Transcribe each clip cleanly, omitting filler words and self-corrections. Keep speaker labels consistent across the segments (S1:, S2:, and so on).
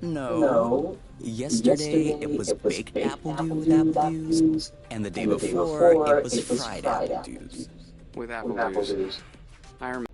S1: No. Yesterday it was baked apple dew with apple dews, and the day before it was fried apple dews.
S2: With apple dews. I remember.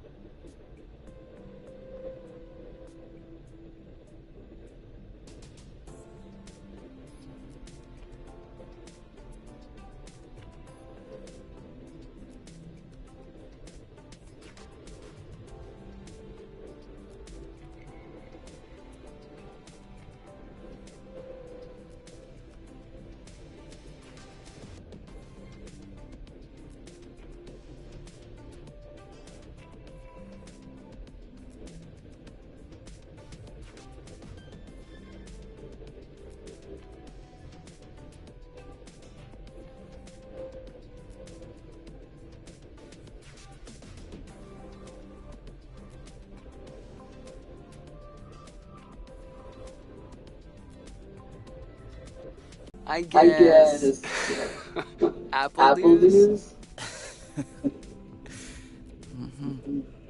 S2: I guess. Apple dews?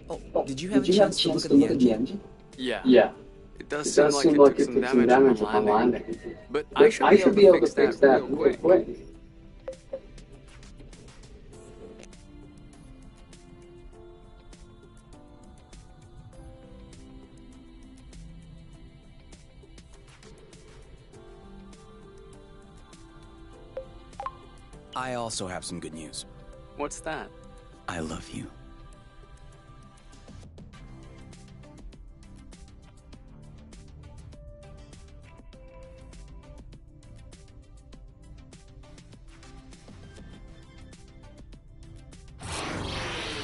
S1: Oh, did you have a chance to look at the engine?
S2: Yeah. It does seem like it took some damage on landing. But I should be able to fix that real quick.
S1: I also have some good news.
S2: What's that?
S1: I love you.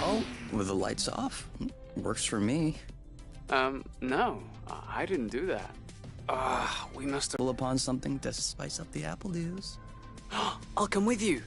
S1: Oh, with the lights off? Works for me.
S2: No. I didn't do that. We must have...
S1: Pull upon something to spice up the apple dews.
S2: I'll come with you.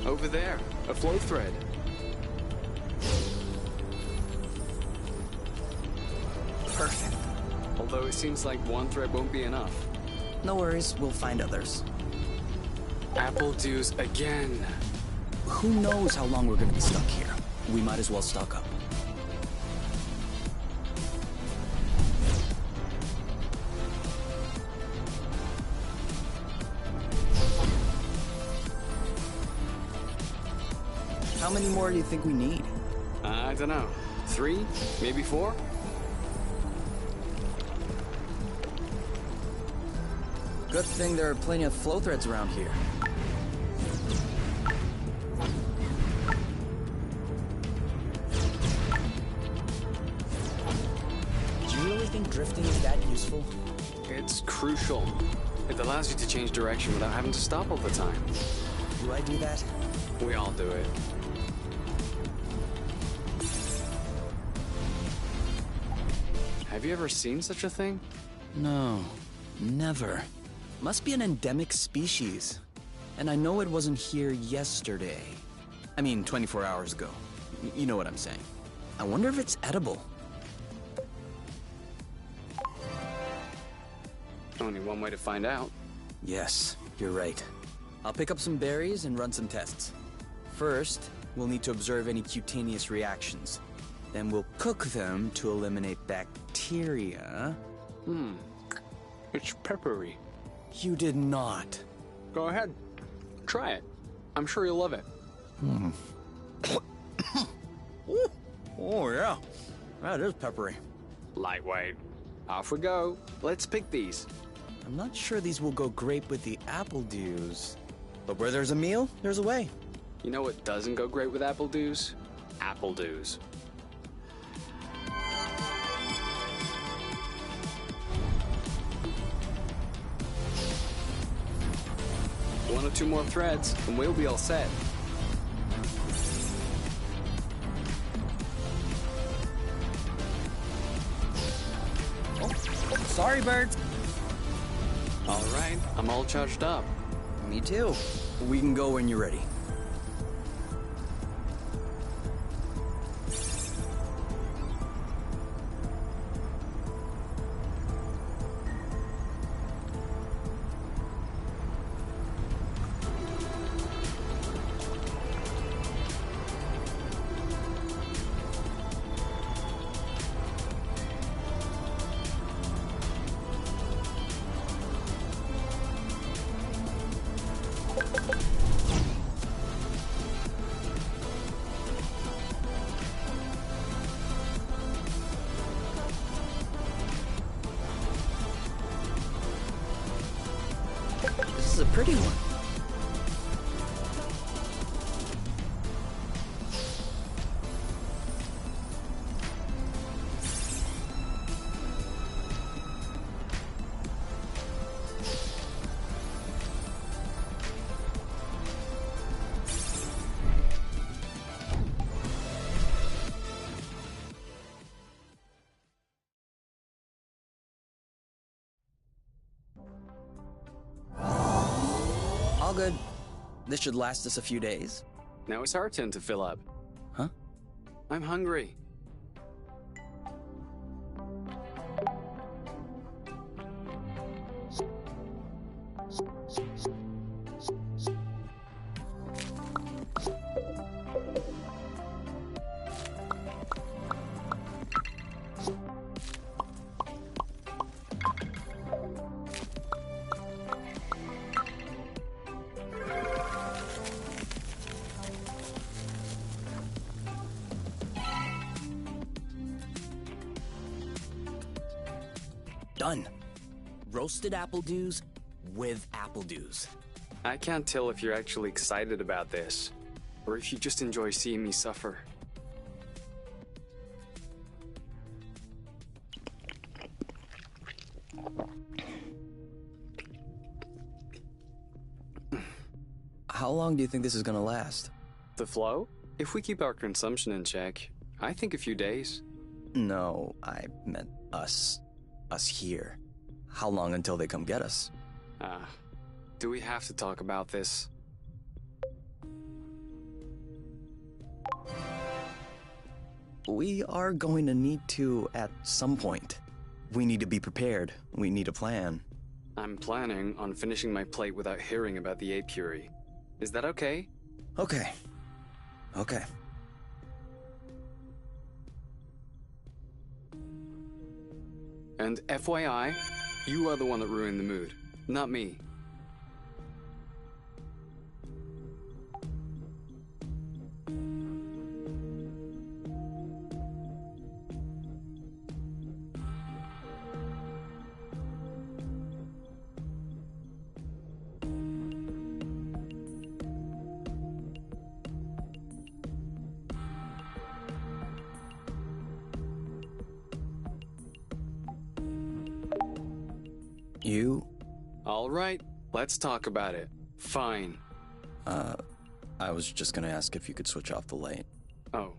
S2: Over there, a flow thread. Perfect. Although it seems like one thread won't be enough.
S1: No worries, we'll find others.
S2: Apple dews again.
S1: Who knows how long we're gonna be stuck here? We might as well stock up. How many more do you think we need?
S2: I don't know. 3? Maybe 4?
S1: Good thing there are plenty of flow threads around here. Do you really think drifting is that useful?
S2: It's crucial. It allows you to change direction without having to stop all the time.
S1: Do I do that?
S2: We all do it. Have you ever seen such a thing?
S1: No, never. Must be an endemic species. And I know it wasn't here yesterday. I mean, 24 hours ago. You know what I'm saying. I wonder if it's edible.
S2: Only one way to find out.
S1: Yes, you're right. I'll pick up some berries and run some tests. First, we'll need to observe any cutaneous reactions. Then we'll cook them to eliminate bacteria.
S2: It's peppery.
S1: You did not.
S2: Go ahead. Try it. I'm sure you'll love it.
S1: Oh, yeah. That is peppery.
S2: Lightweight. Off we go. Let's pick these.
S1: I'm not sure these will go great with the apple dews. But where there's a meal, there's a way.
S2: You know what doesn't go great with apple dews? Apple dews. One or two more threads, and we'll be all set.
S1: Oh, sorry, birds.
S2: All right, I'm all charged up.
S1: Me too. We can go when you're ready. This is a pretty one. All good. This should last us a few days.
S2: Now it's our turn to fill up.
S1: Huh?
S2: I'm hungry.
S1: Done. Roasted apple dews with apple dews.
S2: I can't tell if you're actually excited about this, or if you just enjoy seeing me suffer.
S1: How long do you think this is gonna last?
S2: The flow? If we keep our consumption in check, I think a few days.
S1: No, I meant us. Us here. How long until they come get us?
S2: Do we have to talk about this?
S1: We are going to need to at some point. We need to be prepared. We need a plan.
S2: I'm planning on finishing my plate without hearing about the apiary. Is that okay?
S1: Okay. Okay.
S2: And FYI, you are the one that ruined the mood, not me.
S1: You?
S2: All right, let's talk about it. Fine.
S1: I was just gonna ask if you could switch off the light.
S2: Oh,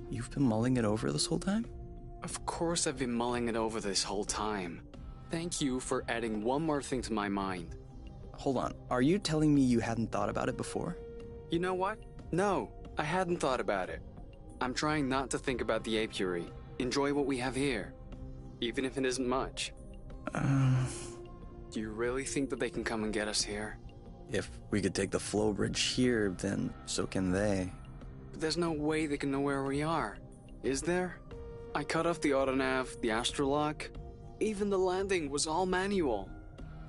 S1: You've been mulling it over this whole time?
S2: of course I've been mulling it over this whole time. Thank you for adding one more thing to my mind.
S1: Hold on. Are you telling me you hadn't thought about it before?
S2: You know what? No, I hadn't thought about it. I'm trying not to think about the apiary. Enjoy what we have here, even if it isn't much. Do you really think that they can come and get us here?
S1: If we could take the flow bridge here, then so can they.
S2: But there's no way they can know where we are, is there? I cut off the autonav, the astrolock. Even the landing was all manual.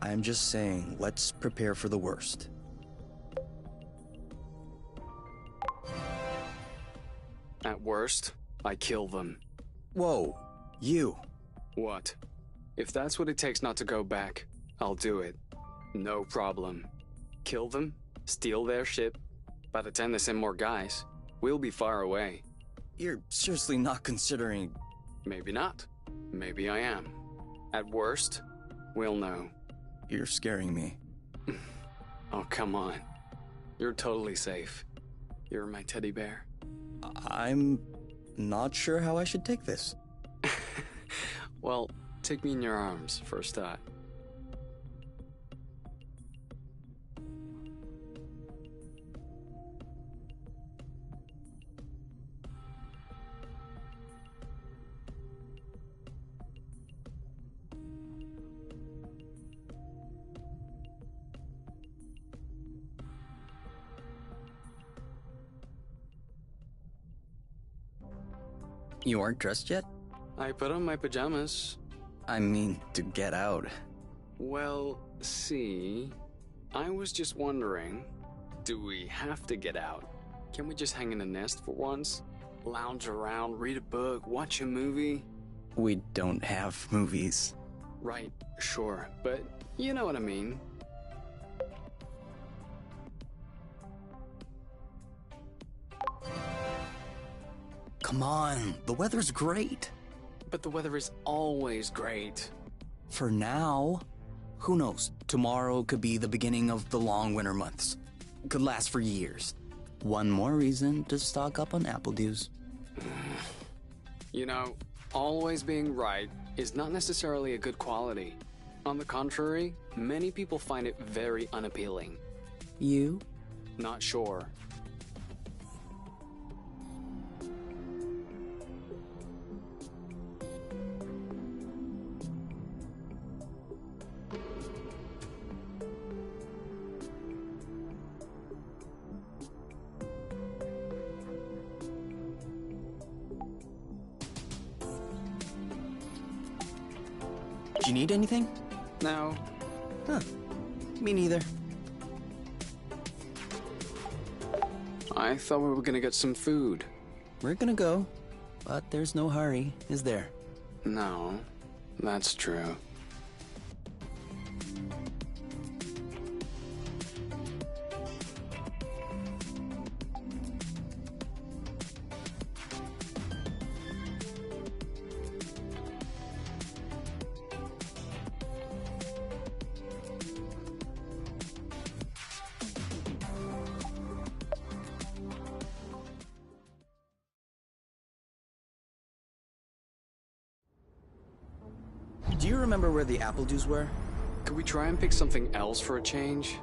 S1: I'm just saying, let's prepare for the worst.
S2: At worst, I kill them.
S1: Whoa, you.
S2: What? If that's what it takes not to go back, I'll do it. No problem. Kill them, steal their ship. By the time they send more guys, we'll be far away.
S1: You're seriously not considering...
S2: Maybe not. Maybe I am. At worst, we'll know.
S1: You're scaring me.
S2: Oh, come on. You're totally safe. You're my teddy bear.
S1: I'm not sure how I should take this.
S2: Well, take me in your arms for a start.
S1: You aren't dressed yet?
S2: I put on my pajamas.
S1: I mean, to get out.
S2: Well, see, I was just wondering, do we have to get out? Can we just hang in a nest for once? Lounge around, read a book, watch a movie?
S1: We don't have movies.
S2: Right, sure, but you know what I mean.
S1: Come on, the weather's great.
S2: But the weather is always great.
S1: For now. Who knows? Tomorrow could be the beginning of the long winter months. Could last for years. One more reason to stock up on apple dews.
S2: You know, always being right is not necessarily a good quality. On the contrary, many people find it very unappealing.
S1: You?
S2: Not sure.
S1: Do you need anything?
S2: No.
S1: Huh. Me neither.
S2: I thought we were gonna get some food.
S1: We're gonna go, but there's no hurry, is there?
S2: No, that's true.
S1: Do you remember where the apple dews were?
S2: Could we try and pick something else for a change?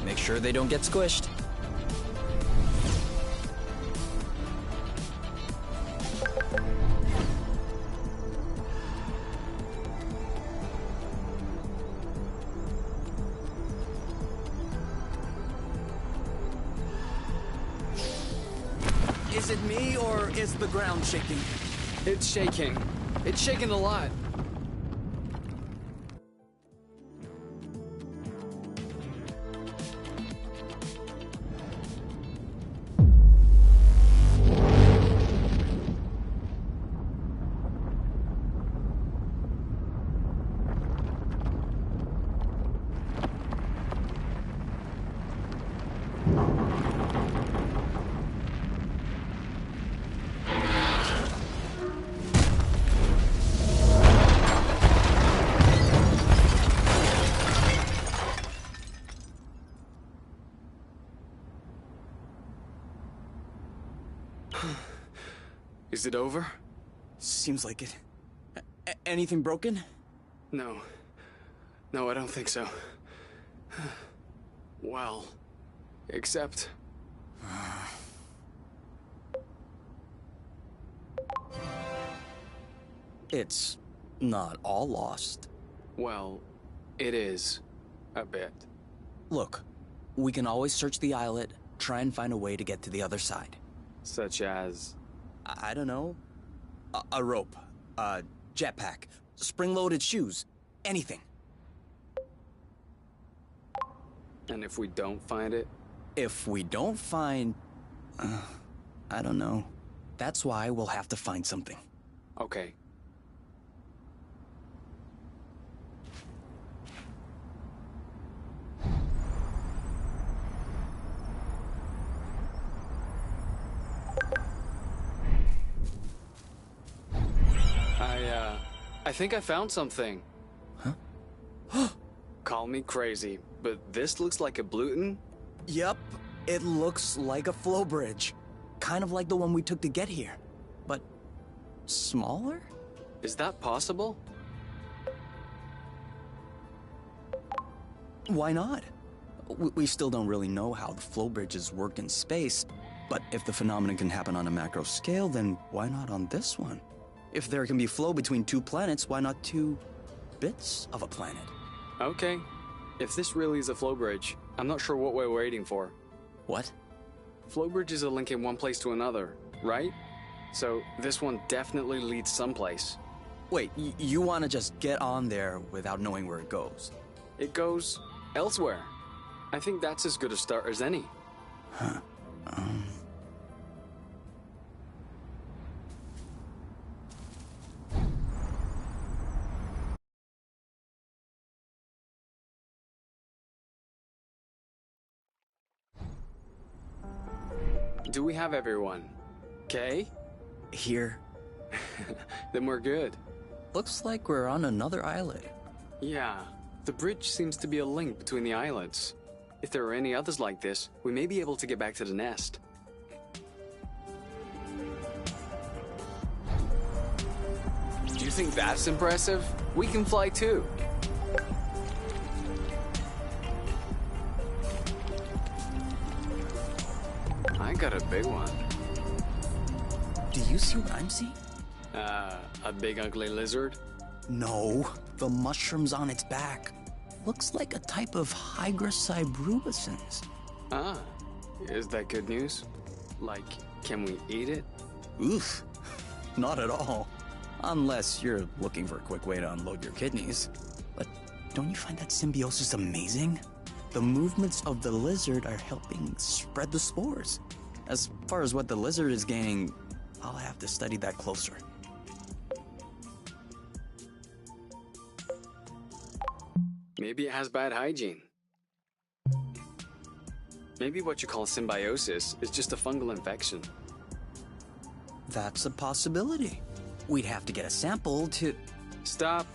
S1: Make sure they don't get squished. Is it me, or is the ground shaking?
S2: It's shaking. It's shaking a lot. Is it over?
S1: Seems like it. Anything broken?
S2: No. No, I don't think so. Well, except...
S1: It's not all lost.
S2: Well, it is. A bit.
S1: Look, we can always search the islet, try and find a way to get to the other side.
S2: Such as...
S1: I don't know. A rope, a jetpack, spring-loaded shoes, anything.
S2: And if we don't find it?
S1: If we don't find... I don't know. That's why we'll have to find something.
S2: Okay. I think I found something.
S1: Huh?
S2: Call me crazy, but this looks like a Bluton.
S1: Yep, it looks like a flow bridge. Kind of like the one we took to get here. But... smaller?
S2: Is that possible?
S1: Why not? We still don't really know how the flow bridges work in space, but if the phenomenon can happen on a macro scale, then why not on this one? If there can be flow between two planets, why not two bits of a planet?
S2: Okay. If this really is a flow bridge, I'm not sure what we're waiting for.
S1: What?
S2: Flow bridges are linking one place to another, right? So this one definitely leads someplace.
S1: Wait, you want to just get on there without knowing where it goes?
S2: It goes elsewhere. I think that's as good a start as any.
S1: Huh.
S2: Do we have everyone? Okay?
S1: Here.
S2: Then we're good.
S1: Looks like we're on another islet.
S2: Yeah, the bridge seems to be a link between the islands. If there are any others like this, we may be able to get back to the nest. Do you think that's impressive? We can fly too. I got a big one.
S1: Do you see what I'm seeing?
S2: A big ugly lizard?
S1: No, the mushrooms on its back. Looks like a type of Hygroscybrubescens.
S2: Ah, is that good news? Like, can we eat it?
S1: Oof, not at all. Unless you're looking for a quick way to unload your kidneys. But don't you find that symbiosis amazing? The movements of the lizard are helping spread the spores. As far as what the lizard is gaining, I'll have to study that closer.
S2: Maybe it has bad hygiene. Maybe what you call symbiosis is just a fungal infection.
S1: That's a possibility. We'd have to get a sample to...
S2: Stop.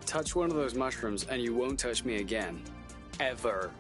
S2: Touch one of those mushrooms and you won't touch me again. Ever.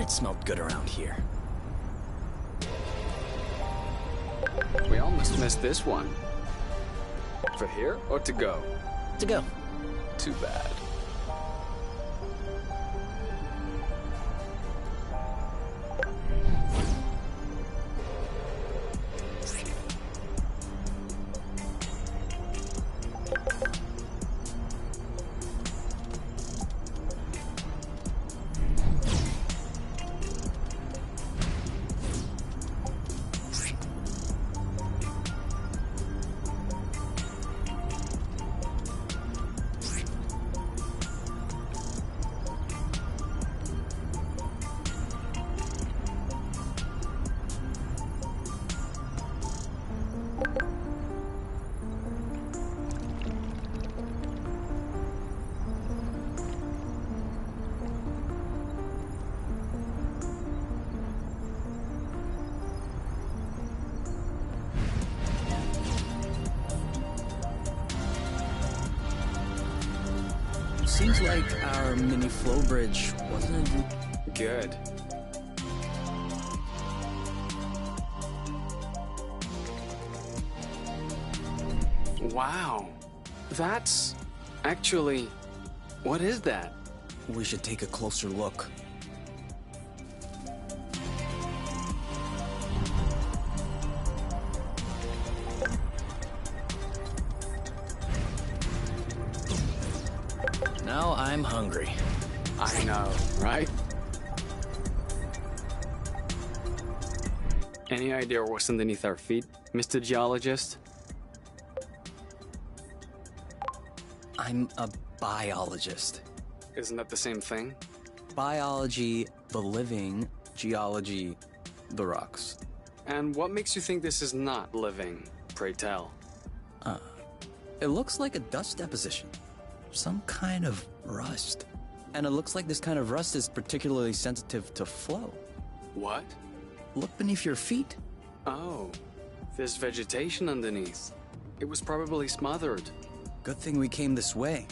S1: thought it smelled good around here.
S2: We almost missed this one. For here or to go?
S1: To go.
S2: Too bad.
S1: Seems like our mini flow bridge wasn't
S2: Good. Wow. That's actually... What is that?
S1: We should take a closer look. Now I'm hungry.
S2: I know, right? Any idea what's underneath our feet, Mr. Geologist?
S1: I'm a biologist.
S2: Isn't that the same thing?
S1: Biology, the living, geology, the rocks.
S2: And what makes you think this is not living, pray tell?
S1: It looks like a dust deposition. Some kind of rust. And it looks like this kind of rust is particularly sensitive to flow.
S2: What?
S1: Look beneath your feet.
S2: Oh, there's vegetation underneath. It was probably smothered.
S1: Good thing we came this way.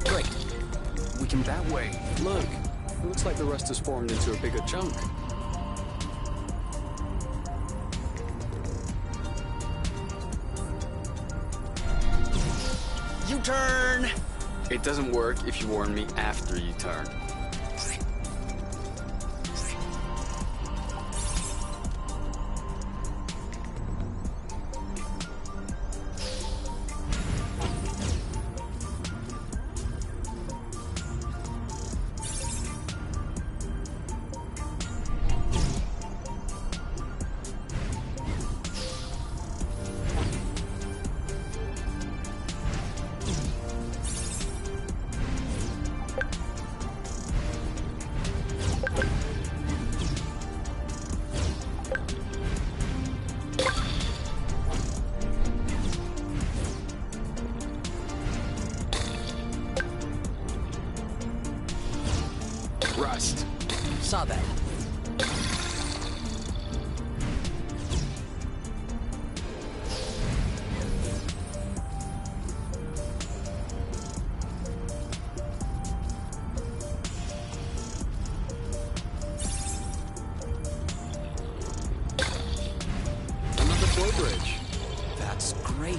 S1: Great. We can
S2: That way. Look. It looks like the rust has formed into a bigger chunk.
S1: U-turn!
S2: It doesn't work if you warn me after you turn. Rust.
S1: Saw that.
S2: Another flow bridge.
S1: That's great.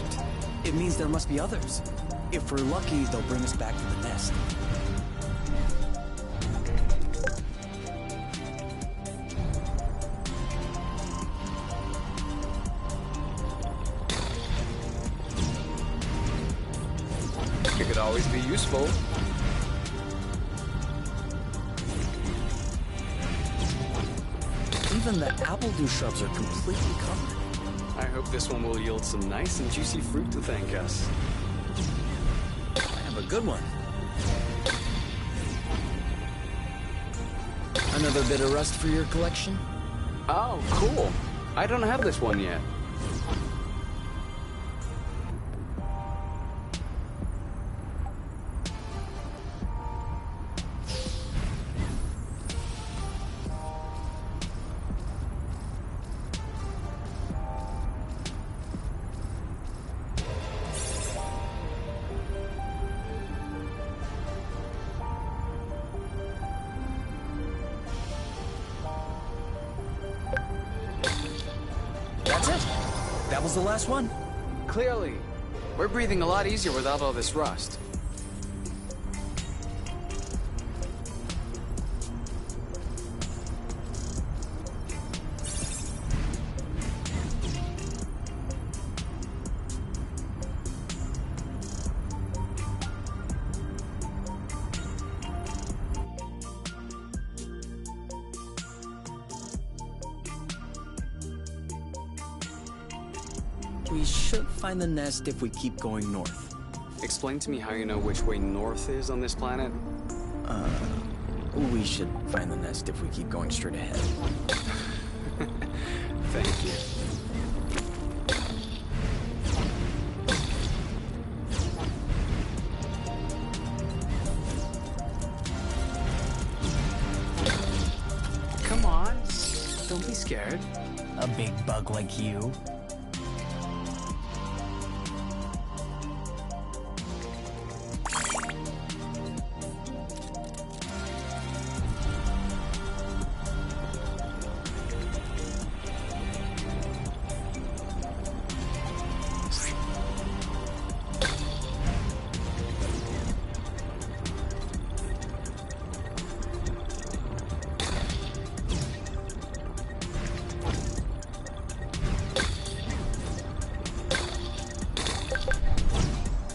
S1: It means there must be others. If we're lucky, they'll bring us back to the nest.
S2: It could always be useful.
S1: Even the apple shrubs are completely covered.
S2: I hope this one will yield some nice and juicy fruit to thank us.
S1: I have a good one. Another bit of rust for your collection?
S2: Oh, cool. I don't have this one yet.
S1: That was the last one?
S2: Clearly. We're breathing a lot easier without all this rust.
S1: We should find the nest if we keep going north.
S2: Explain to me how you know which way north is on this planet.
S1: We should find the nest if we keep going straight ahead.
S2: Thank you. Come on. Don't be scared.
S1: A big bug like you?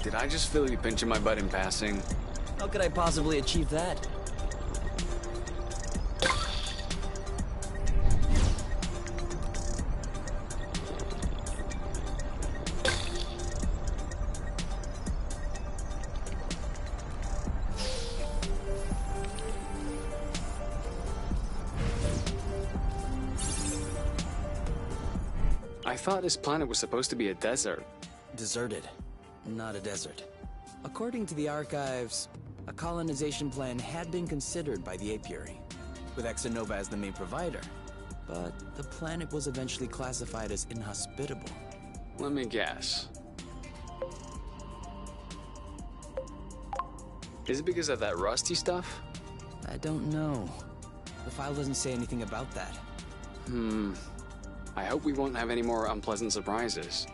S2: Did I just feel you pinching my butt in passing?
S1: How could I possibly achieve that?
S2: I thought this planet was supposed to be a desert.
S1: Deserted, not a desert. According to the archives, a colonization plan had been considered by the apiary, with Exonova as the main provider. But the planet was eventually classified as inhospitable.
S2: Let me guess. Is it because of that rusty stuff?
S1: I don't know. The file doesn't say anything about that.
S2: I hope we won't have any more unpleasant surprises.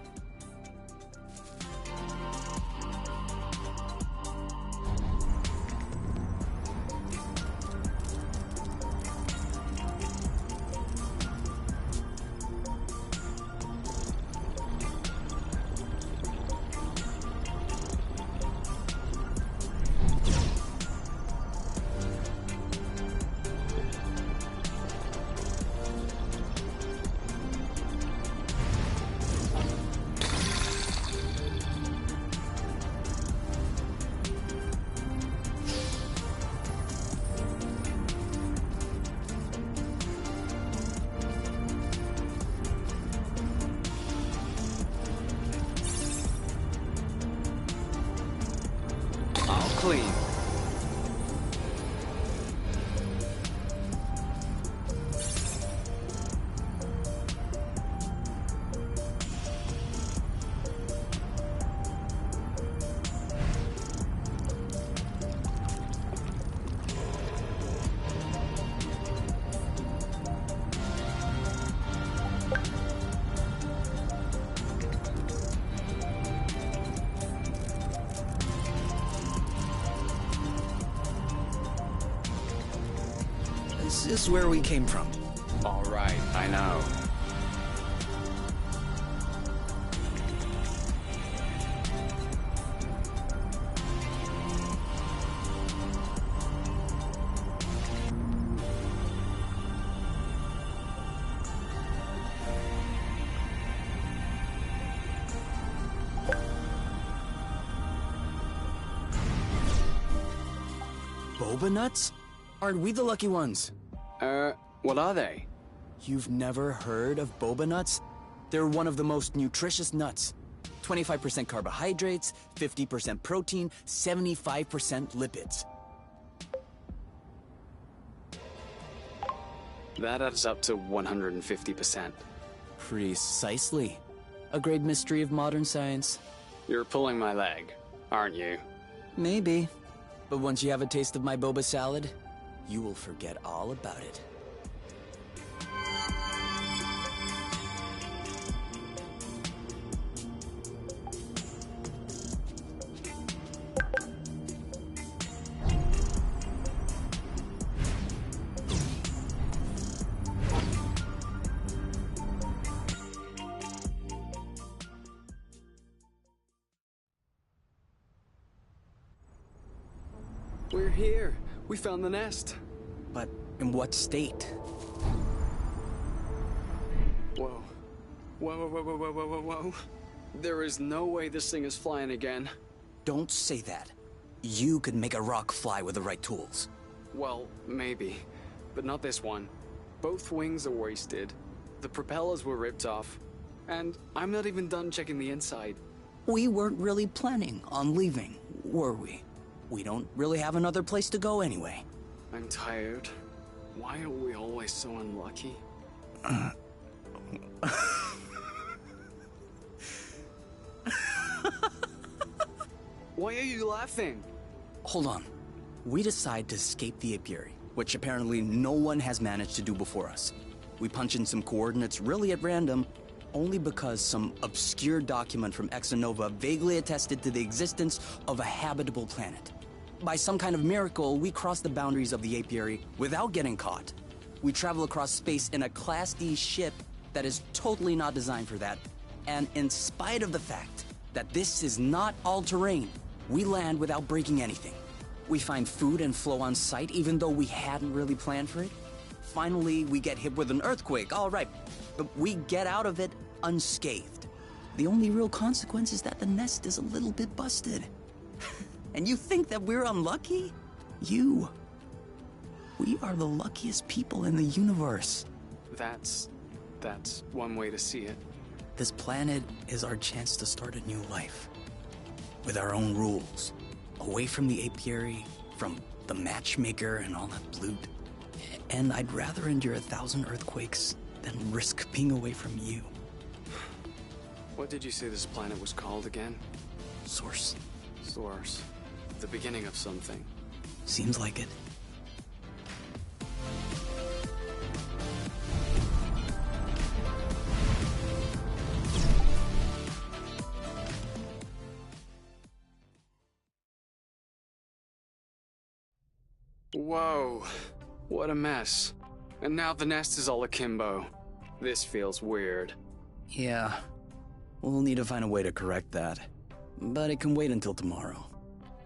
S2: Clean.
S1: This is where we came from.
S2: All right, I know.
S1: Boba nuts? Aren't we the lucky ones?
S2: What are they?
S1: You've never heard of boba nuts? They're one of the most nutritious nuts. 25% carbohydrates, 50% protein, 75% lipids.
S2: That adds up to 150%.
S1: Precisely. A great mystery of modern science.
S2: You're pulling my leg, aren't you?
S1: Maybe. But once you have a taste of my boba salad, you will forget all about it.
S2: We're here. We found the nest.
S1: But in what state?
S2: Whoa. Whoa, whoa, whoa, whoa, whoa, whoa, whoa. There is no way this thing is flying again.
S1: Don't say that. You could make a rock fly with the right tools.
S2: Well, maybe. But not this one. Both wings are wasted. The propellers were ripped off. And I'm not even done checking the inside.
S1: We weren't really planning on leaving, were we? We don't really have another place to go anyway.
S2: I'm tired. Why are we always so unlucky? Why are you laughing?
S1: Hold on. We decide to escape the apiary, which apparently no one has managed to do before us. We punch in some coordinates really at random, only because some obscure document from Exonova vaguely attested to the existence of a habitable planet. By some kind of miracle, we cross the boundaries of the apiary without getting caught. We travel across space in a Class D ship that is totally not designed for that. And in spite of the fact that this is not all-terrain, we land without breaking anything. We find food and flow on site even though we hadn't really planned for it. Finally, we get hit with an earthquake, all right, but we get out of it unscathed. The only real consequence is that the nest is a little bit busted. And you think that we're unlucky? We are the luckiest people in the universe.
S2: That's one way to see it.
S1: This planet is our chance to start a new life. With our own rules. Away from the apiary, from the matchmaker and all that loot. And I'd rather endure 1,000 earthquakes than risk being away from you.
S2: What did you say this planet was called again?
S1: Source.
S2: Source. The beginning of something.
S1: Seems like it.
S2: Whoa. What a mess. And now the nest is all akimbo. This feels weird.
S1: Yeah. We'll need to find a way to correct that. But it can wait until tomorrow.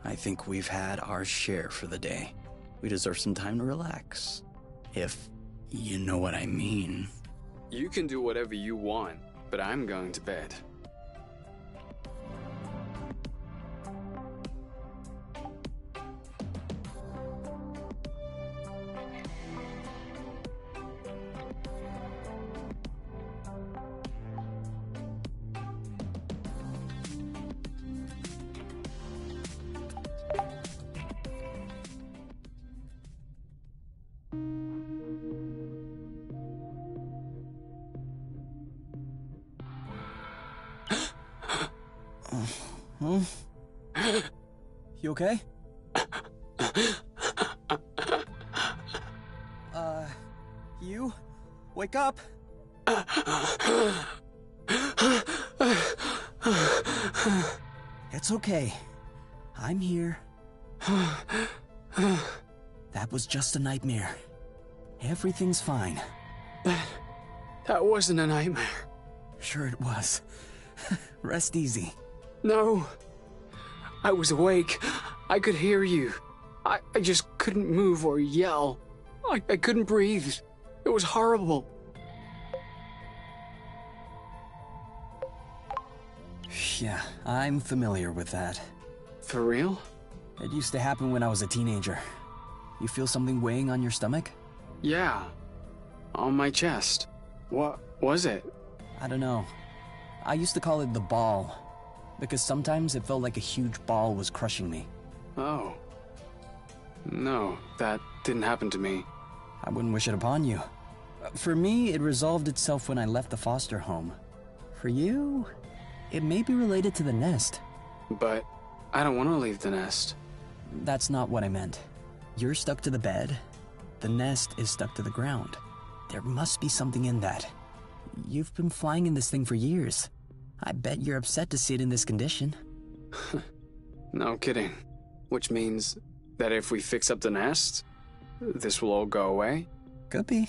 S1: I think we've had our share for the day. We deserve some time to relax. If you know what I mean.
S2: You can do whatever you want, but I'm going to bed.
S1: You okay? You? Wake up! It's okay. I'm here. That was just a nightmare. Everything's fine.
S2: That wasn't a nightmare.
S1: Sure it was. Rest easy.
S2: No. I was awake. I could hear you. I just couldn't move or yell. I couldn't breathe. It was horrible.
S1: Yeah, I'm familiar with that.
S2: For real?
S1: It used to happen when I was a teenager. You feel something weighing on your stomach?
S2: Yeah. On my chest. What was it?
S1: I don't know. I used to call it the ball, because sometimes it felt like a huge ball was crushing me.
S2: Oh. No, that didn't happen to me.
S1: I wouldn't wish it upon you. For me, it resolved itself when I left the foster home. For you, it may be related to the nest.
S2: But I don't want to leave the nest.
S1: That's not what I meant. You're stuck to the bed. The nest is stuck to the ground. There must be something in that. You've been flying in this thing for years. I bet you're upset to see it in this condition.
S2: No kidding. Which means that if we fix up the nest, this will all go away?
S1: Could be.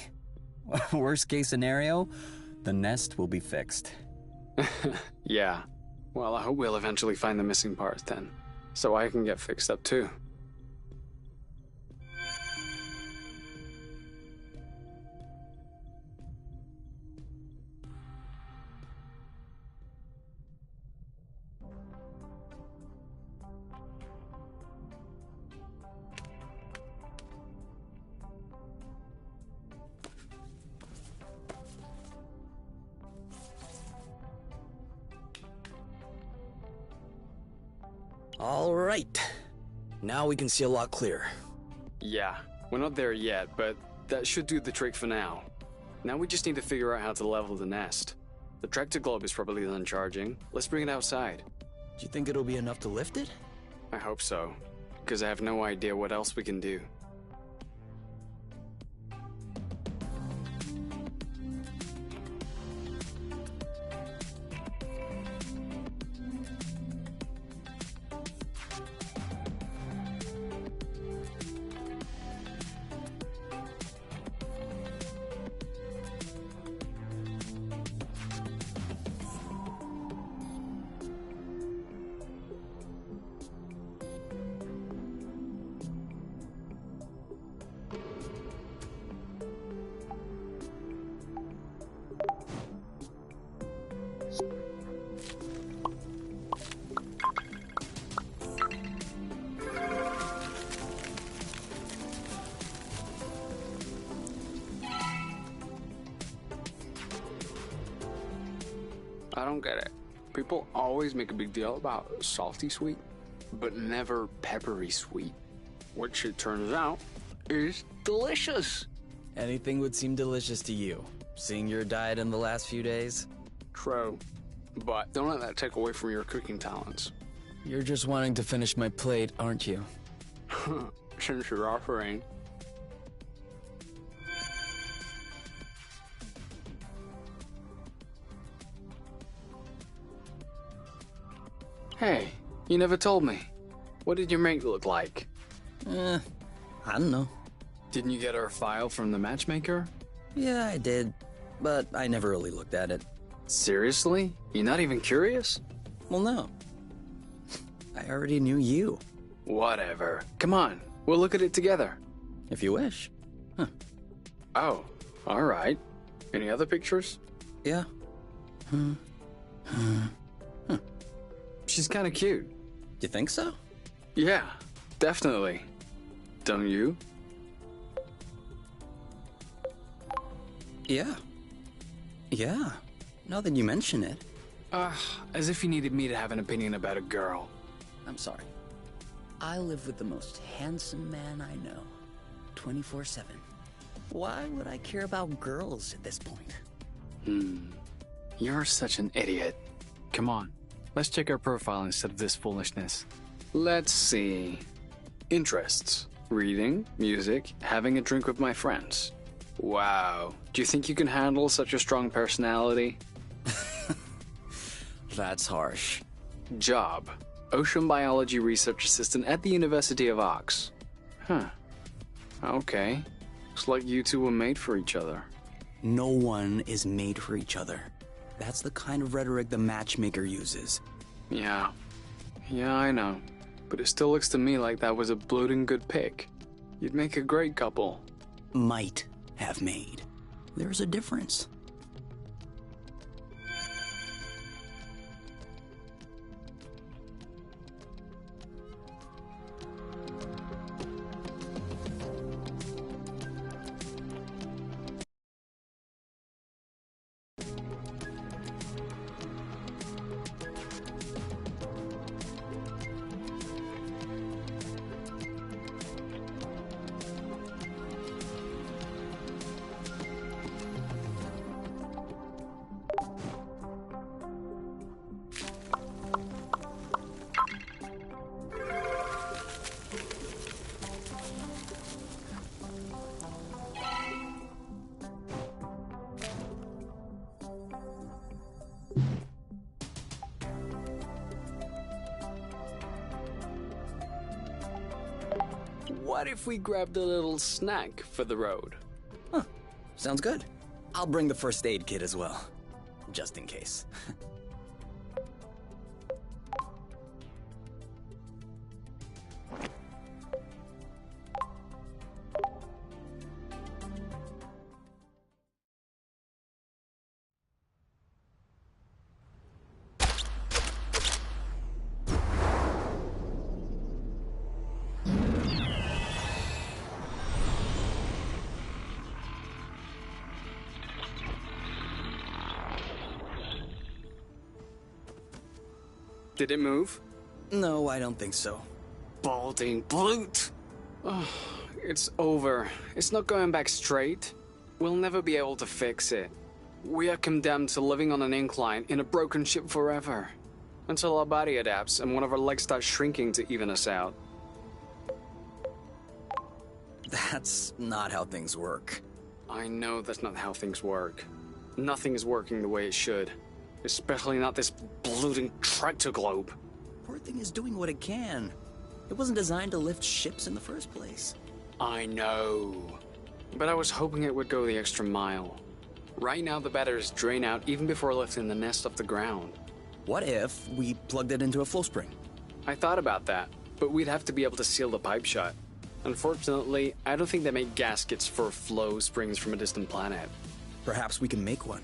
S1: Worst case scenario, the nest will be fixed.
S2: Yeah. Well, I hope we'll eventually find the missing parts then, so I can get fixed up too.
S1: All right. Now we can see a lot clearer.
S2: Yeah, we're not there yet, but that should do the trick for now. Now we just need to figure out how to level the nest. The tractor globe is probably done charging. Let's bring it outside.
S1: Do you think it'll be enough to lift it?
S2: I hope so, because I have no idea what else we can do. I don't get it. People always make a big deal about salty sweet, but never peppery sweet, which it turns out is delicious.
S1: Anything would seem delicious to you, seeing your diet in the last few days.
S2: True, but don't let that take away from your cooking talents.
S1: You're just wanting to finish my plate, aren't you?
S2: Since you're offering. Hey, you never told me. What did your mate look like?
S1: I don't know.
S2: Didn't you get her file from the matchmaker?
S1: Yeah, I did, but I never really looked at it.
S2: Seriously? You're not even curious?
S1: Well, no. I already knew you.
S2: Whatever. Come on, we'll look at it together.
S1: If you wish.
S2: Oh, alright. Any other pictures?
S1: Yeah.
S2: She's kinda cute.
S1: You think so?
S2: Yeah, definitely. Don't you?
S1: Yeah. Yeah. Now that you mention it.
S2: As if you needed me to have an opinion about a girl.
S1: I'm sorry. I live with the most handsome man I know. 24/7. Why would I care about girls at this point?
S2: You're such an idiot. Come on, let's check our profile instead of this foolishness. Let's see. Interests. Reading, music, having a drink with my friends. Wow. Do you think you can handle such a strong personality?
S1: That's harsh.
S2: Job. Ocean biology research assistant at the University of Ox. Huh. Okay. Looks like you two were made for each other.
S1: No one is made for each other. That's the kind of rhetoric the matchmaker uses.
S2: Yeah. Yeah, I know. But it still looks to me like that was a bloating good pick. You'd make a great couple.
S1: Might have made. There's a difference.
S2: What if we grabbed a little snack for the road?
S1: Huh. Sounds good. I'll bring the first aid kit as well. Just in case.
S2: Did it move?
S1: No, I don't think so.
S2: Balding Blute! Oh, it's over. It's not going back straight. We'll never be able to fix it. We are condemned to living on an incline in a broken ship forever. Until our body adapts and one of our legs starts shrinking to even us out.
S1: That's not how things work.
S2: I know that's not how things work. Nothing is working the way it should. Especially not this bloating tractor globe.
S1: Poor thing is doing what it can. It wasn't designed to lift ships in the first place.
S2: I know. But I was hoping it would go the extra mile. Right now the batteries drain out even before lifting the nest off the ground.
S1: What if we plugged it into a flow spring?
S2: I thought about that, but we'd have to be able to seal the pipe shut. Unfortunately, I don't think they make gaskets for flow springs from a distant planet.
S1: Perhaps we can make one.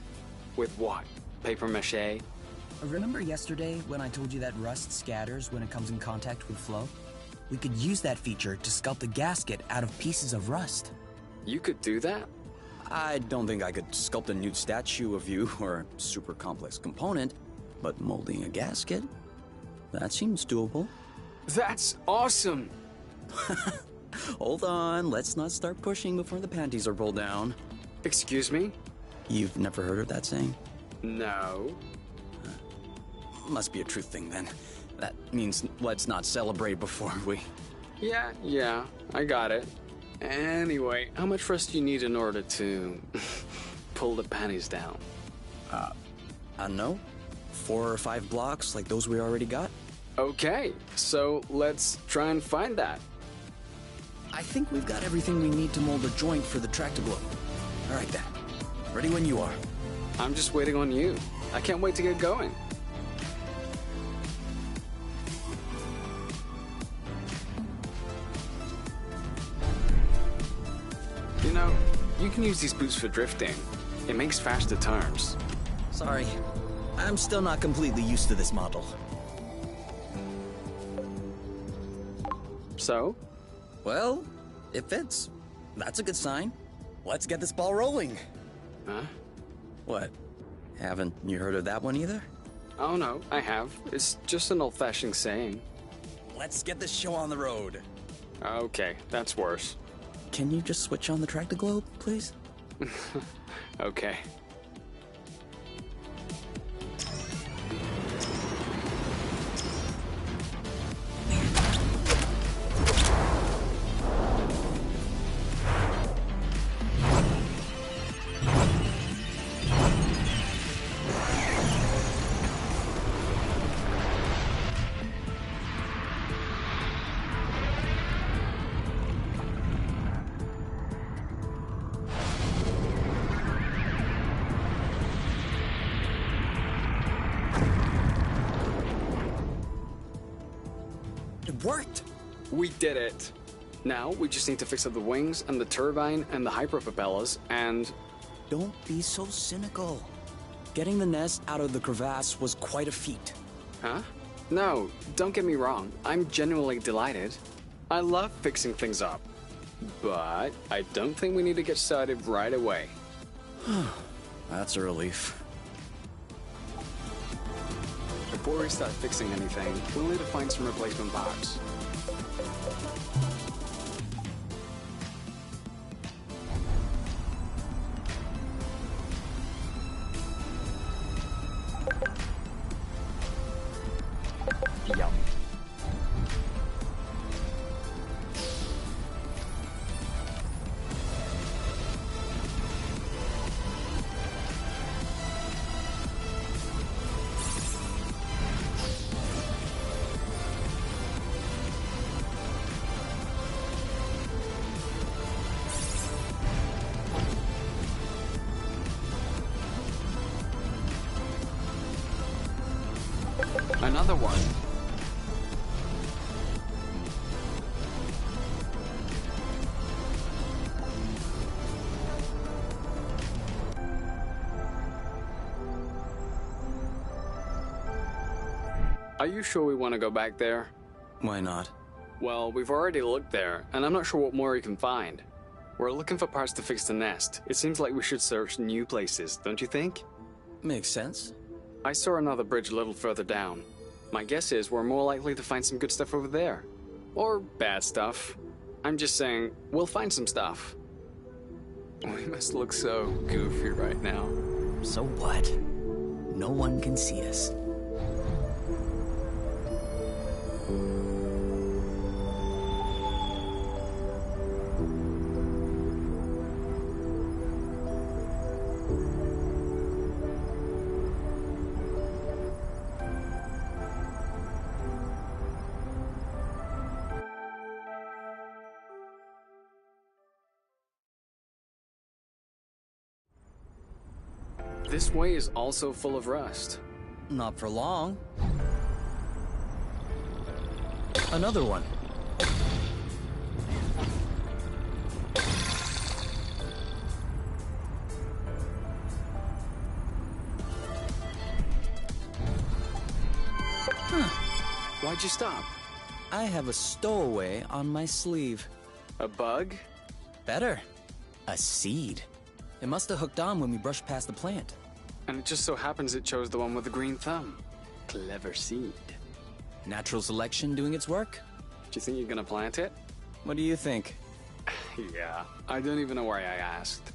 S2: With what? Paper mache?
S1: Remember yesterday when I told you that rust scatters when it comes in contact with flow? We could use that feature to sculpt a gasket out of pieces of rust.
S2: You could do that?
S1: I don't think I could sculpt a nude statue of you or a super complex component, but molding a gasket? That seems doable.
S2: That's awesome!
S1: Hold on, let's not start pushing before the panties are pulled down.
S2: Excuse me?
S1: You've never heard of that saying?
S2: No.
S1: Must be a truth thing then. That means let's not celebrate before we...
S2: Yeah, I got it. Anyway, how much rust do you need in order to pull the panties down?
S1: I don't know. 4 or 5 blocks like those we already got?
S2: Okay, so let's try and find that.
S1: I think we've got everything we need to mold a joint for the tractor globe. All right then. Ready when you are.
S2: I'm just waiting on you. I can't wait to get going. You know, you can use these boots for drifting. It makes faster turns.
S1: Sorry. I'm still not completely used to this model.
S2: So?
S1: Well, it fits. That's a good sign. Let's get this ball rolling.
S2: Huh?
S1: What? Haven't you heard of that one either?
S2: Oh no, I have. It's just an old-fashioned saying.
S1: Let's get this show on the road.
S2: Okay, that's worse.
S1: Can you just switch on the tractor globe, please?
S2: Okay.
S1: It worked!
S2: We did it! Now, we just need to fix up the wings, and the turbine, and the hyperpropellers, and...
S1: Don't be so cynical. Getting the nest out of the crevasse was quite a feat.
S2: Huh? No, don't get me wrong. I'm genuinely delighted. I love fixing things up. But I don't think we need to get started right away.
S1: That's a relief.
S2: Before we start fixing anything, we'll need to find some replacement parts. Yum. Another one. Are you sure we want to go back there?
S1: Why not?
S2: Well, we've already looked there, and I'm not sure what more we can find. We're looking for parts to fix the nest. It seems like we should search new places, don't you think?
S1: Makes sense.
S2: I saw another bridge a little further down. My guess is we're more likely to find some good stuff over there. Or bad stuff. I'm just saying, we'll find some stuff. We must look so goofy right now.
S1: So what? No one can see us.
S2: This way is also full of rust.
S1: Not for long. Another one.
S2: Why'd you stop?
S1: I have a stowaway on my sleeve.
S2: A bug?
S1: Better. A seed. It must have hooked on when we brushed past the plant.
S2: And it just so happens it chose the one with the green thumb. Clever seed.
S1: Natural selection doing its work?
S2: Do you think you're gonna plant it?
S1: What do you think?
S2: Yeah, I don't even know why I asked.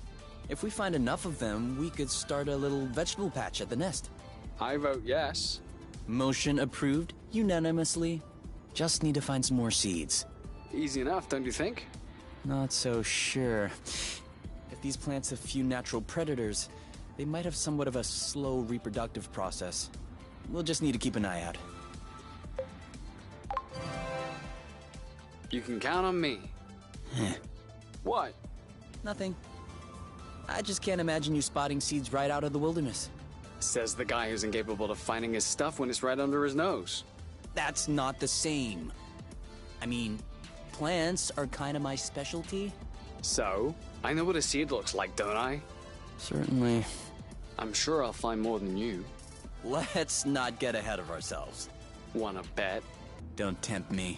S1: If we find enough of them, we could start a little vegetable patch at the nest.
S2: I vote yes.
S1: Motion approved unanimously. Just need to find some more seeds.
S2: Easy enough, don't you think?
S1: Not so sure. If these plants have few natural predators, they might have somewhat of a slow reproductive process. We'll just need to keep an eye out.
S2: You can count on me. What?
S1: Nothing. I just can't imagine you spotting seeds right out of the wilderness.
S2: Says the guy who's incapable of finding his stuff when it's right under his nose.
S1: That's not the same. I mean, plants are kind of my specialty.
S2: So, I know what a seed looks like, don't I?
S1: Certainly.
S2: I'm sure I'll find more than you.
S1: Let's not get ahead of ourselves.
S2: Wanna bet?
S1: Don't tempt me.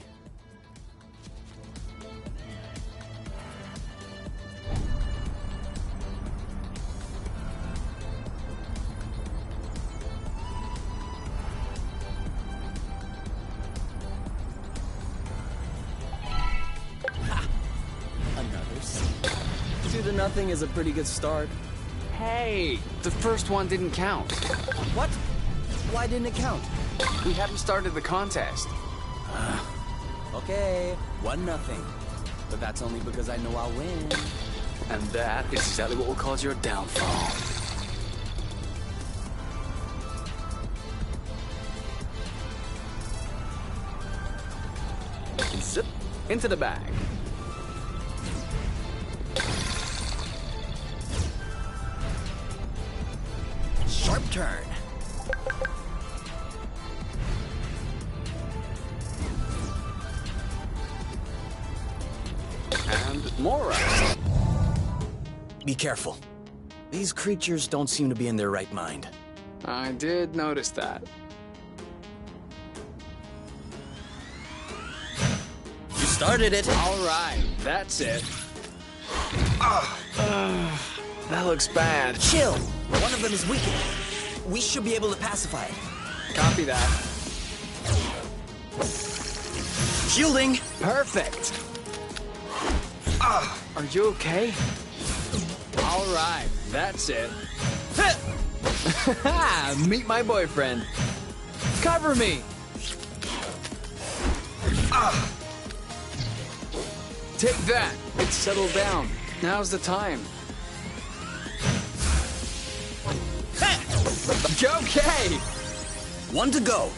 S1: Another seed. 2-0 is a pretty good start.
S2: Hey! The first one didn't count.
S1: What? Why didn't it count?
S2: We hadn't started the contest.
S1: Okay, 1-0. But that's only because I know I'll win.
S2: And that is exactly what will cause your downfall. Zip into the bag.
S1: Sharp turn.
S2: And more rust.
S1: Be careful. These creatures don't seem to be in their right mind.
S2: I did notice that.
S1: You started it.
S2: All right, that's it. That looks bad.
S1: Chill. One of them is weakened. We should be able to pacify it.
S2: Copy that.
S1: Shielding.
S2: Perfect. Are you okay? All right, that's it. Meet my boyfriend. Cover me. Take that. It's settled down. Now's the time. Okay.
S1: 1 to go.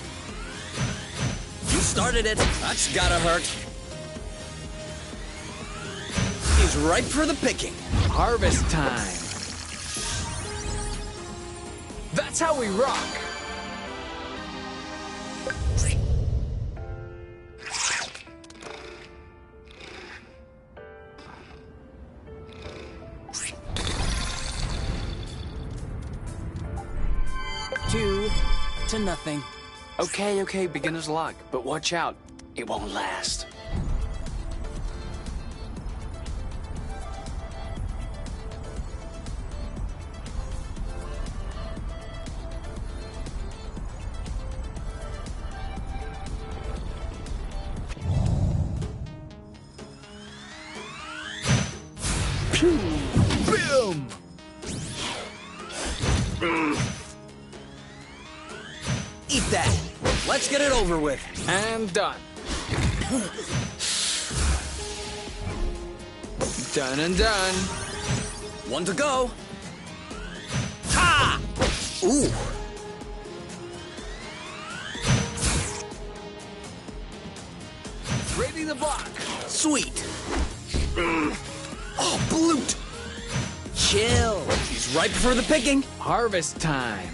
S1: You started it. That's gotta hurt. He's ripe for the picking.
S2: Harvest time. That's how we rock.
S1: Two to nothing.
S2: Okay, beginner's luck, but watch out. It won't last. Boom!
S1: Eat that. Let's get it over with.
S2: And done. Done and done.
S1: One to go. Ha! Ooh.
S2: Ready to block.
S1: Sweet. Oh, Bloot. Chill. He's ripe for the picking.
S2: Harvest time.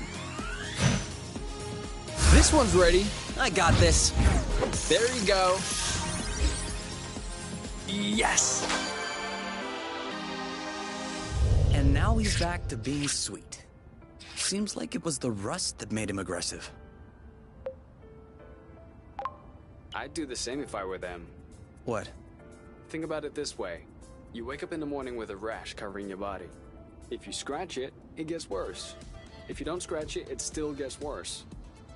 S2: This one's ready.
S1: I got this.
S2: There you go. Yes!
S1: And now he's back to being sweet. Seems like it was the rust that made him aggressive.
S2: I'd do the same if I were them.
S1: What?
S2: Think about it this way. You wake up in the morning with a rash covering your body. If you scratch it, it gets worse. If you don't scratch it, it still gets worse.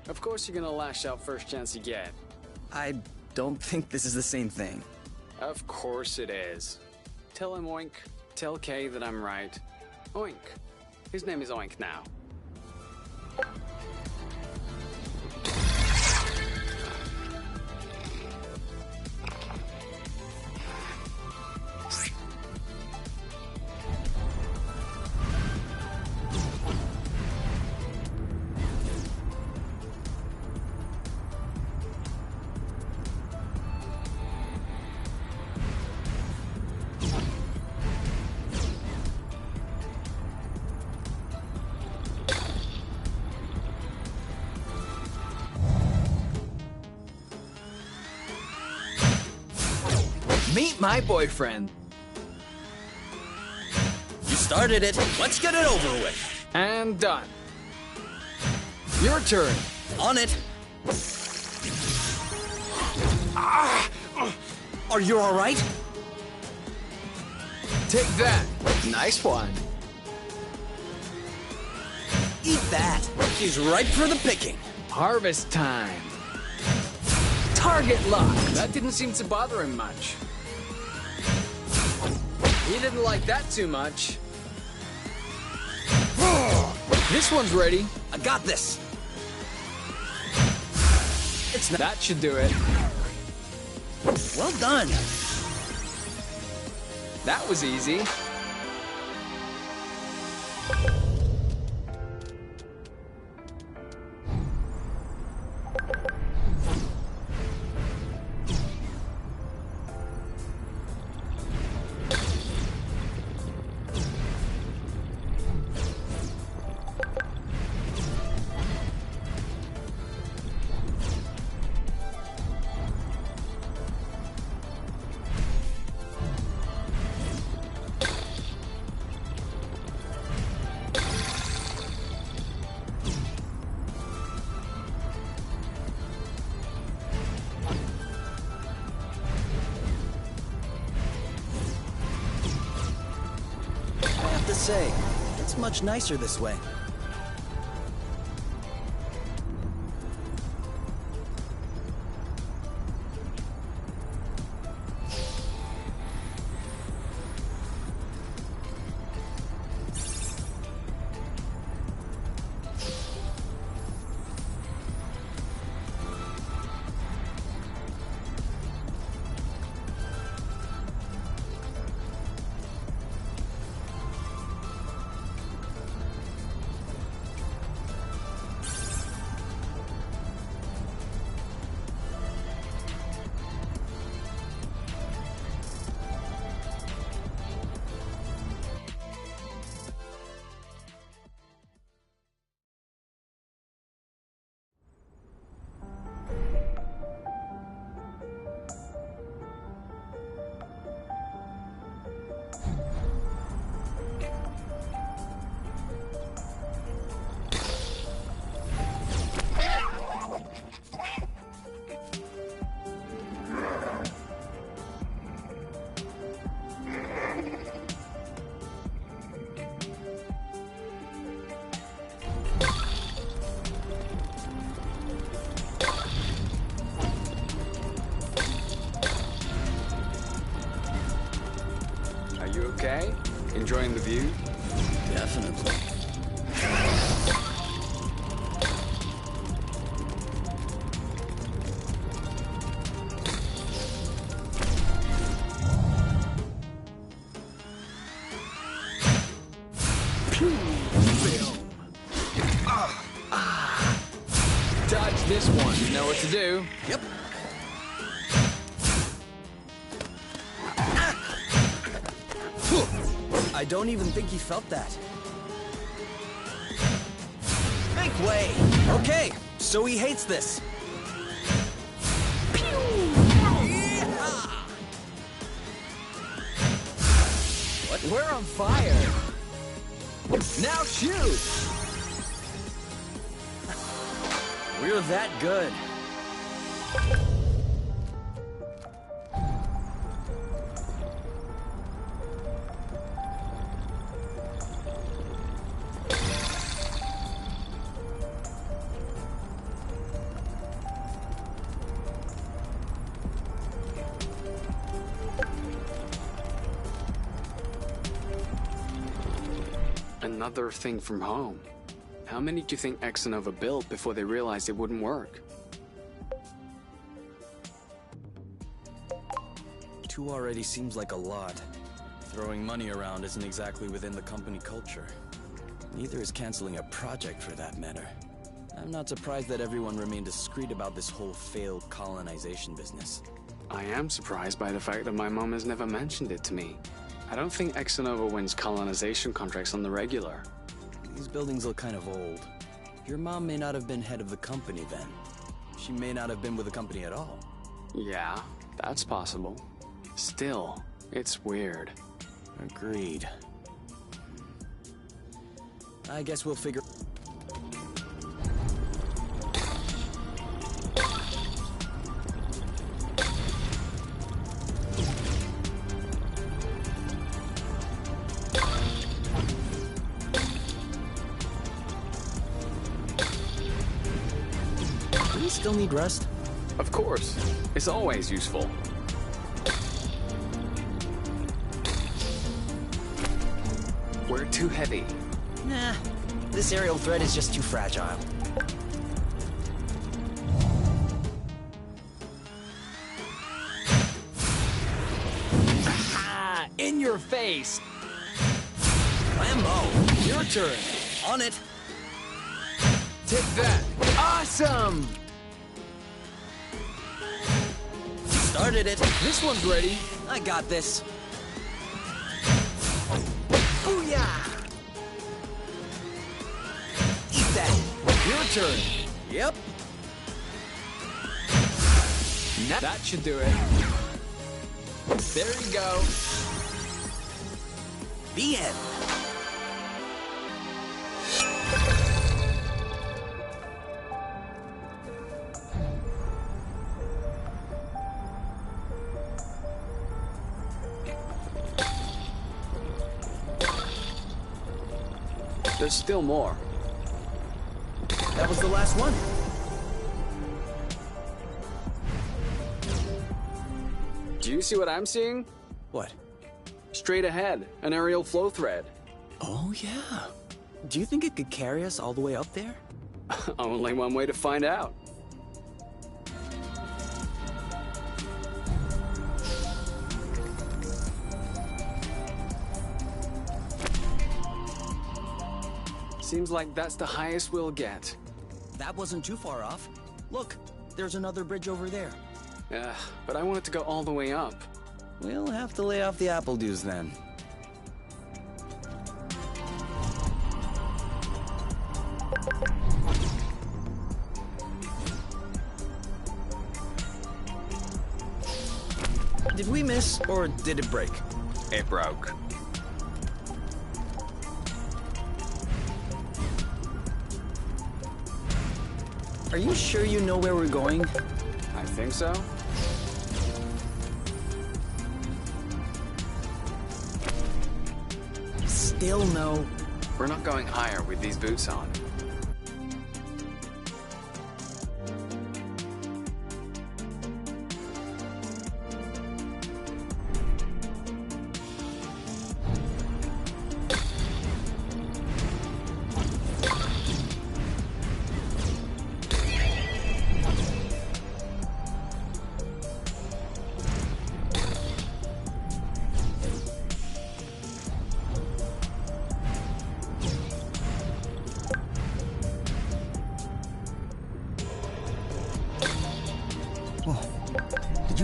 S2: Of course you're gonna lash out first chance you get.
S1: I don't think this is the same thing.
S2: Of course it is. Tell him Oink. Tell Kay that I'm right. Oink. His name is Oink now. Meet my boyfriend.
S1: You started it. Let's get it over with.
S2: And done. Your turn.
S1: On it. Are you all right?
S2: Take that. Nice one.
S1: Eat that. He's ripe for the picking.
S2: Harvest time. Target lock. That didn't seem to bother him much. He didn't like that too much. This one's ready.
S1: I got this. It's not.
S2: That should do it.
S1: Well done.
S2: That was easy.
S1: I have to say, it's much nicer this way. Are you okay?
S2: Enjoying the view?
S1: Definitely.
S2: Dodge this one. You know what to do.
S1: Yep. I don't even think he felt that. Make way! Okay, so he hates this. Yeehaw! What?
S3: We're on fire. Now shoot.
S1: We're that good.
S2: Another thing from home. How many do you think Exonova built before they realized it wouldn't work?
S1: 2 already seems like a lot. Throwing money around isn't exactly within the company culture. Neither is canceling a project for that matter. I'm not surprised that everyone remained discreet about this whole failed colonization business.
S2: I am surprised by the fact that my mom has never mentioned it to me. I don't think Exonova wins colonization contracts on the regular.
S1: These buildings look kind of old. Your mom may not have been head of the company then. She may not have been with the company at all.
S2: Yeah, that's possible. Still, it's weird.
S1: Agreed. I guess we'll figure... Do we still need rest?
S2: Of course, it's always useful. We're too heavy.
S1: Nah, this aerial thread is just too fragile.
S3: Ah, in your face.
S1: Lambo, your turn. On it.
S3: Take that. Awesome.
S1: Started it.
S3: This one's ready.
S1: I got this. Booyah! Eat that.
S3: Your turn.
S1: Yep.
S3: That should do it. There you go.
S1: The end.
S2: There's still more.
S1: That was the last one.
S2: Do you see what I'm seeing?
S1: What?
S2: Straight ahead, an aerial flow thread.
S1: Oh, yeah. Do you think it could carry us all the way up there?
S2: Only one way to find out. Seems like that's the highest we'll get.
S1: That wasn't too far off. Look, there's another bridge over there.
S2: But I want it to go all the way up.
S1: We'll have to lay off the apple dues then. Did we miss, or did it break?
S2: It broke.
S1: Are you sure you know where we're going?
S2: I think so.
S1: Still no.
S2: We're not going higher with these boots on.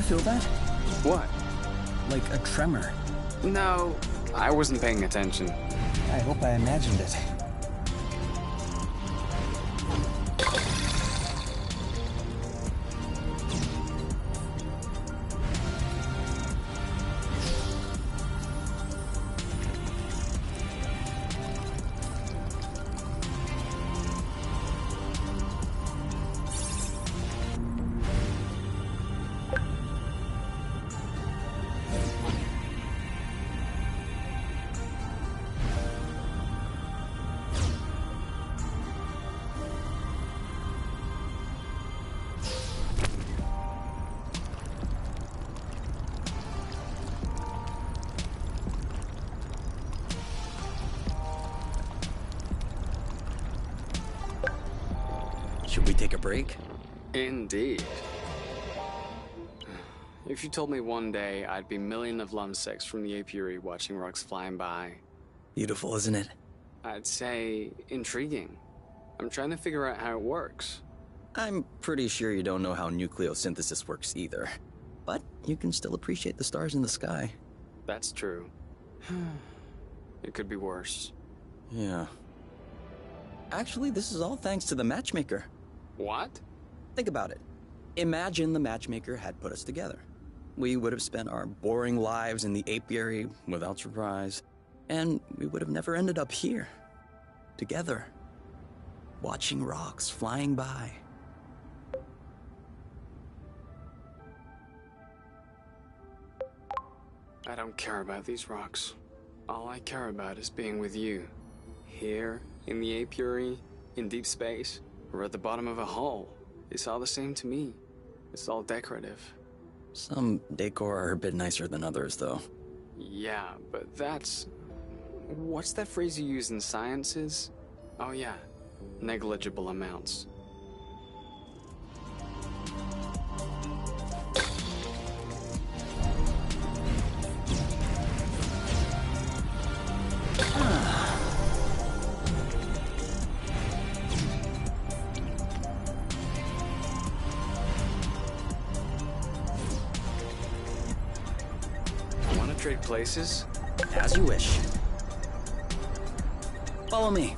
S1: feel that?
S2: What?
S1: Like a tremor.
S2: No, I wasn't paying attention.
S1: I hope I imagined it. Should we take a break?
S2: Indeed. If you told me one day I'd be million of lumsecks from the apiary watching rocks flying by,
S1: Beautiful, isn't it?
S2: I'd say intriguing. I'm trying to figure out how it works.
S1: I'm pretty sure you don't know how nucleosynthesis works either. But you can still appreciate the stars in the sky.
S2: That's true. It could be worse.
S1: Yeah. Actually, this is all thanks to the matchmaker.
S2: What?
S1: Think about it. Imagine the matchmaker had put us together. We would have spent our boring lives in the apiary without surprise, and we would have never ended up here, together, watching rocks flying by.
S2: I don't care about these rocks. All I care about is being with you. Here, in the apiary, in deep space, or at the bottom of a hull. It's all the same to me. It's all decorative.
S1: Some decor are a bit nicer than others, though.
S2: Yeah, but that's... What's that phrase you use in sciences? Oh yeah, negligible amounts. Want to trade places?
S1: As you wish. Follow me.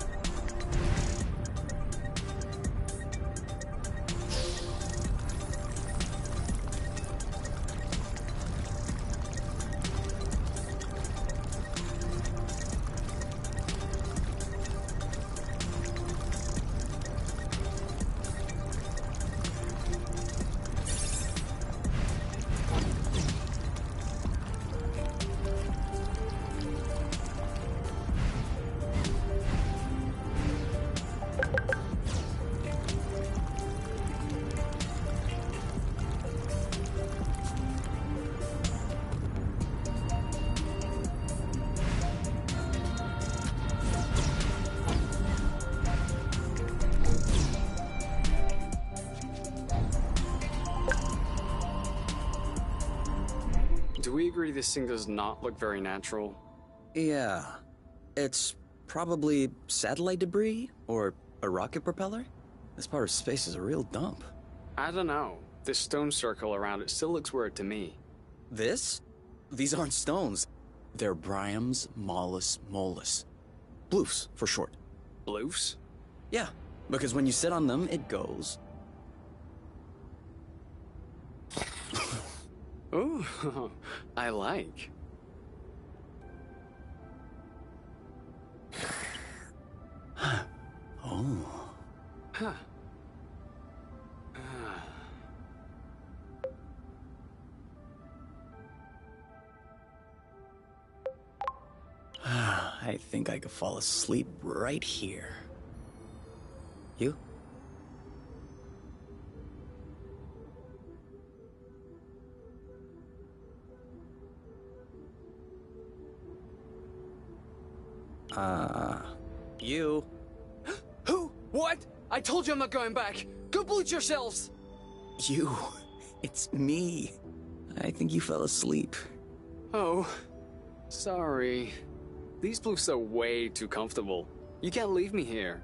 S2: Do we agree this thing does not look very natural?
S1: Yeah. It's probably satellite debris or a rocket propeller. This part of space is a real dump.
S2: I don't know. This stone circle around it still looks weird to me.
S1: This? These aren't stones. They're Bryum's Mollis Mollis. Bloofs, for short.
S2: Bloofs?
S1: Yeah, because when you sit on them, it goes.
S2: Ooh, I like.
S1: Oh.
S2: Huh.
S1: I think I could fall asleep right here. You? You?
S2: Who? What? I told you I'm not going back. Go bleach yourselves.
S1: You. It's me. I think you fell asleep.
S2: Oh, sorry. These bloofs are way too comfortable. You can't leave me here.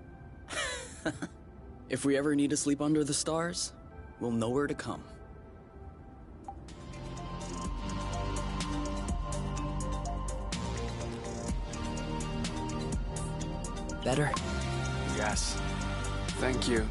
S1: If we ever need to sleep under the stars, we'll know where to come. Better?
S2: Yes. Thank you.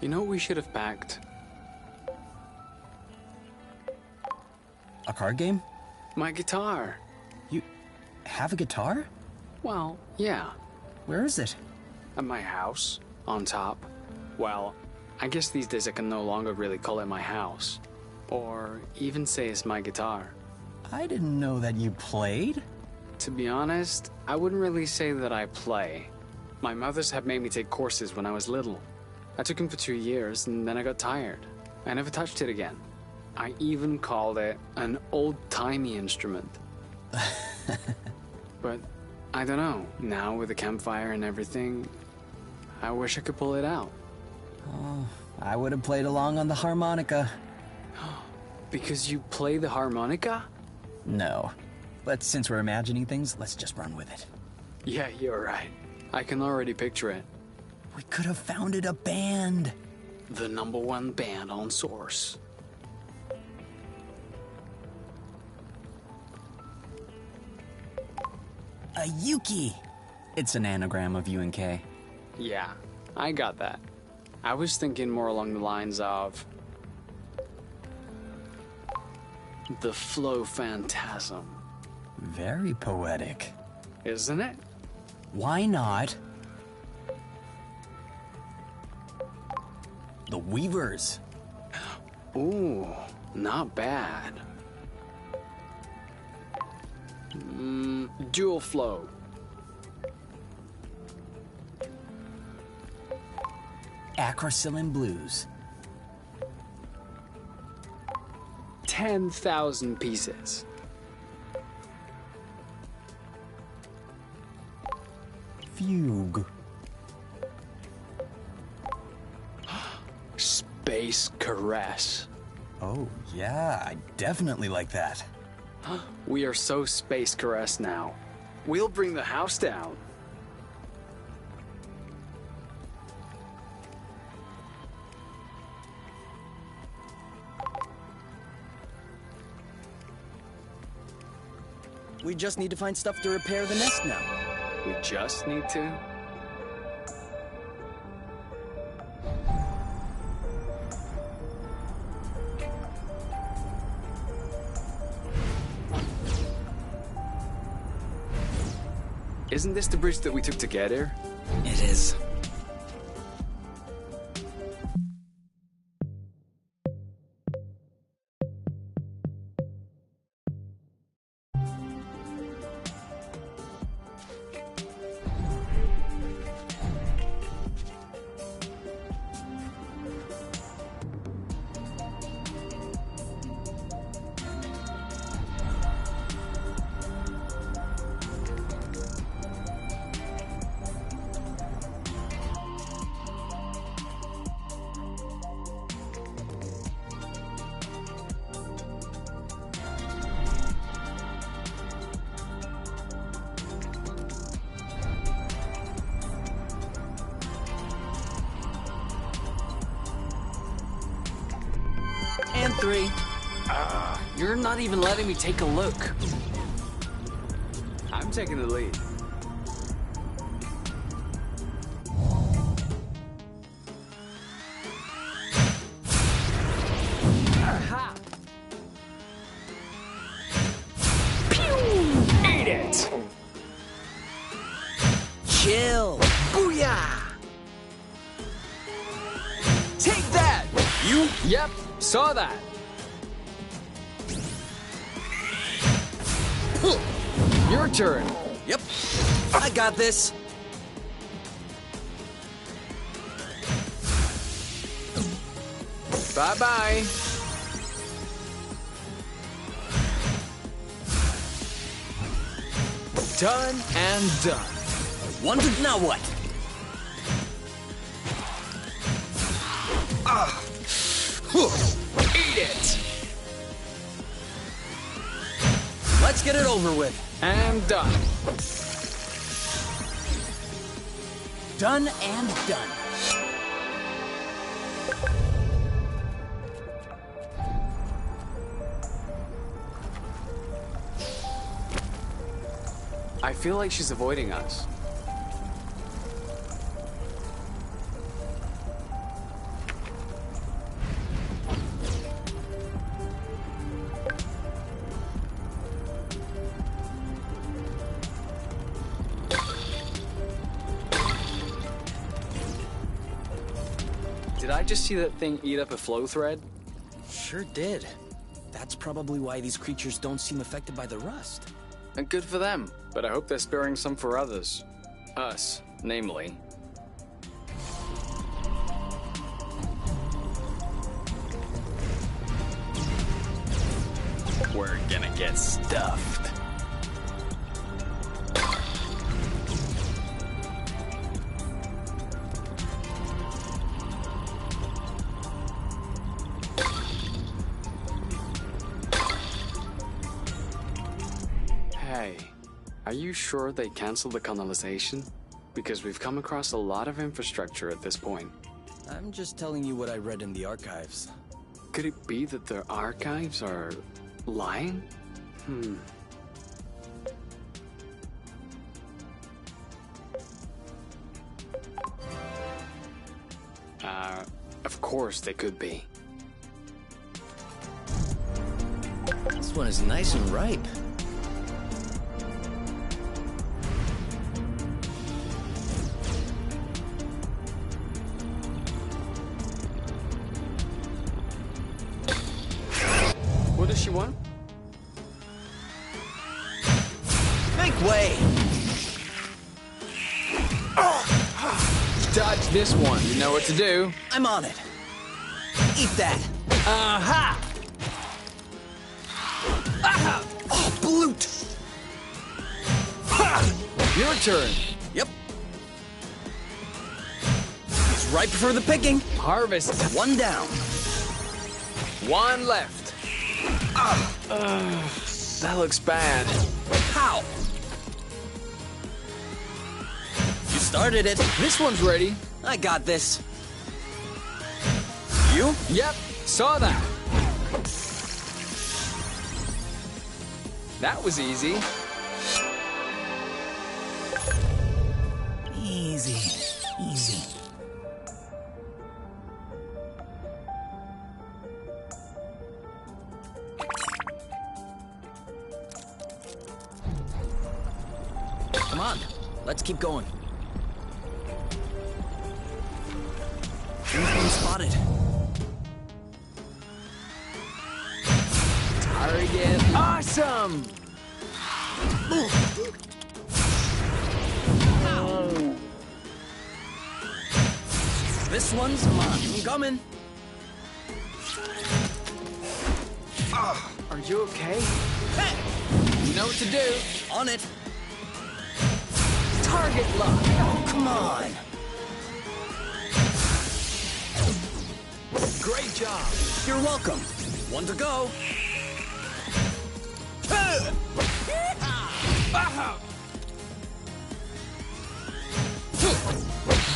S2: You know what we should have packed?
S1: A card game?
S2: My guitar.
S1: You have a guitar?
S2: Well, yeah.
S1: Where is it?
S2: At my house. On top. Well, I guess these days I can no longer really call it my house. Or even say it's my guitar.
S1: I didn't know that you played.
S2: To be honest, I wouldn't really say that I play. My mother's had made me take courses when I was little. I took them for 2 years, and then I got tired. I never touched it again. I even called it an old-timey instrument. But, I don't know, now with the campfire and everything, I wish I could pull it out.
S1: Oh, I would have played along on the harmonica.
S2: Because you play the harmonica?
S1: No. But since we're imagining things, let's just run with it.
S2: Yeah, you're right. I can already picture it.
S1: We could have founded a band.
S2: The #1 band on Source.
S1: A Yuki. It's an anagram of UNK.
S2: Yeah, I got that. I was thinking more along the lines of the Flow Phantasm.
S1: Very poetic.
S2: Isn't it?
S1: Why not? The Weavers.
S2: Ooh, not bad. Dual Flow.
S1: Acrocillin Blues.
S2: 10,000 pieces.
S1: Fugue.
S2: Space Caress.
S1: Oh, yeah, I definitely like that.
S2: We are so Space Caress now. We'll bring the house down.
S1: We just need to find stuff to repair the nest now.
S2: We just need to. Isn't this the bridge that we took to get here?
S1: It is. And 3.
S2: You're not even letting me take a look. I'm taking the lead. Aha! Pew! Eat it!
S1: Chill.
S2: Booyah! Take that! You? Yep, saw that.
S3: Your turn.
S1: Yep. I got this.
S3: Bye-bye. Done and done.
S1: One to now what?
S3: Eat it.
S1: Let's get it over with.
S3: And done.
S1: Done and done.
S2: I feel like she's avoiding us. Did I just see that thing eat up a flow thread?
S1: Sure did. That's probably why these creatures don't seem affected by the rust.
S2: And good for them, but I hope they're sparing some for others. Us, namely. We're gonna get stuffed. Hey, are you sure they canceled the canalization? Because we've come across a lot of infrastructure at this point.
S1: I'm just telling you what I read in the archives.
S2: Could it be that their archives are lying? Of course they could be.
S1: This one is nice and ripe.
S2: What does she want?
S1: Make way!
S3: Dodge this one. You know what to do.
S1: I'm on it. Eat that.
S3: Aha!
S1: Ah! Oh, bloot!
S3: Your turn.
S1: Yep. It's ripe for the picking.
S3: Harvest.
S1: One down.
S3: One left.
S2: That looks bad.
S1: How? You started it.
S3: This one's ready.
S1: I got this. You?
S3: Yep, saw that. That was easy.
S1: Easy. Easy. Come on, let's keep going. Anything spotted?
S3: Target. Awesome!
S1: This one's mine. I'm coming.
S3: Are you okay? You know what to do.
S1: On it.
S3: Target lock.
S1: Oh, come on.
S3: Great job.
S1: You're welcome. One to go.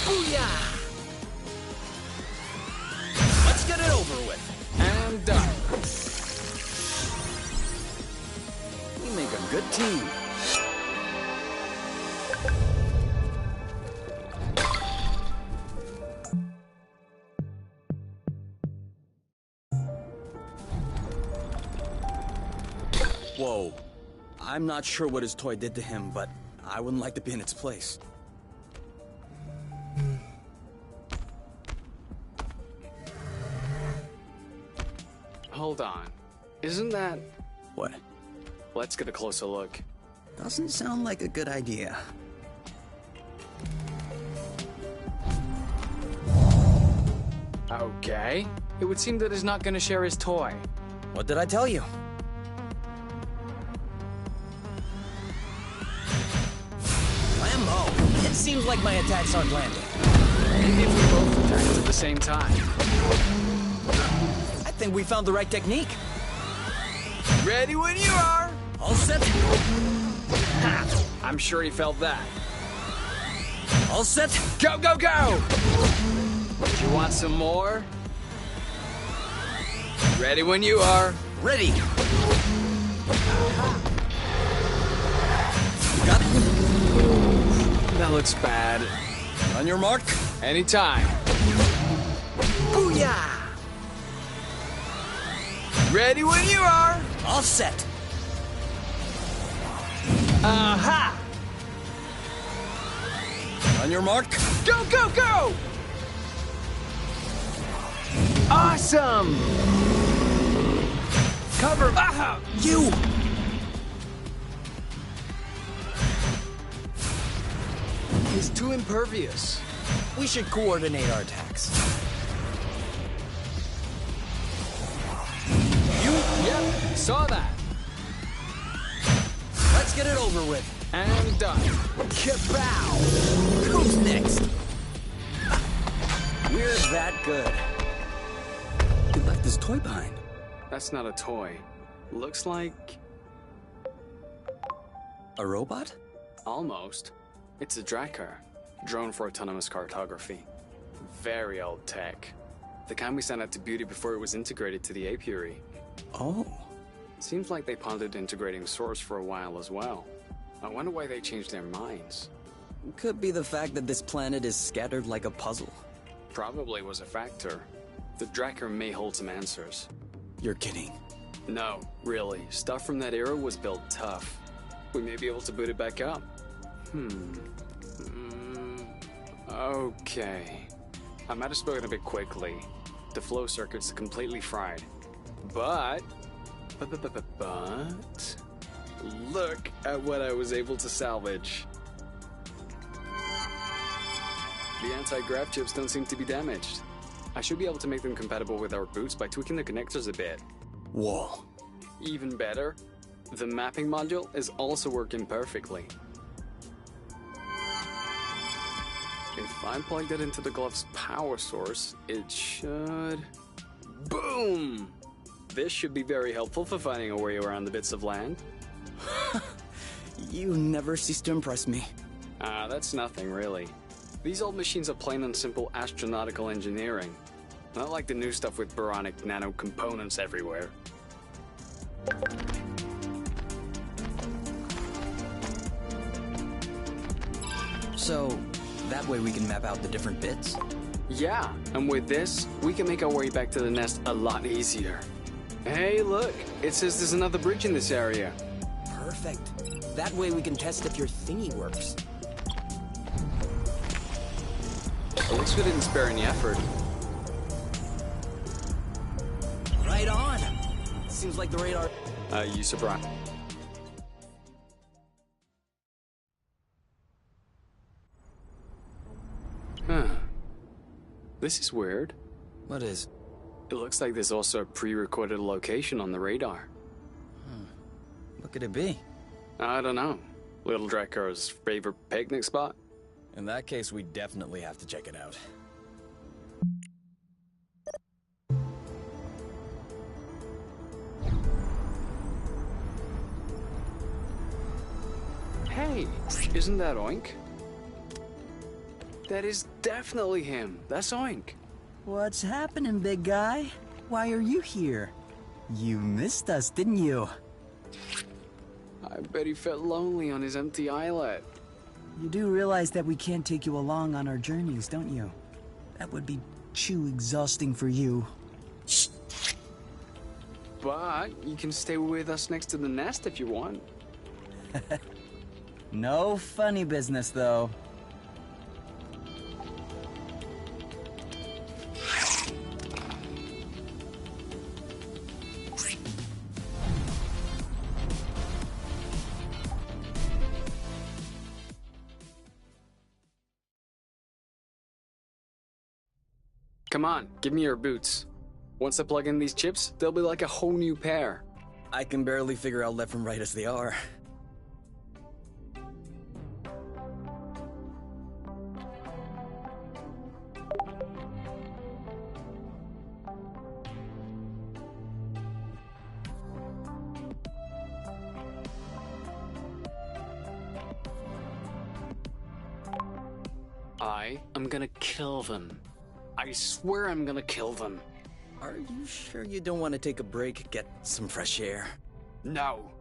S3: Booyah!
S1: Let's get it over with.
S3: And done.
S1: We make a good team. Whoa. I'm not sure what his toy did to him, but I wouldn't like to be in its place.
S2: Hold on. Isn't that...
S1: What?
S2: Let's get a closer look.
S1: Doesn't sound like a good idea.
S2: Okay. It would seem that he's not gonna share his toy.
S1: What did I tell you? Lambo! It seems like my attacks aren't landing.
S2: Maybe if we both attacked at the same time.
S1: I think we found the right technique.
S2: Ready when you are!
S1: All set.
S2: Ha! I'm sure he felt that.
S1: All set.
S2: Go, go, go! Do you want some more? Ready when you are.
S1: Ready. Got it.
S2: That looks bad.
S1: On your mark.
S2: Anytime.
S1: Booyah!
S2: Ready when you are.
S1: All set.
S2: Aha!
S1: On your mark.
S2: Go, go, go! Awesome! Cover. Aha!
S1: You!
S2: He's too impervious.
S1: We should coordinate our attacks.
S2: Yep, saw that.
S1: Let's get it over with.
S2: And done. Kapow!
S1: Who's next? We're that good. He left his toy behind.
S2: That's not a toy. Looks like...
S1: A robot?
S2: almost. It's a Drakkar, drone for autonomous cartography. Very old tech. The kind we sent out to Beauty before it was integrated to the apiary.
S1: Oh.
S2: Seems like they pondered integrating Source for a while as well. I wonder why they changed their minds.
S1: Could be the fact that this planet is scattered like a puzzle.
S2: Probably was a factor. The Drakkar may hold some answers.
S1: You're kidding.
S2: No, really. Stuff from that era was built tough. We may be able to boot it back up. Okay. I might have spoken a bit quickly. The flow circuit's completely fried. But... look at what I was able to salvage. The anti-grav chips don't seem to be damaged. I should be able to make them compatible with our boots by tweaking the connectors a bit.
S1: Whoa.
S2: Even better, the mapping module is also working perfectly. If I plugged it into the glove's power source, it should... Boom! This should be very helpful for finding a way around the bits of land.
S1: You never cease to impress me.
S2: That's nothing, really. These old machines are plain and simple astronautical engineering. Not like the new stuff with Boronic nano components everywhere.
S1: So, that way we can map out the different bits?
S2: Yeah, and with this, we can make our way back to the nest a lot easier. Hey, look! It says there's another bridge in this area.
S1: Perfect. That way we can test if your thingy works.
S2: At least we didn't spare any effort.
S1: Right on! Seems like the radar...
S2: You surprised? Huh. This is weird.
S1: What is?
S2: It looks like there's also a pre-recorded location on the radar.
S1: What could it be?
S2: I don't know. Little Drakkar's favorite picnic spot?
S1: In that case, we definitely have to check it out.
S2: Hey, isn't that Oink? That is definitely him. That's Oink.
S4: What's happening, big guy? Why are you here? You missed us, didn't you?
S2: I bet he felt lonely on his empty islet.
S4: You do realize that we can't take you along on our journeys, don't you? That would be too exhausting for you.
S2: But you can stay with us next to the nest if you want.
S4: No funny business, though.
S2: Come on, give me your boots. Once I plug in these chips, they'll be like a whole new pair.
S1: I can barely figure out left from right as they are.
S2: I'm gonna kill them. I swear I'm gonna kill them.
S1: Are you sure you don't want to take a break, get some fresh air?
S2: No.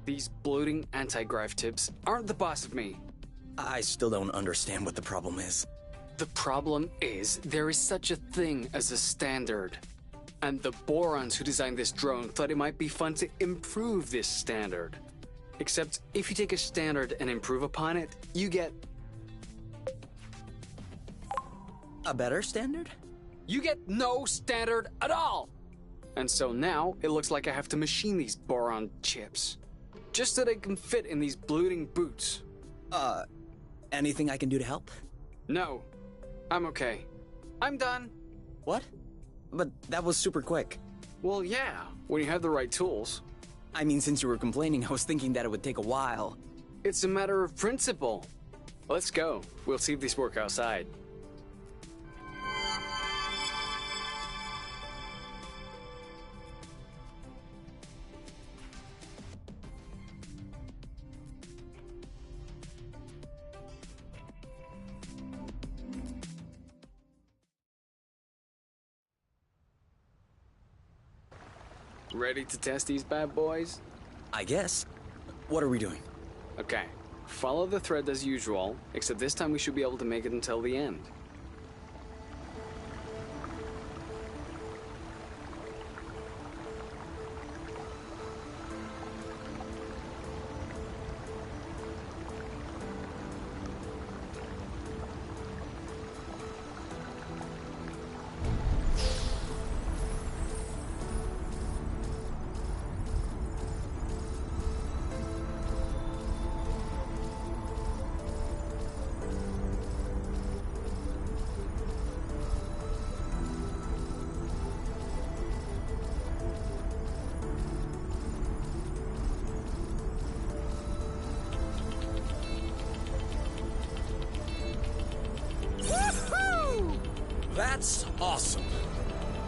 S2: These bloating anti-grav tips aren't the boss of me.
S1: I still don't understand what the problem is.
S2: The problem is there is such a thing as a standard. And the Borons who designed this drone thought it might be fun to improve this standard. Except if you take a standard and improve upon it, you get...
S1: A better standard?
S2: You get no standard at all! And so now, it looks like I have to machine these boron chips. Just so they can fit in these bloating boots.
S1: Anything I can do to help?
S2: No. I'm okay. I'm done.
S1: What? But that was super quick.
S2: Well, yeah, when you have the right tools.
S1: I mean, since you were complaining, I was thinking that it would take a while.
S2: It's a matter of principle. Let's go. We'll see if these work outside. Ready to test these bad boys?
S1: I guess. What are we doing?
S2: Okay. Follow the thread as usual, except this time we should be able to make it until the end.
S1: That's awesome.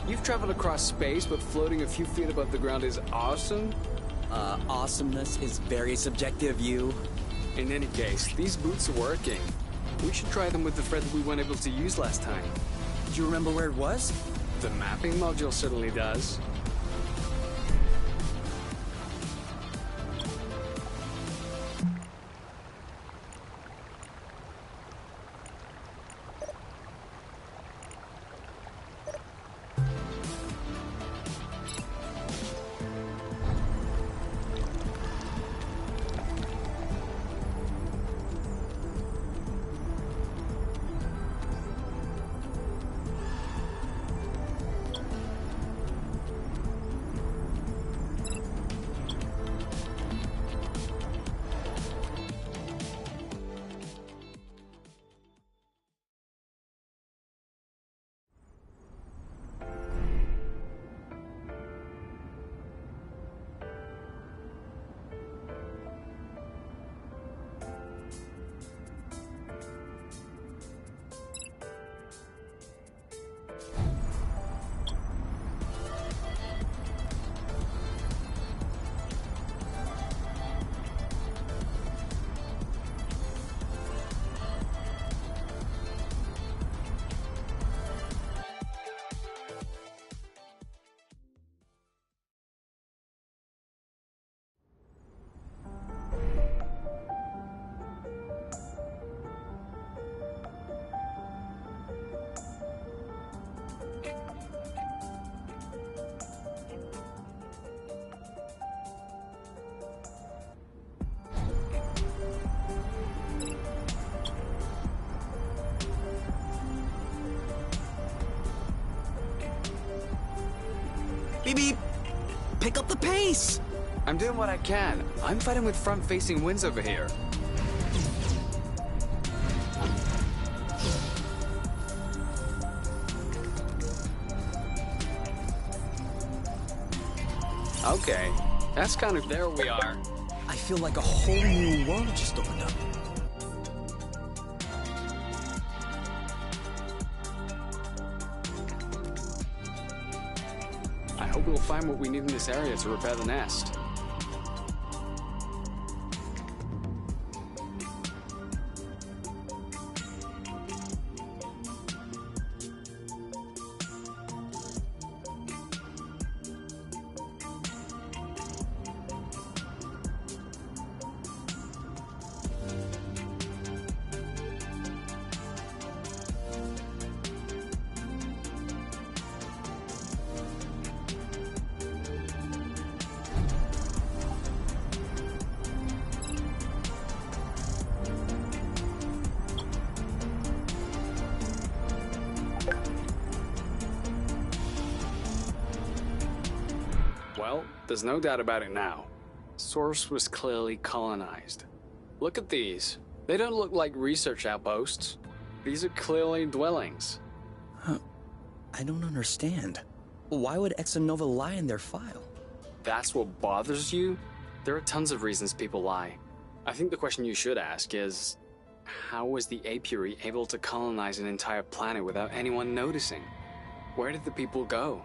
S2: You've traveled across space, but floating a few feet above the ground is awesome?
S1: Awesomeness is very subjective, you.
S2: In any case, these boots are working. We should try them with the thread that we weren't able to use last time.
S1: Do you remember where it was?
S2: The mapping module certainly does.
S1: Beep beep! Pick up the pace!
S2: I'm doing what I can. I'm fighting with front-facing winds over here. Okay, that's kind of...
S3: There we are.
S1: I feel like a whole new world just opened up.
S2: I hope we'll find what we need in this area to repair the nest. Well, there's no doubt about it now. Source was clearly colonized. Look at these. They don't look like research outposts. These are clearly dwellings.
S1: I don't understand. Why would Exonova lie in their file?
S2: That's what bothers you? There are tons of reasons people lie. I think the question you should ask is, how was the Apiary able to colonize an entire planet without anyone noticing? Where did the people go?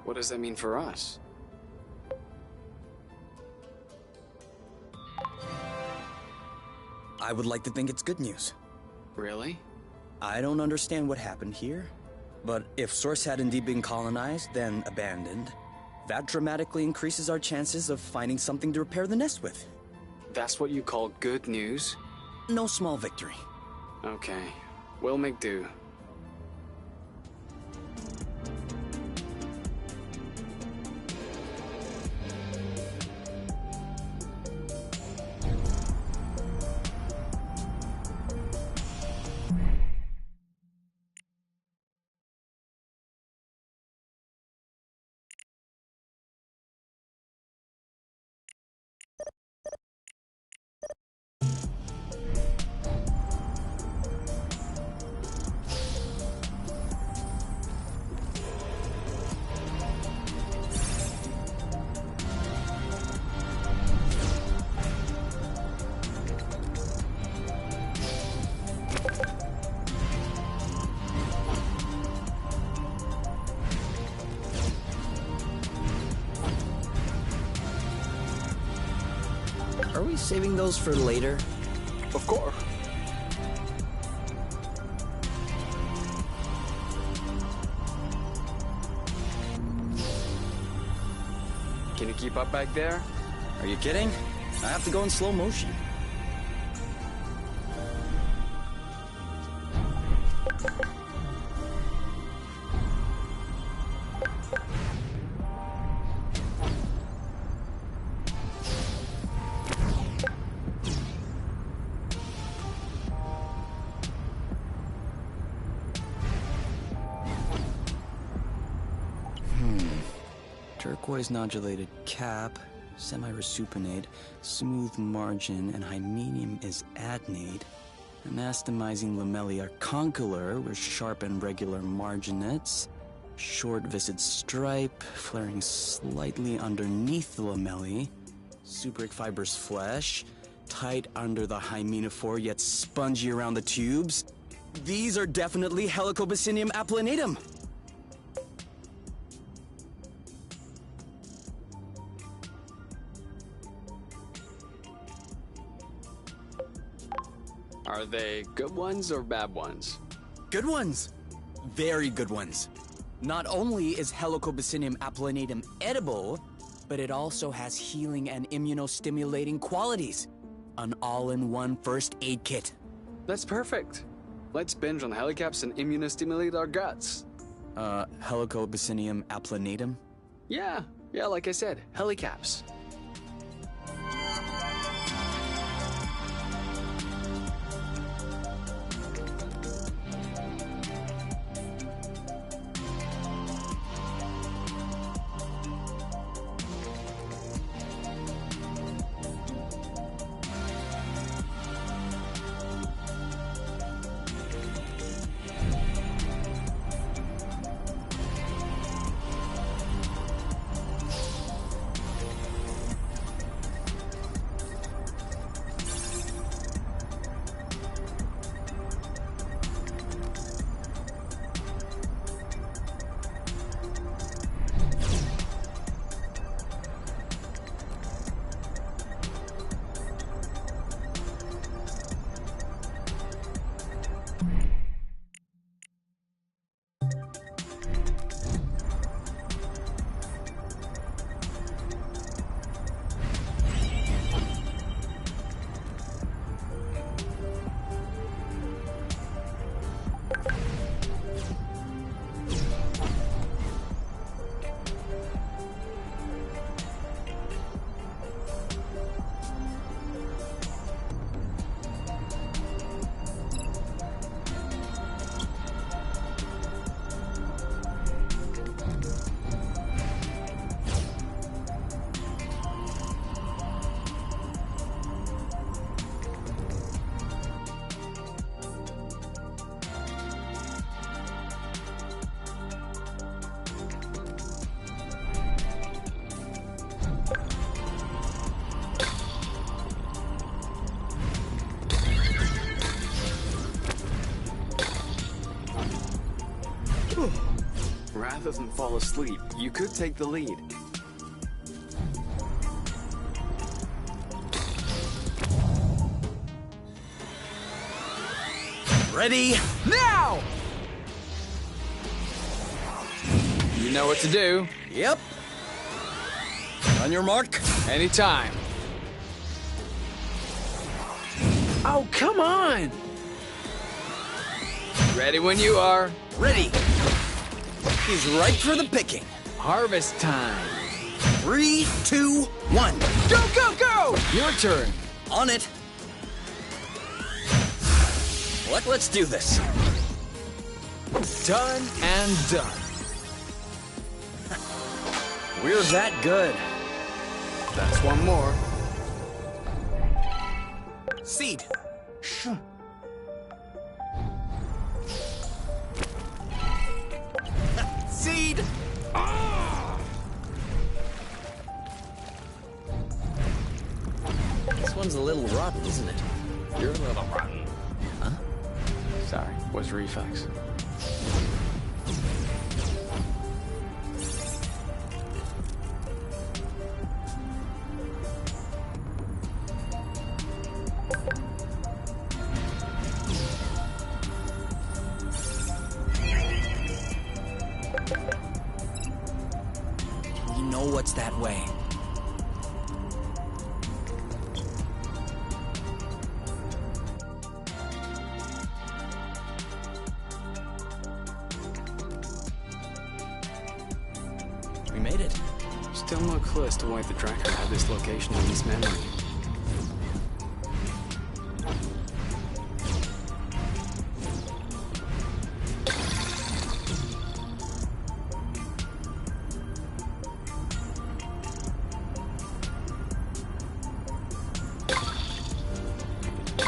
S2: What does that mean for us?
S1: I would like to think it's good news.
S2: Really?
S1: I don't understand what happened here, but if Source had indeed been colonized, then abandoned, that dramatically increases our chances of finding something to repair the nest with.
S2: That's what you call good news?
S1: No small victory.
S2: Okay, we'll make do.
S1: Are we saving those for later?
S2: Of course. Can you keep up back there?
S1: Are you kidding? I have to go in slow motion. Turquoise nodulated cap, semi-resupinate, smooth margin, and hymenium is adnate. Anastomizing lamellae are condylar with sharp and regular marginettes. Short viscid stripe, flaring slightly underneath the lamellae. Subric fibrous flesh, tight under the hymenophore yet spongy around the tubes. These are definitely Helicobacinium applanatum.
S2: Are they good ones or bad ones?
S1: Good ones. Very good ones. Not only is Helicobacinium applanatum edible, but it also has healing and immunostimulating qualities. An all-in-one first aid kit.
S2: That's perfect. Let's binge on helicaps and immunostimulate our guts.
S1: Helicobacinium applanatum?
S2: Yeah, like I said, helicaps. Rather than fall asleep, you could take the lead.
S1: Ready?
S3: Now! You know what to do.
S1: Yep. On your mark.
S3: Anytime. Oh, come on! Ready when you are.
S1: Ready. He's ripe for the picking.
S3: Harvest time.
S1: 3, 2, 1.
S3: Go, go, go! Your turn.
S1: On it. Let's do this.
S3: Done and done.
S1: We're that good.
S2: That's one more.
S1: Seed. Seed. This one's a little rotten, isn't it?
S2: You're a little rotten. Huh? Sorry, was reflex.
S1: You know what's that way. We made it.
S2: Still no clue as to why the tracker had this location in his memory.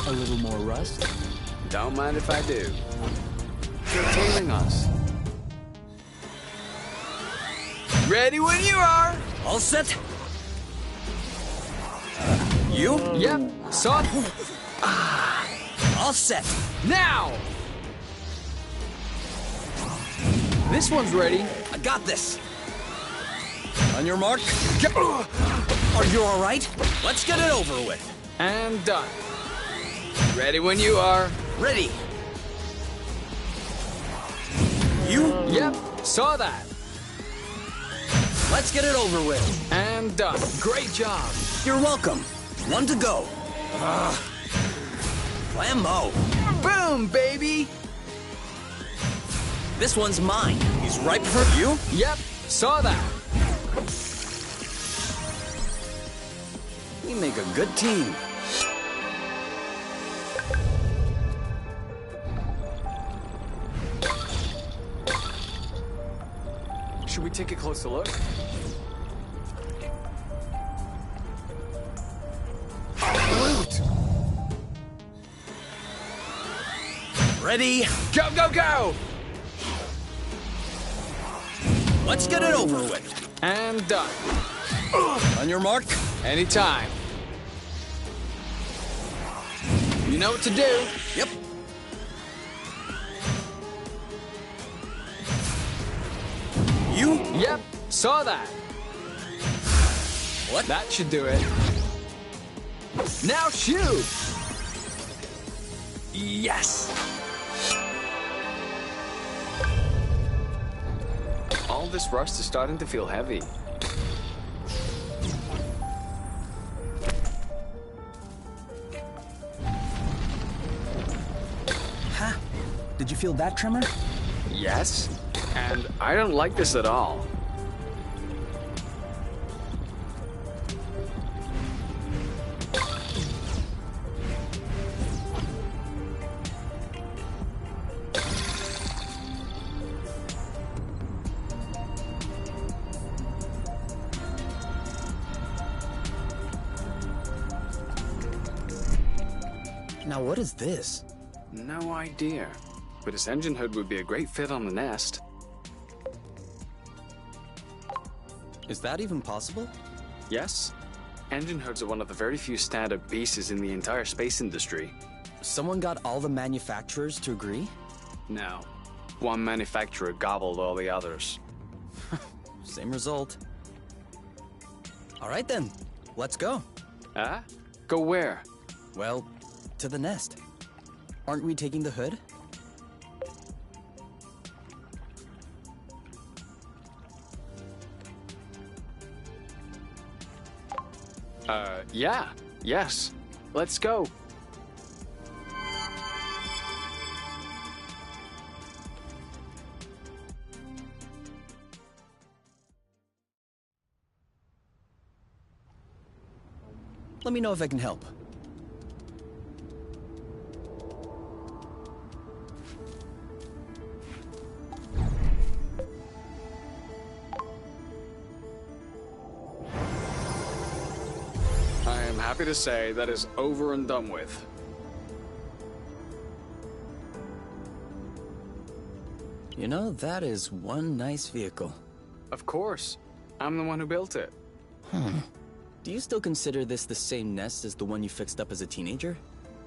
S1: A little more rust.
S2: Don't mind if I do. They're tailing us.
S3: Ready when you are.
S1: All set. You?
S3: Yep. Saw.
S1: All set.
S3: Now. This one's ready.
S1: I got this. On your mark.
S3: Go.
S1: Are you all right? Let's get it over with.
S3: And done. Ready when you are.
S1: Ready. You?
S3: Yep. Saw that.
S1: Let's get it over with.
S3: And done. Great job.
S1: You're welcome. One to go. Flammo.
S3: Boom, baby.
S1: This one's mine. He's ripe for you?
S3: Yep. Saw that.
S1: We make a good team.
S2: Should we take a closer look?
S3: Loot.
S1: Ready?
S3: Go, go, go.
S1: Let's get it over with.
S3: And done.
S1: On your mark.
S3: Anytime. You know what to do.
S1: Yep. You?
S3: Yep. Saw that.
S1: What?
S3: That should do it. Now shoot. Yes.
S2: All this rust is starting to feel heavy.
S4: Huh? Did you feel that tremor?
S2: Yes? And I don't like this at all.
S1: Now what is this?
S2: No idea. But this engine hood would be a great fit on the nest.
S1: Is that even possible?
S2: Yes? Engine hoods are one of the very few standard pieces in the entire space industry.
S1: Someone got all the manufacturers to agree?
S2: No. one manufacturer gobbled all the others.
S1: Same result. All right then, let's go.
S2: Huh? Go where?
S1: Well, to the nest. Aren't we taking the hood?
S2: Yeah. Yes. Let's go.
S1: Let me know if I can help.
S2: I am happy to say that is over and done with.
S1: You know, that is one nice vehicle.
S2: Of course. I'm the one who built it.
S1: Do you still consider this the same nest as the one you fixed up as a teenager?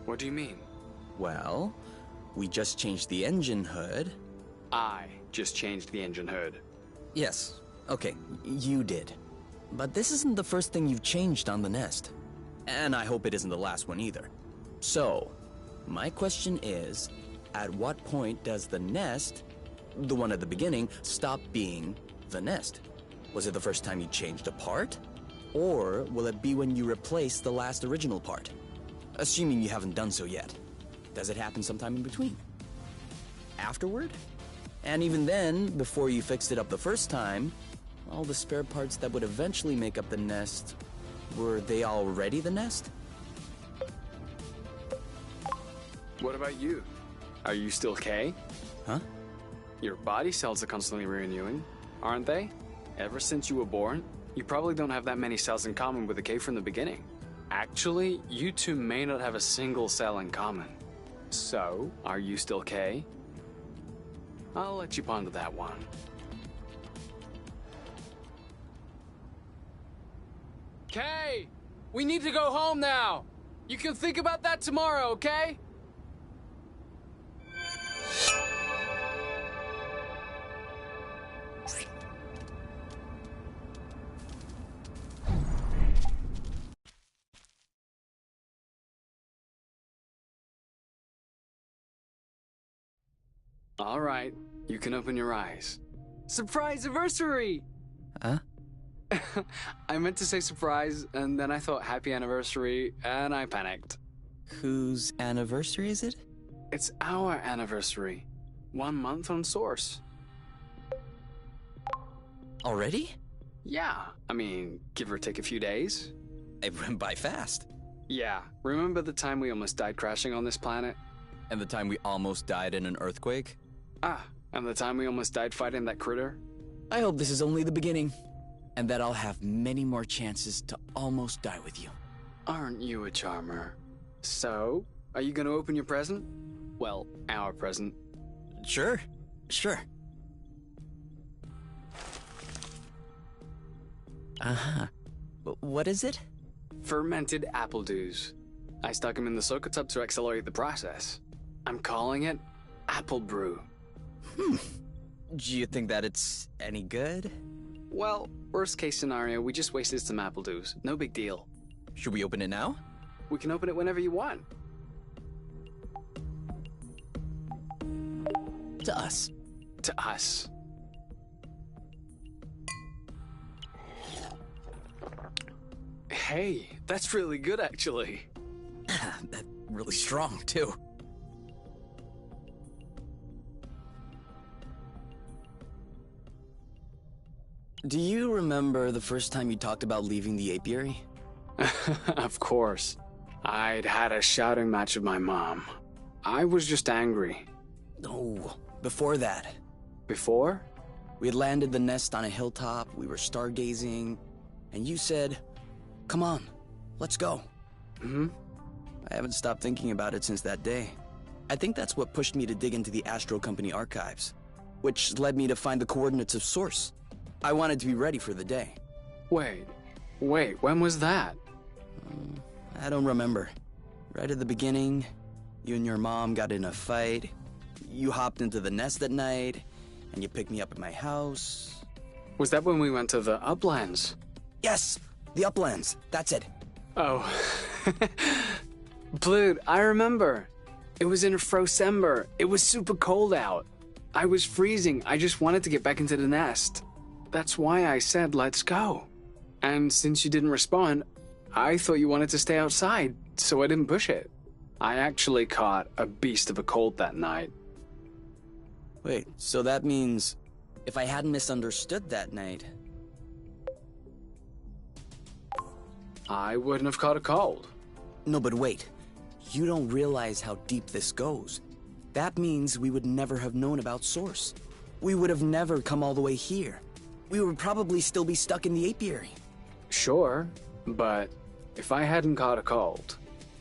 S2: What do you mean?
S1: Well, we just changed the engine hood.
S2: I just changed the engine hood.
S1: Yes, okay, you did. But this isn't the first thing you've changed on the nest. And I hope it isn't the last one either. So, my question is, at what point does the nest, the one at the beginning, stop being the nest? Was it the first time you changed a part? Or will it be when you replace the last original part? Assuming you haven't done so yet. Does it happen sometime in between? Afterward? And even then, before you fixed it up the first time, all the spare parts that would eventually make up the nest, were they already the nest?
S2: What about you? Are you still K?
S1: Huh?
S2: Your body cells are constantly renewing, aren't they? Ever since you were born, you probably don't have that many cells in common with the K from the beginning. Actually, you two may not have a single cell in common. So, are you still K? I'll let you ponder that one. K! We need to go home now! You can think about that tomorrow, okay? All right, you can open your eyes. Surprise anniversary!
S1: Huh?
S2: I meant to say surprise, and then I thought happy anniversary, and I panicked.
S1: Whose anniversary is it?
S2: It's our anniversary. 1 month on Source.
S1: Already?
S2: Yeah, I mean, give or take a few days.
S1: It went by fast.
S2: Yeah, remember the time we almost died crashing on this planet?
S1: And the time we almost died in an earthquake?
S2: Ah, and the time we almost died fighting that critter?
S1: I hope this is only the beginning, and that I'll have many more chances to almost die with you.
S2: Aren't you a charmer? So, are you gonna open your present? Well, our present.
S1: Sure. Uh-huh. What is it?
S2: Fermented apple dews. I stuck them in the soak tub to accelerate the process. I'm calling it Apple Brew.
S1: Do you think that it's any good?
S2: Well, worst case scenario, we just wasted some apple dews. No big deal.
S1: Should we open it now?
S2: We can open it whenever you want.
S1: To us.
S2: To us. Hey, that's really good actually.
S1: That's really strong, too. Do you remember the first time you talked about leaving the apiary?
S2: Of course. I'd had a shouting match with my mom. I was just angry.
S1: No, before that.
S2: Before?
S1: We had landed the nest on a hilltop, we were stargazing, and you said, "Come on, let's go." I haven't stopped thinking about it since that day. I think that's what pushed me to dig into the Astro Company archives, which led me to find the coordinates of Source. I wanted to be ready for the day.
S2: Wait, when was that?
S1: I don't remember. Right at the beginning, you and your mom got in a fight. you hopped into the nest at night, and you picked me up at my house.
S2: Was that when we went to the Uplands?
S1: Yes, the Uplands, that's it.
S2: Oh. Blute, I remember. It was in Frocember. It was super cold out. I was freezing. I just wanted to get back into the nest. That's why I said, let's go. And since you didn't respond, I thought you wanted to stay outside, so I didn't push it. I actually caught a beast of a cold that night.
S1: Wait, so that means if I hadn't misunderstood that night...
S2: I wouldn't have caught a cold.
S1: No, but wait. You don't realize how deep this goes. That means we would never have known about Source. We would have never come all the way here. We would probably still be stuck in the apiary.
S2: Sure, but if I hadn't caught a cold,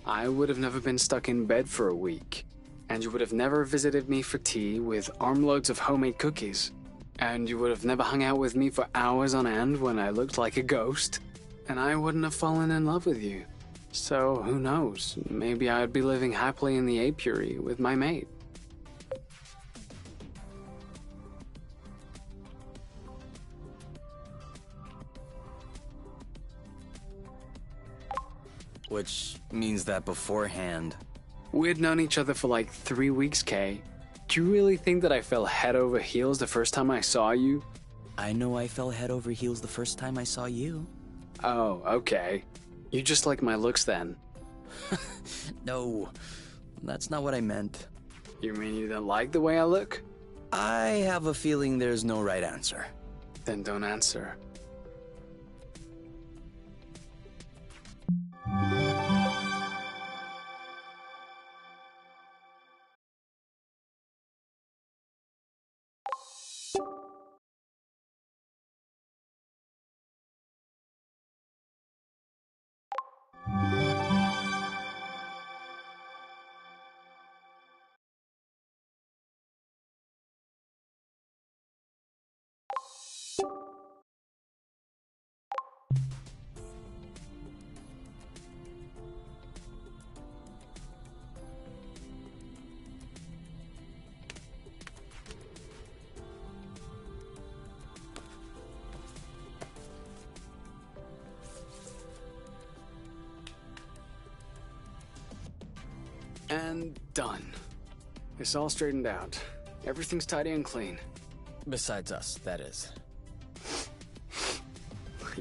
S2: I would have never been stuck in bed for a week. And you would have never visited me for tea with armloads of homemade cookies. And you would have never hung out with me for hours on end when I looked like a ghost. And I wouldn't have fallen in love with you. So, who knows? Maybe I'd be living happily in the apiary with my mate.
S1: Which means that beforehand...
S2: We'd known each other for like 3 weeks, Kay. Do you really think that I fell head over heels the first time I saw you?
S1: I know I fell head over heels the first time I saw you.
S2: Oh, okay. You just like my looks then.
S1: No, that's not what I meant.
S2: You mean you don't like the way I look?
S1: I have a feeling there's no right answer.
S2: Then don't answer. And done. It's all straightened out. Everything's tidy and clean.
S1: Besides us, that is.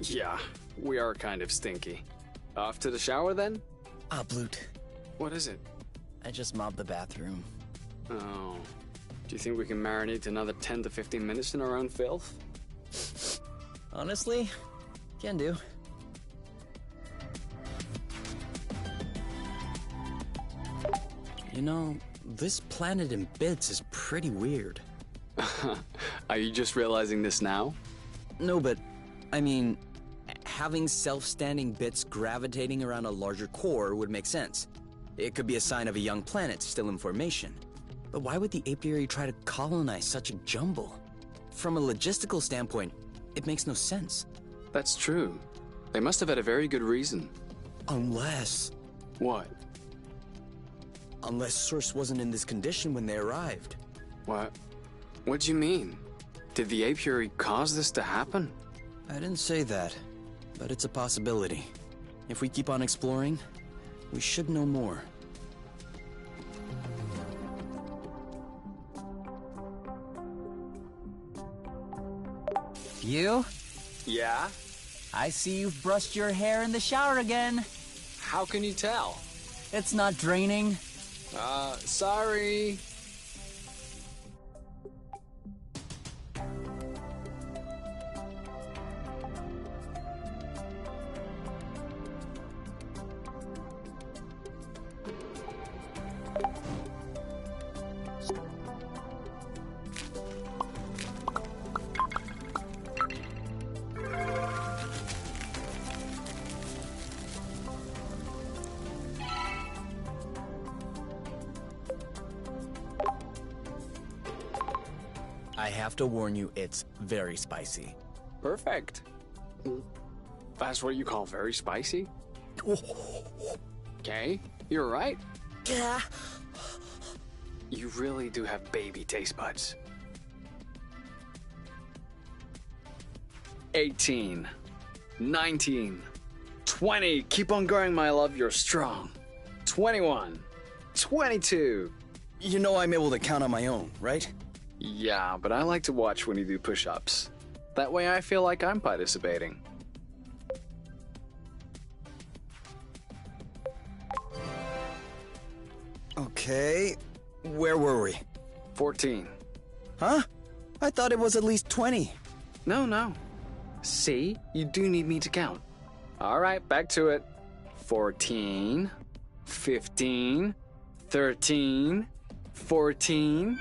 S2: Yeah, we are kind of stinky. Off to the shower then?
S1: Ah, Blute.
S2: What is it?
S1: I just mobbed the bathroom.
S2: Oh. Do you think we can marinate another 10 to 15 minutes in our own filth?
S1: Honestly, can do. You know, this planet in bits is pretty weird.
S2: Are you just realizing this now?
S1: No, but, I mean, having self-standing bits gravitating around a larger core would make sense. It could be a sign of a young planet still in formation. But why would the apiary try to colonize such a jumble? From a logistical standpoint, it makes no sense.
S2: That's true. They must have had a very good reason.
S1: Unless
S2: What?
S1: Source wasn't in this condition when they arrived.
S2: What? What do you mean? Did the apiary cause this to happen?
S1: I didn't say that, but it's a possibility. If we keep on exploring, we should know more.
S4: You?
S2: Yeah?
S4: I see you've brushed your hair in the shower again.
S2: How can you tell?
S4: It's not draining.
S2: Sorry.
S1: I have to warn you, it's very spicy.
S2: Perfect. That's what you call very spicy? Okay, you're right. You really do have baby taste buds. 18, 19, 20. Keep on going, my love. You're strong. 21, 22.
S1: You know I'm able to count on my own, right?
S2: Yeah, but I like to watch when you do push-ups. That way I feel like I'm participating.
S1: Okay, where were we?
S2: 14.
S1: Huh? I thought it was at least 20.
S2: No. See? You do need me to count. All right, back to it. 14, 15, 13, 14.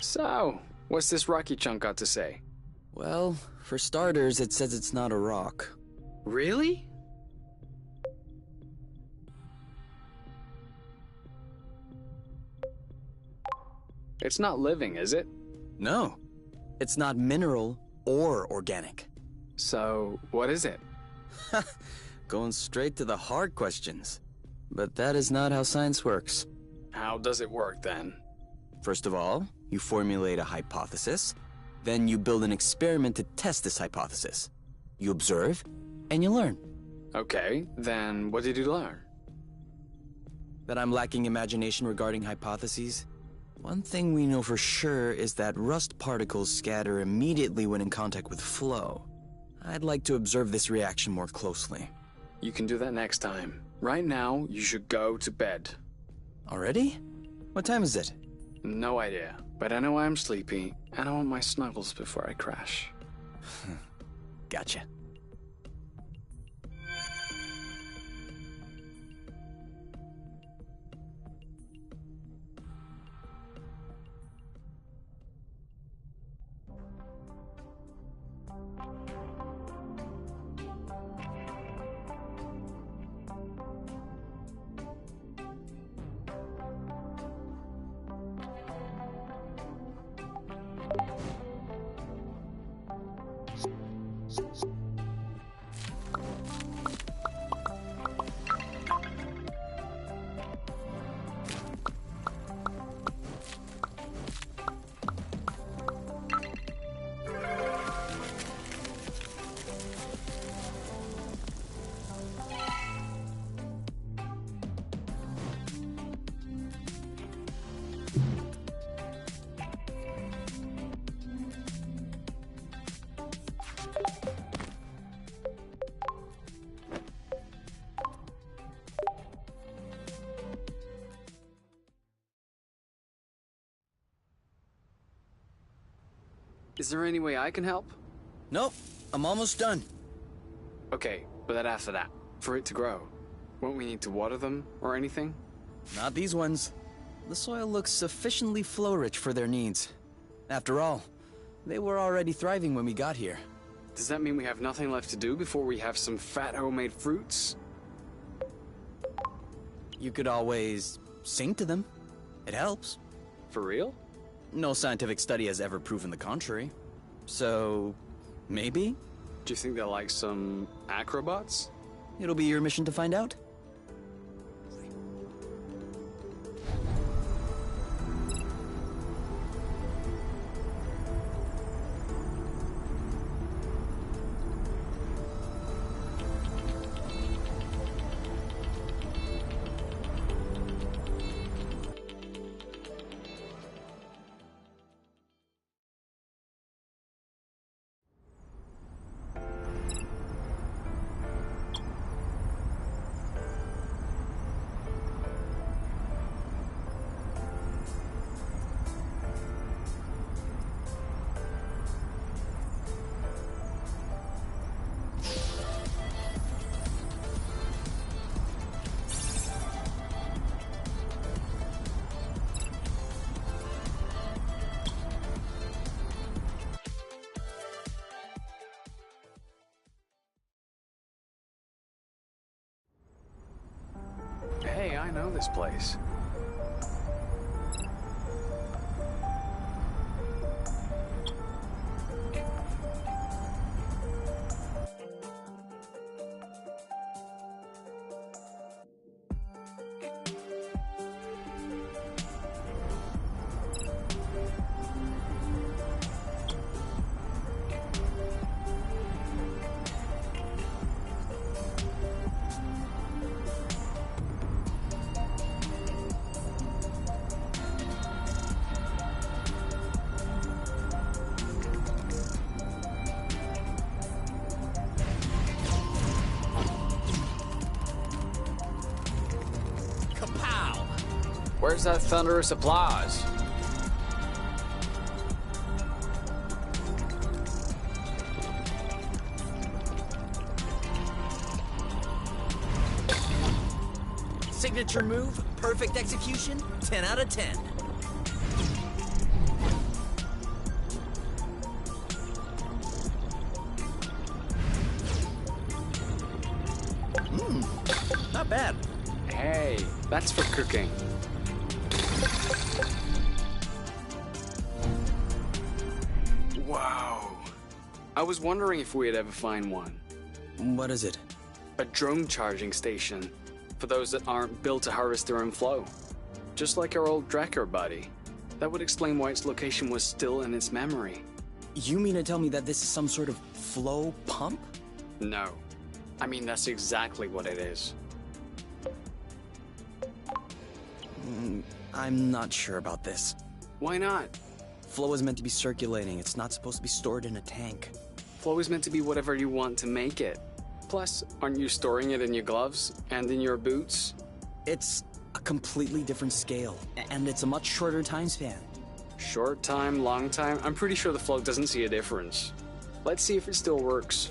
S2: So, what's this rocky chunk got to say?
S1: Well, for starters, it says it's not a rock.
S2: Really? It's not living, is it?
S1: No, it's not mineral or organic.
S2: So, what is it?
S1: Going straight to the hard questions. But that is not how science works.
S2: How does it work then?
S1: First of all, you formulate a hypothesis, then you build an experiment to test this hypothesis. You observe, and you learn.
S2: Okay, then what did you learn?
S1: That I'm lacking imagination regarding hypotheses? One thing we know for sure is that rust particles scatter immediately when in contact with flow. I'd like to observe this reaction more closely.
S2: You can do that next time. Right now, you should go to bed.
S1: Already? What time is it?
S2: No idea, but I know I'm sleepy, and I want my snuggles before I crash.
S1: Gotcha.
S2: Is there any way I can help?
S1: Nope, I'm almost done.
S2: Okay, but then after that, for it to grow, won't we need to water them or anything?
S1: Not these ones. The soil looks sufficiently flow-rich for their needs. After all, they were already thriving when we got here.
S2: Does that mean we have nothing left to do before we have some fat homemade fruits?
S1: You could always sing to them. It helps.
S2: For real?
S1: No scientific study has ever proven the contrary. So, maybe?
S2: Do you think they're like some acrobats?
S1: It'll be your mission to find out.
S2: this place.
S3: Where's that thunderous applause?
S1: Signature move, perfect execution, 10 out of 10. Not bad.
S2: Hey, that's for cooking. Wow. I was wondering if we'd ever find one.
S1: What is it?
S2: A drone charging station. For those that aren't built to harvest their own flow. Just like our old Drekker buddy. That would explain why its location was still in its memory.
S1: You mean to tell me that this is some sort of flow pump?
S2: No. I mean, that's exactly what it is.
S1: I'm not sure about this.
S2: Why not?
S1: Flow is meant to be circulating. It's not supposed to be stored in a tank.
S2: Flow is meant to be whatever you want to make it. Plus, aren't you storing it in your gloves and in your boots?
S1: It's a completely different scale, and it's a much shorter time span.
S2: Short time, long time, I'm pretty sure the flow doesn't see a difference. Let's see if it still works.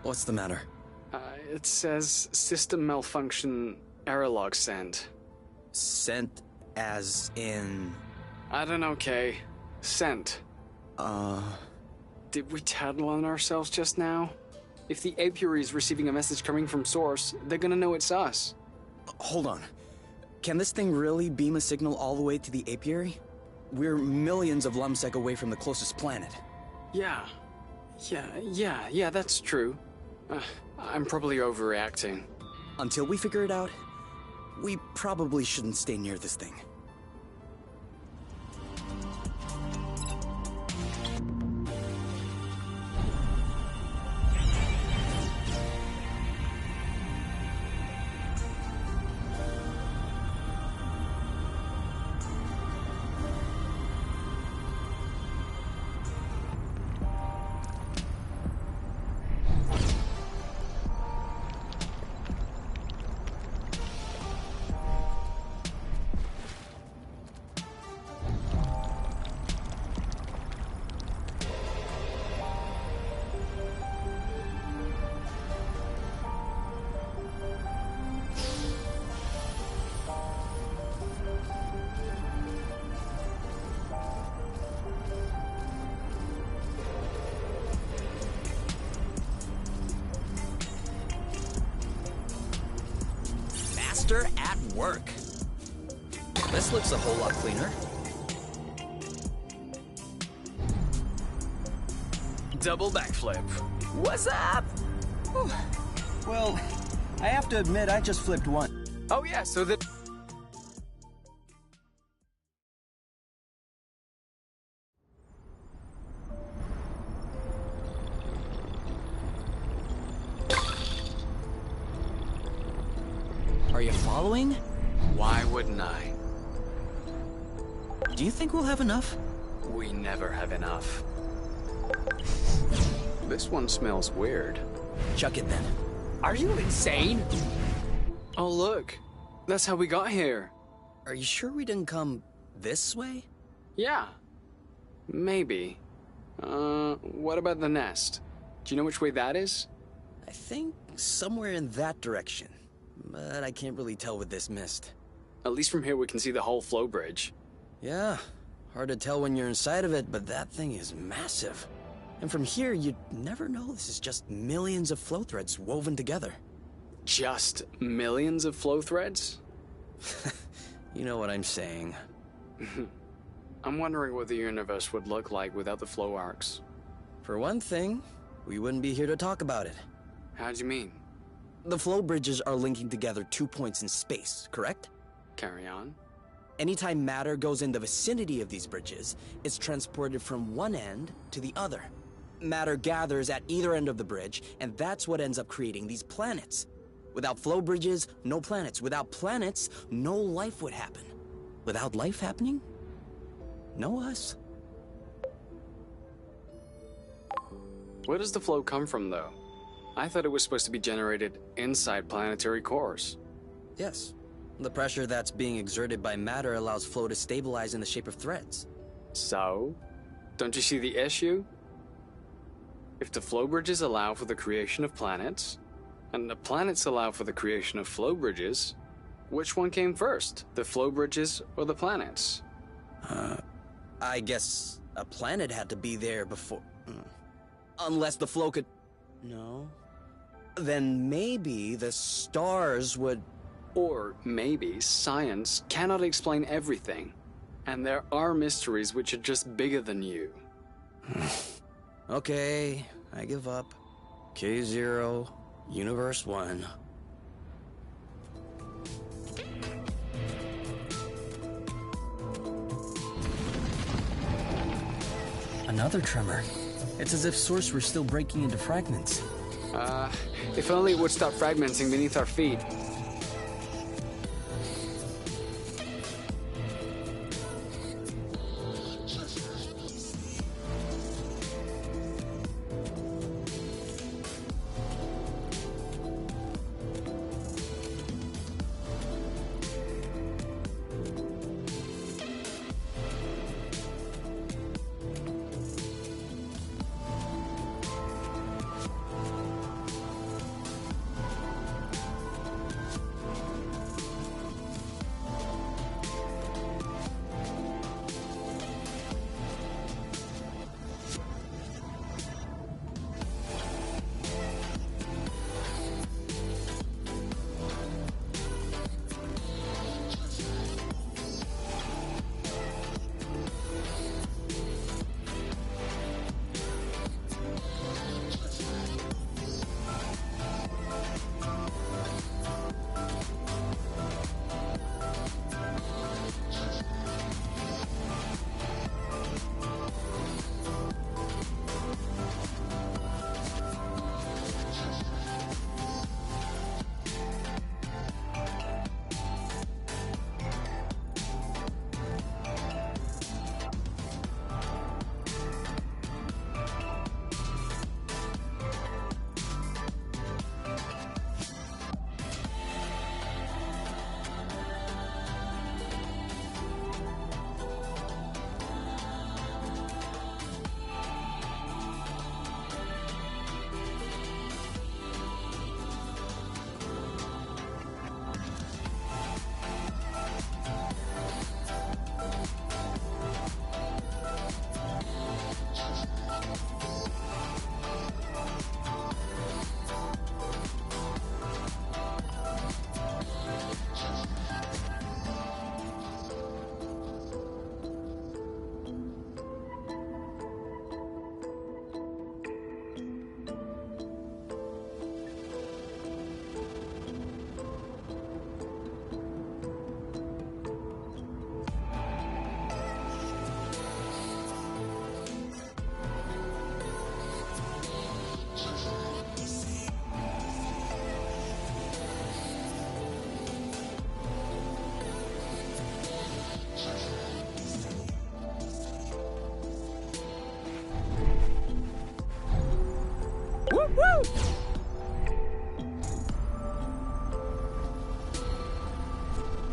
S1: What's the matter?
S2: It says system malfunction, error log sent.
S1: Sent as in...
S2: I don't know, Kay. Sent. Did we tattle on ourselves just now? If the apiary is receiving a message coming from Source, they're gonna know it's us.
S1: Hold on. Can this thing really beam a signal all the way to the apiary? We're millions of lumsec away from the closest planet.
S2: Yeah, that's true. I'm probably overreacting.
S1: Until we figure it out, we probably shouldn't stay near this thing. At work. This looks a whole lot cleaner. Double backflip. What's up?
S4: Whew. Well, I have to admit, I just flipped one.
S2: Oh yeah, so that...
S1: Are you following?
S2: Why wouldn't I?
S1: Do you think we'll have enough?
S2: We never have enough. This one smells weird.
S1: Chuck it then.
S3: Are you insane?
S2: Oh look, that's how we got here.
S1: Are you sure we didn't come this way?
S2: Yeah, maybe. What about the nest? Do you know which way that is?
S1: I think somewhere in that direction. But I can't really tell with this mist.
S2: At least from here we can see the whole flow bridge.
S1: Yeah, hard to tell when you're inside of it, but that thing is massive. And from here, you'd never know this is just millions of flow threads woven together.
S2: Just millions of flow threads?
S1: You know what I'm saying.
S2: I'm wondering what the universe would look like without the flow arcs.
S1: For one thing, we wouldn't be here to talk about it.
S2: How do you mean?
S1: The flow bridges are linking together 2 points in space, correct?
S2: Carry on.
S1: Anytime matter goes in the vicinity of these bridges, it's transported from one end to the other. Matter gathers at either end of the bridge, and that's what ends up creating these planets. Without flow bridges, no planets. Without planets, no life would happen. Without life happening, no us.
S2: Where does the flow come from, though? I thought it was supposed to be generated inside planetary cores.
S1: Yes. The pressure that's being exerted by matter allows flow to stabilize in the shape of threads.
S2: So? Don't you see the issue? If the flow bridges allow for the creation of planets, and the planets allow for the creation of flow bridges, which one came first, the flow bridges or the planets?
S1: I guess a planet had to be there before... Unless the flow could... No. Then maybe the stars would...
S2: Or maybe science cannot explain everything, and there are mysteries which are just bigger than you.
S1: Okay, I give up. K0, Universe 1.
S4: Another tremor. It's as if Source were still breaking into fragments.
S2: If only it would stop fragmenting beneath our feet.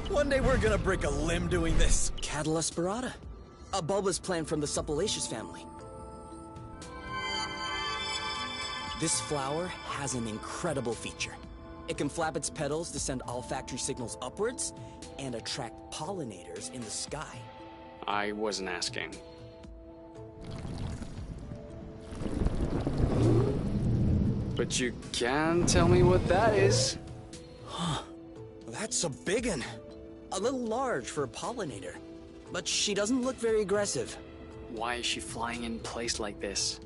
S1: One day we're gonna break a limb doing this. Catula spirata. A bulbous plant from the Suppilaceous family. This flower has an incredible feature. It can flap its petals to send olfactory signals upwards and attract pollinators in the sky.
S2: I wasn't asking. But you can tell me what that is.
S1: That's a biggin'. A little large for a pollinator. But she doesn't look very aggressive.
S2: Why is she flying in place like this?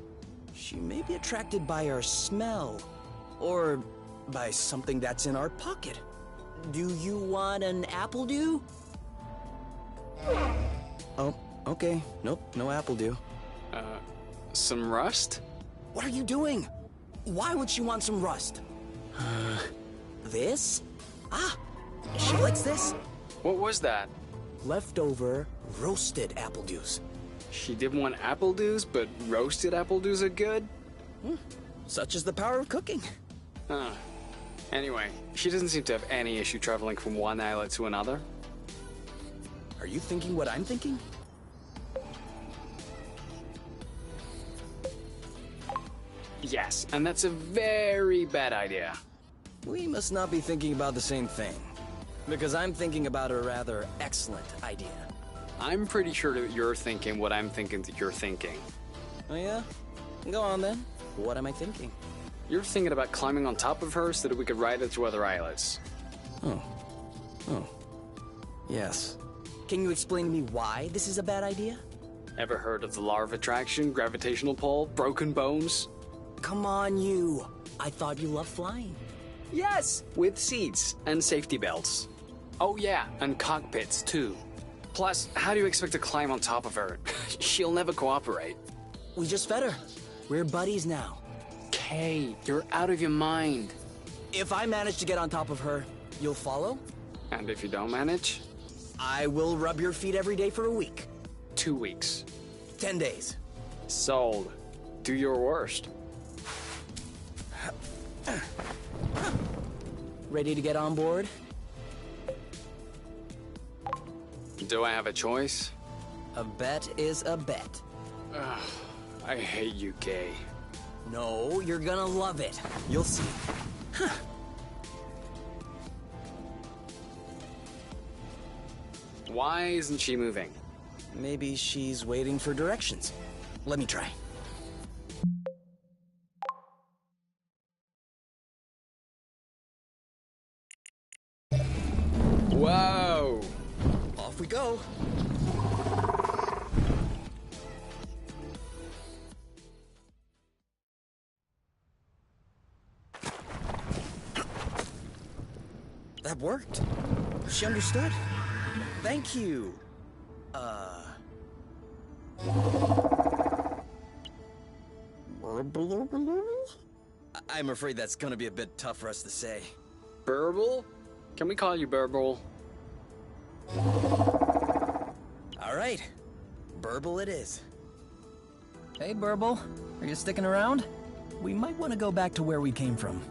S1: She may be attracted by our smell. Or by something that's in our pocket. Do you want an apple dew? Oh, okay. Nope, no apple dew.
S2: Some rust?
S1: What are you doing? Why would she want some rust? This? Ah, she likes this.
S2: What was that?
S1: Leftover roasted apple dews.
S2: She didn't want apple dews, but roasted apple dews are good?
S1: Such is the power of cooking.
S2: Huh. Anyway, she doesn't seem to have any issue traveling from one islet to another.
S1: Are you thinking what I'm thinking?
S2: Yes, and that's a very bad idea.
S1: We must not be thinking about the same thing. Because I'm thinking about a rather excellent idea.
S2: I'm pretty sure that you're thinking what I'm thinking that you're thinking.
S1: Oh yeah? Go on then. What am I thinking?
S2: You're thinking about climbing on top of her so that we could ride her to other islets.
S1: Oh. Yes. Can you explain to me why this is a bad idea?
S2: Ever heard of the law of attraction, gravitational pull, broken bones?
S1: Come on, you. I thought you loved flying.
S2: Yes, with seats and safety belts. Oh yeah, and cockpits too. Plus, how do you expect to climb on top of her? She'll never cooperate.
S1: We just fed her. We're buddies now.
S2: Kay, you're out of your mind.
S1: If I manage to get on top of her, you'll follow?
S2: And if you don't manage?
S1: I will rub your feet every day for a week.
S2: 2 weeks.
S1: 10 days.
S2: Sold. Do your worst.
S1: Ready to get on board?
S2: Do I have a choice?
S1: A bet is a bet.
S2: I hate you, Kay.
S1: No, you're gonna love it. You'll see.
S2: Why isn't she moving?
S1: Maybe she's waiting for directions. Let me try.
S2: Whoa!
S1: Off we go. That worked. She understood. Thank you. I'm afraid that's gonna be a bit tough for us to say.
S2: Burble? Can we call you Burble?
S1: All right. Burble it is.
S4: Hey, Burble. Are you sticking around? We might want to go back to where we came from.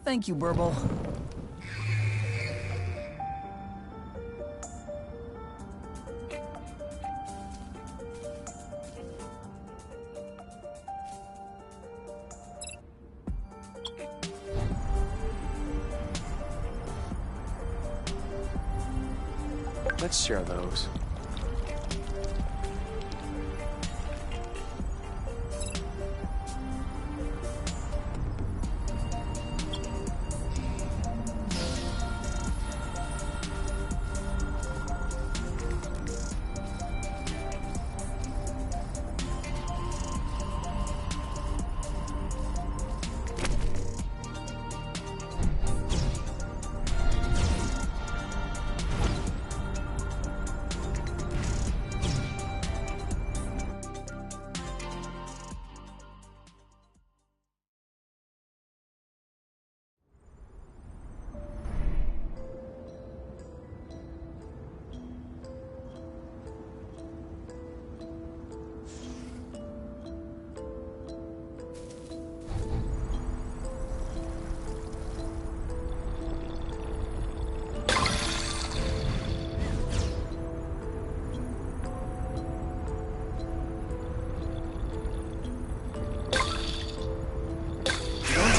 S4: Thank you, Burble.
S2: Let's share those.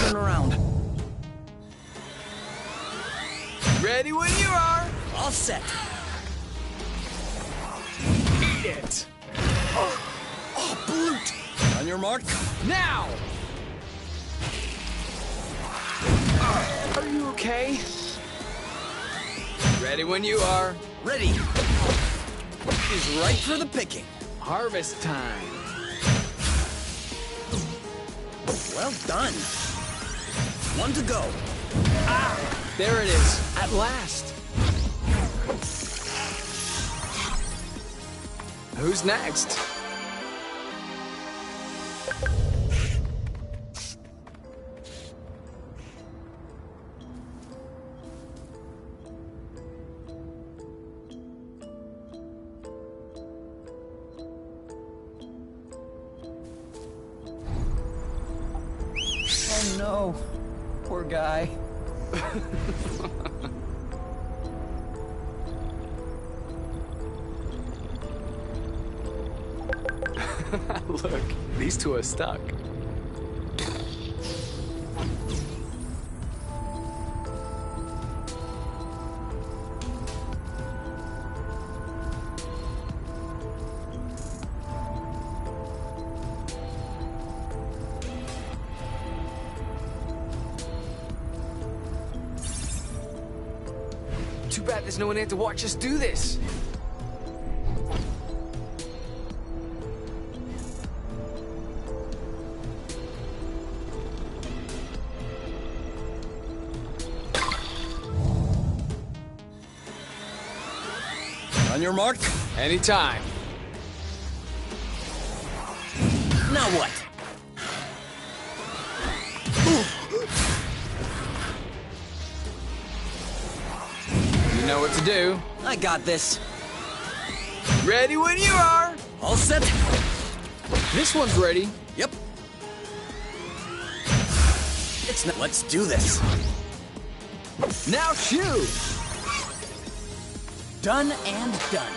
S1: Turn around.
S3: Ready when you are.
S1: All set.
S3: Eat it.
S1: Oh, brute! On your mark.
S3: Now. Are you okay? Ready when you are.
S1: Ready. Is right for the picking.
S3: Harvest time.
S1: Well done. One to go.
S3: There it is. At last. Who's next?
S4: Oh no. Poor guy.
S2: Look, these two are stuck.
S3: Too bad there's no one here to watch us do this.
S1: On your mark.
S3: Anytime.
S1: Now what?
S3: You know what to do.
S1: I got this.
S3: Ready when you are.
S1: All set.
S3: This one's ready.
S1: Yep. It's not. Let's do this.
S3: Now shoot.
S4: Done and done.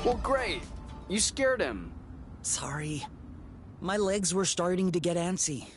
S2: Well, great. You scared him.
S4: Sorry. My legs were starting to get antsy.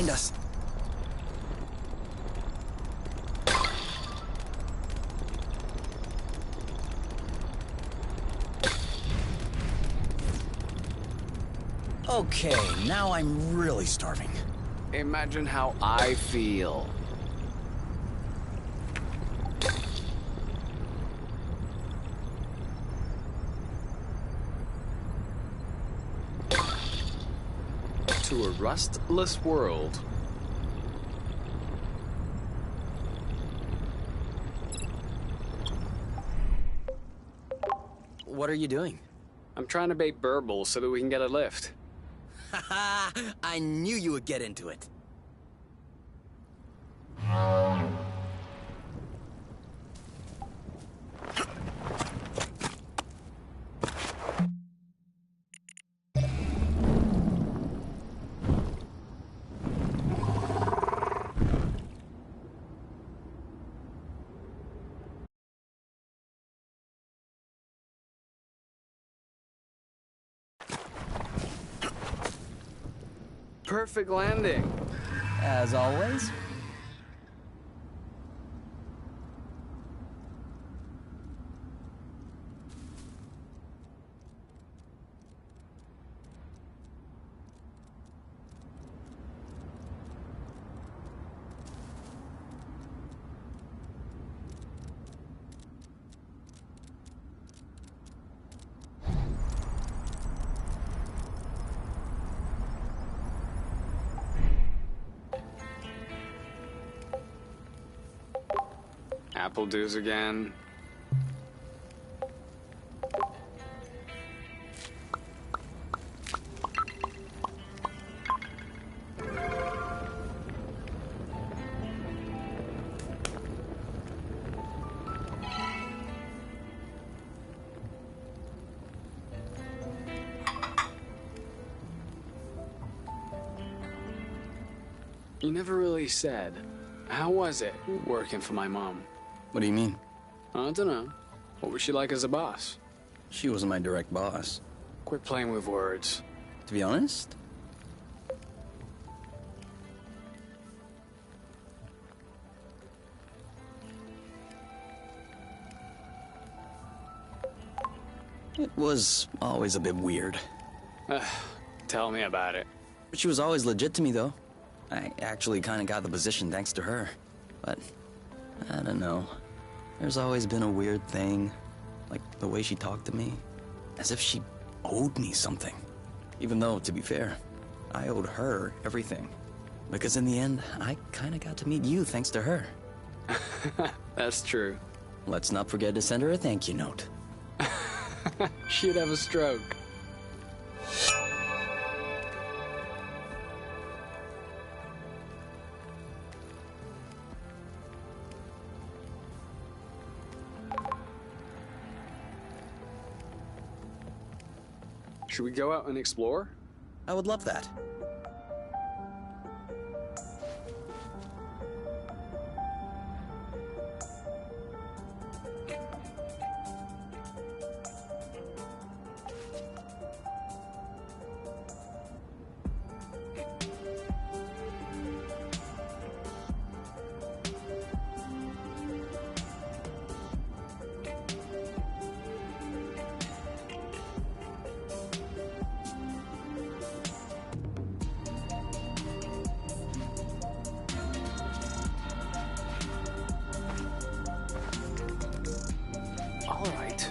S1: behind us. Okay, now I'm really starving.
S2: Imagine how I feel. To a rustless world.
S1: What are you doing?
S2: I'm trying to bait Burble so that we can get a lift.
S1: Haha, I knew you would get into it.
S2: Perfect landing.
S1: As always.
S2: Apple dues again. You never really said. How was it working for my mom?
S1: What do you mean?
S2: I don't know. What was she like as a boss?
S1: She wasn't my direct boss.
S2: Quit playing with words.
S1: To be honest, it was always a bit weird.
S2: Tell me about it.
S1: But she was always legit to me, though. I actually kind of got the position thanks to her. But, I don't know. There's always been a weird thing. Like the way she talked to me. As if she owed me something. Even though, to be fair, I owed her everything. Because in the end, I kind of got to meet you thanks to her.
S2: That's true.
S1: Let's not forget to send her a thank you note.
S2: She'd have a stroke. Should we go out and explore?
S1: I would love that.
S2: All right.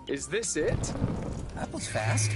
S2: Is this it?
S1: That was fast.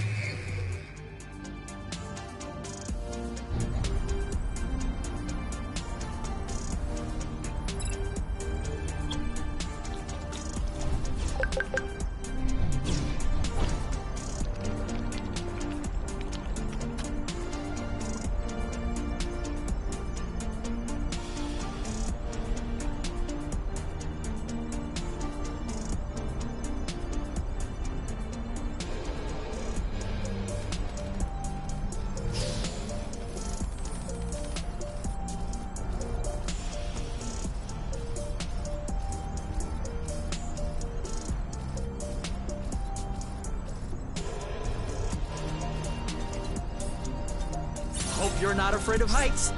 S1: you're not afraid of heights.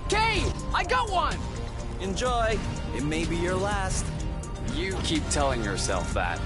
S3: Kay! I got one!
S1: Enjoy. It may be your last.
S2: You keep telling yourself that.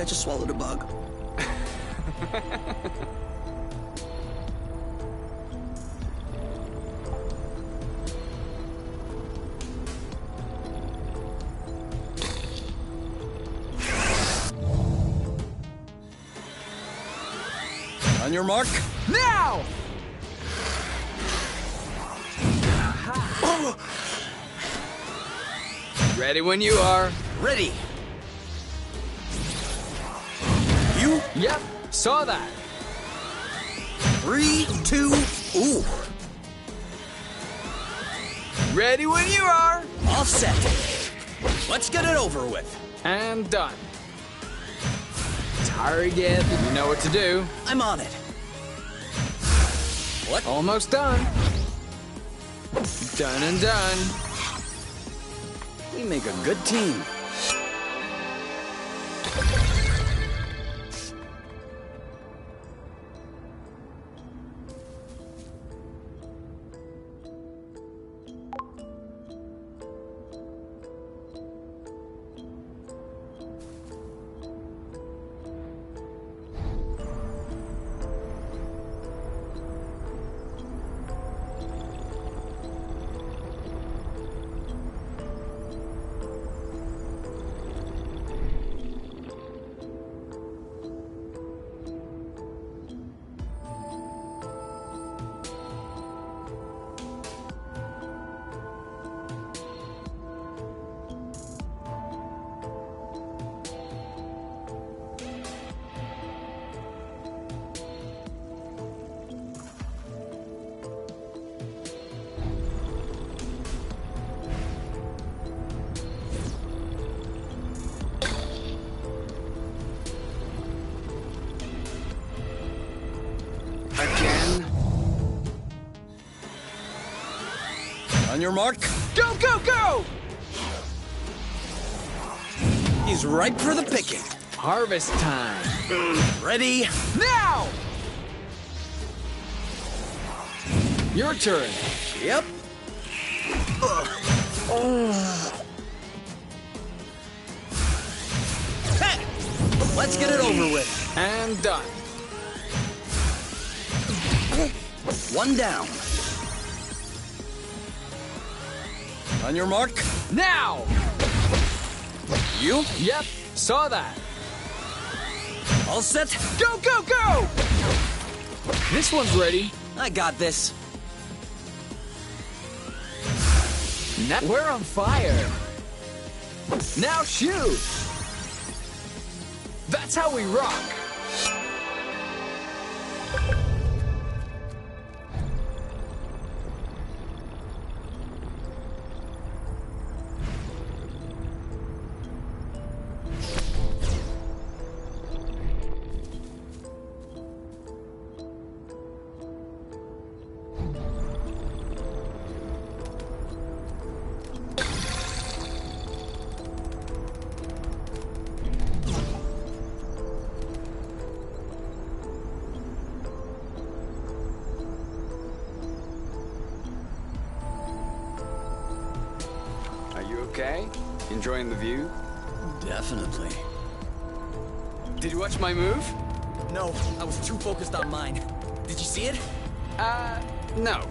S1: I just swallowed a bug. On your mark.
S3: Now! Ready when you are.
S1: Ready. You?
S3: Yep, saw that.
S1: 3, 2, ooh.
S3: Ready when you are.
S1: All set. Let's get it over with.
S3: And done. Target, you know what to do.
S1: I'm on it. What?
S3: Almost done. Done and done.
S1: We make a good team.
S2: Again?
S1: On your mark.
S3: Go, go, go!
S1: He's ripe for the picking.
S3: Harvest time.
S1: Ready?
S3: Now! Your turn.
S1: Yep. Hey! Let's get it over with.
S3: And done.
S1: One down. On your mark.
S3: Now!
S1: You?
S3: Yep, saw that.
S1: All set?
S3: Go, go, go! This one's ready.
S1: I got this.
S3: Now we're on fire. Now shoot! That's how we rock.
S2: Are you okay? Enjoying the view?
S1: Definitely.
S2: Did you watch my move?
S1: No, I was too focused on mine. Did you see it?
S2: No.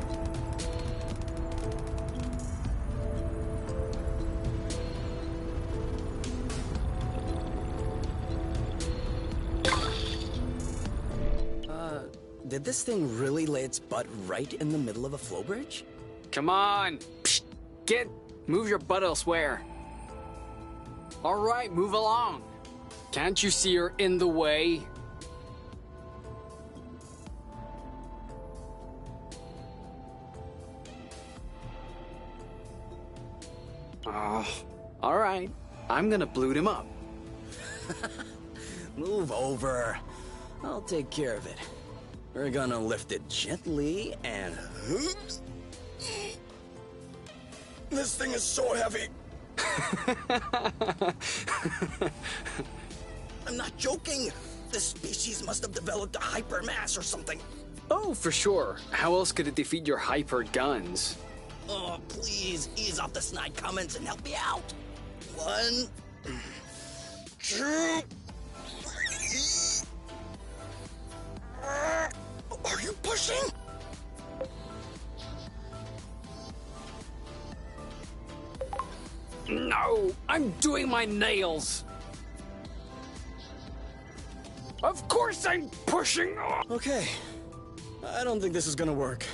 S1: Did this thing really lay its butt right in the middle of a flow bridge?
S2: Come on! Psst. Move your butt elsewhere. All right, move along. Can't you see you're in the way? Oh, all right. I'm gonna bloot him up.
S1: Move over. I'll take care of it. We're gonna lift it gently and... This thing is so heavy. I'm not joking. This species must have developed a hypermass or something.
S2: Oh, for sure. How else could it defeat your hyper guns?
S1: Oh, please, ease off the snide comments and help me out. 1, 2, Are you pushing?
S2: No, I'm doing my nails. Of course I'm pushing.
S1: Okay. I don't think this is gonna work.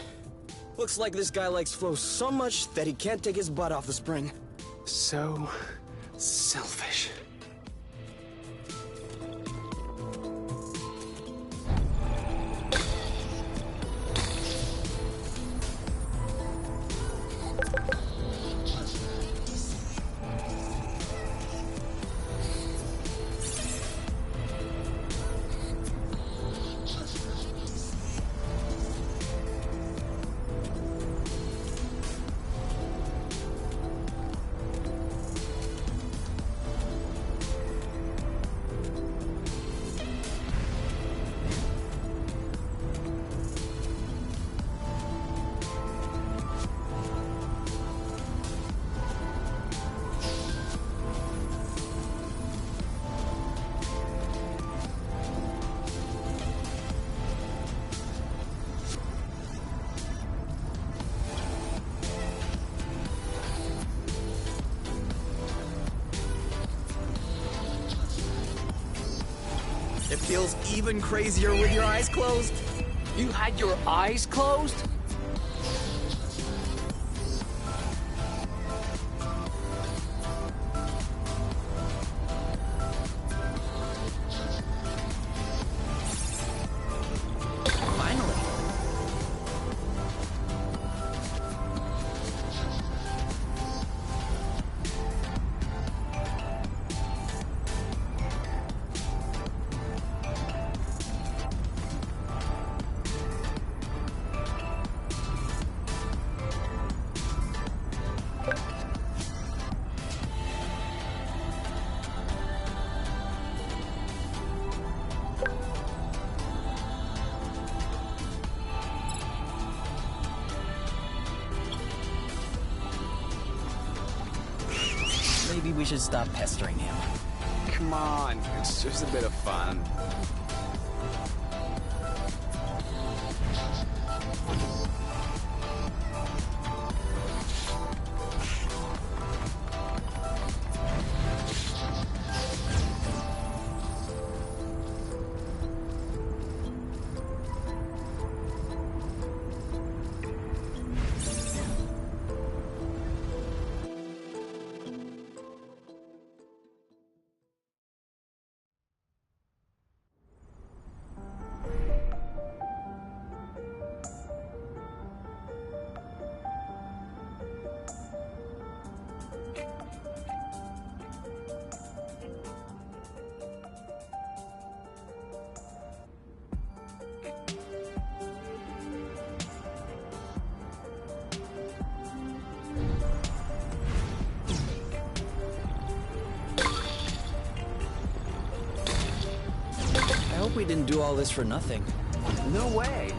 S1: Looks like this guy likes flow so much that he can't take his butt off the spring.
S2: So selfish.
S1: It feels even crazier with your eyes closed.
S3: You had your eyes closed?
S1: Finally. Maybe we should stop pestering him.
S2: Come on, it's just a bit of fun.
S1: I hope we didn't do all this for nothing.
S2: No way.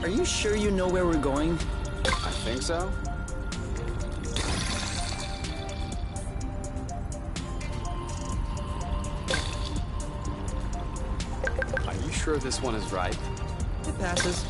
S1: Are you sure you know where we're going?
S2: I think so. Are you sure this one is right?
S1: It passes.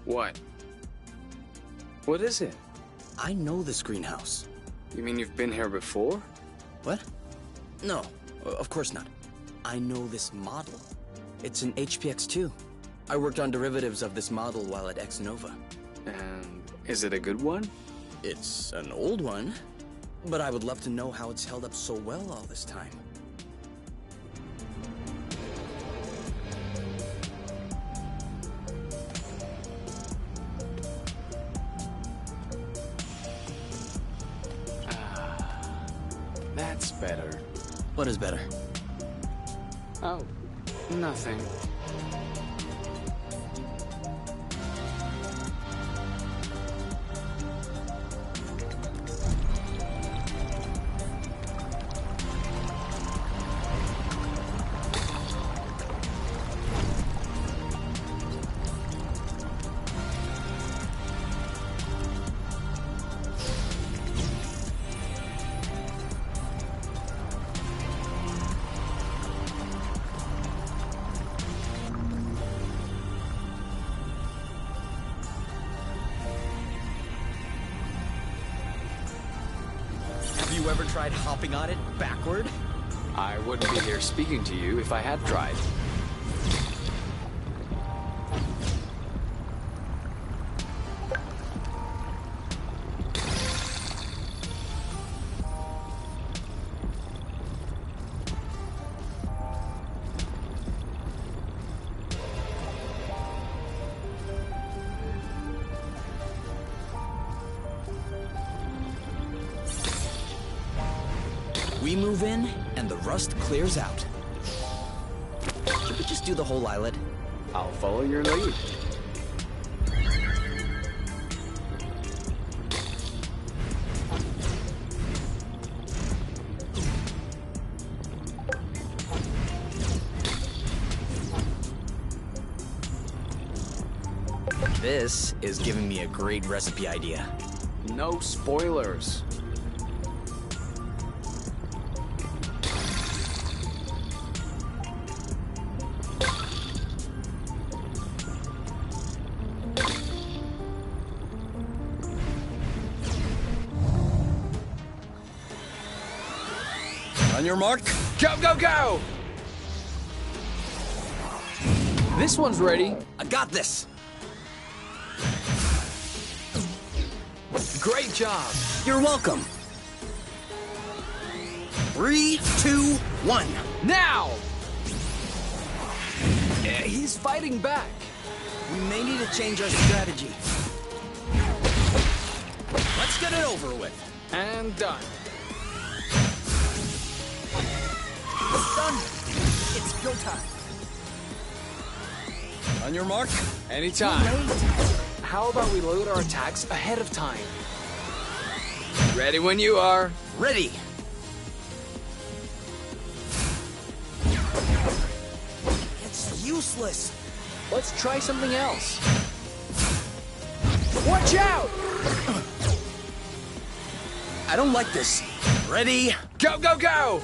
S2: What? What is it?
S1: I know this greenhouse.
S2: You mean you've been here before?
S1: What? No, of course not. I know this model. It's an HPX-2. I worked on derivatives of this model while at X-Nova.
S2: And is it a good one?
S1: It's an old one, but I would love to know how it's held up so well all this time.
S2: That's better.
S1: What is better?
S2: Oh, nothing.
S1: Have you ever tried hopping on it backward?
S2: I wouldn't be here speaking to you if I had tried.
S1: We move in, and the rust clears out. Should we just do the whole islet?
S2: I'll follow your lead.
S1: This is giving me a great recipe idea.
S2: No spoilers.
S1: On your mark.
S3: Go, go, go! This one's ready.
S1: I got this.
S3: Great job.
S1: You're welcome. 3, 2, 1.
S3: Now! He's fighting back.
S1: We may need to change our strategy. Let's get it over with.
S2: And done.
S4: Done! It's go time.
S1: On your mark.
S2: Anytime.
S4: Late.
S2: How about we load our attacks ahead of time? Ready when you are.
S1: Ready. It's useless.
S3: Let's try something else. Watch out!
S1: I don't like this. Ready.
S3: Go, go, go!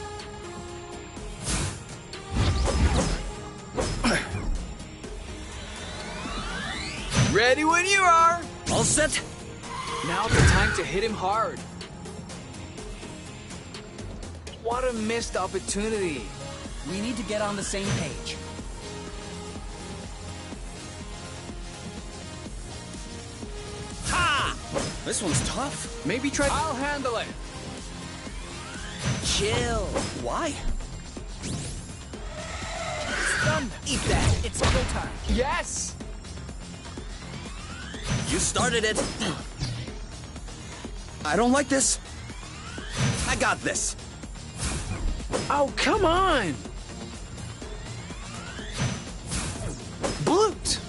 S3: Ready when you are!
S1: All set.
S3: Now's the time to hit him hard. What a missed opportunity.
S4: We need to get on the same page.
S1: Ha! This one's tough.
S3: Maybe try. I'll handle it.
S1: Chill. Why?
S4: It's done. Eat that. It's go time.
S3: Yes!
S1: You started it. I don't like this. I got this.
S3: Oh, come on! Bloot!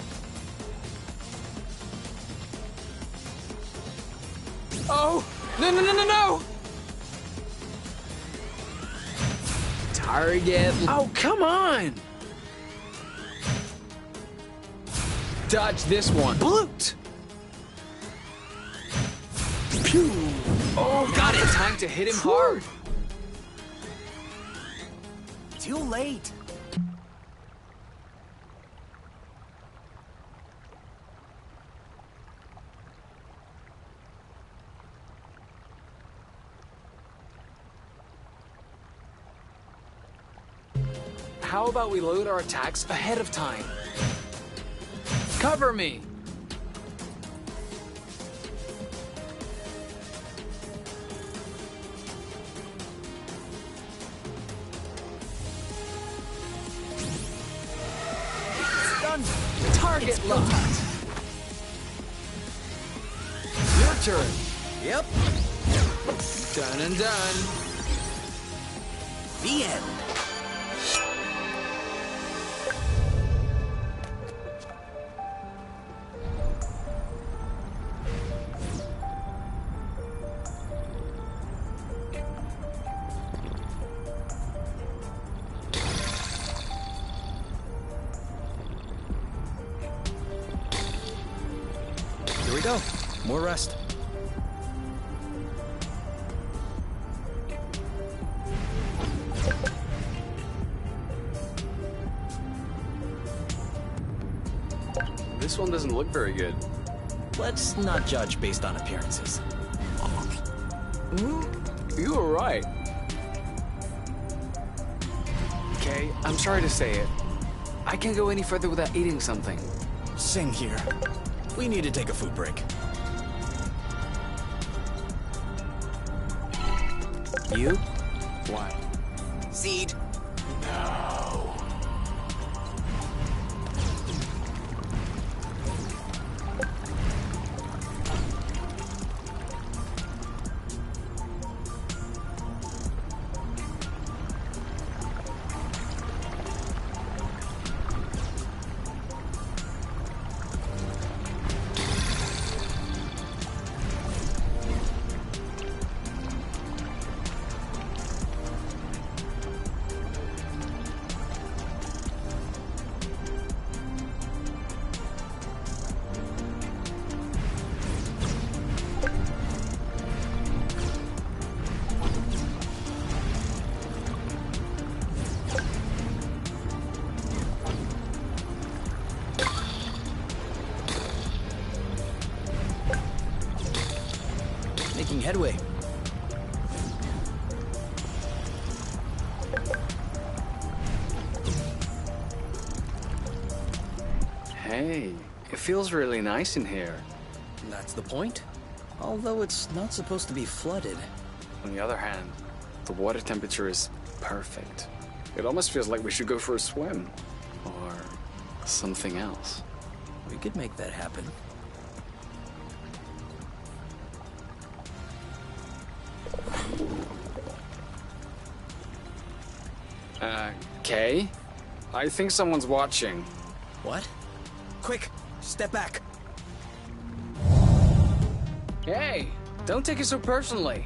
S3: Oh! No, no, no, no, no! Target. Oh, come on! Dodge this one. Bloot! Pew! Oh, got it! Time to hit him hard.
S4: Too late.
S3: How about we load our attacks ahead of time? Cover me!
S4: Done.
S3: Target locked! Your turn!
S1: Yep.
S3: Done and done.
S1: The end. we go. More rest.
S2: This one doesn't look very good.
S1: Let's not judge based on appearances.
S2: You were right. Okay, I'm sorry to say it. I can't go any further without eating something.
S1: Same here. We need to take a food break. You?
S2: What?
S1: Seed. Making headway.
S2: Hey, it feels really nice in here.
S1: That's the point. Although it's not supposed to be flooded.
S2: On the other hand, the water temperature is perfect. It almost feels like we should go for a swim. Or something else.
S1: We could make that happen.
S2: Kay? I think someone's watching.
S1: What? Quick, step back.
S2: Hey, don't take it so personally.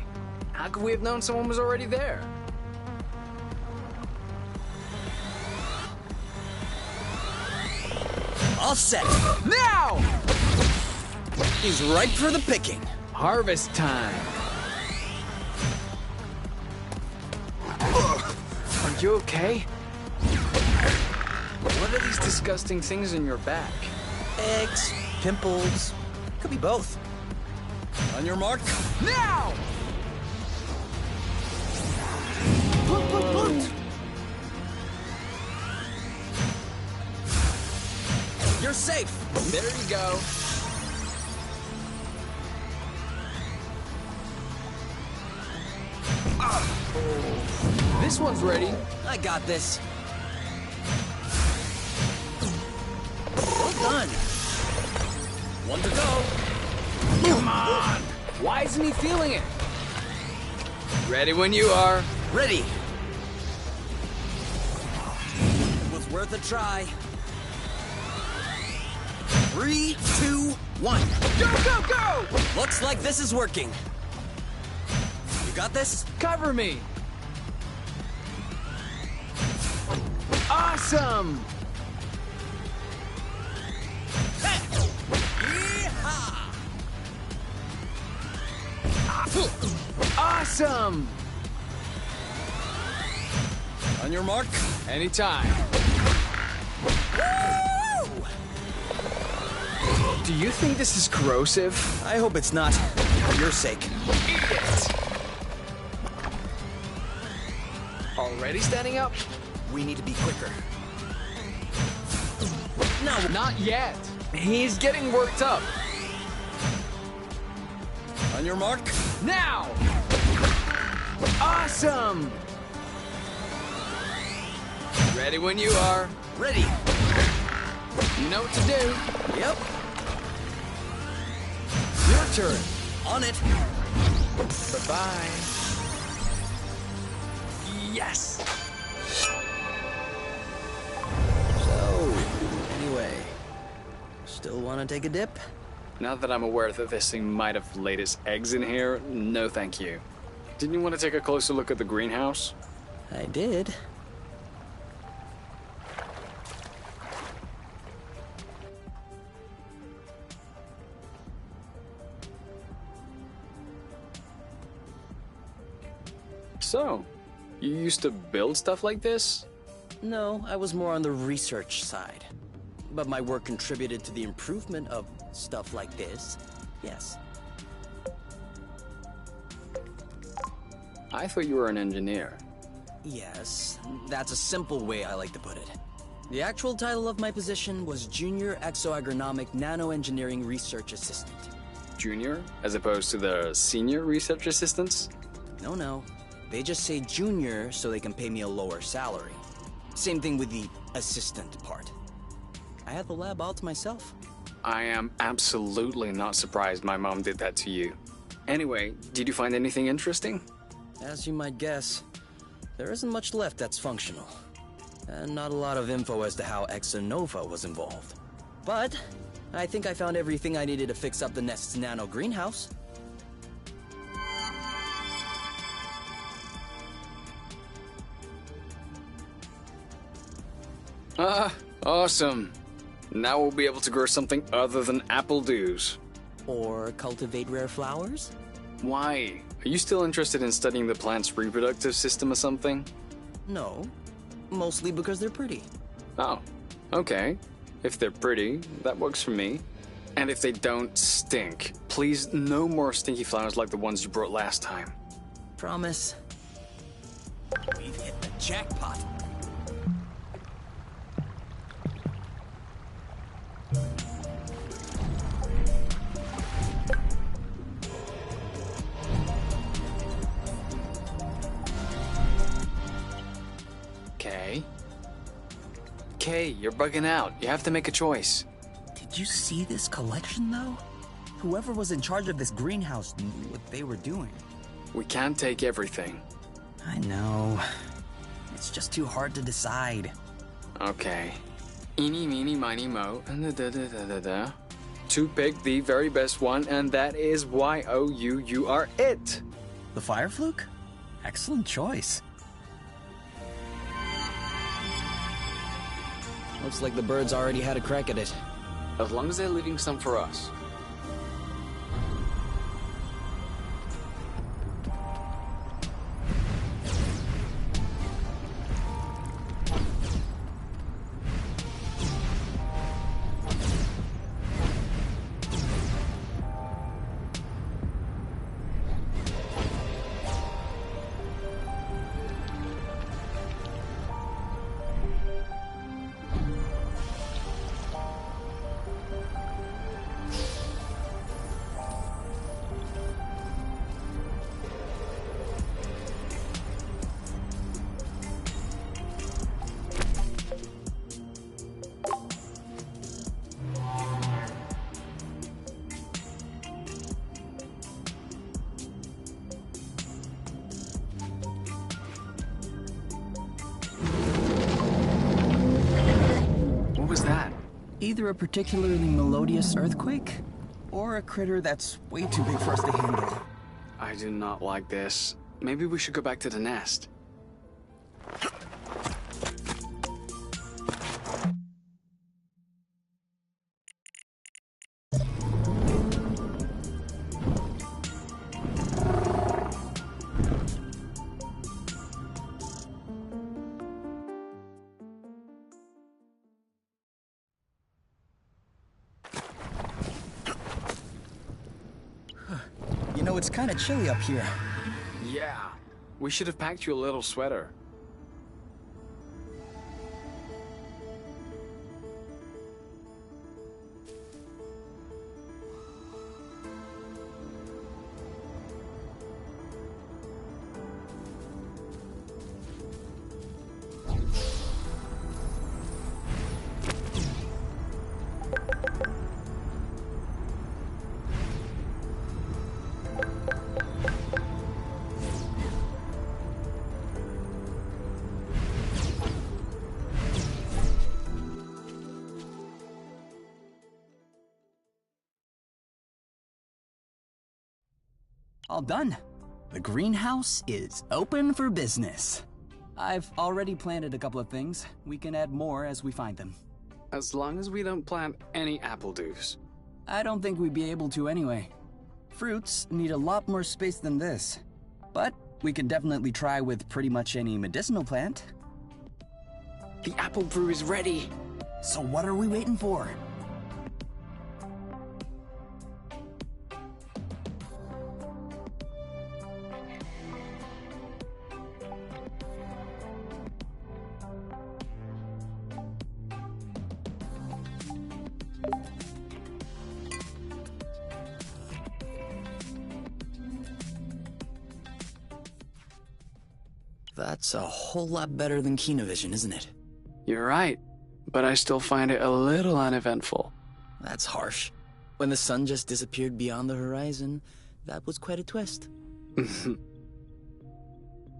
S2: How could we have known someone was already there?
S1: All set.
S2: Now!
S1: He's ripe for the picking.
S2: Harvest time. Are you okay? What are these disgusting things in your back?
S1: Eggs, pimples, could be both. On your mark.
S2: Now!
S1: You're safe.
S2: There you go. This one's ready.
S1: I got this. Well done. One to go.
S2: Come on! Why isn't he feeling it? Ready when you are.
S1: Ready. It was worth a try. 3, 2, 1.
S2: Go, go, go!
S1: Looks like this is working. You got this?
S2: Cover me! Awesome!
S1: Yeehaw!
S2: Awesome!
S1: On your mark.
S2: Anytime.
S1: Woo!
S2: Do you think this is corrosive?
S1: I hope it's not. For your sake.
S2: Eat it! Already standing up?
S1: We need to be quicker. No,
S2: Not yet. He's getting worked up.
S1: on your mark.
S2: Now! Awesome! Ready when you are.
S1: Ready.
S2: You know what to do.
S1: Yep.
S2: Your turn.
S1: On it.
S2: Bye-bye. Yes!
S1: So, anyway, still want to take a dip?
S2: Now that I'm aware that this thing might have laid its eggs in here, no thank you. Didn't you want to take a closer look at the greenhouse?
S1: I did.
S2: So, you used to build stuff like this?
S1: No, I was more on the research side. But my work contributed to the improvement of stuff like this. Yes.
S2: I thought you were an engineer.
S1: Yes, that's a simple way I like to put it. The actual title of my position was Junior Exoagronomic Nanoengineering Research Assistant.
S2: Junior, as opposed to the senior research assistants?
S1: No. They just say junior so they can pay me a lower salary. Same thing with the assistant part. I had the lab all to myself.
S2: I am absolutely not surprised my mom did that to you. Anyway, did you find anything interesting?
S1: As you might guess, there isn't much left that's functional. And not a lot of info as to how Exonova was involved. But I think I found everything I needed to fix up the Nest's nano greenhouse.
S2: Ah, awesome. Now we'll be able to grow something other than apple dews.
S1: Or cultivate rare flowers?
S2: Why? Are you still interested in studying the plant's reproductive system or something?
S1: No. Mostly because they're pretty.
S2: Oh, okay. If they're pretty, that works for me. And if they don't stink, please no more stinky flowers like the ones you brought last time.
S1: Promise. We've hit the jackpot.
S2: Okay, you're bugging out. You have to make a choice.
S4: Did you see this collection, though? Whoever was in charge of this greenhouse knew what they were doing.
S2: We can't take everything.
S4: I know. It's just too hard to decide.
S2: Okay. Eeny, meeny, miny, mo, to pick the very best one, and that is Y-O-U. You are it.
S4: The fire fluke? Excellent choice.
S1: Looks like the birds already had a crack at it.
S2: As long as they're leaving some for us.
S4: Either a particularly melodious earthquake, or a critter that's way too big for us to handle.
S2: I do not like this. Maybe we should go back to the nest.
S4: You know, it's kind of chilly up here.
S2: Yeah, we should have packed you a little sweater.
S4: All done. The greenhouse is open for business. I've already planted a couple of things. We can add more as we find them.
S2: As long as we don't plant any apple dews.
S4: I don't think we'd be able to anyway. Fruits need a lot more space than this. But We could definitely try with pretty much any medicinal plant.
S2: The apple brew is ready.
S4: So what are we waiting for?
S1: That's a whole lot better than Kinovision, isn't it?
S2: You're right, but I still find it a little uneventful.
S1: That's harsh. When the sun just disappeared beyond the horizon, that was quite a twist. Do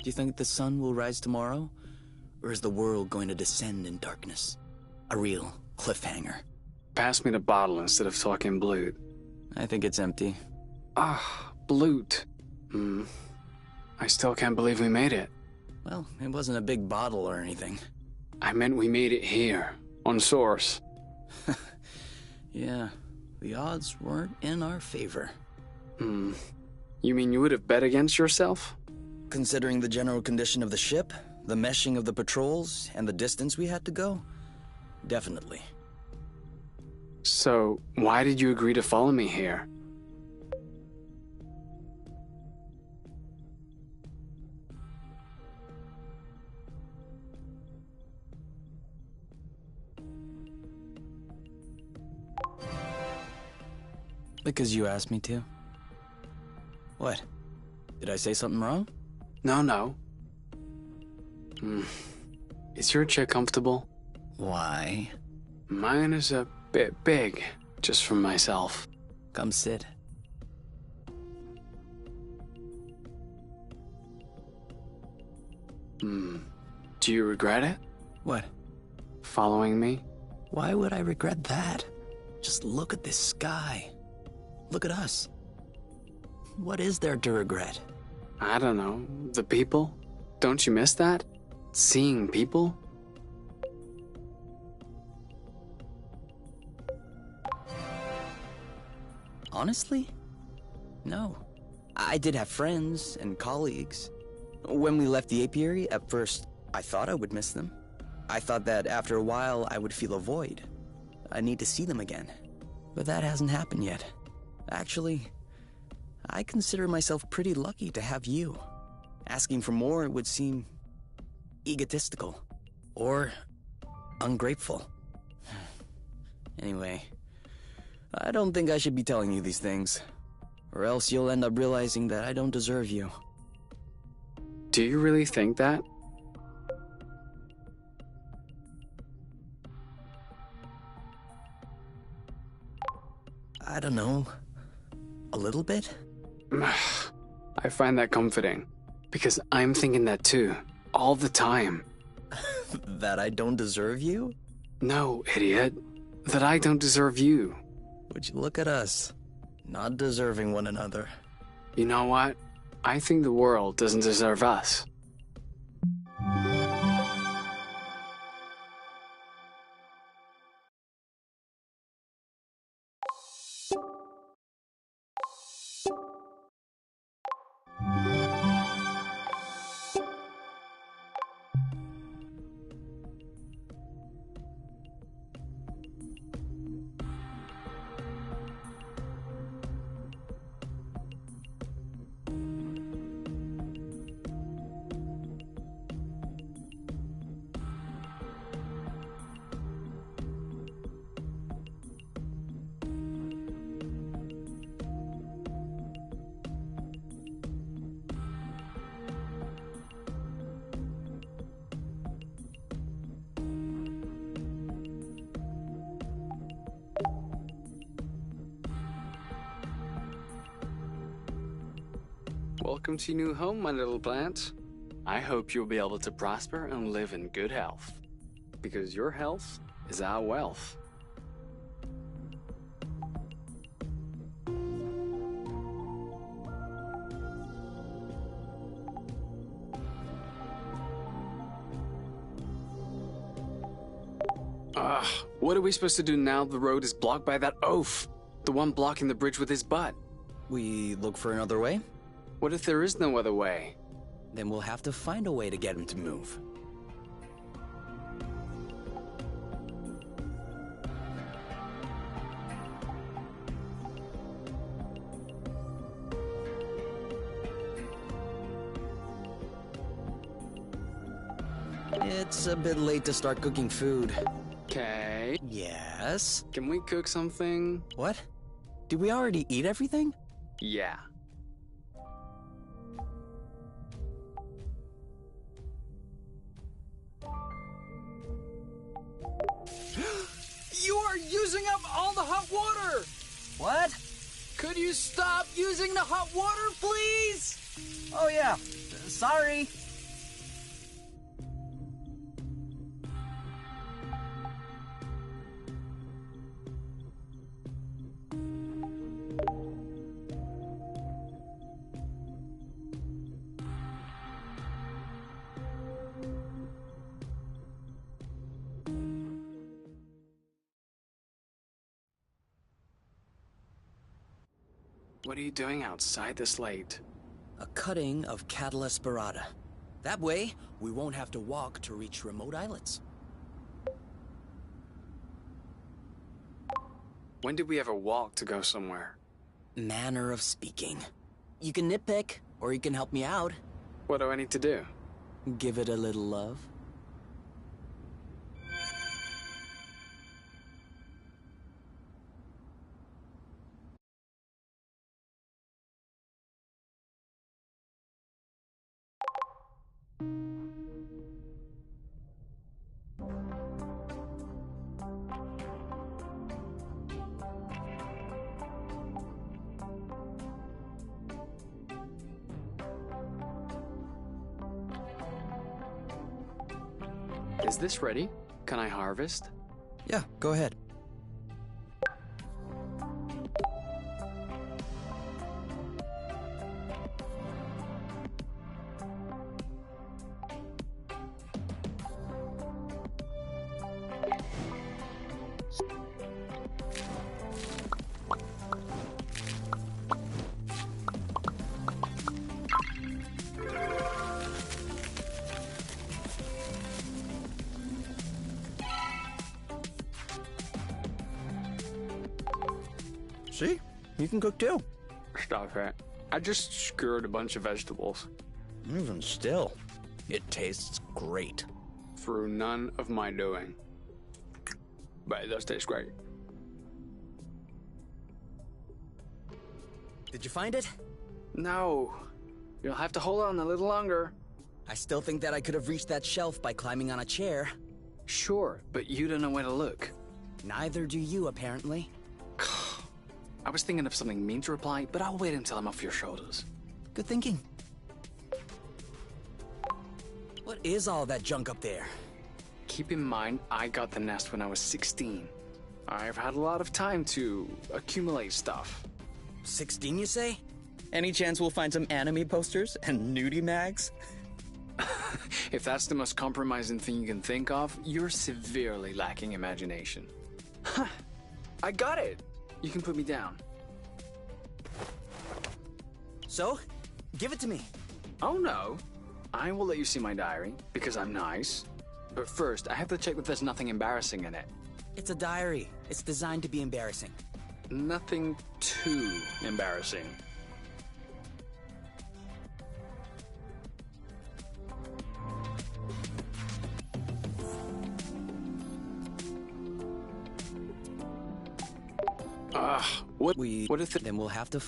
S1: you think the sun will rise tomorrow? Or is the world going to descend in darkness? A real cliffhanger.
S2: Pass me the bottle instead of talking blood.
S1: I think it's empty.
S2: Ah, blood. I still can't believe we made it.
S1: Well, it wasn't a big bottle or anything.
S2: I meant we made it here, on Source.
S1: Yeah, the odds weren't in our favor.
S2: You mean you would have bet against yourself?
S1: Considering the general condition of the ship, the meshing of the patrols, and the distance we had to go, definitely.
S2: So, why did you agree to follow me here?
S1: Because you asked me to. What? Did I say something wrong?
S2: No. Is your chair comfortable?
S1: Why?
S2: Mine is a bit big, just for myself.
S1: Come sit.
S2: Do you regret it?
S1: What?
S2: Following me?
S1: Why would I regret that? Just look at this sky. Look at us. What is there to regret?
S2: I don't know. The people? Don't you miss that? Seeing people?
S1: Honestly? No. I did have friends and colleagues. When we left the apiary, at first, I thought I would miss them. I thought that after a while, I would feel a void. I need to see them again. But that hasn't happened yet. Actually, I consider myself pretty lucky to have you. Asking for more would seem egotistical or ungrateful. Anyway, I don't think I should be telling you these things, or else you'll end up realizing that I don't deserve you.
S2: Do you really think that?
S1: I don't know. A little bit?
S2: I find that comforting, because I'm thinking that too, all the time.
S1: That I don't deserve you?
S2: No, idiot. That I don't deserve you.
S1: Would you look at us, not deserving one another.
S2: You know what? I think the world doesn't deserve us. Welcome to your new home, my little plant. I hope you'll be able to prosper and live in good health. Because your health is our wealth. What are we supposed to do now the road is blocked by that oaf? The one blocking the bridge with his butt.
S1: We look for another way?
S2: What if there is no other way?
S1: Then we'll have to find a way to get him to move. It's a bit late to start cooking food.
S2: Okay.
S1: Yes?
S2: Can we cook something?
S1: What? Did we already eat everything?
S2: Yeah.
S3: You are using up all the hot water!
S4: What?
S3: Could you stop using the hot water, please?
S4: Oh, yeah. Sorry.
S2: What are you doing outside this late?
S1: A cutting of Catula spirata. That way, we won't have to walk to reach remote islets.
S2: When did we ever walk to go somewhere?
S1: Manner of speaking. You can nitpick, or you can help me out.
S2: What do I need to do?
S1: Give it a little love.
S2: Is this ready? Can I harvest?
S1: Yeah, go ahead. See? You can cook too.
S2: Stop it. I just skewered a bunch of vegetables.
S1: Even still, it tastes great.
S2: Through none of my doing. But it does taste great.
S1: Did you find it?
S2: No. You'll have to hold on a little longer.
S1: I still think that I could have reached that shelf by climbing on a chair.
S2: Sure, but you don't know where to look.
S1: Neither do you, apparently.
S2: I was thinking of something mean to reply, but I'll wait until I'm off your shoulders.
S1: Good thinking. What is all that junk up there?
S2: Keep in mind, I got the nest when I was 16. I've had a lot of time to accumulate stuff.
S1: 16, you say? Any chance we'll find some anime posters and nudie mags?
S2: If that's the most compromising thing you can think of, you're severely lacking imagination. I got it! You can put me down.
S1: So, give it to me.
S2: Oh no. I will let you see my diary, because I'm nice. But first, I have to check that there's nothing embarrassing in it.
S1: It's a diary. It's designed to be embarrassing.
S2: Nothing too embarrassing. What if it...
S1: Then we'll have to...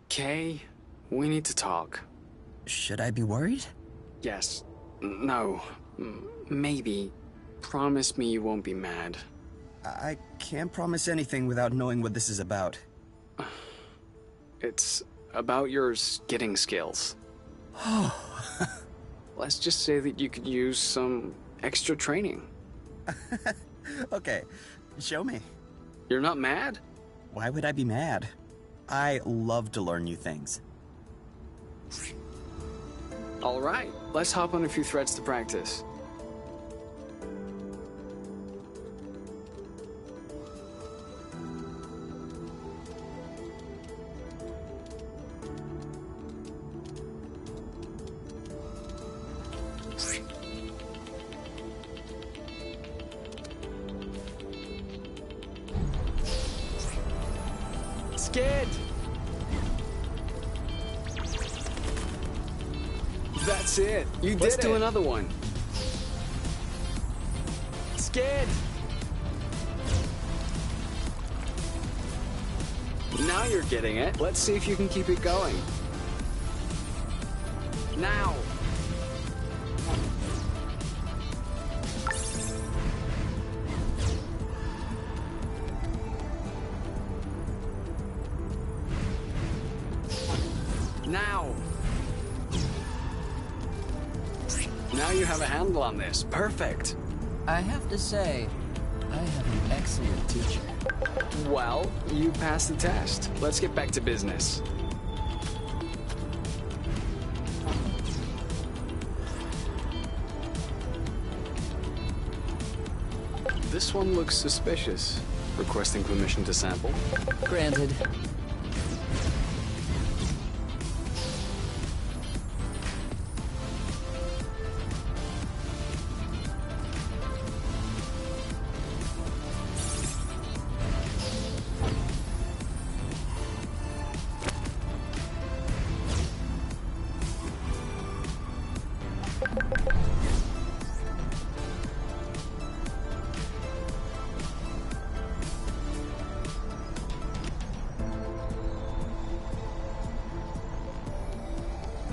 S2: Kay, we need to talk.
S4: Should I be worried?
S2: Yes. No. Maybe. Promise me you won't be mad.
S4: I can't promise anything without knowing what this is about.
S2: It's about your skating skills.
S4: Oh.
S2: Let's just say that you could use some extra training.
S4: Okay, show me.
S2: You're not mad?
S4: Why would I be mad? I love to learn new things.
S2: All right, let's hop on a few threads to practice.
S3: Skid! That's it. You did
S2: Let's
S3: it.
S2: do another one.
S3: Skid!
S2: Now you're getting it. Let's see if you can keep it going. Now. Now. Now you have a handle on this. Perfect.
S4: I have to say, I have an excellent teacher.
S2: Well, you passed the test. Let's get back to business. This one looks suspicious. Requesting permission to sample.
S1: Granted.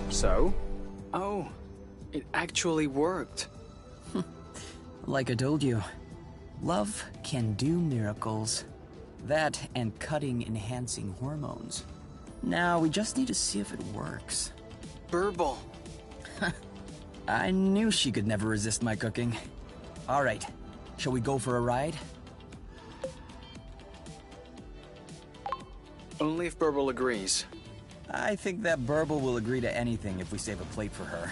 S2: So? Oh, it actually worked.
S4: Like I told you, love can do miracles. That and cutting enhancing hormones. Now we just need to see if it works.
S2: Burble.
S4: I knew she could never resist my cooking. All right, shall we go for a ride?
S2: Only if Burble agrees.
S4: I think that Burble will agree to anything if we save a plate for her.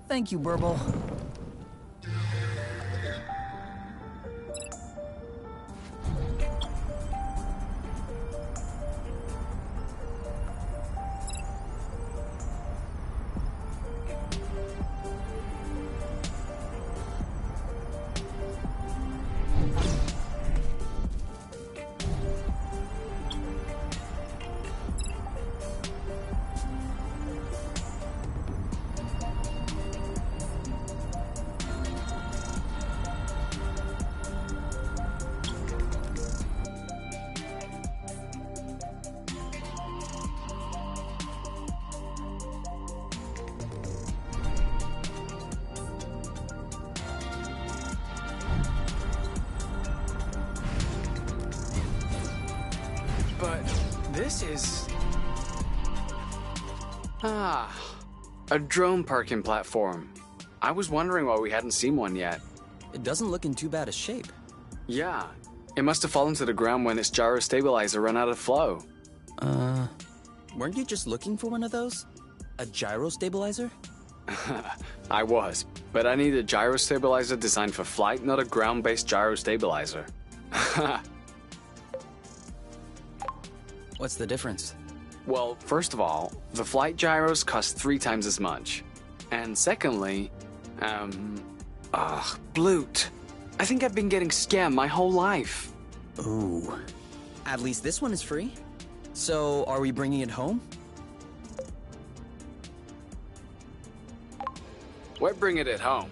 S4: Thank you, Burble.
S2: But this is... Ah, A drone parking platform. I was wondering why we hadn't seen one yet.
S1: It doesn't look in too bad a shape.
S2: Yeah, it must have fallen to the ground when its gyro stabilizer ran out of flow.
S1: Weren't you just looking for one of those? A gyro stabilizer?
S2: I was, but I need a gyro stabilizer designed for flight, not a ground-based gyro stabilizer.
S1: What's the difference?
S2: Well, first of all, the flight gyros cost 3 times as much. And secondly, Bloot. I think I've been getting scammed my whole life.
S1: Ooh. At least this one is free. So, are we bringing it home?
S2: We're bringing it home.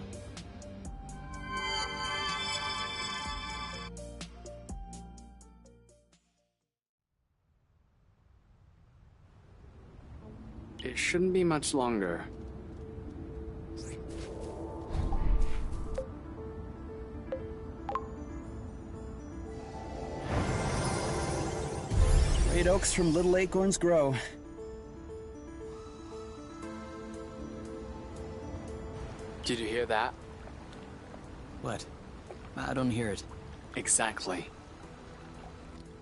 S2: It shouldn't be much longer.
S4: Great oaks from little acorns grow.
S2: Did you hear that?
S1: What? I don't hear it.
S2: Exactly.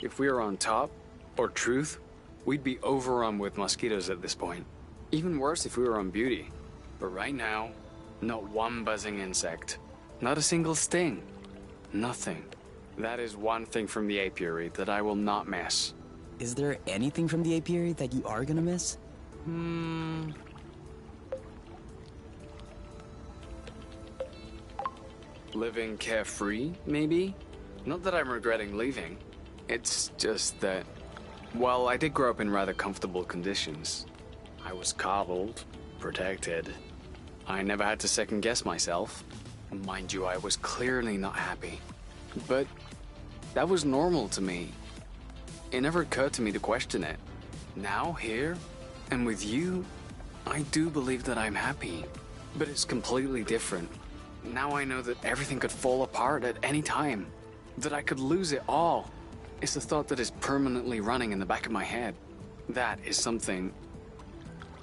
S2: If we were on top, or truth, we'd be overrun with mosquitoes at this point. Even worse if we were on beauty. But right now, not one buzzing insect. Not a single sting. Nothing. That is one thing from the apiary that I will not miss.
S1: Is there anything from the apiary that you are gonna miss?
S2: Living carefree, maybe? Not that I'm regretting leaving. It's just that, well, I did grow up in rather comfortable conditions. I was coddled, protected. I never had to second guess myself. Mind you, I was clearly not happy. But that was normal to me. It never occurred to me to question it. Now, here, and with you, I do believe that I'm happy. But it's completely different. Now I know that everything could fall apart at any time. That I could lose it all. It's the thought that is permanently running in the back of my head. That is something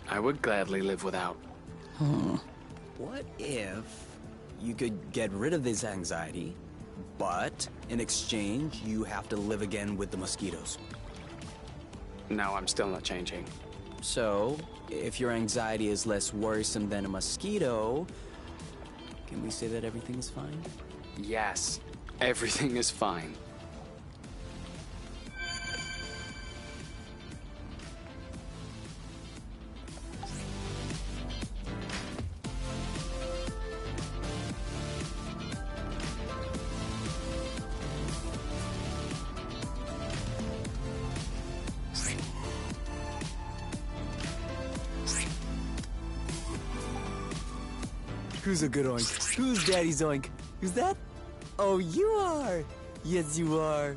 S2: I would gladly live without.
S1: What if you could get rid of this anxiety, but in exchange, you have to live again with the mosquitoes?
S2: No, I'm still not changing.
S1: So, if your anxiety is less worrisome than a mosquito, can we say that everything is fine?
S2: Yes, everything is fine.
S1: Who's a good oink? Who's daddy's oink? Who's that? Oh, you are! Yes, you are.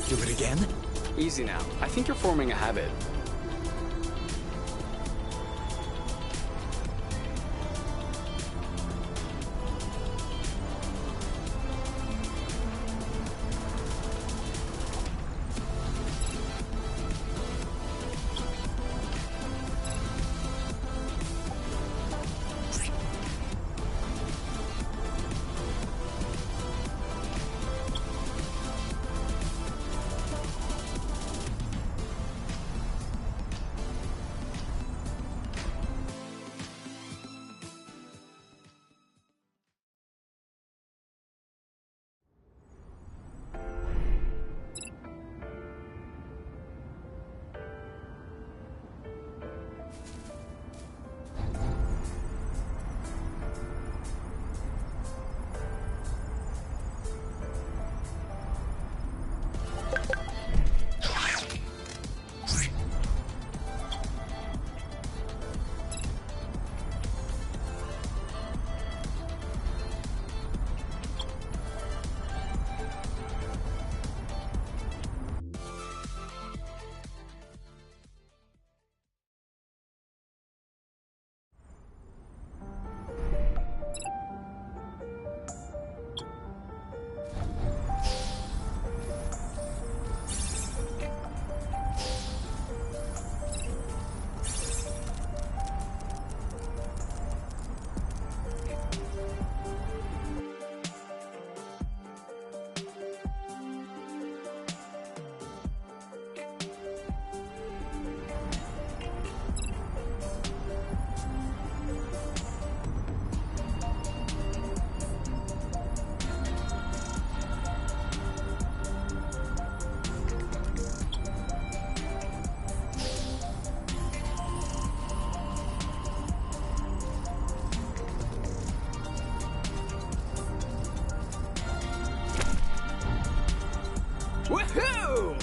S1: Do it again?
S2: Easy now. I think you're forming a habit.
S3: Woohoo!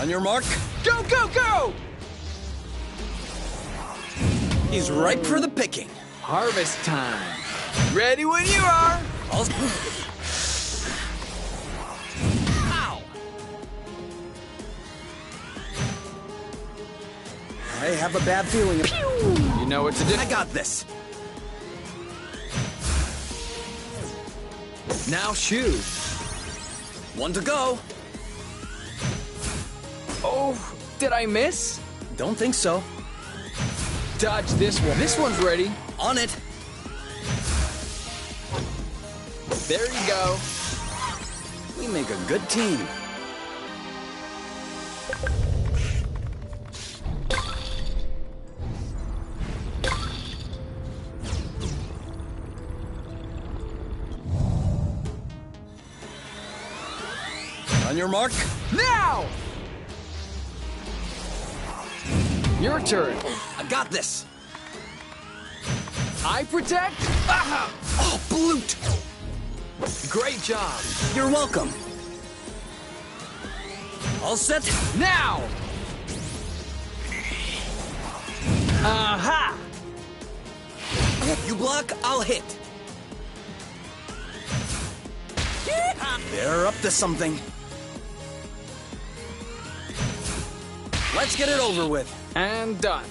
S1: On your mark,
S3: Go, go, go!
S1: he's ripe for the picking.
S3: Harvest time. Ready when you are.
S1: Ow! I have a bad feeling.
S3: You know what to do.
S1: I got this.
S3: Now shoot.
S1: One to go.
S3: Oh, did I miss?
S1: Don't think so.
S3: Dodge this one. This one's ready.
S1: On it.
S3: There you go.
S1: We make a good team. On your mark.
S3: Now! Your turn.
S1: I got this.
S3: I protect. Ah!
S1: Oh, Bloot!
S3: Great job.
S1: You're welcome. All set.
S3: Now! Aha!
S1: You block, I'll hit. They're up to something. Let's get it over with.
S3: And done.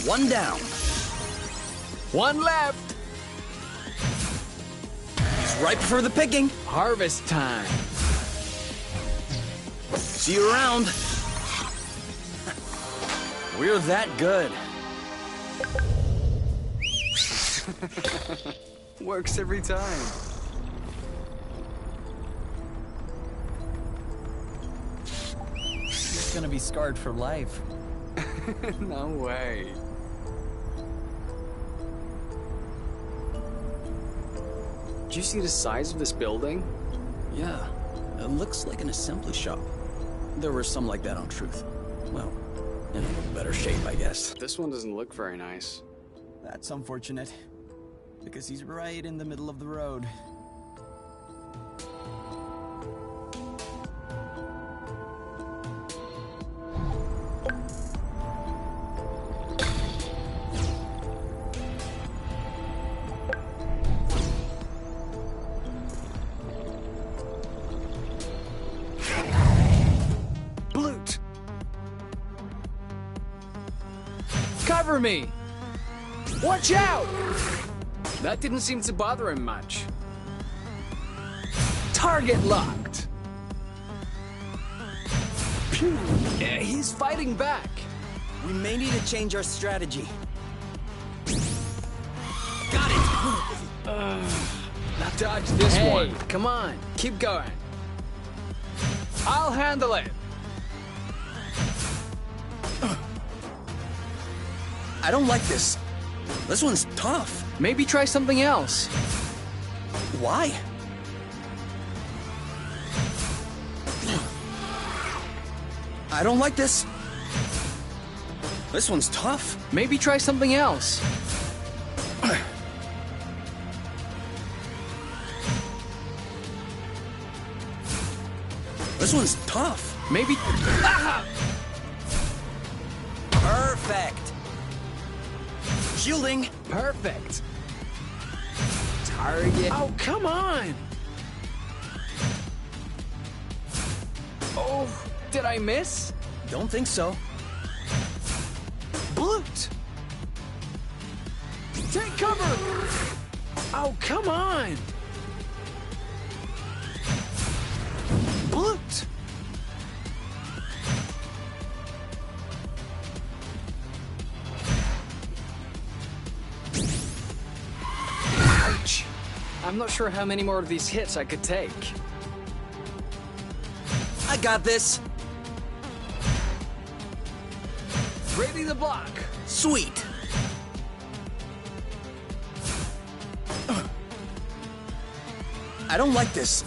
S1: One down.
S3: One left.
S1: He's ripe for the picking.
S3: Harvest time.
S1: See you around. We're that good.
S2: Works every time.
S4: He's gonna be scarred for life.
S2: No way. Did you see the size of this building?
S1: Yeah, it looks like an assembly shop. There were some like that on Truth. Well, in a little better shape, I guess.
S2: This one doesn't look very nice.
S4: That's unfortunate. Because he's right in the middle of the road.
S3: Bloot! Cover me! Watch out! That didn't seem to bother him much. Target locked. Phew. He's fighting back.
S1: We may need to change our strategy. Got it!
S3: Now dodge this one. Come on, keep going. I'll handle it.
S1: I don't like this. This one's tough.
S3: Maybe try something else.
S1: Why? I don't like this. This one's tough.
S3: Maybe try something else.
S1: This one's tough.
S3: Maybe. Ah!
S1: Perfect. Shielding.
S3: Perfect. Target. Oh, come on. Oh, did I miss?
S1: Don't think so.
S3: Bloot! Take cover! Oh, come on! Bloot! Ouch! I'm not sure how many more of these hits I could take.
S1: I got this.
S3: Ready to block.
S1: Sweet. I don't like this.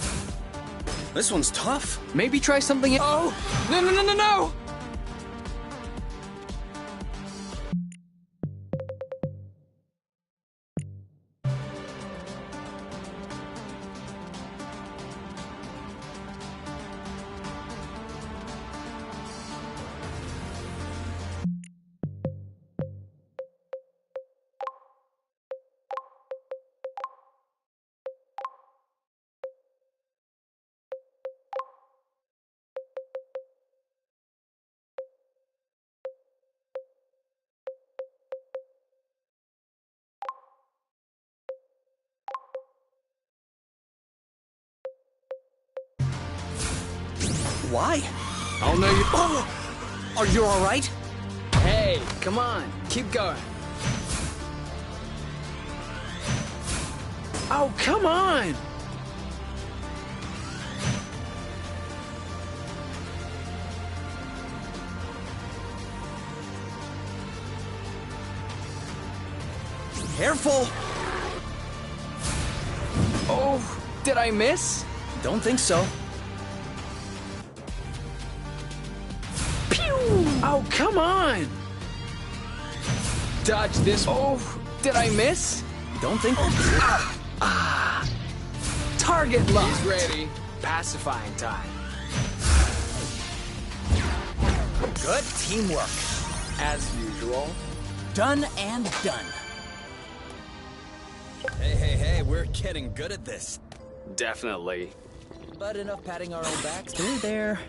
S1: This one's tough.
S3: Maybe try something. Oh! No, no, no, no, no!
S1: Why?
S3: Oh no, you.
S1: Oh! Are you all right?
S3: Hey, come on, keep going. Oh, come on!
S1: Careful!
S3: Oh, did I miss?
S1: Don't think so.
S3: Pew! Oh, come on! Dodge this. Oh, did I miss?
S1: Don't think.
S3: Target locked. He's ready. Pacifying time.
S1: Good teamwork.
S3: As usual.
S1: Done and done. Hey, we're getting good at this.
S2: Definitely.
S1: But enough patting our own backs. Through there.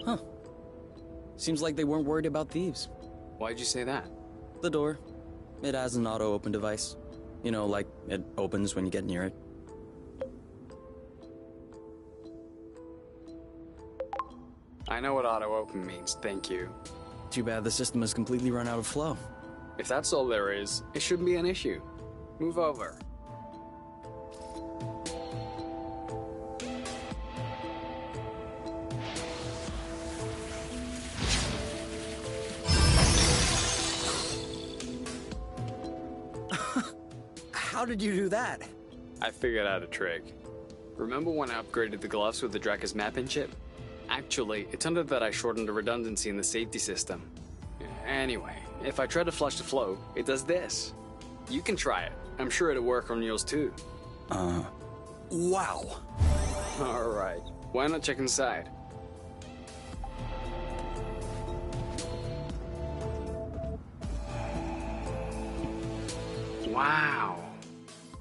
S1: Huh. Seems like they weren't worried about thieves.
S2: Why'd you say that?
S1: The door. It has an auto-open device. You know, like it opens when you get near it.
S2: I know what auto-open means, thank you.
S1: Too bad the system has completely run out of flow.
S2: If that's all there is, it shouldn't be an issue. Move over.
S1: How did you do that?
S2: I figured out a trick. Remember when I upgraded the gloves with the Dracus mapping chip? Actually, it turned out that I shortened the redundancy in the safety system. Anyway, if I try to flush the flow, it does this. You can try it. I'm sure it'll work on yours too.
S1: Wow.
S2: Alright, why not check inside? Wow.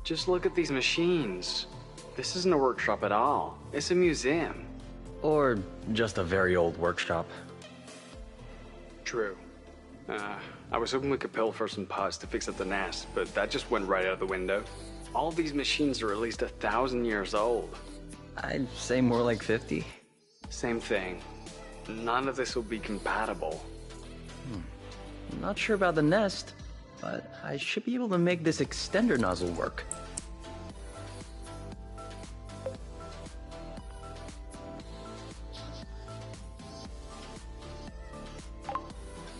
S2: Just look at these machines. This isn't a workshop at all. It's a museum.
S1: Or just a very old workshop.
S2: True. I was hoping we could pill for some parts to fix up the nest, but that just went right out the window. All these machines are at least 1,000 years old.
S1: I'd say more like 50.
S2: Same thing. None of this will be compatible.
S1: I'm not sure about the nest, but I should be able to make this extender nozzle work.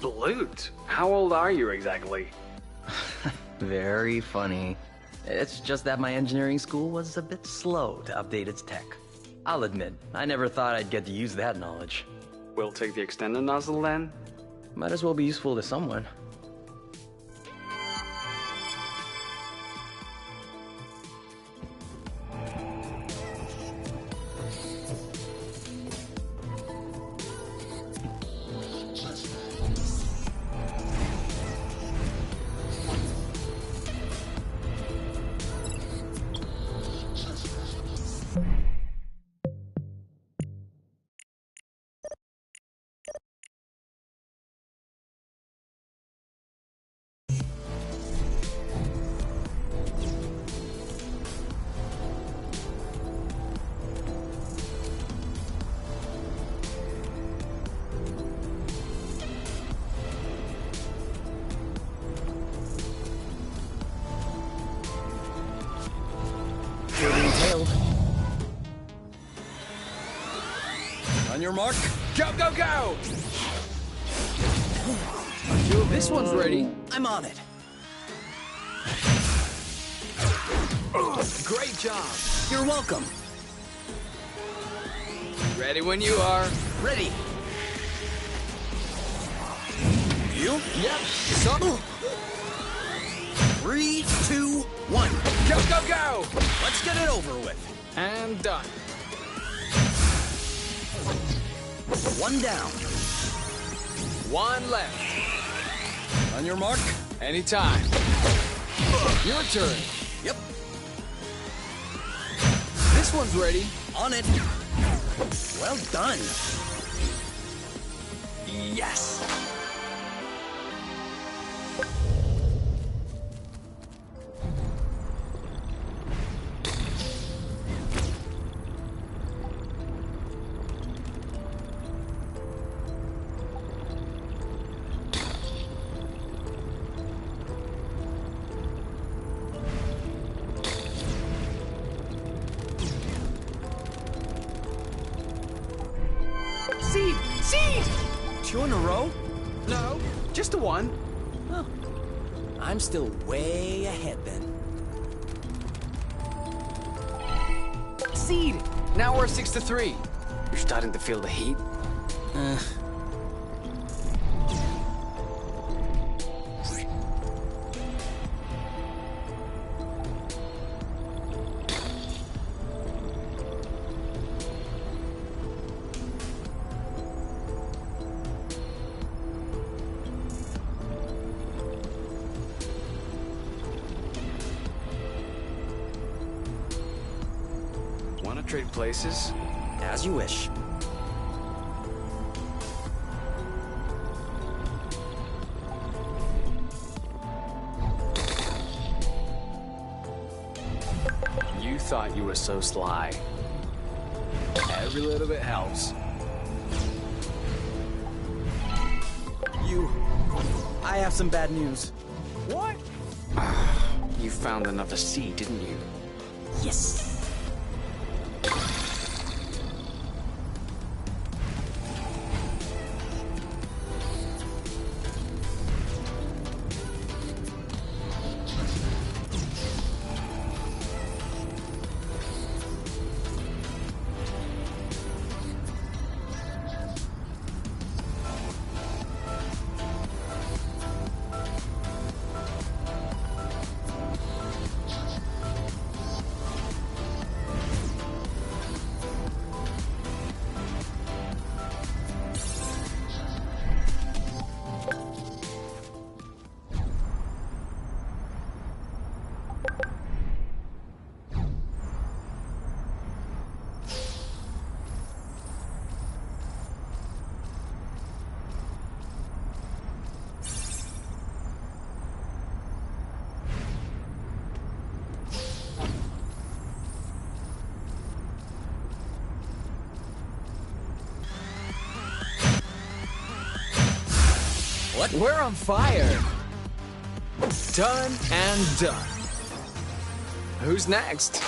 S2: Bloot, how old are you exactly?
S1: Very funny. It's just that my engineering school was a bit slow to update its tech. I'll admit, I never thought I'd get to use that knowledge.
S2: We'll take the extended nozzle then?
S1: Might as well be useful to someone. On your mark.
S2: Go, go, go!
S3: This one's ready.
S1: I'm on it.
S2: Great job.
S1: You're welcome.
S2: Ready when you are.
S1: Ready. You?
S2: Yep. So,
S1: 3, 2, 1.
S2: go, go, go!
S1: Let's get it over with.
S2: And done.
S1: One down.
S2: One left.
S1: On your mark.
S2: Anytime. Your turn.
S1: Yep.
S3: This one's ready.
S1: On it. Well done.
S2: Yes.
S3: Seed! Seed!
S1: 2 in a row?
S2: No, just a one.
S1: Huh. I'm still way ahead then.
S3: Seed! Now we're 6-3.
S2: You're starting to feel the heat? Want to trade places?
S1: As you wish.
S2: You thought you were so sly. Every little bit helps.
S1: I have some bad news.
S2: What? You found another seed, didn't you?
S1: Yes. What?
S3: We're on fire. Done and done.
S2: Who's next?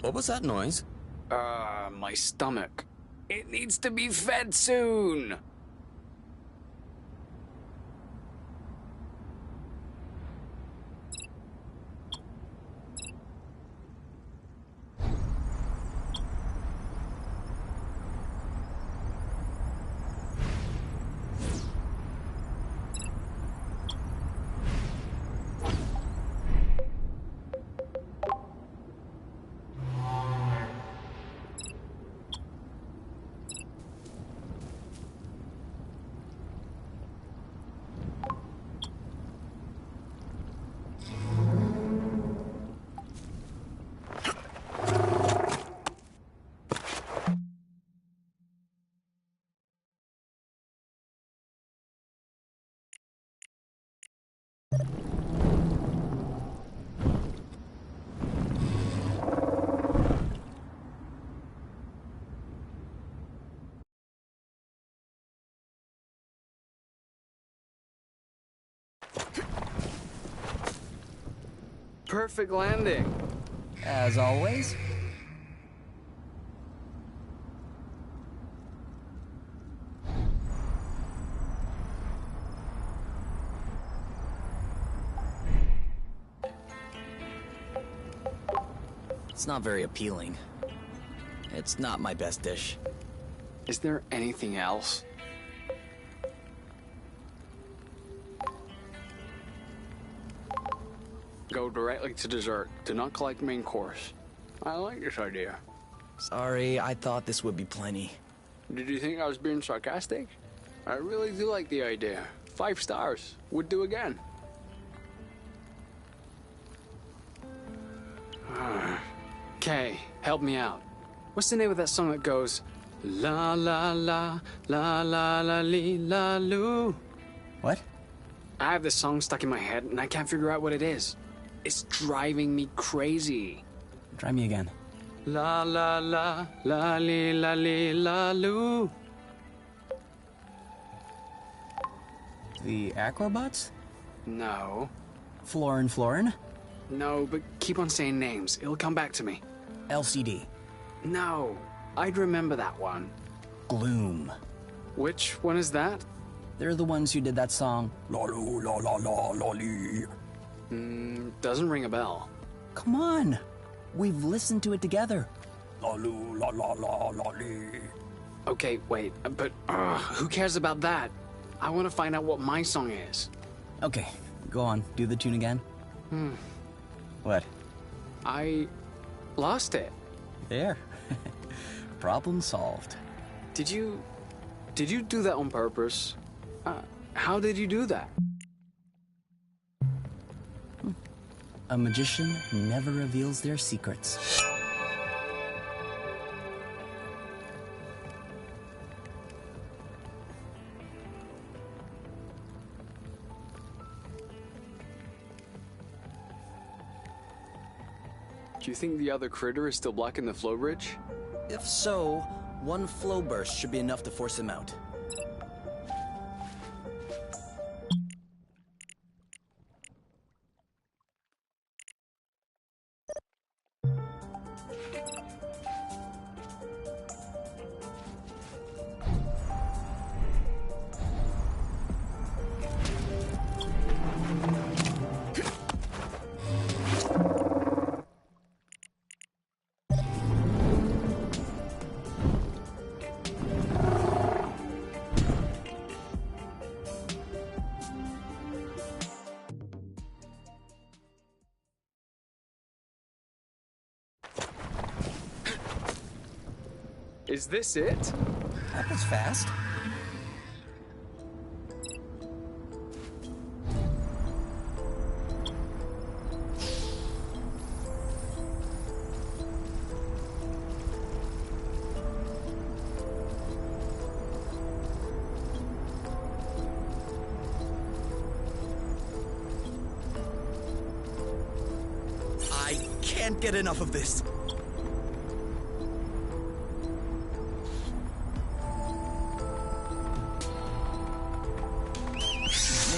S1: What was that noise?
S2: My stomach. It needs to be fed soon. Perfect landing.
S4: As always.
S1: It's not very appealing. It's not my best dish.
S2: Is there anything else? Go directly to dessert. Do not collect main course. I like this idea.
S1: Sorry, I thought this would be plenty.
S2: Did you think I was being sarcastic? I really do like the idea. 5 stars. Would do again. Okay, help me out. What's the name of that song that goes la la la la la la li la loo?
S4: What?
S2: I have this song stuck in my head and I can't figure out what it is. It's driving me crazy.
S4: Try me again.
S2: La la la la li la loo.
S4: The Acrobots?
S2: No.
S4: Florin Florin?
S2: No, but keep on saying names. It'll come back to me.
S4: LCD.
S2: No, I'd remember that one.
S4: Gloom.
S2: Which one is that?
S4: They're the ones who did that song. La loo, la la la la lee.
S2: Doesn't ring a bell.
S4: Come on. We've listened to it together. La loo, la la la la lee.
S2: Okay, wait, but who cares about that? I want to find out what my song is.
S4: Okay, go on. Do the tune again. What?
S2: I lost it.
S4: There. Problem solved.
S2: Did you do that on purpose? How did you do that?
S4: A magician never reveals their secrets.
S2: Do you think the other critter is still blocking the flow bridge?
S1: If so, one flow burst should be enough to force him out.
S2: Is this it?
S4: That was fast.
S1: I can't get enough of this.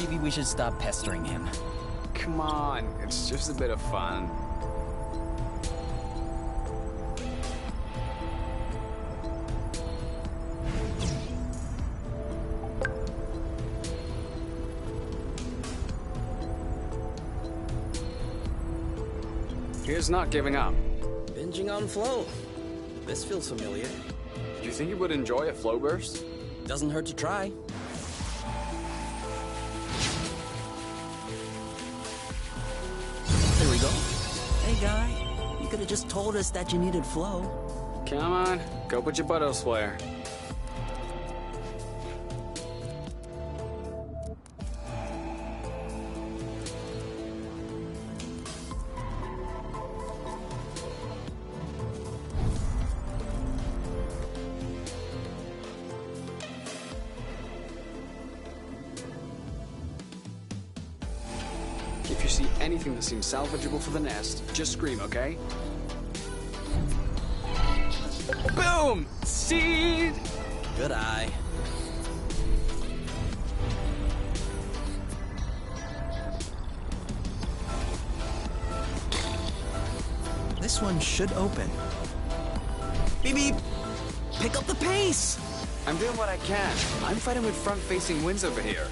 S4: Maybe we should stop pestering him.
S2: Come on, it's just a bit of fun. Here's not giving up.
S1: Binging on flow. This feels familiar.
S2: Do you think you would enjoy a flow burst?
S1: Doesn't hurt to try. There we go. Hey, guy. You could have just told us that you needed flow.
S2: Come on, go put your butt elsewhere. If you see anything that seems salvageable for the nest, just scream, okay? Boom! Seed!
S1: Good eye. This one should open. Beep beep! Pick up the pace!
S2: I'm doing what I can. I'm fighting with front-facing winds over here.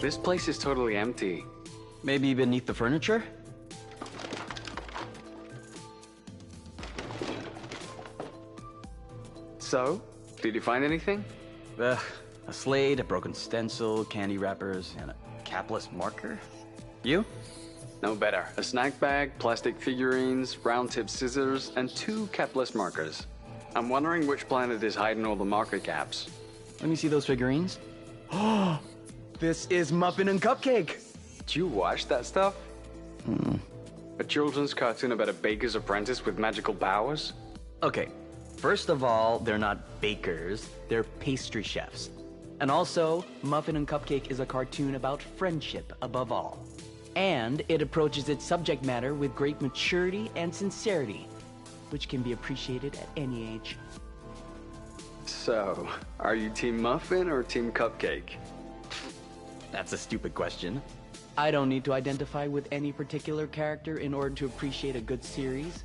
S2: This place is totally empty.
S1: Maybe beneath the furniture?
S2: So, did you find anything?
S1: A slate, a broken stencil, candy wrappers, and a capless marker. You?
S2: No better. A snack bag, plastic figurines, round-tip scissors, and 2 capless markers. I'm wondering which planet is hiding all the marker caps.
S1: Let me see those figurines. Oh, this is Muffin and Cupcake.
S2: Did you watch that stuff? A children's cartoon about a baker's apprentice with magical powers?
S1: Okay, first of all, they're not bakers, they're pastry chefs. And also, Muffin and Cupcake is a cartoon about friendship above all. And it approaches its subject matter with great maturity and sincerity, which can be appreciated at any age.
S2: So, are you Team Muffin or Team Cupcake?
S1: That's a stupid question. I don't need to identify with any particular character in order to appreciate a good series.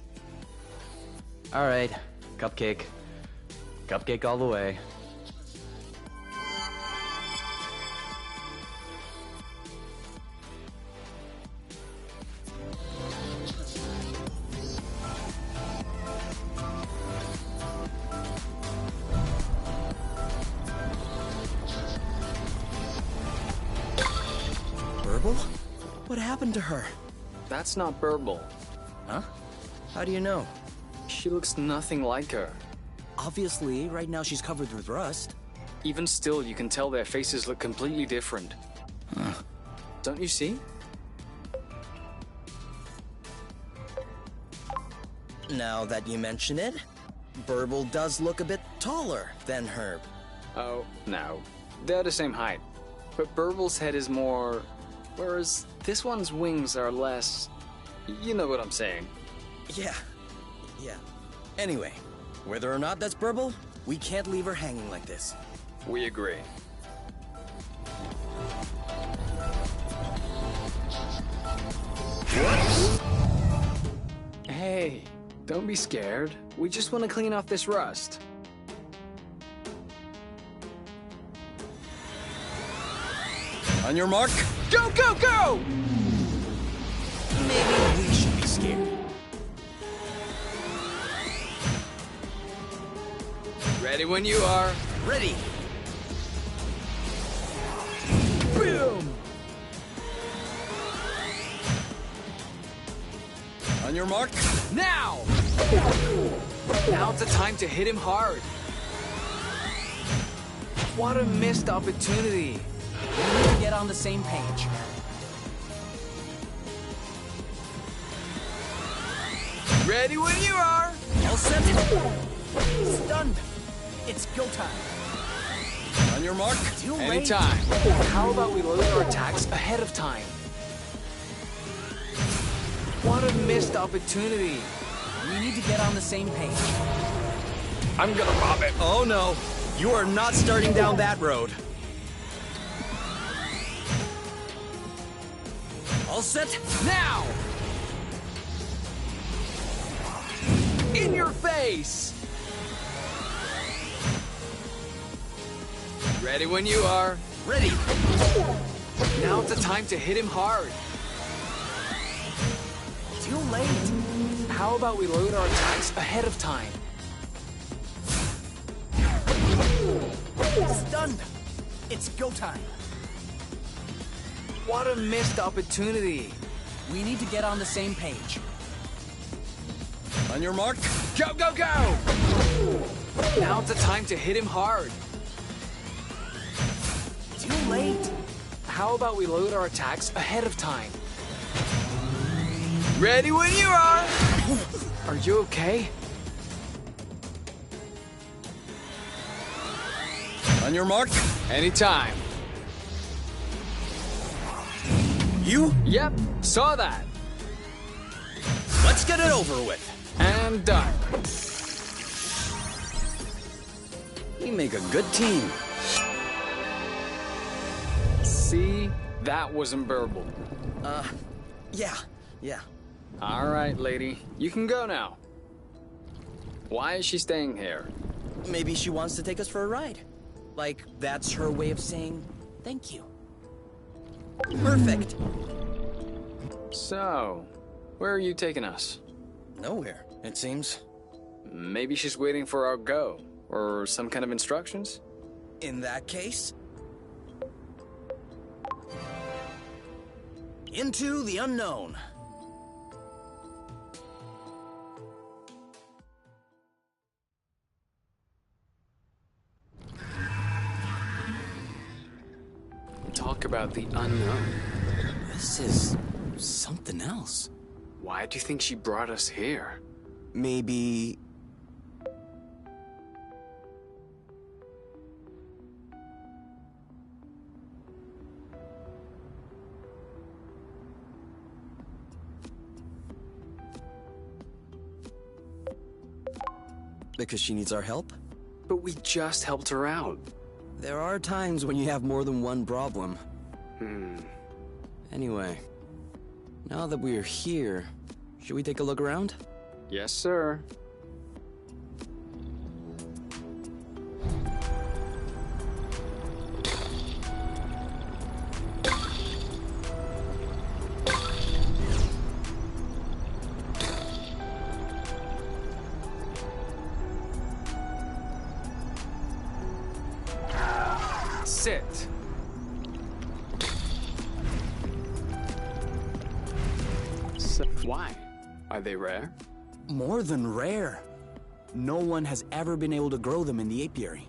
S1: Alright, Cupcake. Cupcake all the way. Burble? What happened to her?
S3: That's not Burble.
S1: Huh? How do you know?
S3: She looks nothing like her.
S1: Obviously, right now she's covered with rust.
S3: Even still, you can tell their faces look completely different. Don't you see?
S5: Now that you mention it, Burble does look a bit taller than Herb.
S3: Oh, no. They're the same height. But Burble's head is more... whereas this one's wings are less... You know what I'm saying.
S5: Yeah. Anyway, whether or not that's Burble, we can't leave her hanging like this.
S2: We agree.
S3: Hey, don't be scared. We just want to clean off this rust.
S5: On your mark,
S3: Go, go, go!
S5: maybe we should be scared.
S3: Ready when you are.
S5: Ready.
S3: Boom!
S5: On your mark,
S3: Now! Now's the time to hit him hard. What a missed opportunity.
S4: We need to get on the same page.
S3: Ready when you are.
S5: all set.
S4: Stunned. It's go time.
S5: On your mark,
S4: Too late.
S3: Anytime. How about we load our attacks ahead of time? What a missed opportunity.
S4: We need to get on the same page.
S2: I'm gonna rob it.
S5: Oh no, you are not starting down that road. All set.
S3: Now! In your face! Ready when you are.
S5: Ready.
S3: Now's the time to hit him hard.
S4: Too late.
S3: How about we load our attacks ahead of time?
S4: Stunned. It's go time.
S3: What a missed opportunity.
S4: We need to get on the same page.
S5: On your mark,
S3: Go, go, go! Now's the time to hit him hard.
S4: Too late.
S3: How about we load our attacks ahead of time? Ready when you are! Are you okay?
S5: on your mark,
S3: Anytime.
S5: you.
S3: Yep, saw that.
S5: Let's get it over with.
S3: And done.
S5: We make a good team.
S3: See? That wasn't Burble.
S5: Yeah.
S3: Alright, lady. You can go now. Why is she staying here?
S5: Maybe she wants to take us for a ride. Like, that's her way of saying thank you. Perfect.
S3: So, where are you taking us?
S5: Nowhere, it seems.
S3: Maybe she's waiting for our go, or some kind of instructions?
S5: In that case... into the unknown.
S2: Talk about the unknown.
S5: This is something else.
S2: Why do you think she brought us here?
S5: Maybe... because she needs our help?
S2: But we just helped her out.
S5: There are times when you have more than one problem. Anyway, now that we're here, should we take a look around?
S2: Yes, sir. Sit. So, why? Are they rare?
S1: More than rare. No one has ever been able to grow them in the apiary.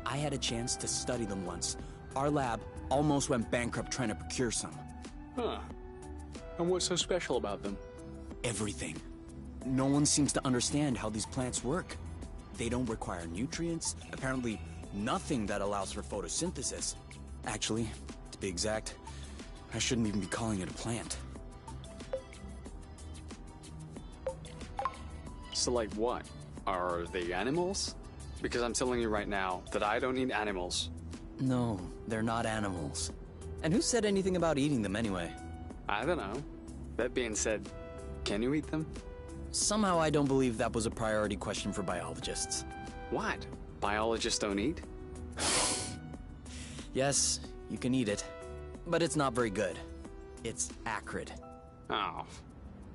S1: I had a chance to study them once. Our lab almost went bankrupt trying to procure some.
S2: Huh. And what's so special about them?
S1: Everything. No one seems to understand how these plants work. They don't require nutrients, apparently nothing that allows for photosynthesis. Actually, to be exact, I shouldn't even be calling it a plant.
S2: So like what? Are they animals? Because I'm telling you right now that I don't eat animals.
S1: No, they're not animals. And who said anything about eating them anyway?
S2: I don't know. That being said, can you eat them?
S1: Somehow I don't believe that was a priority question for biologists.
S2: What? Biologists don't eat?
S1: Yes, you can eat it, but it's not very good. It's acrid.
S2: Oh,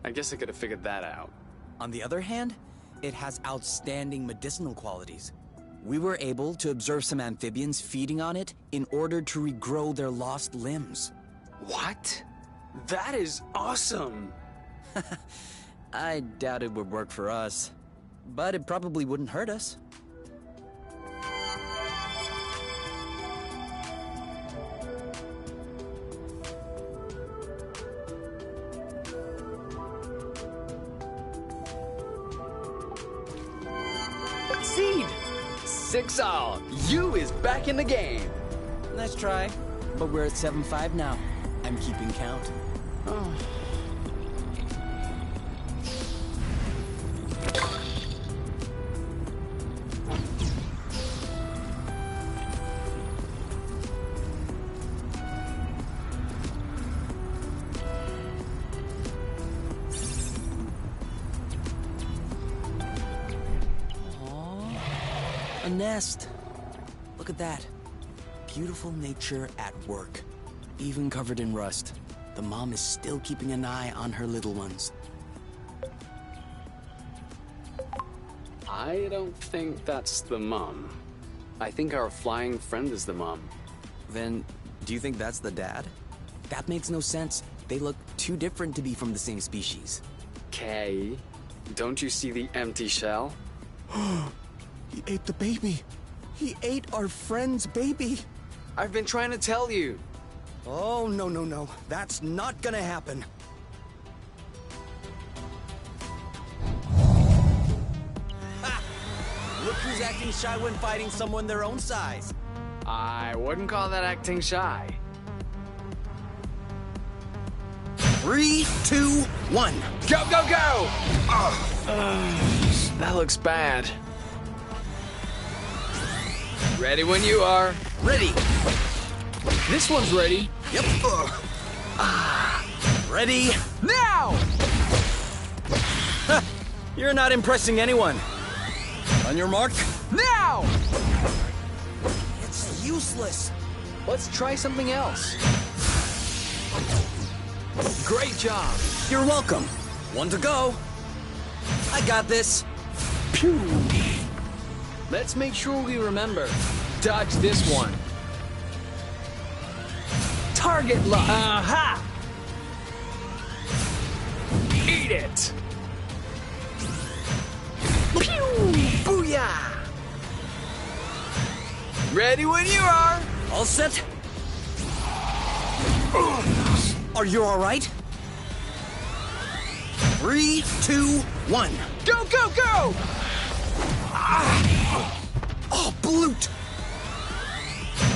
S2: I guess I could have figured that out.
S1: On the other hand, it has outstanding medicinal qualities. We were able to observe some amphibians feeding on it in order to regrow their lost limbs.
S2: What? That is awesome!
S1: I doubt it would work for us, but it probably wouldn't hurt us.
S2: Seed! 6-all! You is back in the game!
S1: Nice try, but we're at 7-5 now. I'm keeping count.
S2: Oh.
S1: A nest. Look at that. Beautiful nature at work. Even covered in rust. The mom is still keeping an eye on her little ones.
S2: I don't think that's the mom. I think our flying friend is the mom.
S1: Then, do you think that's the dad? That makes no sense. They look too different to be from the same species.
S2: Kay, don't you see the empty shell?
S1: He ate the baby. He ate our friend's baby.
S2: I've been trying to tell you.
S5: Oh, no. That's not gonna happen. Ha! Look who's acting shy when fighting someone their own size.
S2: I wouldn't call that acting shy.
S5: 3, 2, 1.
S2: Go, go, go! That looks bad. Ready when you are.
S5: Ready.
S2: This one's ready.
S5: Yep. Ready?
S3: Now!
S5: You're not impressing anyone. On your mark.
S3: Now!
S5: It's useless.
S3: Let's try something else. Great job.
S5: You're welcome. One to go. I got this.
S3: Pew! Let's make sure we remember. Dodge this one. Target lock. Aha! Eat it! Pew! Booyah! Ready when you are.
S5: All set? Are you all right? 3, 2, 1.
S3: Go, go, go!
S5: Oh, Bloot!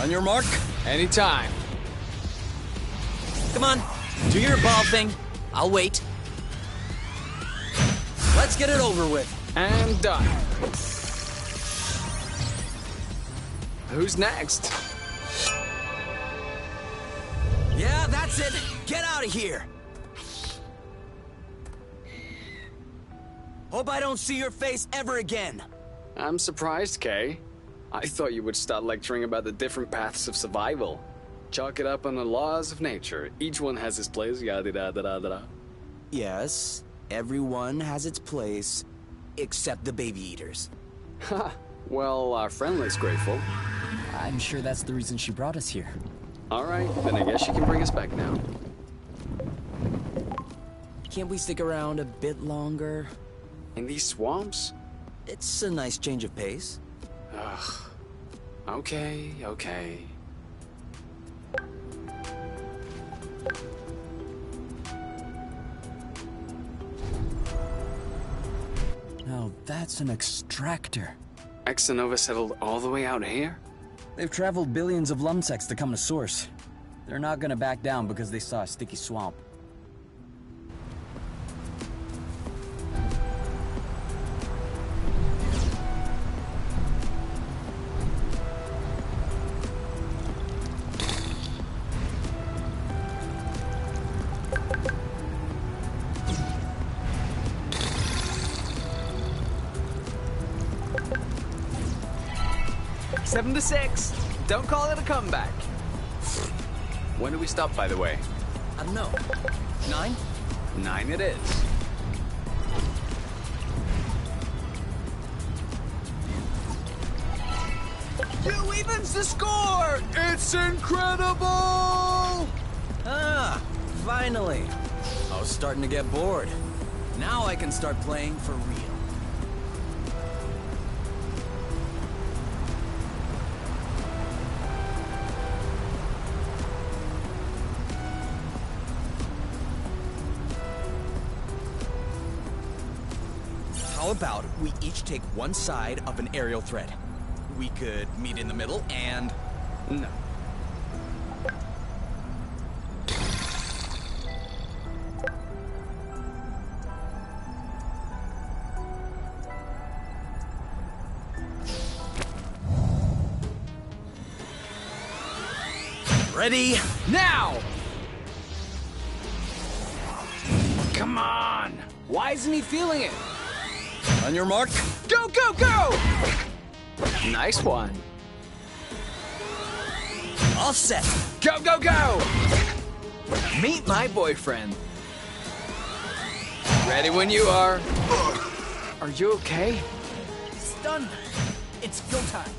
S5: On your mark.
S3: Anytime.
S5: Come on, do your ball thing. I'll wait. Let's get it over with.
S3: And done. Who's next?
S5: Yeah, that's it. Get out of here. Hope I don't see your face ever again.
S2: I'm surprised, Kay. I thought you would start lecturing about the different paths of survival. Chalk it up on the laws of nature. Each one has its place, yada da da da da.
S5: Yes, everyone has its place, except the baby eaters.
S2: Ha! Well, our friend looks grateful.
S4: I'm sure that's the reason she brought us here.
S2: Alright, then I guess you can bring us back now.
S5: Can't we stick around a bit longer?
S2: In these swamps?
S5: It's a nice change of pace.
S2: Ugh. Okay, okay.
S4: Oh, that's an extractor.
S2: Exanova settled all the way out here?
S4: They've traveled billions of lumsects to come to Source. They're not gonna back down because they saw a sticky swamp.
S3: Seven to 6. Don't call it a comeback.
S2: When do we stop, by the way?
S5: I don't know. 9?
S2: 9 it is.
S3: You evens the score! It's incredible!
S5: Ah, finally. I was starting to get bored. Now I can start playing for real. How about we each take one side of an aerial thread? We could meet in the middle and...
S2: No.
S5: Ready?
S3: Now! Come on! Why isn't he feeling it?
S5: On your mark.
S3: Go, go, go!
S2: Nice one.
S5: All set.
S3: Go, go, go! Meet my boyfriend. Ready when you are. Are you okay?
S5: Stunned. It's go time.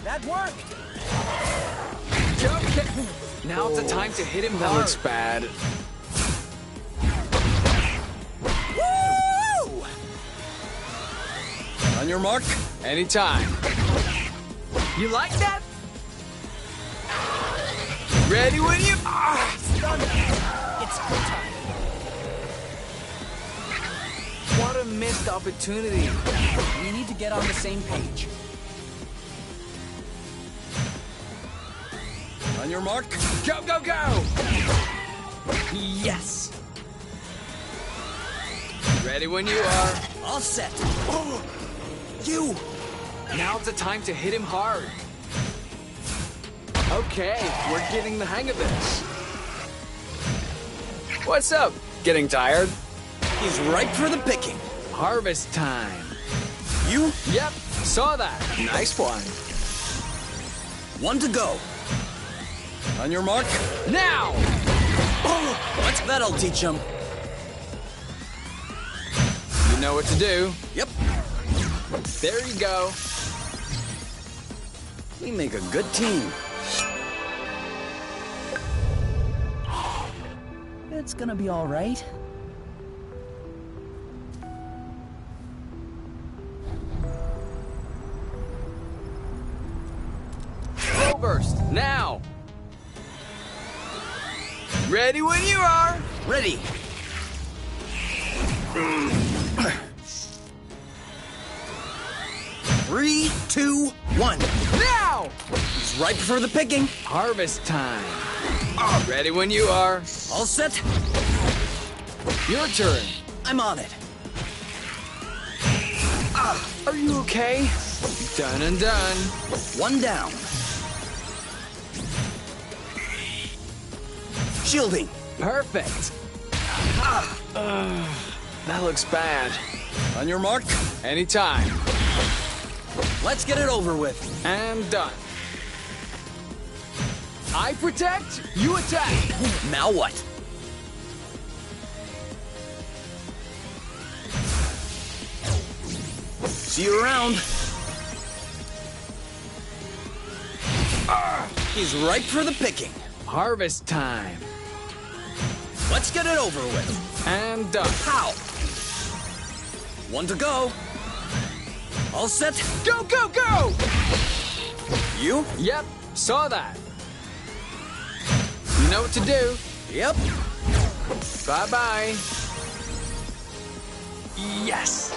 S5: That worked.
S3: Okay. Now's the time to hit him
S2: That
S3: hard.
S2: looks bad.
S5: Woo! On your mark.
S3: Anytime. You like that? Ready when you are.
S5: Stunned. It's go time.
S3: What a missed opportunity.
S5: We need to get on the same page. On your mark.
S3: Go, go, go!
S5: Yes.
S3: Ready when you are.
S5: All set. You.
S3: Now's the time to hit him hard.
S2: Okay, we're getting the hang of this. What's up? Getting tired?
S5: He's ripe for the picking.
S2: Harvest time.
S5: You,
S2: Yep, saw that. Nice one.
S5: one to go. On your mark.
S2: Now!
S5: Oh, that'll teach him.
S2: You know what to do.
S5: Yep,
S2: There you go.
S5: we make a good team.
S4: It's gonna be all right.
S2: Slow burst. Now! Ready when you are.
S5: Ready. Three, two, one.
S2: Now!
S5: He's ripe for the picking.
S2: Harvest time. Ready when you are.
S5: All set.
S2: Your turn.
S5: I'm on it.
S2: Are you okay? Done and done.
S5: One down. Shielding.
S2: Perfect. That looks bad.
S5: On your mark.
S2: Anytime.
S5: Let's get it over with.
S2: And done. I protect, you attack.
S5: Now what? See you around. He's ripe for the picking.
S2: Harvest time.
S5: Let's get it over with.
S2: And done.
S5: Pow! One to go. All set.
S2: Go, go, go!
S5: You?
S2: Yep, saw that. You know what to do.
S5: Yep.
S2: Bye-bye. Yes!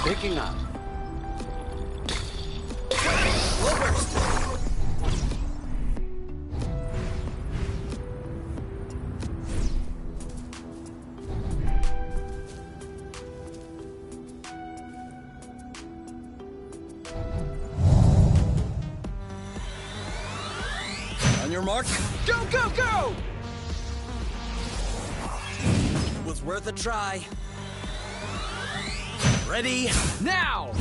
S2: Picking up.
S5: On your mark.
S2: Go, go, go!
S5: Was worth a try. Ready?
S2: Now!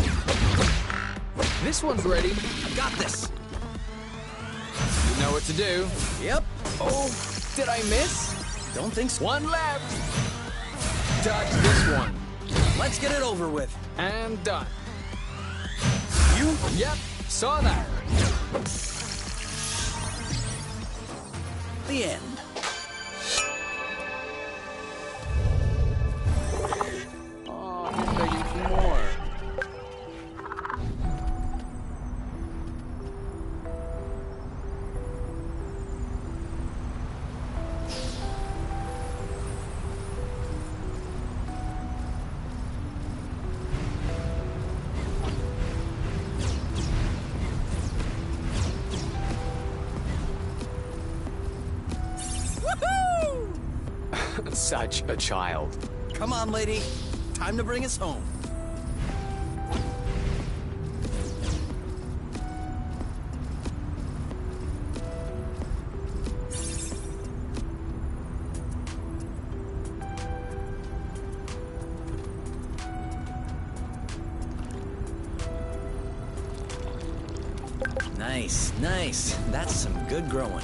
S2: This one's ready.
S5: Got this.
S2: You know what to do.
S5: Yep.
S2: Oh, did I miss?
S5: Don't think so.
S2: One left. Dodge this one.
S5: Let's get it over with.
S2: And done.
S5: You?
S2: Yep, saw that.
S5: The end.
S2: Oh, I'm begging for more. Such a child.
S5: Come on, lady. Time to bring us home. Nice, nice. That's some good growing.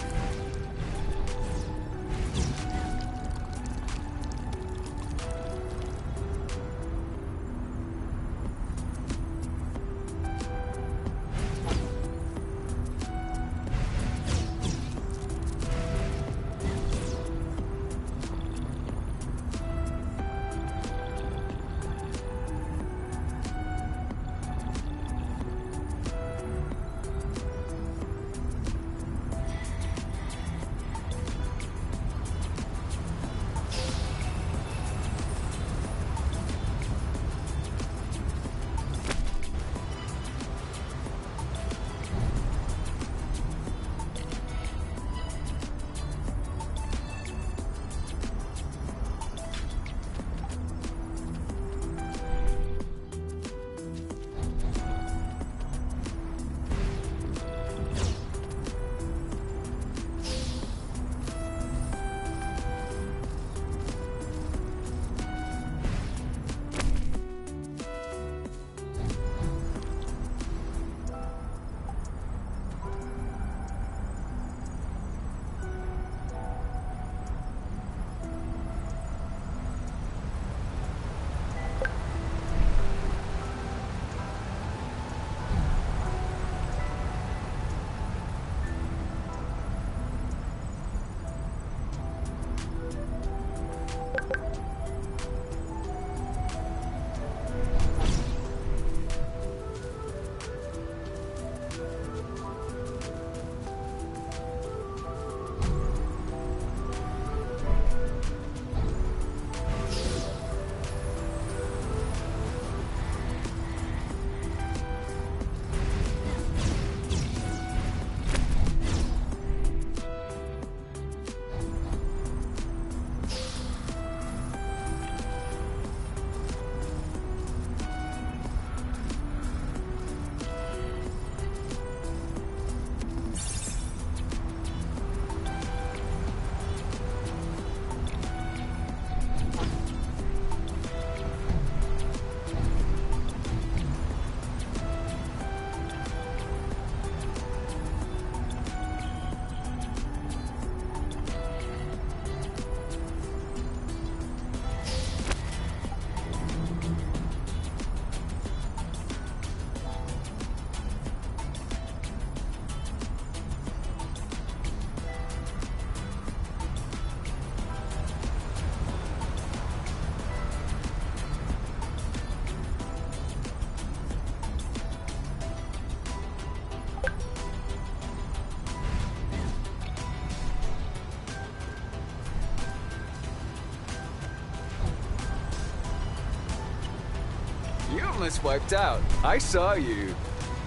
S2: almost wiped out. I saw you.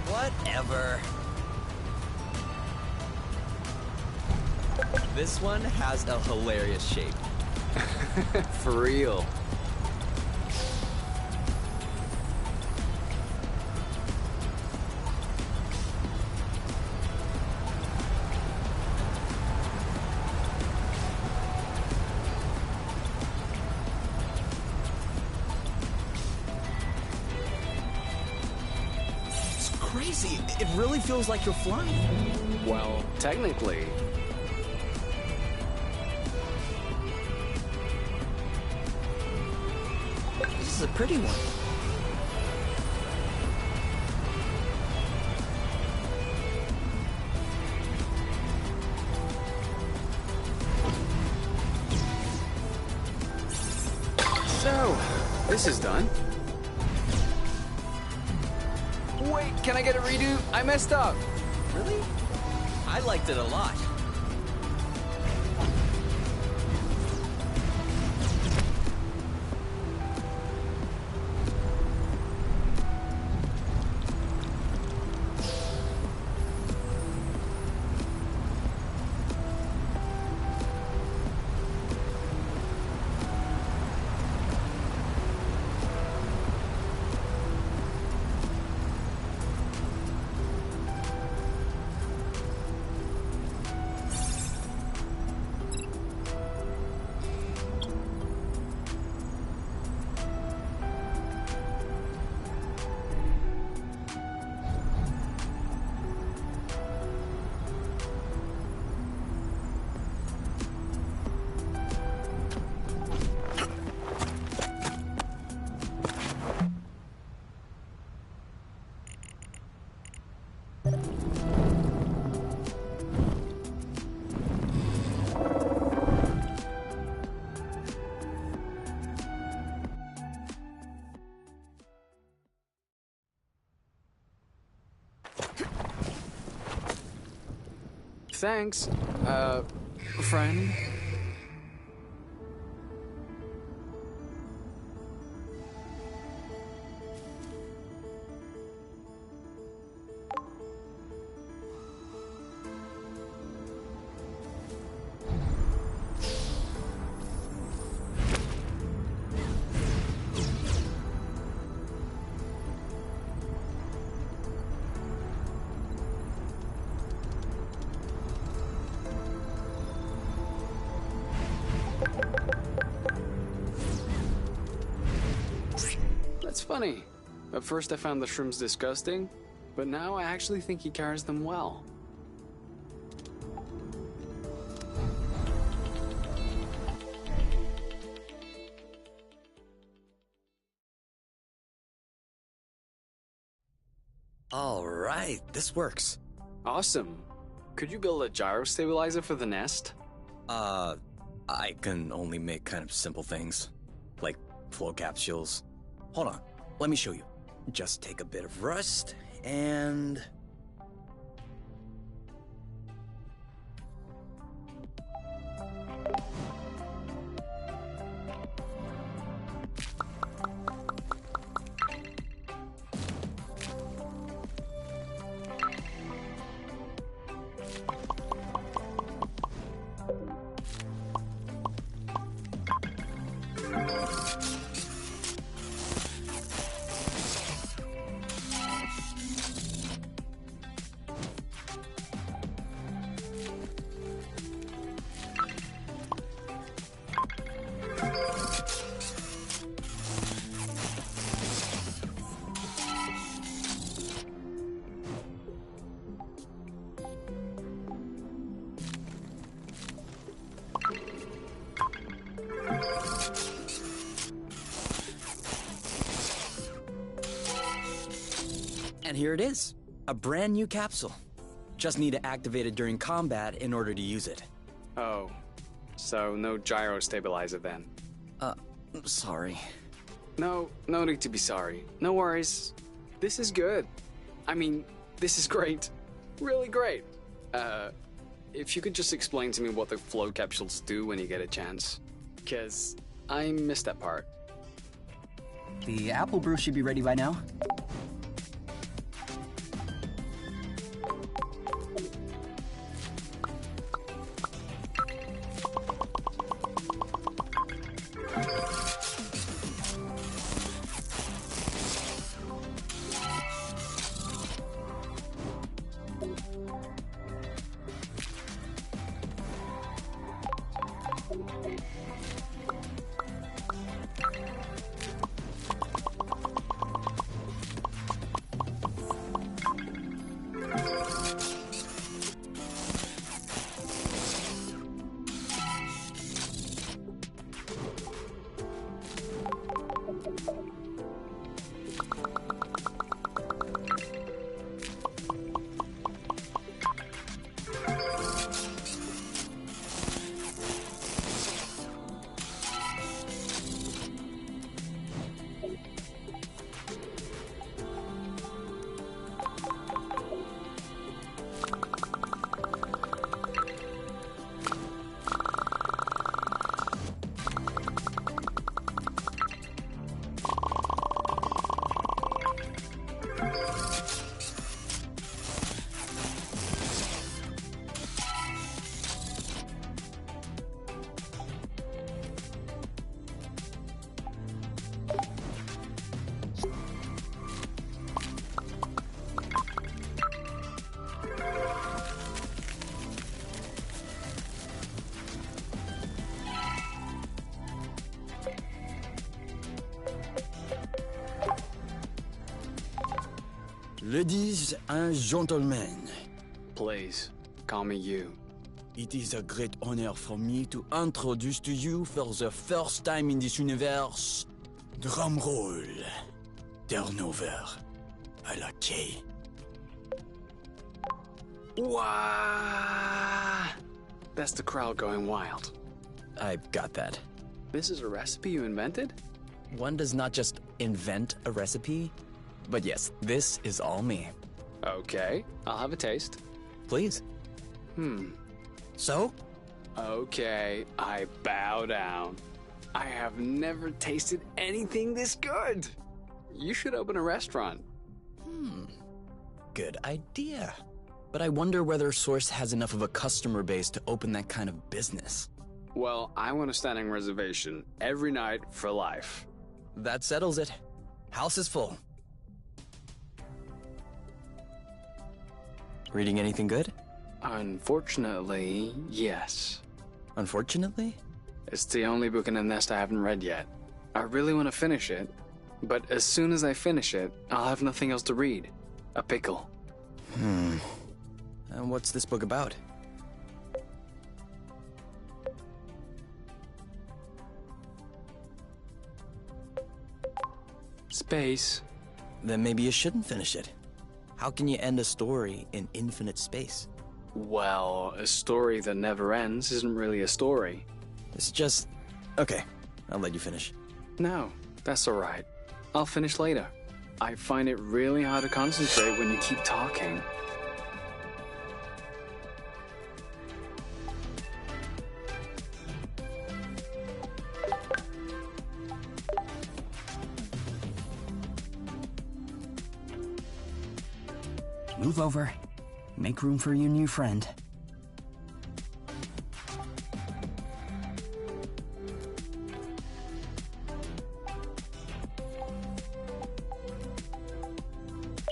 S5: Whatever. This one has a hilarious shape.
S2: For real.
S5: It's crazy. It really feels like you're flying.
S2: Well, technically.
S5: This is a pretty one.
S2: So, this is done. Wait, can I get a redo? I messed up.
S5: Really? I liked it a lot.
S2: Thanks, friend. That's funny. At first I found the shrooms disgusting, but now I actually think he carries them well.
S5: All right, this works.
S2: Awesome. Could you build a gyro stabilizer for the nest?
S1: I can only make kind of simple things, like flow capsules. Hold on, let me show you. Just take a bit of rust and... And here it is, a brand new capsule. Just need to activate it during combat in order to use it.
S2: Oh, so no gyro stabilizer then?
S1: Sorry.
S2: No need to be sorry. No worries. This is good. I mean, this is great. Really great. If you could just explain to me what the flow capsules do when you get a chance. 'Cause I missed that part.
S4: The apple brew should be ready by now.
S1: Ladies and gentlemen,
S2: Please, call me you.
S1: it is a great honor for me to introduce to you for the first time in this universe, drum roll, turnover, à la K.
S2: Wow! That's the crowd going wild.
S1: I've got that.
S2: This is a recipe you invented?
S1: One does not just invent a recipe, but yes, this is all me.
S2: Okay, I'll have a taste.
S1: Please. So?
S2: Okay, I bow down. I have never tasted anything this good. You should open a restaurant.
S1: Good idea. But I wonder whether Source has enough of a customer base to open that kind of business.
S2: Well, I want a standing reservation every night for life.
S1: That settles it. House is full. Reading anything good?
S2: Unfortunately, yes.
S1: Unfortunately?
S2: It's the only book in the nest I haven't read yet. I really want to finish it, but as soon as I finish it, I'll have nothing else to read. A pickle.
S1: And what's this book about?
S2: Space.
S1: Then maybe you shouldn't finish it. How can you end a story in infinite space?
S2: Well, a story that never ends isn't really a story.
S1: It's just... Okay, I'll let you finish.
S2: No, that's alright. I'll finish later. I find it really hard to concentrate when you keep talking.
S4: Move over. Make room for your new friend.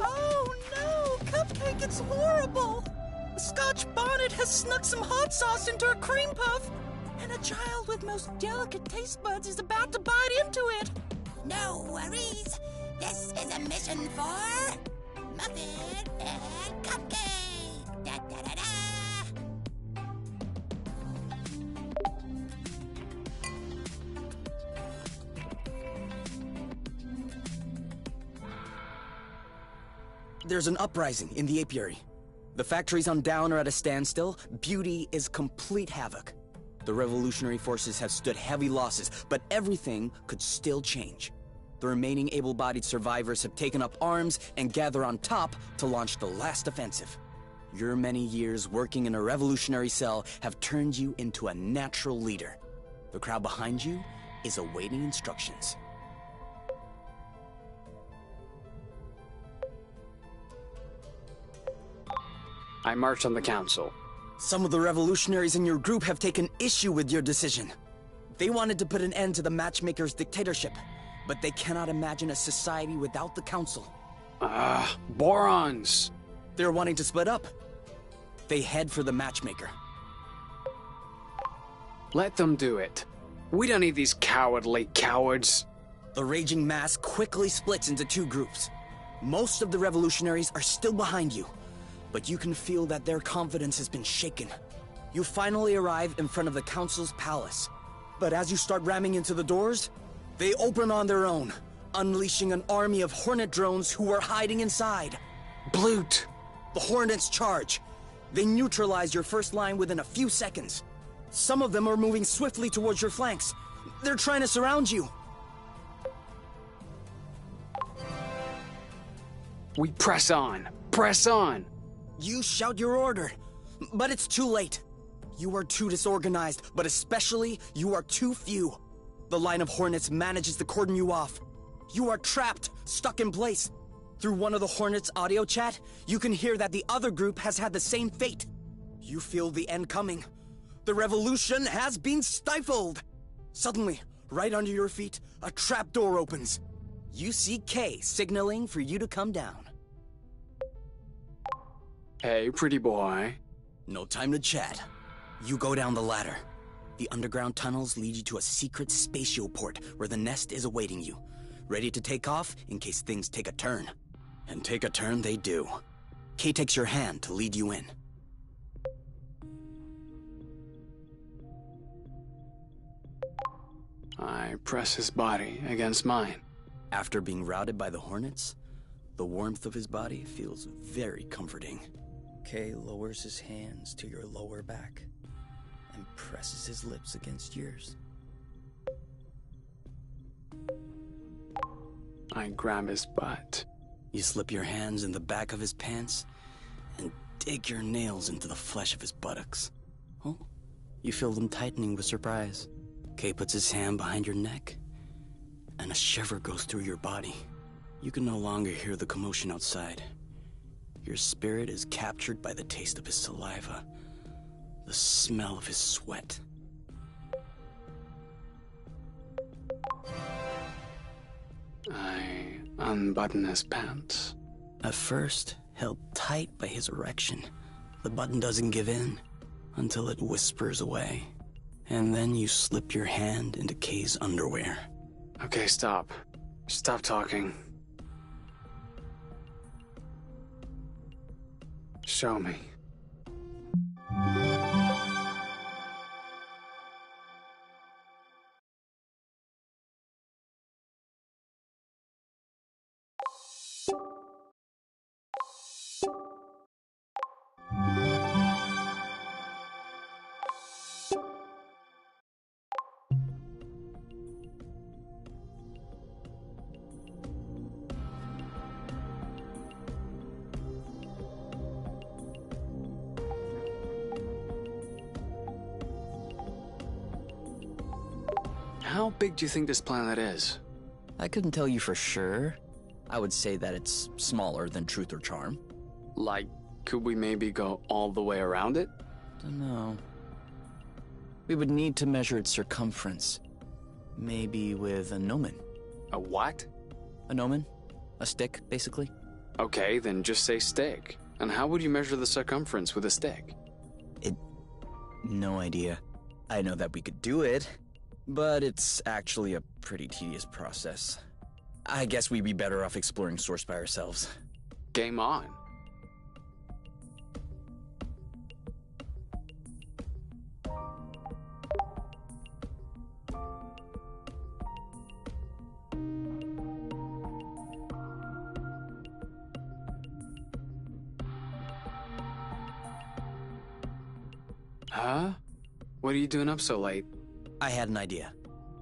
S5: Oh no! Cupcake, it's horrible! The Scotch bonnet has snuck some hot sauce into her cream puff, and a child with most delicate taste buds is about to bite into it.
S6: No worries. This is a mission for Muffin and Cupcake. Da da da da.
S1: There's an uprising in the apiary. The factories on Down are at a standstill. Beauty is complete havoc. The revolutionary forces have stood heavy losses, but everything could still change. The remaining able-bodied survivors have taken up arms and gather on top to launch the last offensive. Your many years working in a revolutionary cell have turned you into a natural leader. The crowd behind you is awaiting instructions.
S2: I marched on the council.
S1: Some of the revolutionaries in your group have taken issue with your decision. They wanted to put an end to the Matchmaker's dictatorship, but they cannot imagine a society without the council.
S2: Borons!
S1: They're wanting to split up. They head for the Matchmaker.
S2: Let them do it. We don't need these cowardly cowards.
S1: The raging mass quickly splits into two groups. Most of the revolutionaries are still behind you, but you can feel that their confidence has been shaken. You finally arrive in front of the council's palace, but as you start ramming into the doors, they open on their own, unleashing an army of Hornet drones who are hiding inside.
S2: Blute!
S1: The Hornets charge. They neutralize your first line within a few seconds. Some of them are moving swiftly towards your flanks. They're trying to surround you.
S2: We press on! Press on!
S1: You shout your order, but it's too late. You are too disorganized, but especially, you are too few. The line of Hornets manages to cordon you off. You are trapped, stuck in place. Through one of the Hornets' audio chat, you can hear that the other group has had the same fate. You feel the end coming. The revolution has been stifled. Suddenly, right under your feet, a trap door opens. You see Kay signaling for you to come down.
S2: Hey, pretty boy.
S1: No time to chat. You go down the ladder. The underground tunnels lead you to a secret spatial port where the nest is awaiting you, ready to take off in case things take a turn. And take a turn they do. Kay takes your hand to lead you in.
S2: I press his body against mine.
S1: After being routed by the Hornets, the warmth of his body feels very comforting. Kay lowers his hands to your lower back and presses his lips against yours.
S2: I grab his butt.
S1: You slip your hands in the back of his pants and dig your nails into the flesh of his buttocks. Oh, you feel them tightening with surprise. Kay puts his hand behind your neck, and a shiver goes through your body. You can no longer hear the commotion outside. Your spirit is captured by the taste of his saliva, the smell of his sweat.
S2: I unbutton his pants.
S1: At first, held tight by his erection, the button doesn't give in until it whispers away. And then you slip your hand into Kay's underwear.
S2: Okay, stop. Stop talking. Show me. How big do you think this planet is?
S1: I couldn't tell you for sure. I would say that it's smaller than Truth or Charm.
S2: Like, could we maybe go all the way around it?
S1: Don't know. We would need to measure its circumference. Maybe with a gnomon.
S2: A what?
S1: A gnomon? A stick, basically.
S2: Okay, then just say stick. And how would you measure the circumference with a stick?
S1: No idea. I know that we could do it, but it's actually a pretty tedious process. I guess we'd be better off exploring Source by ourselves.
S2: Game on. Huh? What are you doing up so late?
S1: I had an idea.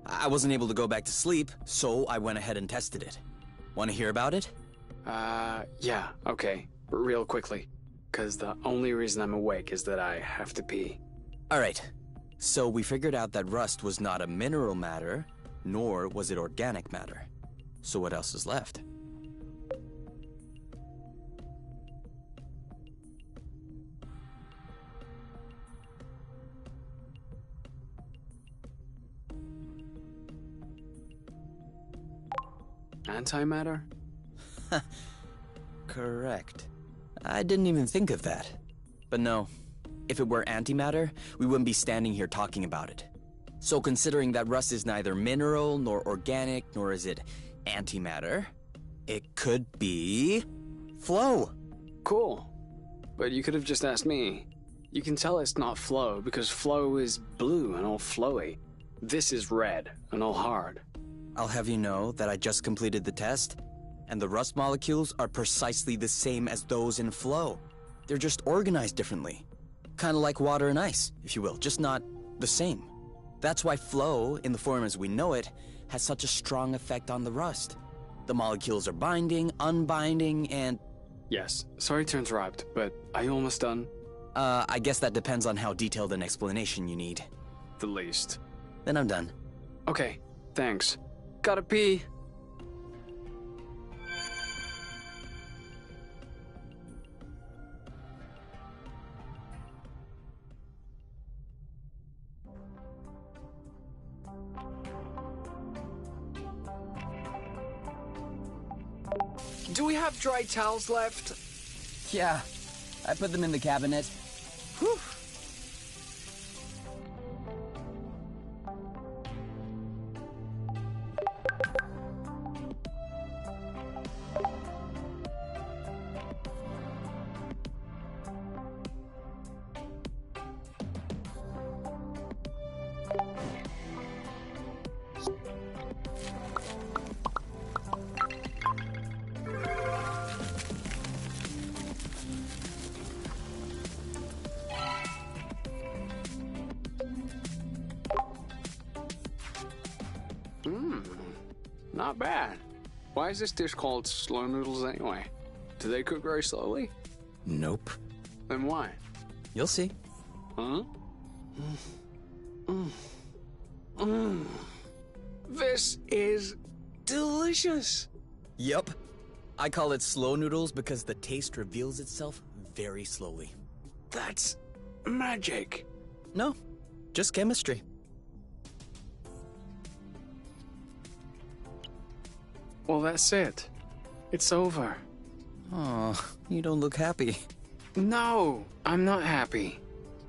S1: I wasn't able to go back to sleep, so I went ahead and tested it. Want to hear about it?
S2: Yeah, okay. Real quickly. 'Cause the only reason I'm awake is that I have to pee.
S1: Alright, so we figured out that rust was not a mineral matter, nor was it organic matter. So what else is left?
S2: antimatter?
S1: Correct. I didn't even think of that. But no, if it were antimatter, we wouldn't be standing here talking about it. So considering that rust is neither mineral, nor organic, nor is it antimatter, it could be flow.
S2: Cool. But you could have just asked me. You can tell it's not flow because flow is blue and all flowy. This is red and all hard.
S1: I'll have you know that I just completed the test, and the rust molecules are precisely the same as those in flow. They're just organized differently. Kind of like water and ice, if you will, just not the same. That's why flow, in the form as we know it, has such a strong effect on the rust. The molecules are binding, unbinding, and...
S2: Yes, sorry to interrupt, but are you almost done?
S1: I guess that depends on how detailed an explanation you need.
S2: The least.
S1: Then I'm done.
S2: Okay, thanks. Gotta pee. Do we have dry towels left?
S4: Yeah, I put them in the cabinet.
S1: Whew.
S2: Not bad. Why is this dish called slow noodles anyway? Do they cook very slowly?
S1: Nope.
S2: Then why?
S1: You'll see.
S2: Huh? This is delicious.
S1: Yup. I call it slow noodles because the taste reveals itself very slowly.
S2: That's magic.
S1: No, just chemistry.
S2: Well, that's it. It's over.
S1: Oh, you don't look happy.
S2: No, I'm not happy.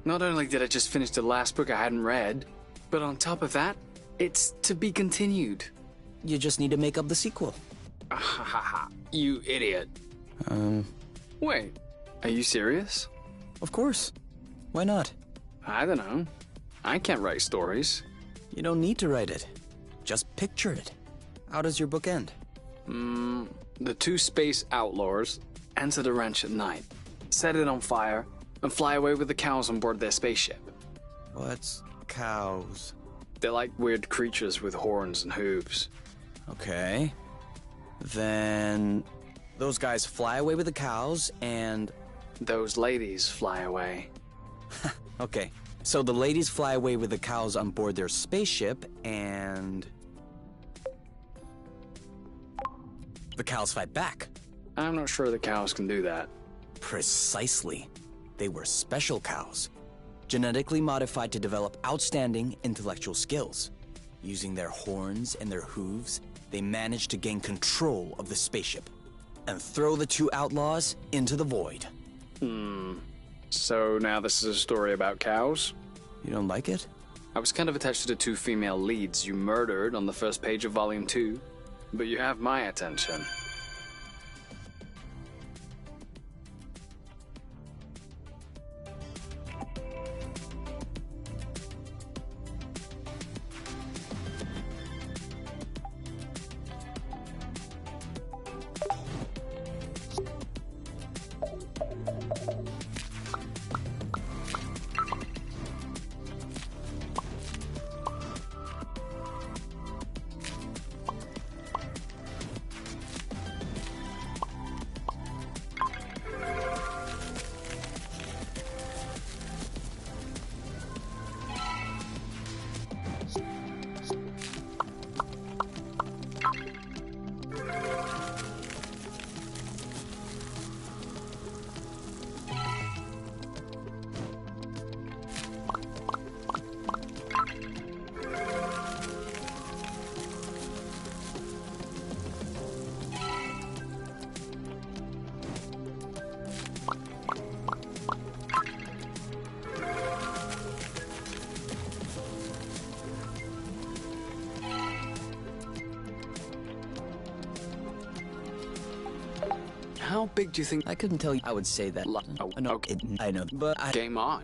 S2: Not only did I just finish the last book I hadn't read, but on top of that, it's to be continued.
S1: You just need to make up the sequel.
S2: You idiot. Wait, are you serious?
S1: Of course. Why not?
S2: I don't know. I can't write stories.
S1: You don't need to write it. Just picture it. How does your book end?
S2: The two space outlaws enter the ranch at night, set it on fire, and fly away with the cows on board their spaceship.
S1: What's cows?
S2: They're like weird creatures with horns and hooves.
S1: Okay. Then those guys fly away with the cows and...
S2: Those ladies fly away.
S1: Okay, so the ladies fly away with the cows on board their spaceship and... The cows fight back.
S2: I'm not sure the cows can do that.
S1: Precisely. They were special cows, genetically modified to develop outstanding intellectual skills. Using their horns and their hooves, they managed to gain control of the spaceship and throw the two outlaws into the void.
S2: So now this is a story about cows?
S1: You don't like it?
S2: I was kind of attached to the two female leads you murdered on the first page of Volume 2, but you have my attention. How big do you think?
S1: I couldn't tell you. I would say that.
S2: Oh,
S1: No,
S2: okay.
S1: I know, but I.
S2: Game on.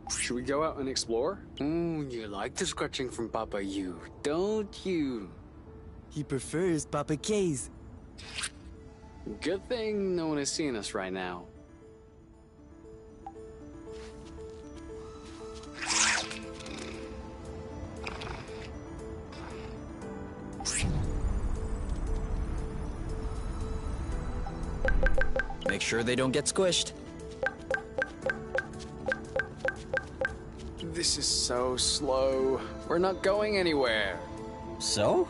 S2: Should we go out and explore? Ooh, you like the scratching from Papa You, don't you?
S1: He prefers Papa K's.
S2: Good thing no one is seeing us right now.
S1: Make sure they don't get squished.
S2: This is so slow. We're not going anywhere.
S4: So?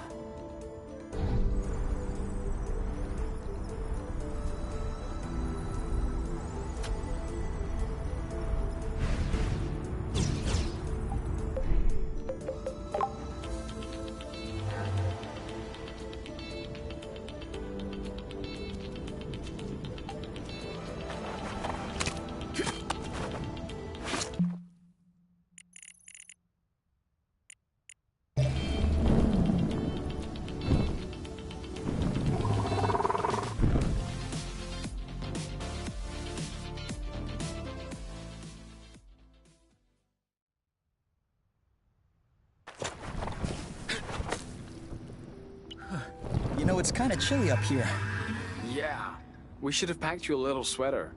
S4: You know, it's kind of chilly up here.
S2: Yeah, we should have packed you a little sweater.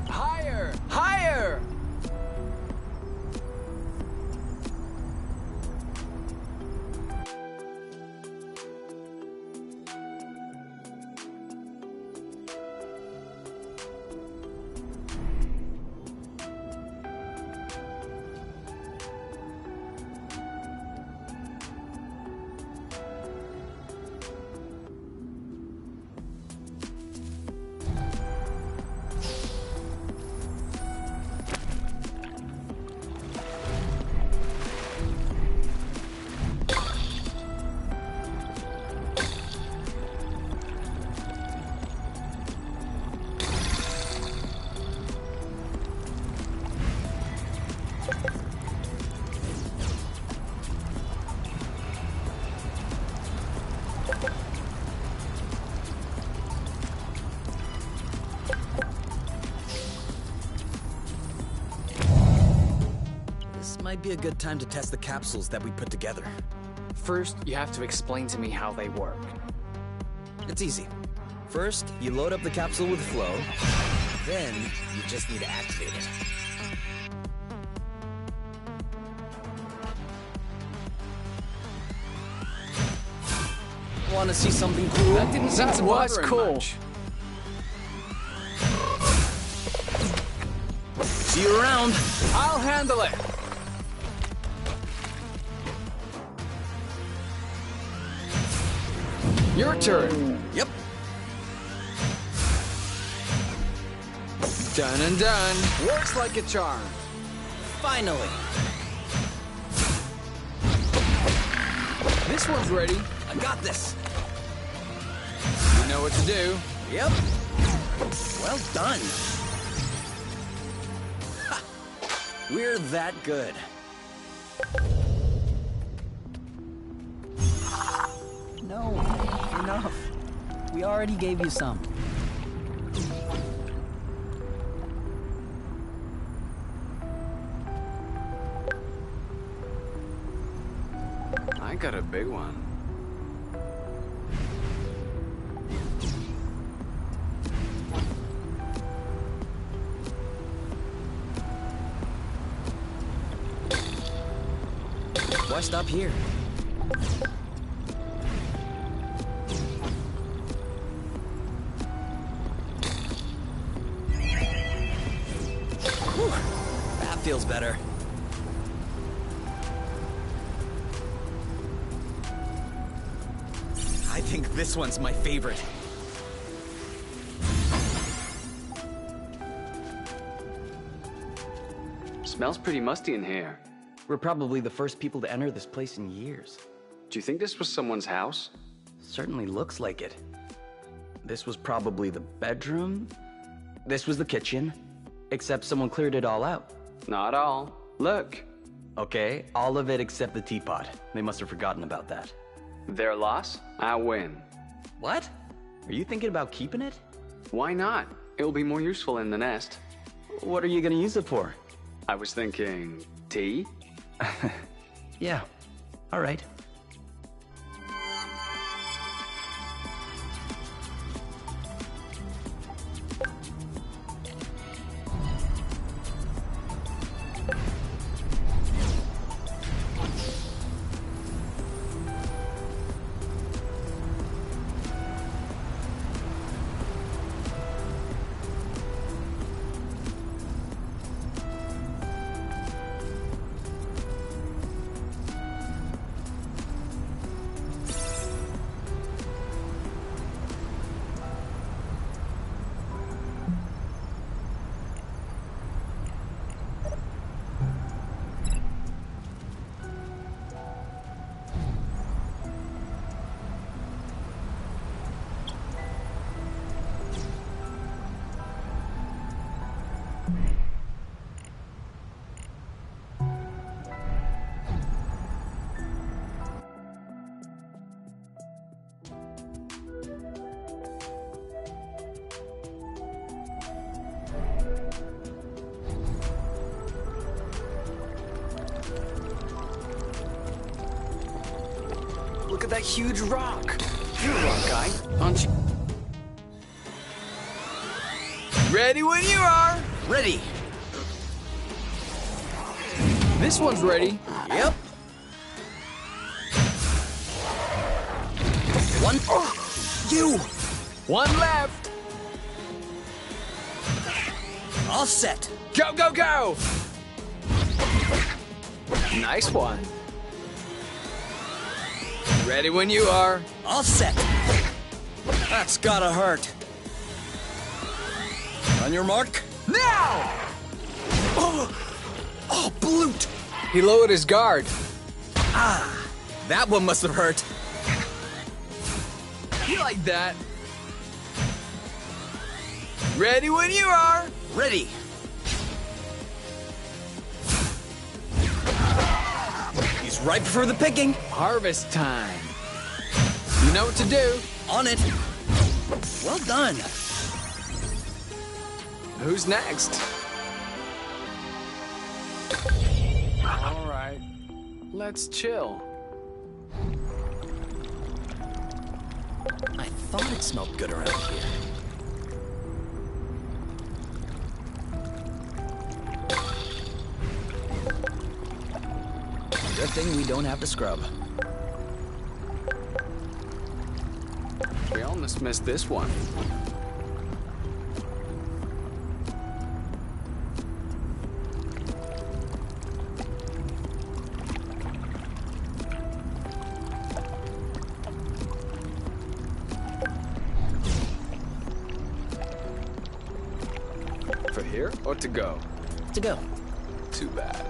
S2: Higher! Higher!
S1: This might be a good time to test the capsules that we put together.
S3: First, you have to explain to me how they work.
S1: It's easy. First, you load up the capsule with flow. Then, you just need to activate it. Want to see something cool?
S3: That didn't seem to
S2: was
S3: bother him
S2: cool.
S3: much.
S1: See you around.
S2: I'll handle it. Your turn.
S1: Yep.
S2: Done and done. Works like a charm.
S1: Finally.
S2: This one's ready.
S1: I got this.
S2: You know what to do.
S1: Yep. Well done. Ha. We're that good.
S4: No, enough. We already gave you some.
S2: I got a big one.
S1: Why stop here? That feels better. I think this one's my favorite.
S2: Smells pretty musty in here.
S1: We're probably the first people to enter this place in years.
S2: Do you think this was someone's house?
S1: Certainly looks like it. This was probably the bedroom. This was the kitchen. Except someone cleared it all out.
S2: Not all. Look.
S1: Okay, all of it except the teapot. They must have forgotten about that.
S2: Their loss, I win.
S1: What? Are you thinking about keeping it?
S2: Why not? It'll be more useful in the nest.
S1: What are you gonna use it for?
S2: I was thinking, tea?
S1: Yeah, all right.
S2: Look at that huge rock. You're a rock guy, aren't you? Ready when you are.
S1: Ready!
S3: This one's ready.
S1: Yep. One. You!
S3: One left.
S1: All set.
S3: Go, go, go! Nice one. Ready when you are.
S1: All set. That's gotta hurt. On your mark.
S3: Now!
S1: Oh, Blute!
S3: He lowered his guard.
S1: That one must have hurt.
S3: You like that? Ready when you are.
S1: Ready. He's ripe for the picking.
S3: Harvest time. You know what to do.
S1: On it. Well done.
S3: Who's next? All right.
S2: Let's chill.
S1: I thought it smelled good around here. Good thing we don't have to scrub.
S2: We almost missed this one. For here or to go?
S1: To go.
S2: Too bad.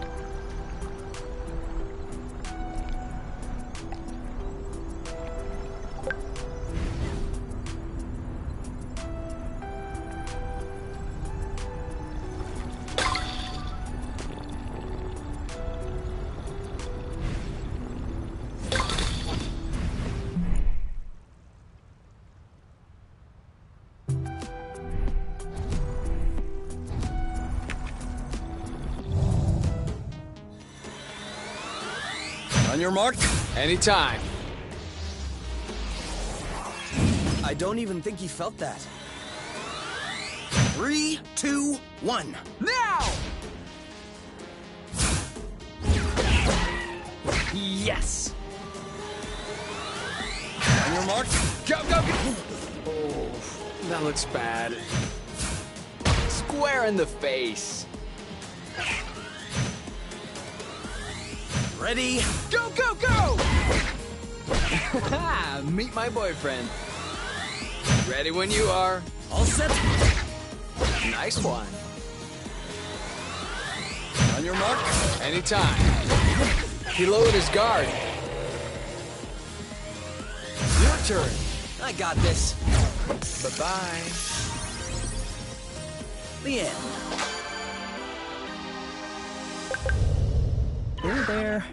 S1: On your mark.
S3: Anytime.
S1: I don't even think he felt that. 3, 2, 1.
S3: Now!
S1: Yes! On your mark.
S3: Go, go, go!
S2: Oh, that looks bad.
S3: Square in the face.
S1: Ready?
S3: Go, go, go! Meet my boyfriend. Ready when you are.
S1: All set.
S3: Nice one.
S1: On your mark.
S3: Anytime. He lowered his guard.
S1: Your turn. I got this.
S3: Bye-bye.
S1: The end.
S4: There, there.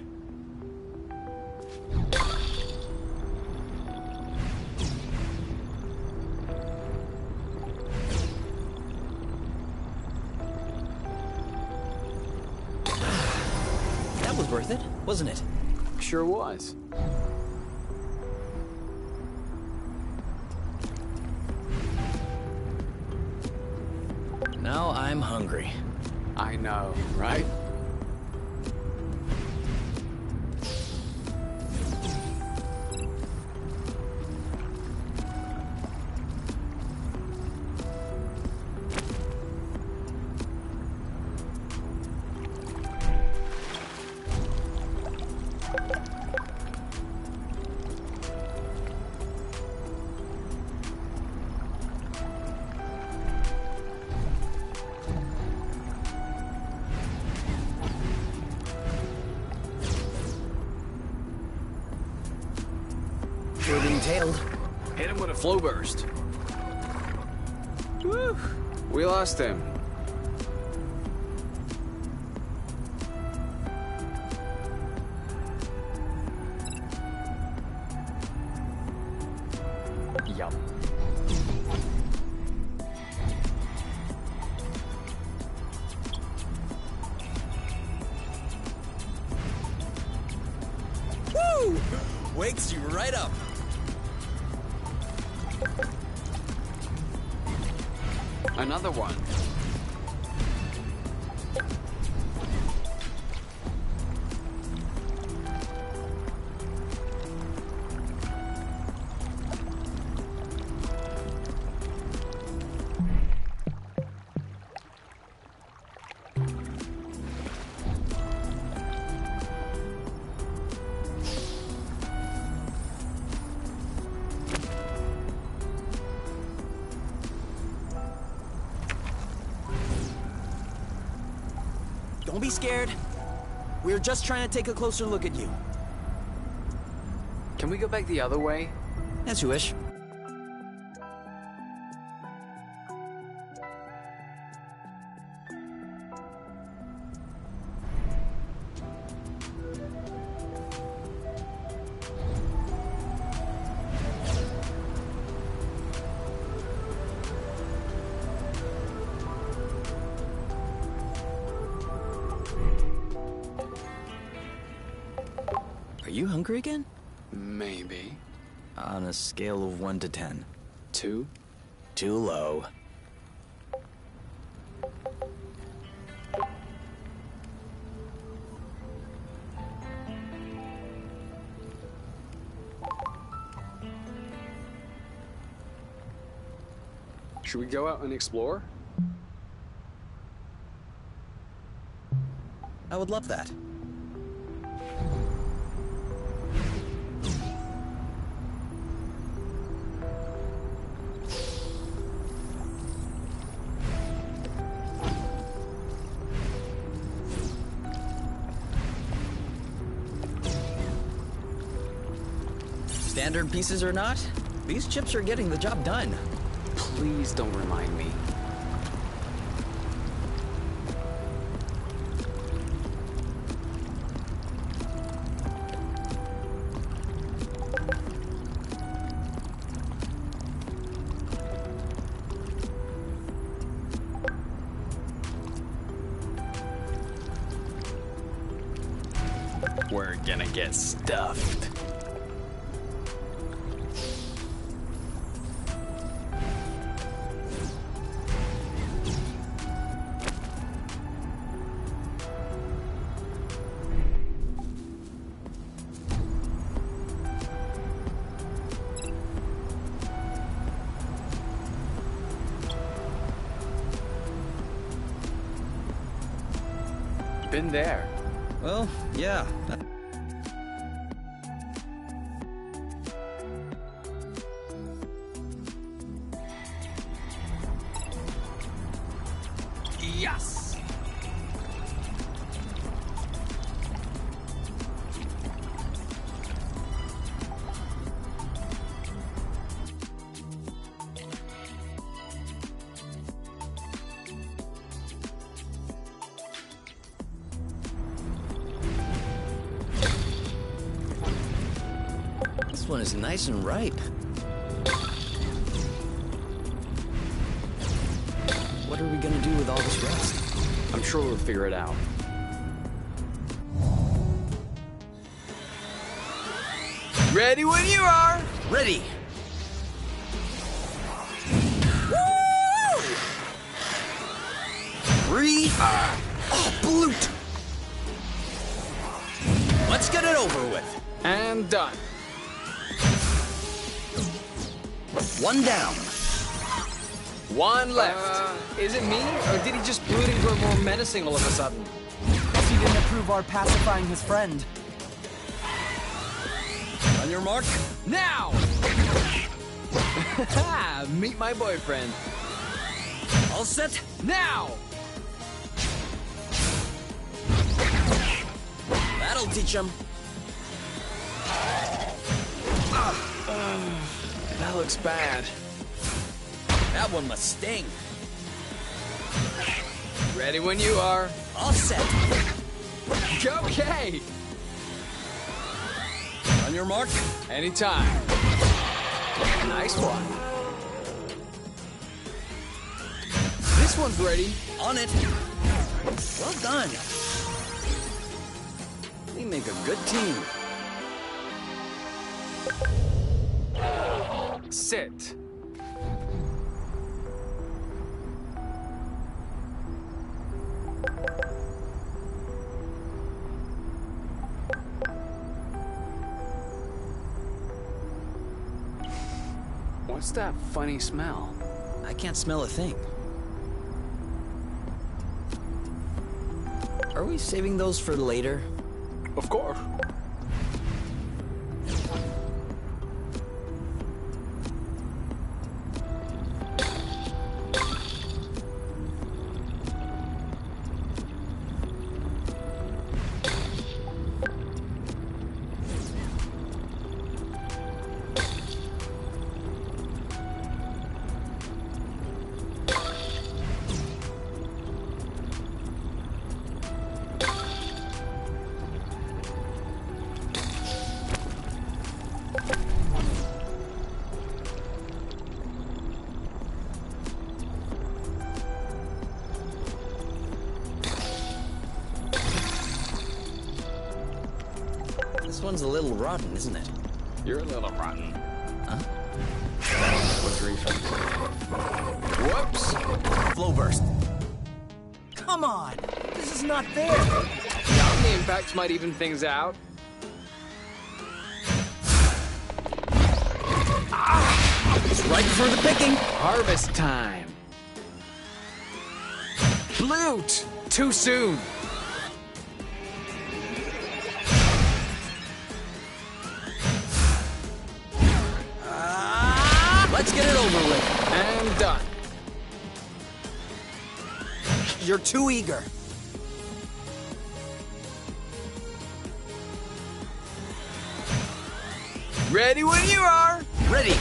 S1: That was worth it, wasn't it?
S2: Sure was.
S1: Now I'm hungry.
S2: I know, right?
S1: We're being tailed.
S2: Hit him with a flow burst. Woo! We lost him.
S3: Yup.
S1: Woo! Wakes you right up.
S2: Another one.
S1: Don't be scared. We're just trying to take a closer look at you.
S2: Can we go back the other way?
S1: As you wish. Are you hungry again?
S2: Maybe.
S1: On a scale of 1 to 10.
S2: 2?
S1: Too low.
S2: Should we go out and explore?
S1: I would love that. Standard pieces or not, these chips are getting the job done.
S2: Please don't remind me. We're gonna get stuffed. Been there.
S1: Well, yeah. This one is nice and ripe. What are we gonna do with all this rust?
S2: I'm sure we'll figure it out. Ready when you are!
S1: Ready! Three. Oh, bloot! Let's get it over with.
S2: And done.
S1: One down.
S2: One left.
S3: Is it me, or did he just brood and grow more menacing all of a sudden?
S4: Guess he didn't approve our pacifying his friend.
S1: On your mark.
S3: Now! Meet my boyfriend.
S1: All set.
S3: Now!
S1: That'll teach him.
S2: That looks bad.
S1: That one must sting.
S3: Ready when you are.
S1: All set.
S3: Okay!
S1: On your mark.
S3: Anytime. Nice one. This one's ready.
S1: On it. Well done. We make a good team.
S3: Sit.
S2: What's that funny smell?
S1: I can't smell a thing. Are we saving those for later?
S2: Of course.
S1: This one's a little rotten, isn't it?
S2: You're a little rotten.
S1: Huh?
S2: What's refund? Whoops!
S1: Flow burst.
S4: Come on! This is not fair!
S3: The impact might even things out.
S1: It's right for the picking.
S3: Harvest time. Bloot! Too soon.
S1: Let's get it over with.
S3: And done.
S1: You're too eager.
S3: Ready when you are.
S1: Ready.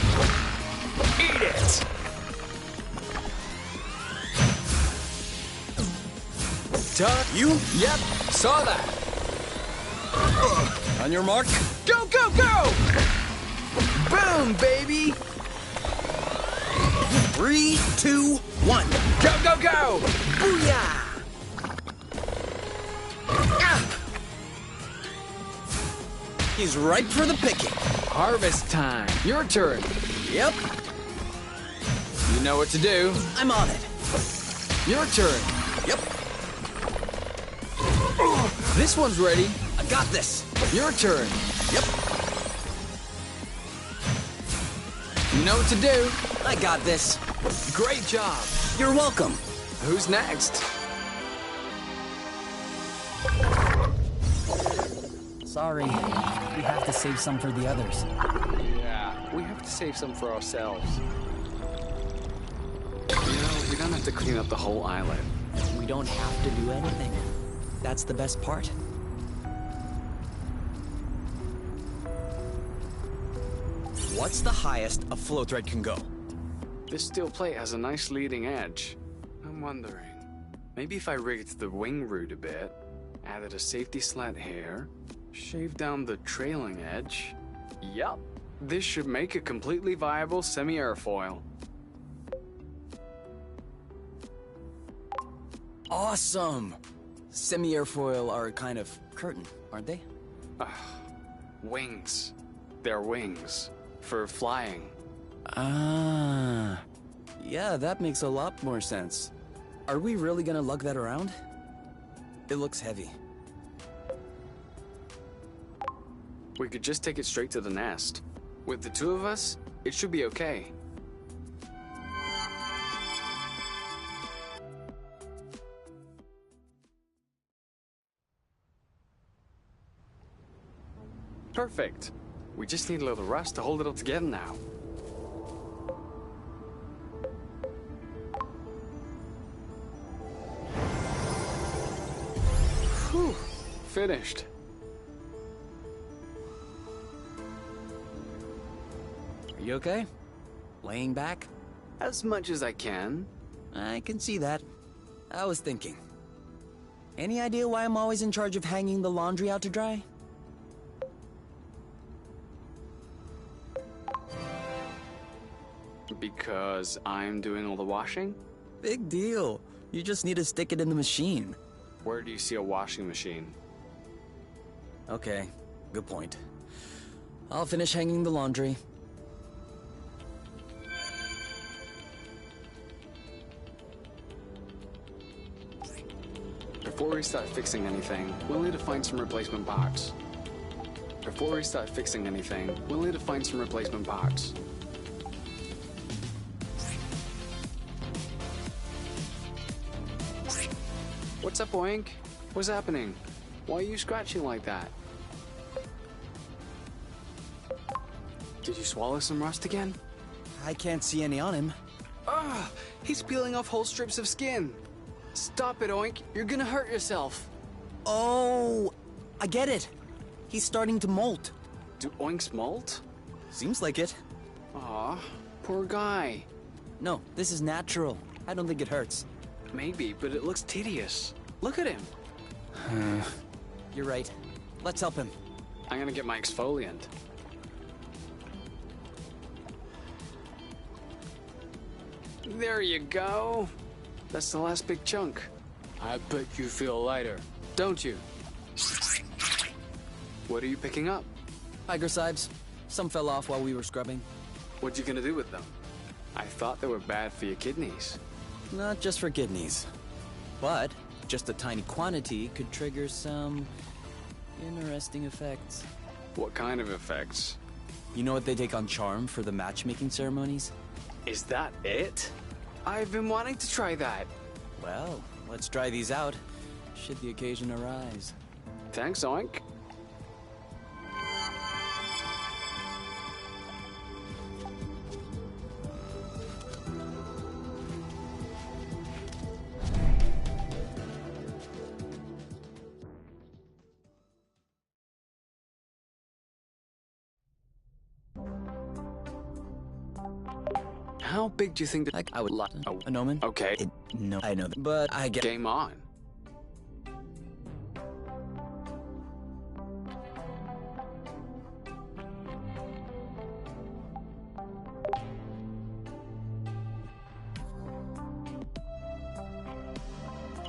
S3: Eat it. Tuck.
S1: You?
S3: Yep, saw that.
S1: On your mark.
S3: Go, go, go! Boom, baby!
S1: 3, 2, 1.
S3: Go, go, go!
S1: Booyah! He's ripe for the picking.
S3: Harvest time. Your turn.
S1: Yep,
S3: You know what to do.
S1: I'm on it.
S3: Your turn.
S1: Yep,
S3: This one's ready.
S1: I got this.
S3: Your turn.
S1: Yep,
S3: You know what to do.
S1: I got this.
S3: Great job.
S1: You're welcome.
S3: Who's next?
S4: Sorry. We have to save some for the others.
S2: Yeah, we have to save some for ourselves. You know, we don't have to clean up the whole island.
S1: We don't have to do anything. That's the best part. What's the highest a flow thread can go?
S2: This steel plate has a nice leading edge. I'm wondering, maybe if I rigged the wing root a bit, added a safety slat here, shaved down the trailing edge. Yup, This should make a completely viable semi-airfoil.
S1: Awesome! Semi-airfoil are a kind of curtain, aren't they?
S2: Wings. They're wings. For flying.
S1: Ah. Yeah, that makes a lot more sense. Are we really gonna lug that around? It looks heavy.
S2: We could just take it straight to the nest. With the two of us, it should be okay. Perfect. We just need a little rust to hold it all together now. Whew. Finished.
S1: Are you okay? Laying back?
S2: As much as I can.
S1: I can see that. I was thinking. Any idea why I'm always in charge of hanging the laundry out to dry?
S2: Because I'm doing all the washing?
S1: Big deal. You just need to stick it in the machine.
S2: Where do you see a washing machine?
S1: Okay, good point. I'll finish hanging the laundry.
S2: Before we start fixing anything, we'll need to find some replacement parts. What's up, Oink? What's happening? Why are you scratching like that? Did you swallow some rust again?
S1: I can't see any on him.
S2: Ah, he's peeling off whole strips of skin. Stop it, Oink. You're gonna hurt yourself.
S1: Oh, I get it. He's starting to molt.
S2: Do Oinks molt?
S1: Seems like it.
S2: Aw, poor guy.
S1: No, this is natural. I don't think it hurts.
S2: Maybe, but it looks tedious. Look at him.
S1: You're right. Let's help him.
S2: I'm gonna get my exfoliant. There you go. That's the last big chunk. I bet you feel lighter, don't you? What are you picking up?
S1: Hygroscibes. Some fell off while we were scrubbing.
S2: What you gonna do with them? I thought they were bad for your kidneys.
S1: Not just for kidneys. But just a tiny quantity could trigger some interesting effects.
S2: What kind of effects?
S1: You know what they take on charm for the matchmaking ceremonies?
S2: Is that it? I've been wanting to try that.
S1: Well, let's try these out, should the occasion arise.
S2: Thanks, Oink. How big do you think that
S1: I would like
S2: Oh,
S1: a Nomen?
S2: okay.
S1: No, I know that. But I get
S2: Game on.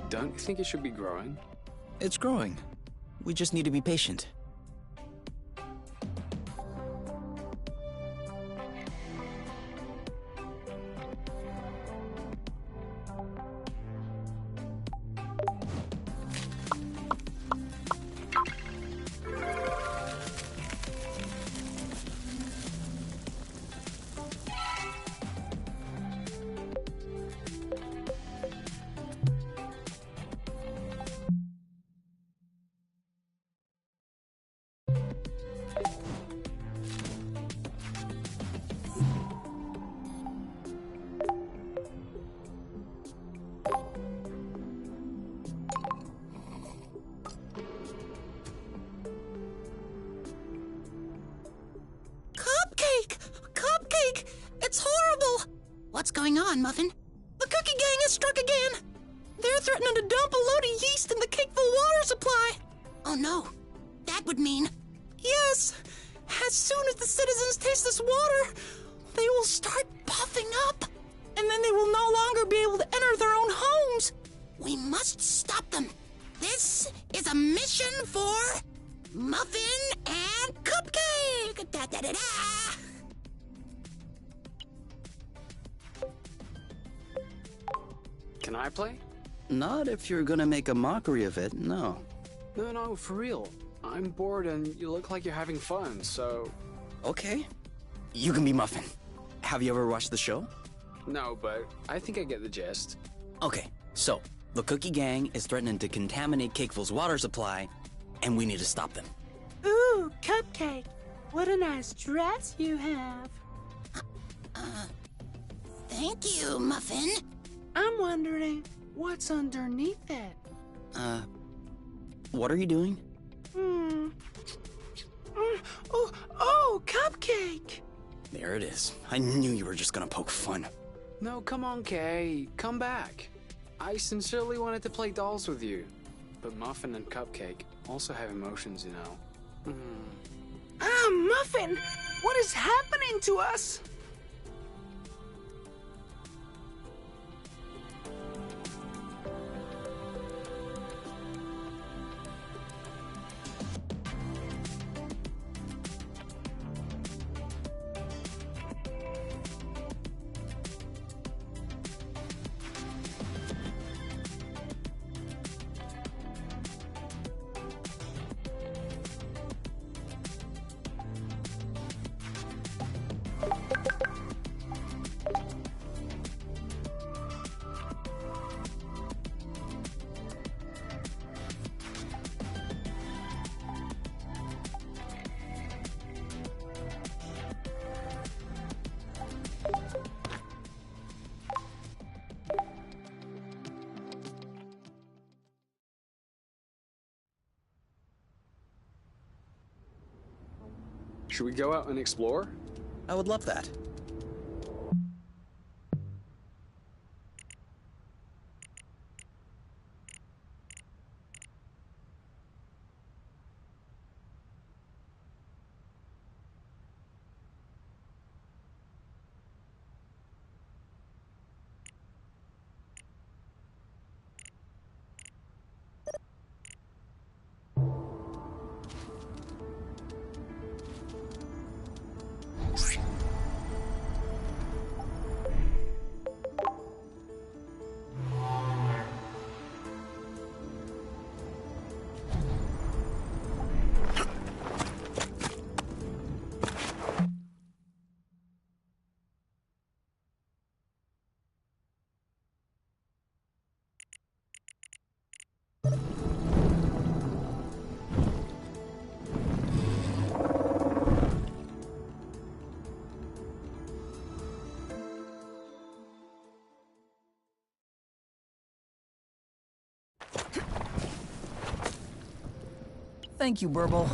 S2: Don't you think it should be growing?
S1: it's growing. We just need to be patient.
S5: Cupcake! It's horrible!
S6: What's going on, Muffin?
S5: The cookie gang has struck again! They're threatening to dump a load of yeast in the cakeful water supply!
S6: Oh no. That would mean...
S5: Yes! As soon as the citizens taste this water, they will start puffing up. And then they will no longer be able to enter their own homes.
S6: We must stop them. This is a mission for Muffin and Cupcake. Da da da da.
S2: Can I play?
S1: Not if you're gonna make a mockery of it, no.
S2: No, for real. I'm bored and you look like you're having fun, so...
S1: Okay. You can be Muffin. Have you ever watched the show?
S2: No, but I think I get the gist.
S1: Okay, so the Cookie Gang is threatening to contaminate Cakeville's water supply, and we need to stop them.
S5: Ooh, Cupcake. What a nice dress you have.
S6: Thank you, Muffin.
S5: I'm wondering what's underneath it.
S1: What are you doing?
S5: Oh, Cupcake.
S1: There it is. I knew you were just gonna poke fun.
S2: No, come on, Kay. Come back. I sincerely wanted to play dolls with you. But Muffin and Cupcake also have emotions, you know.
S5: Muffin, what is happening to us?
S2: Should we go out and explore?
S1: I would love that.
S4: Thank you, Burble.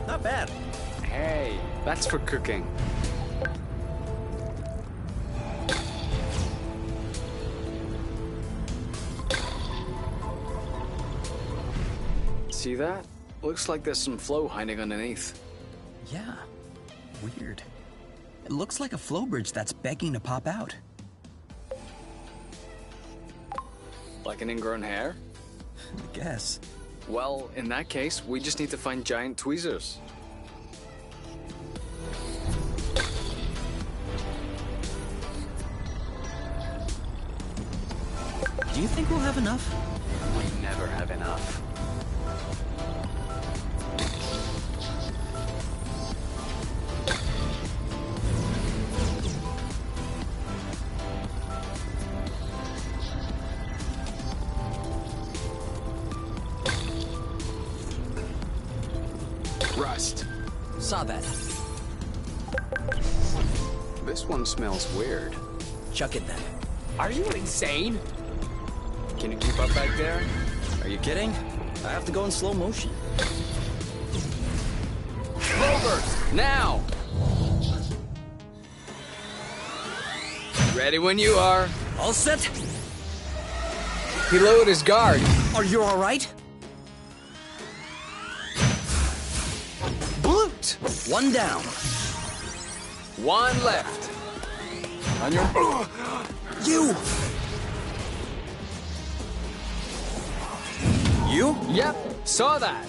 S1: Not bad.
S2: Hey, that's for cooking. See that? Looks like there's some flow hiding underneath.
S1: Yeah. Weird.
S4: It looks like a flow bridge that's begging to pop out.
S3: Like an ingrown hair?
S4: I guess.
S3: Well, in that case, we just need to find giant tweezers.
S4: Do you think we'll have enough?
S2: We never have enough. Rust.
S4: Saw that.
S2: This one smells weird.
S4: Chuck it then.
S2: Are you insane? Can you keep up back there?
S1: Are you kidding? I have to go in slow motion.
S3: Clovers, now! Ready when you are.
S4: All set?
S3: He lowered his guard.
S4: Are you all right?
S3: Bloot!
S1: One down.
S3: One left.
S1: On your... You! You?
S3: Yep, saw that.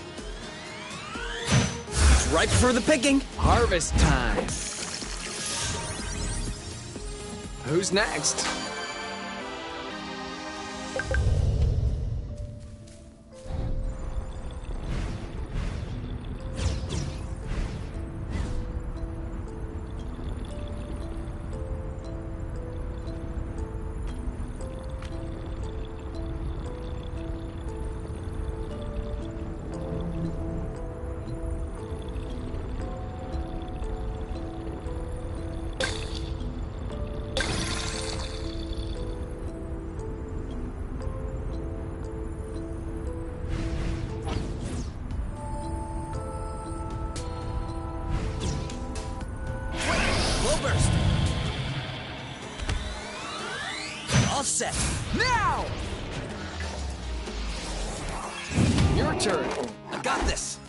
S1: It's ripe for the picking.
S3: Harvest time. Who's next?
S4: Burst. All set.
S3: Now! Your turn.
S4: I got this.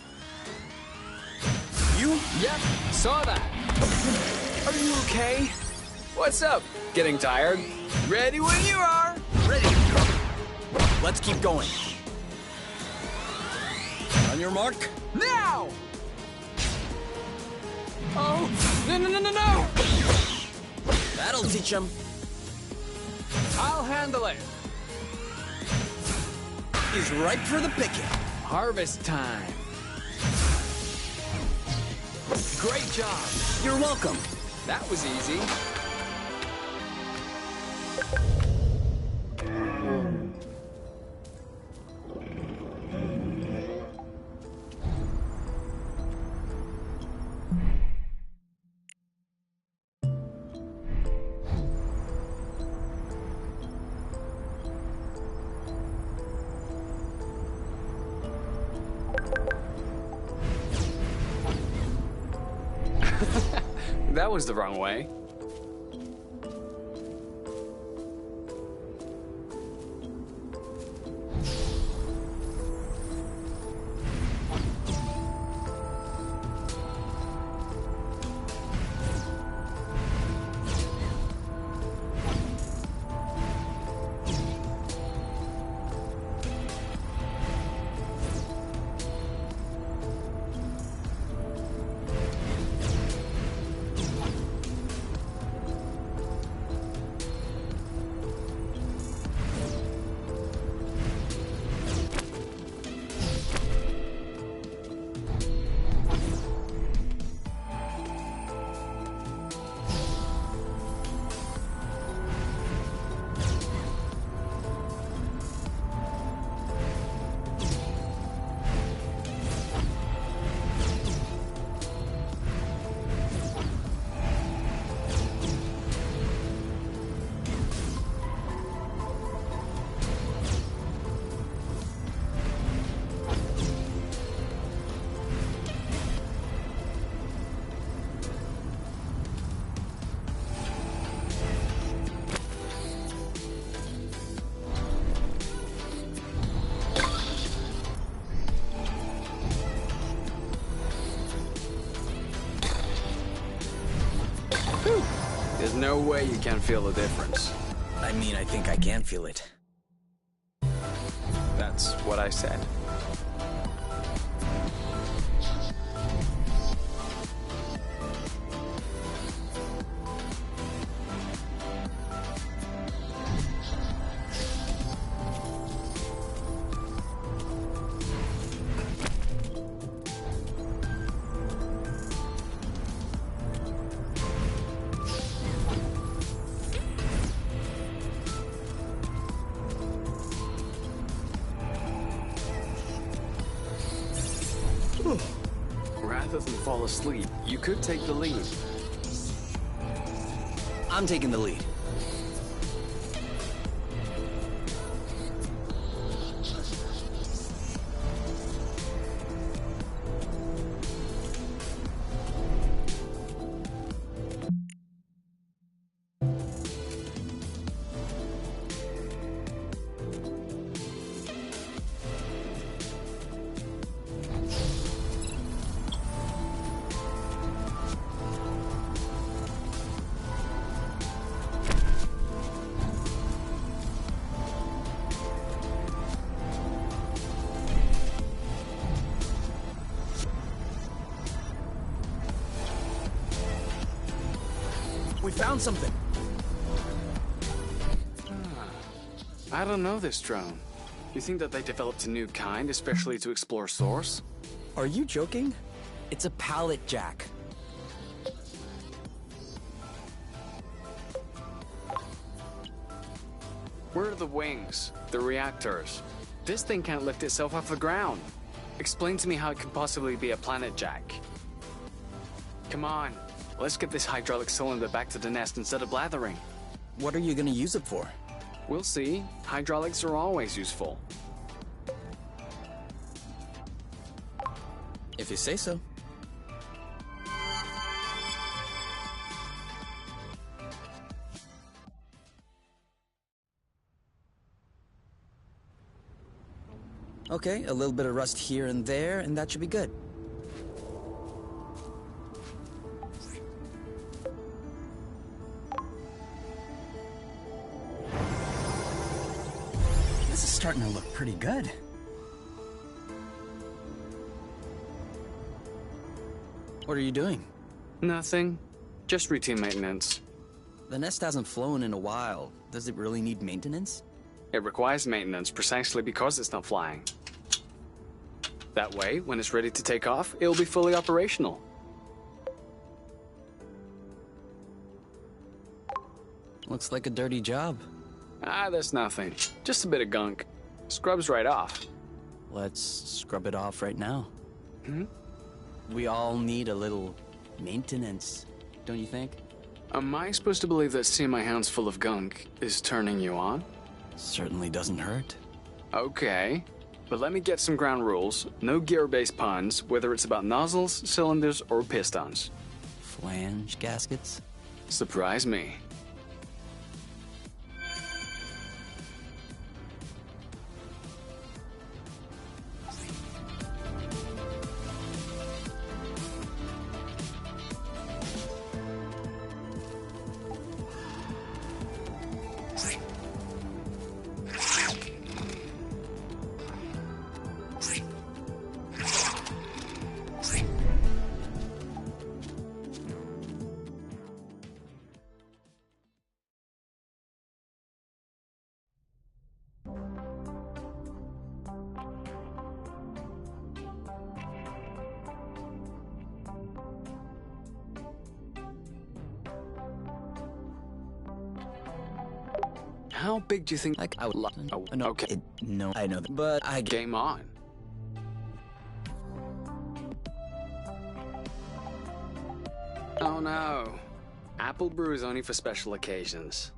S1: You?
S3: Yep, saw that. Are you okay? What's up? Getting tired? Ready when you are.
S1: Ready. Let's keep going. On your mark.
S3: Now! Oh, no!
S1: That'll teach him.
S3: I'll handle it.
S1: He's ripe for the picking.
S3: Harvest time. Great job.
S1: You're welcome.
S3: That was easy. That was the wrong way.
S2: There's no way you can't feel the difference.
S1: I mean, I think I can feel it.
S2: That's what I said. Rather than fall asleep, you could take the lead.
S1: I'm taking the lead. We found something.
S2: I don't know this drone. You think that they developed a new kind, especially to explore Source?
S1: Are you joking? It's a pallet jack.
S2: Where are the wings? The reactors? This thing can't lift itself off the ground. Explain to me how it could possibly be a planet jack. Come on, let's get this hydraulic cylinder back to the nest instead of blathering.
S1: What are you gonna use it for?
S2: We'll see. Hydraulics are always useful.
S1: If you say so. Okay, a little bit of rust here and there, and that should be good.
S4: This is starting to look pretty good.
S1: What are you doing?
S2: Nothing. Just routine maintenance.
S1: The nest hasn't flown in a while. Does it really need maintenance?
S2: It requires maintenance precisely because it's not flying. That way, when it's ready to take off, it'll be fully operational.
S1: Looks like a dirty job.
S2: Ah, that's nothing. Just a bit of gunk. Scrubs right off.
S1: Let's scrub it off right now.
S2: Hmm?
S1: We all need a little maintenance, don't you think?
S2: Am I supposed to believe that seeing my hands full of gunk is turning you on?
S1: Certainly doesn't hurt.
S2: Okay. But let me get some ground rules. No gear-based puns, whether it's about nozzles, cylinders, or pistons.
S1: Flange gaskets?
S2: Surprise me. How big do you think?
S1: Like, I would love.
S2: Oh,
S1: no,
S2: okay.
S1: No, I know that. But I get.
S2: Game on. Oh no. Apple brew is only for special occasions.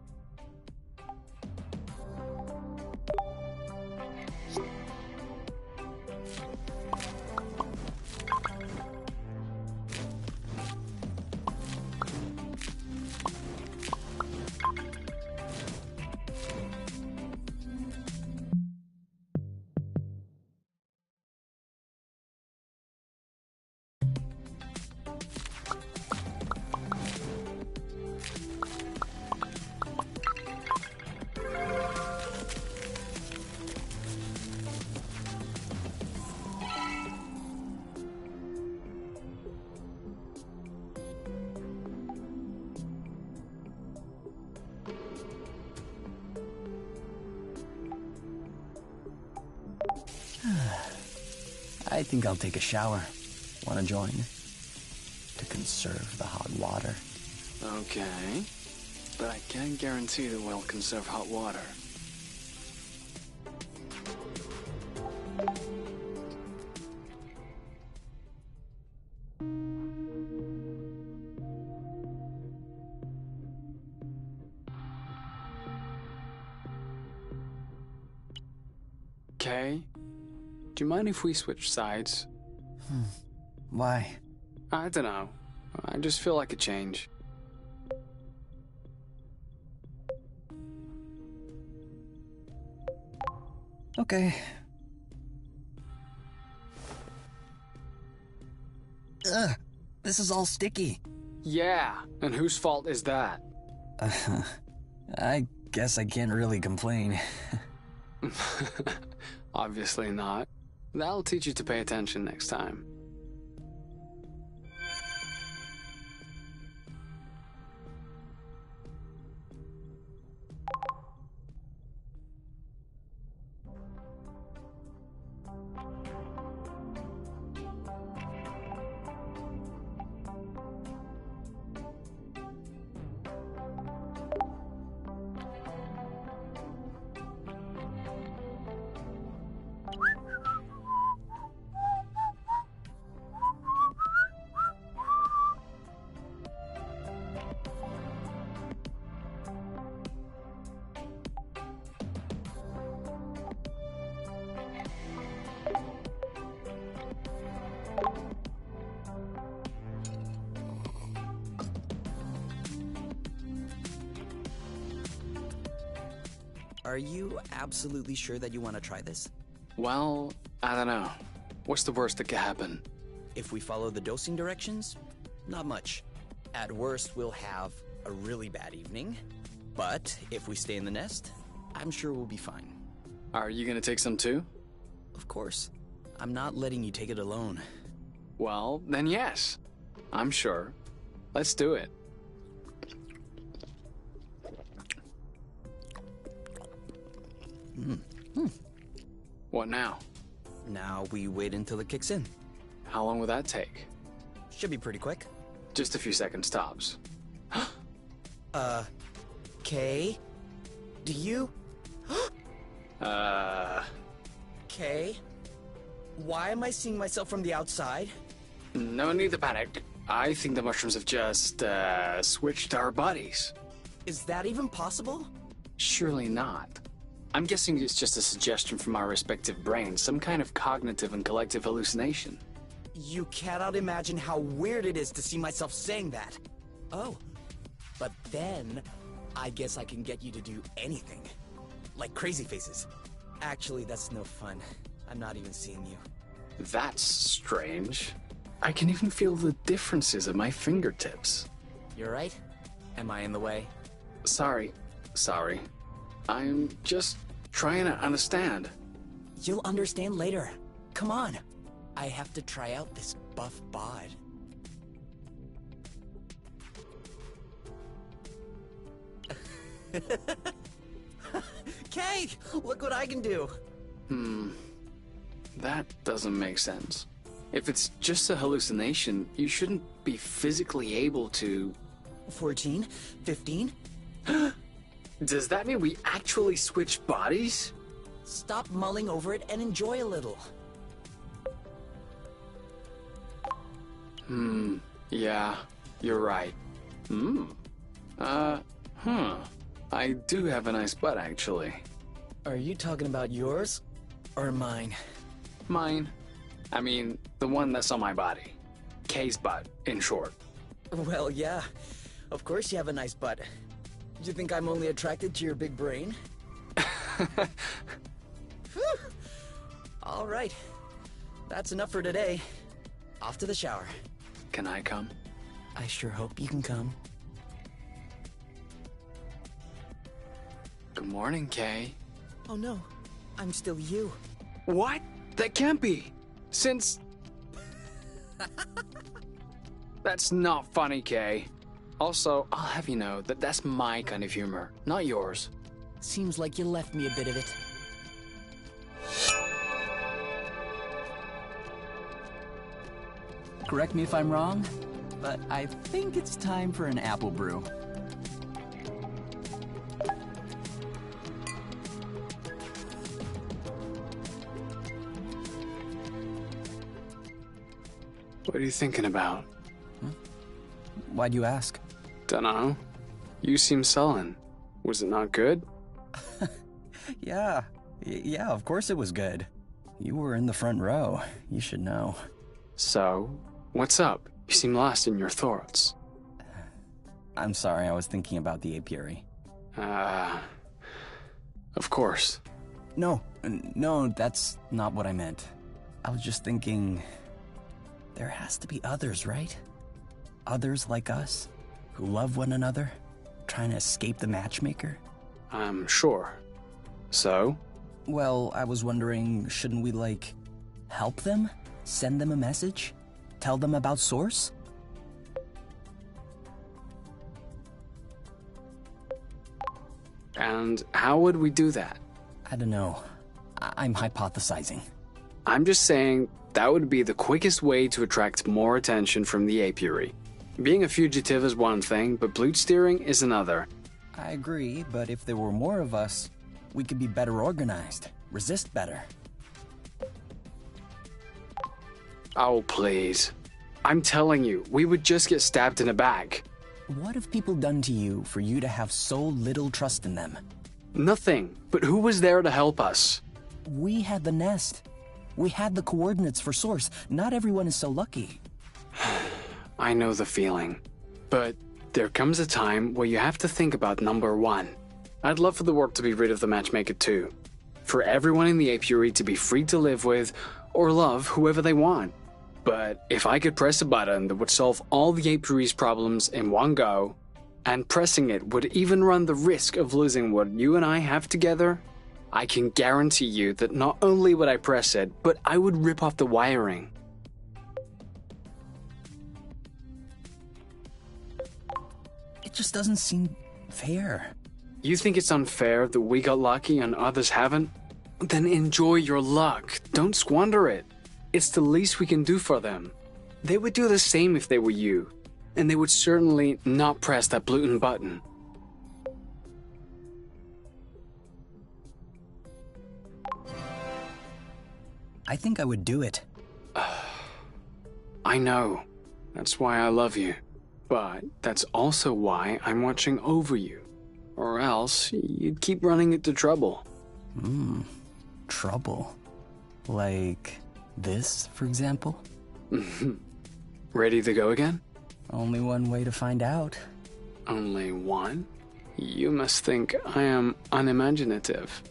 S4: I think I'll take a shower. Wanna join? To conserve the hot water.
S2: Okay. But I can't guarantee that we'll conserve hot water. Okay. Do you mind if we switch sides?
S4: Why?
S2: I don't know. I just feel like a change.
S4: Okay. Ugh, this is all sticky.
S2: Yeah, and whose fault is that?
S4: I guess I can't really complain.
S2: Obviously not. That'll teach you to pay attention next time.
S1: Are you absolutely sure that you want to try this?
S2: Well, I don't know. What's the worst that could happen?
S1: If we follow the dosing directions, not much. At worst, we'll have a really bad evening. But if we stay in the nest, I'm sure we'll be fine.
S2: Are you gonna take some too?
S1: Of course. I'm not letting you take it alone.
S2: Well, then yes. I'm sure. Let's do it. What now?
S1: Now we wait until it kicks in.
S2: How long will that take?
S1: Should be pretty quick.
S2: Just a few seconds tops.
S1: Kay? Do you?
S2: Uh...
S1: Kay? Why am I seeing myself from the outside?
S2: No need to panic. I think the mushrooms have just, switched our bodies.
S1: Is that even possible?
S2: Surely not. I'm guessing it's just a suggestion from our respective brains, some kind of cognitive and collective hallucination.
S1: You cannot imagine how weird it is to see myself saying that. Oh, but then I guess I can get you to do anything. Like crazy faces. Actually, that's no fun. I'm not even seeing you.
S2: That's strange. I can even feel the differences at my fingertips.
S1: You're right. Am I in the way?
S2: Sorry. I'm just trying to understand.
S1: You'll understand later. Come on. I have to try out this buff bod. Kay, look what I can do.
S2: That doesn't make sense. If it's just a hallucination, you shouldn't be physically able to...
S1: 14, 15.
S2: Does that mean we actually switch bodies?
S1: Stop mulling over it and enjoy a little.
S2: Yeah, you're right. I do have a nice butt, actually.
S1: Are you talking about yours or mine?
S2: Mine. I mean, the one that's on my body. Kay's butt, in short.
S1: Well, yeah. Of course you have a nice butt. Do you think I'm only attracted to your big brain? All right. That's enough for today. Off to the shower.
S2: Can I come?
S1: I sure hope you can come.
S2: Good morning, Kay.
S1: Oh no, I'm still you.
S2: What? That can't be. Since... That's not funny, Kay. Also, I'll have you know that that's my kind of humor, not yours.
S1: Seems like you left me a bit of it.
S4: Correct me if I'm wrong, but I think it's time for an apple brew.
S2: What are you thinking about?
S4: Why'd you ask?
S2: Dunno. You seem sullen. Was it not good?
S4: Yeah, of course it was good. You were in the front row. You should know.
S2: So, what's up? You seem lost in your thoughts.
S4: I'm sorry, I was thinking about the apiary.
S2: Of course.
S4: No, that's not what I meant. I was just thinking... there has to be others, right? Others like us, who love one another, trying to escape the matchmaker?
S2: I'm sure. So?
S4: Well, I was wondering, shouldn't we, help them? Send them a message? Tell them about Source?
S2: And how would we do that?
S4: I don't know. I'm hypothesizing.
S2: I'm just saying that would be the quickest way to attract more attention from the apiary. Being a fugitive is one thing, but blood steering is another.
S4: I agree, but if there were more of us, we could be better organized, resist better.
S2: Oh, please. I'm telling you, we would just get stabbed in the back.
S4: What have people done to you for you to have so little trust in them?
S2: Nothing, but who was there to help us?
S4: We had the nest. We had the coordinates for Source. Not everyone is so lucky.
S2: I know the feeling. But there comes a time where you have to think about number one. I'd love for the world to be rid of the matchmaker too. For everyone in the apiary to be free to live with or love whoever they want. But if I could press a button that would solve all the apiary's problems in one go, and pressing it would even run the risk of losing what you and I have together, I can guarantee you that not only would I press it, but I would rip off the wiring.
S4: It just doesn't seem fair.
S2: You think it's unfair that we got lucky and others haven't? Then enjoy your luck. Don't squander it. It's the least we can do for them. They would do the same if they were you. And they would certainly not press that blue button.
S4: I think I would do it.
S2: I know. That's why I love you. But that's also why I'm watching over you. Or else you'd keep running into trouble.
S4: Trouble? Like this, for example?
S2: Ready to go again?
S4: Only one way to find out.
S2: Only one? You must think I am unimaginative.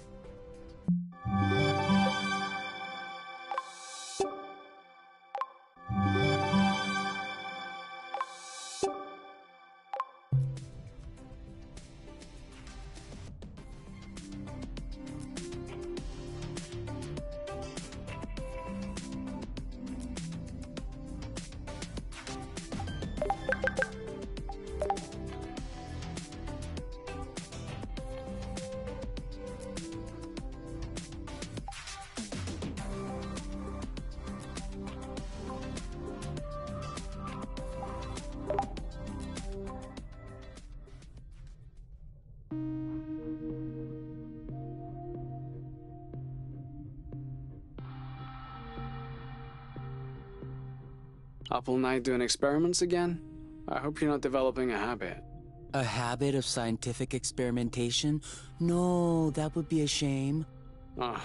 S2: Up all night doing experiments again? I hope you're not developing a habit.
S1: A habit of scientific experimentation? No, that would be a shame.
S2: Oh,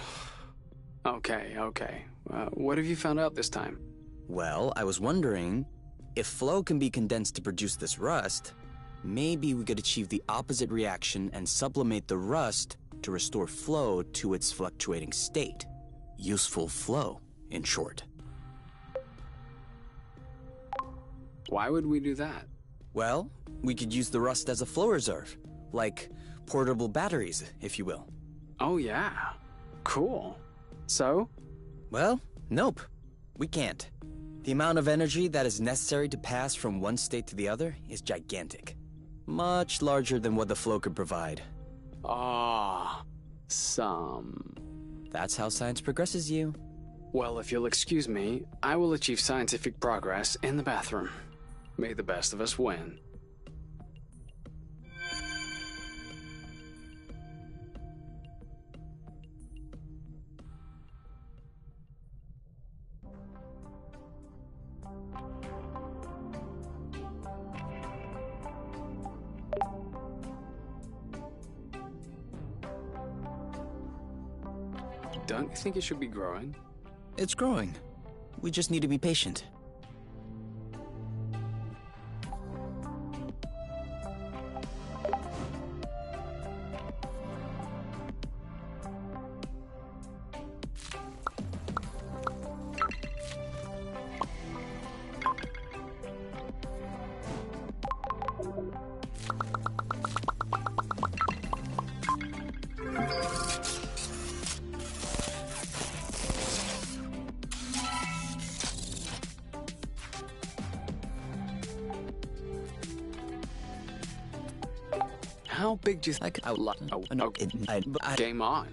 S2: okay. What have you found out this time?
S1: Well, I was wondering, if flow can be condensed to produce this rust, maybe we could achieve the opposite reaction and sublimate the rust to restore flow to its fluctuating state. Useful flow, in short.
S2: Why would we do that?
S1: Well, we could use the rust as a flow reserve, like portable batteries, if you will.
S2: Oh yeah, cool. So?
S1: Well, nope, we can't. The amount of energy that is necessary to pass from one state to the other is gigantic. Much larger than what the flow could provide.
S2: Ah,
S1: That's how science progresses you.
S2: Well, if you'll excuse me, I will achieve scientific progress in the bathroom. May the best of us win. Don't you think it should be growing?
S1: It's growing. We just need to be patient.
S2: How big do you think? Game on.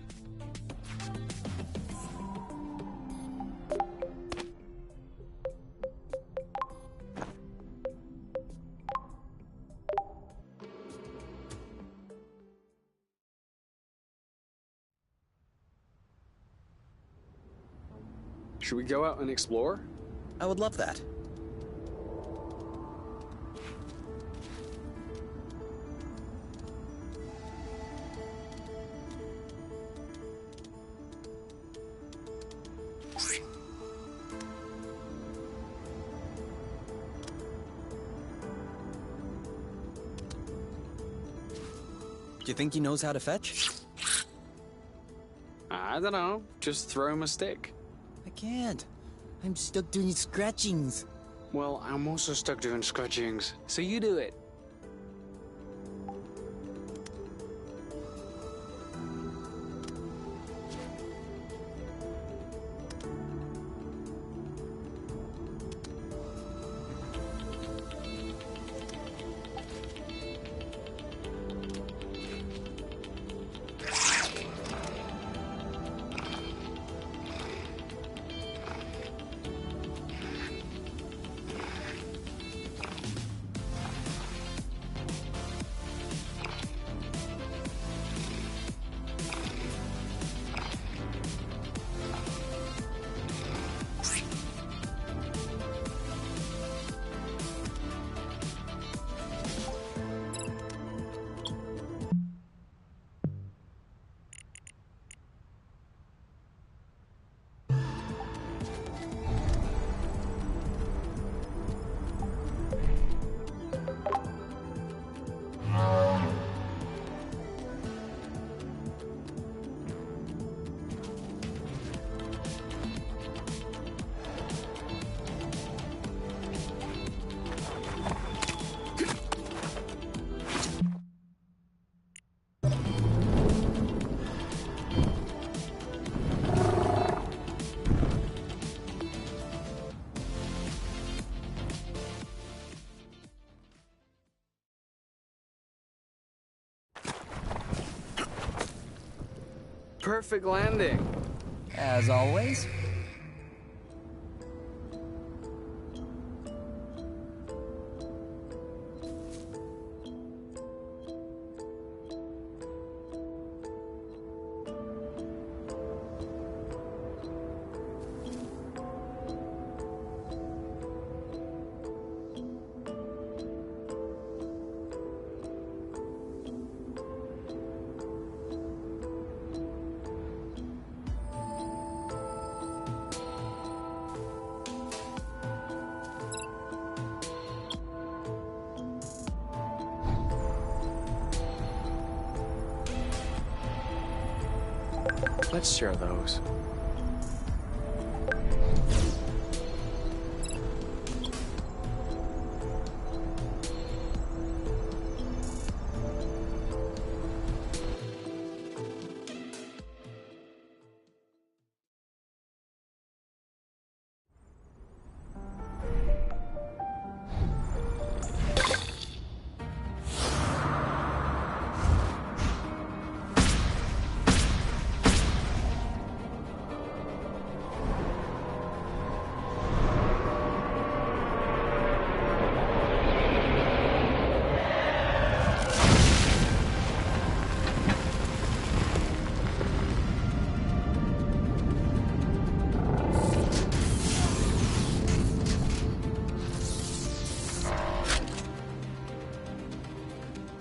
S2: Should we go out and explore?
S1: I would love that. Do you think he knows how to fetch?
S2: I don't know. Just throw him a stick.
S1: I can't. I'm stuck doing scratchings.
S2: Well, I'm also stuck doing scratchings, so you do it. Perfect landing.
S4: As always.
S2: Let's share those.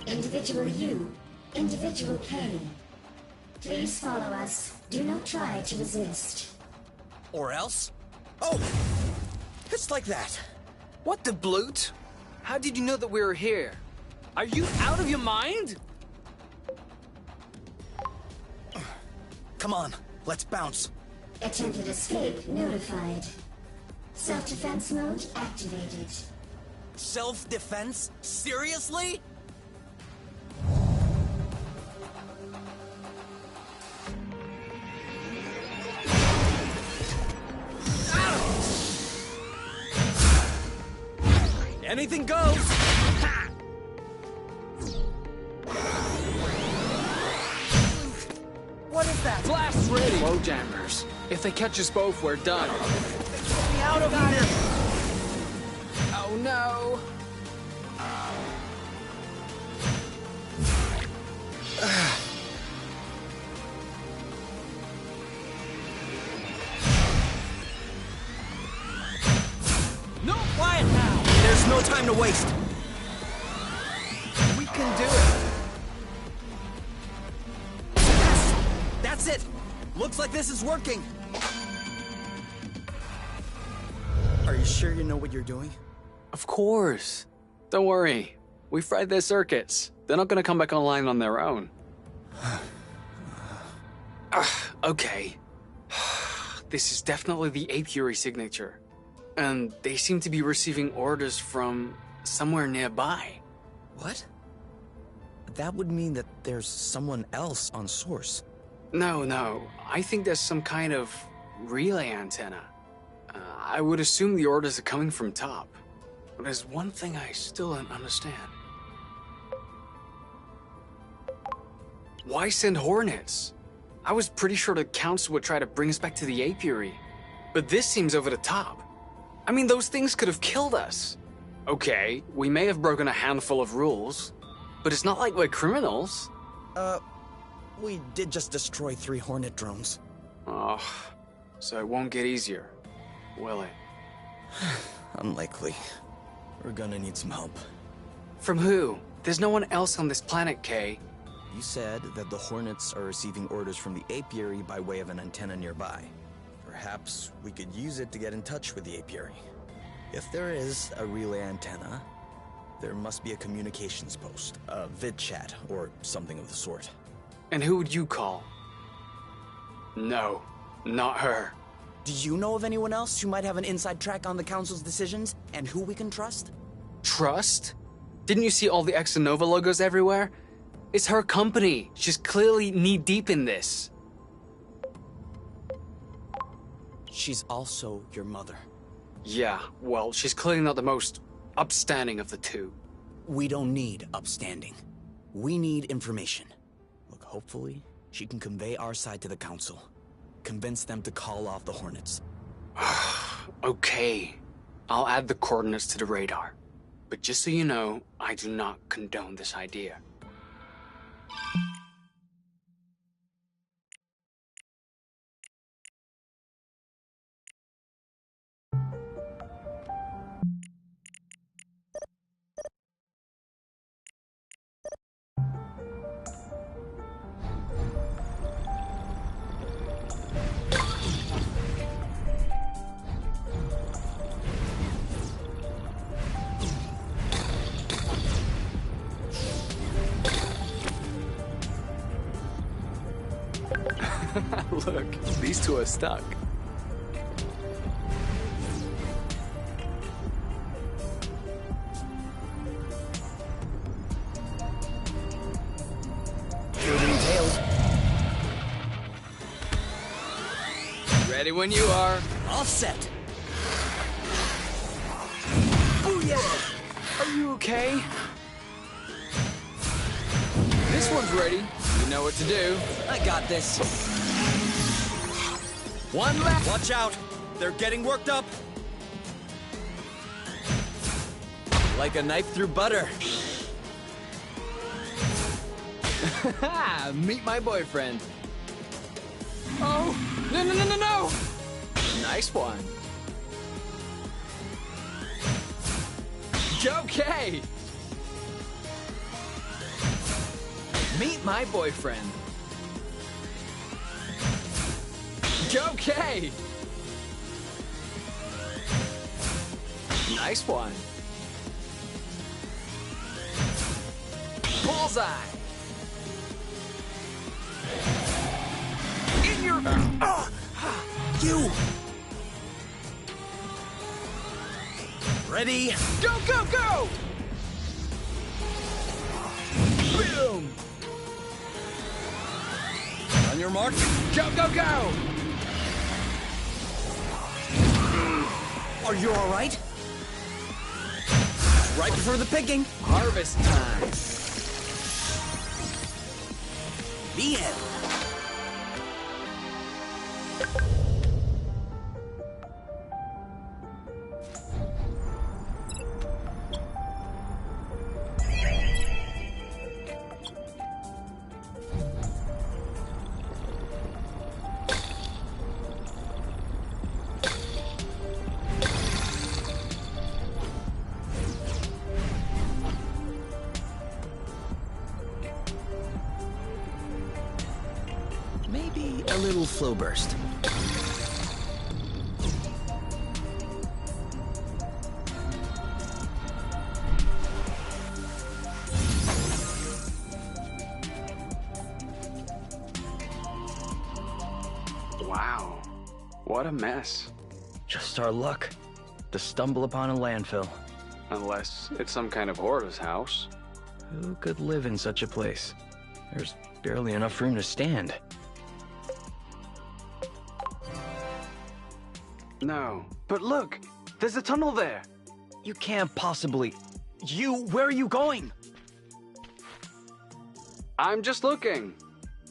S7: Individual U, Individual K. Please follow us. Do not try to resist.
S1: Or else? Oh! It's like that.
S3: What the bloot? How did you know that we were here? Are you out of your mind?
S1: Come on, let's bounce.
S7: Attempted escape notified. Self-defense mode activated.
S1: Self-defense? Seriously? Anything goes! Ha! What is that?
S3: Blast ready! Low jammers. If they catch us both, we're done.
S1: Get me out of here!
S3: Oh no!
S1: No, quiet now! There's no time to waste.
S3: We can do it!
S1: That's it! Looks like this is working! Are you sure you know what you're doing?
S2: Of course. Don't worry. We fried their circuits. They're not gonna come back online on their own. Okay. This is definitely the apiary signature. And they seem to be receiving orders from somewhere nearby.
S1: What? That would mean that there's someone else on Source.
S2: No. I think there's some kind of relay antenna. I would assume the orders are coming from top. But there's one thing I still don't understand. Why send Hornets? I was pretty sure the Council would try to bring us back to the apiary. But this seems over the top. I mean, those things could have killed us. Okay, we may have broken a handful of rules, but it's not like we're criminals.
S1: We did just destroy 3 Hornet drones.
S2: Oh, so it won't get easier, will it?
S1: Unlikely. We're gonna need some help.
S2: From who? There's no one else on this planet, Kay.
S1: You said that the Hornets are receiving orders from the apiary by way of an antenna nearby. Perhaps we could use it to get in touch with the apiary. If there is a relay antenna, there must be a communications post, a vid chat, or something of the sort.
S2: And who would you call? No, not her.
S1: Do you know of anyone else who might have an inside track on the Council's decisions, and who we can trust?
S2: Trust? Didn't you see all the Exonova logos everywhere? It's her company. She's clearly knee-deep in this.
S1: She's also your mother.
S2: Yeah, well, she's clearly not the most upstanding of the two.
S1: We don't need upstanding. We need information. Look, hopefully, she can convey our side to the Council. Convince them to call off the Hornets.
S2: Okay, I'll add the coordinates to the radar. But just so you know, I do not condone this idea. Look, these two are stuck.
S1: You're being tailed.
S2: Ready when you are.
S1: All set.
S2: Booyah! Are you okay? This one's ready. You know what to do.
S1: I got this.
S2: One left.
S1: Watch out. They're getting worked up. Like a knife through butter.
S3: Meet my boyfriend.
S2: Oh, no.
S3: Nice one. Okay. Meet my boyfriend. Okay. Nice one. Bullseye. In your...
S1: You! Ready?
S3: Go, go, go! Boom!
S1: On your mark.
S3: Go, go, go!
S1: Are you all right? Right before the picking.
S3: Harvest time.
S1: The end. Maybe a little flow burst.
S2: Wow. What a mess.
S1: Just our luck to stumble upon a landfill.
S2: Unless it's some kind of hoarder's house.
S1: Who could live in such a place? There's barely enough room to stand.
S2: No. But look! There's a tunnel there!
S1: You can't possibly... Where are you going?
S2: I'm just looking!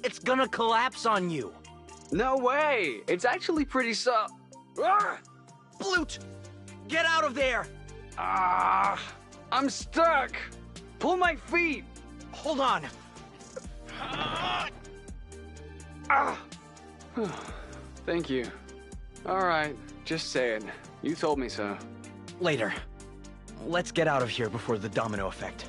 S1: It's gonna collapse on you.
S2: No way! It's actually pretty Ah!
S1: Blute! Get out of there!
S2: Ah! I'm stuck! Pull my feet!
S1: Hold on.
S2: Ah! Thank you. Alright, just say it. You told me so.
S1: Later. Let's get out of here before the domino effect.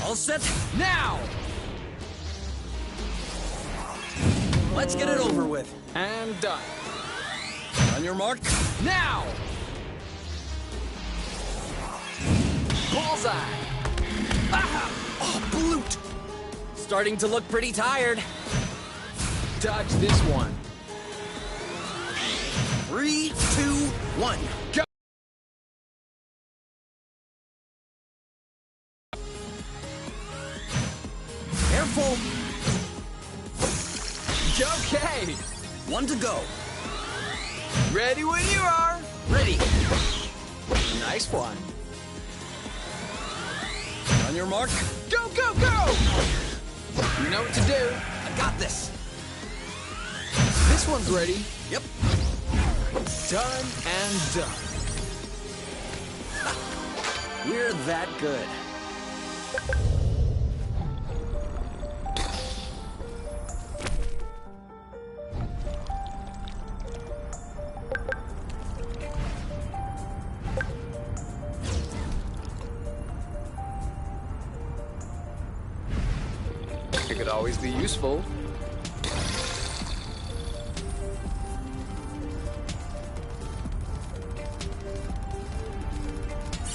S1: All set now! Let's get it over with.
S3: And done.
S1: On your mark.
S3: Now! Bullseye!
S1: Ah! Oh, Blute! Starting to look pretty tired.
S3: Dodge this one.
S1: 3, 2, 1.
S3: Go!
S1: Careful!
S3: Okay!
S1: 1 to go.
S3: Ready when you are!
S1: Ready.
S3: Nice one.
S1: On your mark.
S3: Go, go, go! You know what to do.
S1: I got this.
S3: This one's ready.
S1: Yep.
S3: Done and done.
S1: We're that good.
S2: It could always be useful.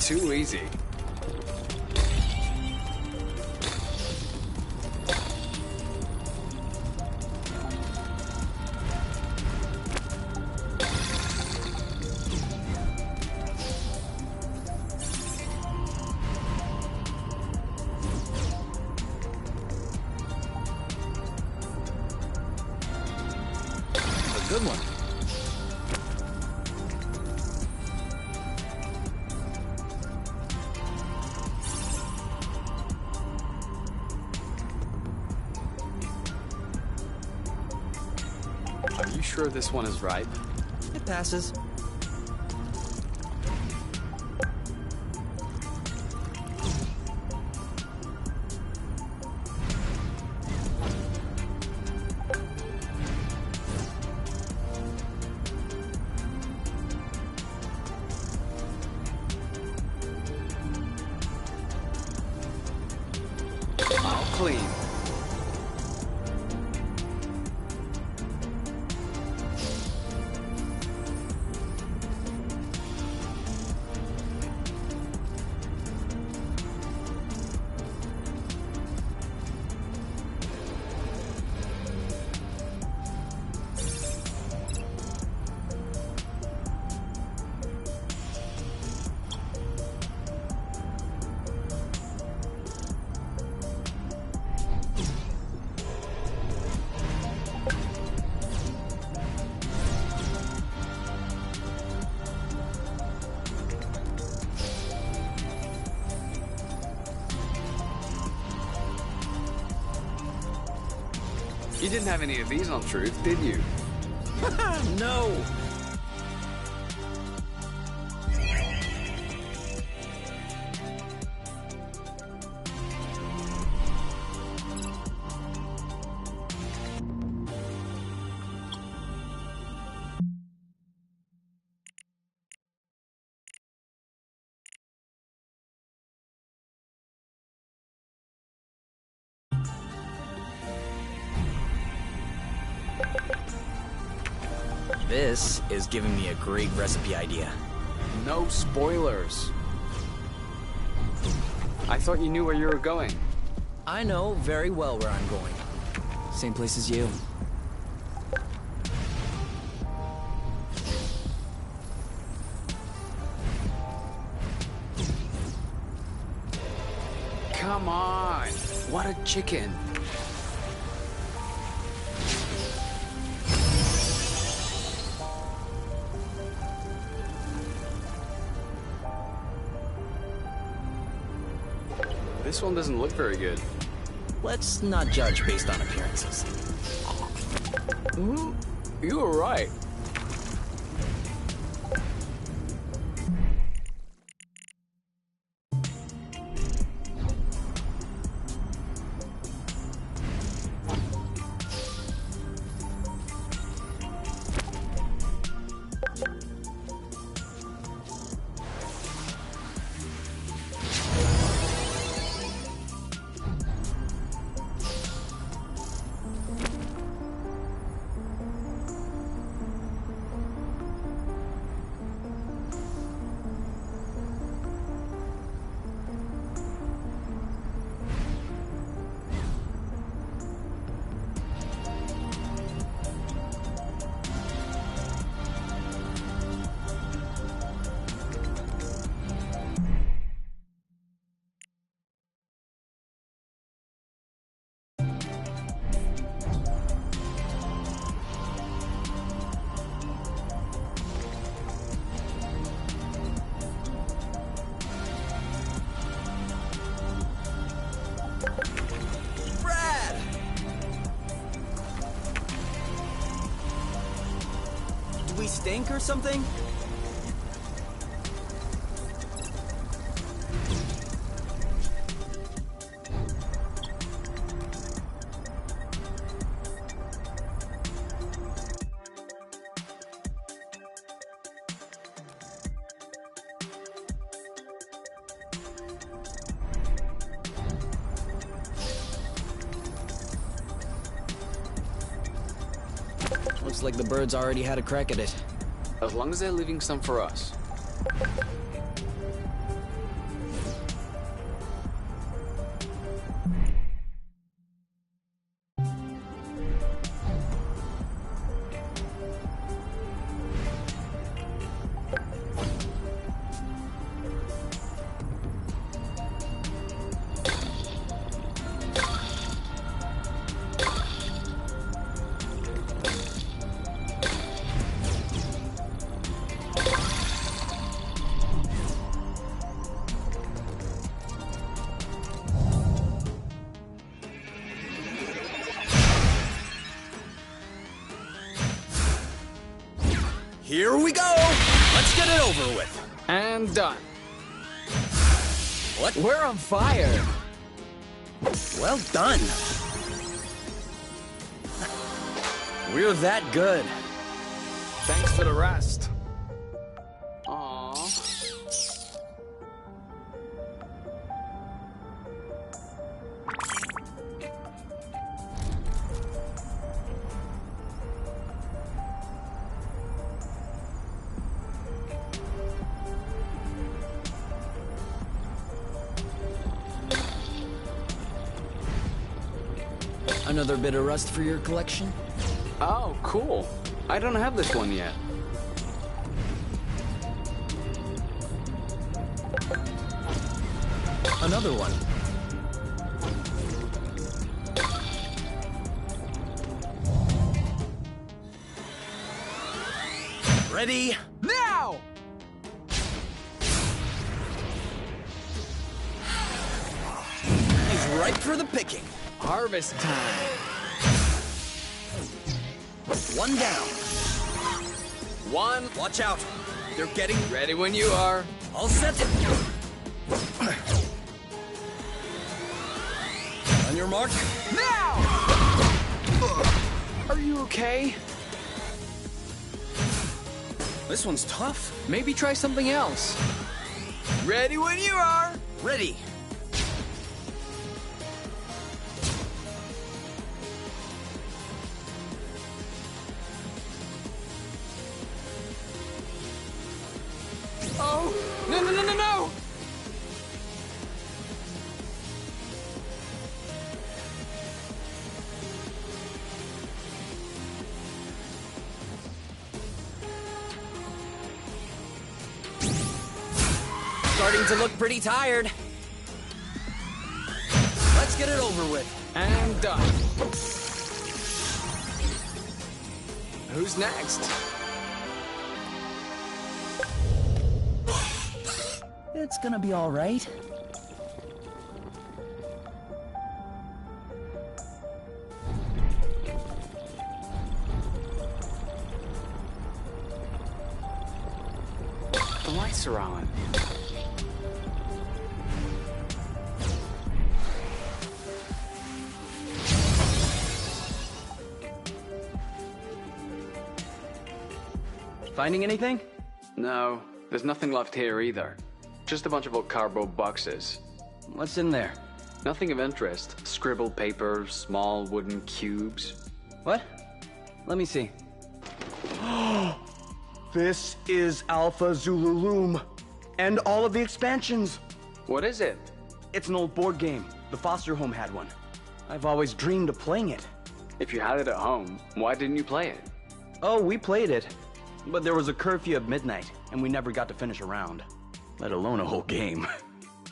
S2: Too easy.
S1: A good one.
S2: Are you sure this one is ripe?
S1: It passes.
S2: You didn't have any of these on Truth, did you?
S1: No! This is giving me a great recipe idea.
S2: No spoilers. I thought you knew where you were going.
S1: I know very well where I'm going. Same place as you.
S2: Come on! What a chicken! This one doesn't look very good.
S1: Let's not judge based on appearances.
S2: You were right.
S1: Stink or something? Looks like the birds already had a crack at it.
S2: As long as they're leaving some for us.
S1: Here we go! Let's get it over with.
S2: And done.
S1: What?
S2: We're on fire.
S1: Well done. We're that good.
S2: Thanks for the rest. Aww.
S1: Another bit of rust for your collection?
S2: Oh, cool. I don't have this one yet.
S1: Another one. Ready?
S2: Now!
S1: He's ripe for the picking.
S2: Harvest time.
S1: One down.
S2: One.
S1: Watch out. They're getting
S2: Ready when you are.
S1: all set. On your mark.
S2: Now! Are you okay?
S1: This one's tough.
S2: Maybe try something else. Ready when you are.
S1: Ready.
S2: Oh, no, no, no, no, no!
S1: Starting to look pretty tired. Let's get it over with.
S2: And done. Who's next?
S4: It's gonna be all right.
S2: The lights are on.
S1: Finding anything?
S2: No, there's nothing left here either. Just a bunch of old cardboard boxes.
S1: What's in there?
S2: Nothing of interest. Scribbled paper, small wooden cubes.
S1: What? Let me see. This is Alpha Zululum. And all of the expansions.
S2: What is it?
S1: It's an old board game. The foster home had one. I've always dreamed of playing it.
S2: If you had it at home, why didn't you play it?
S1: Oh, we played it. But there was a curfew at midnight, and we never got to finish a round. Let alone a whole game.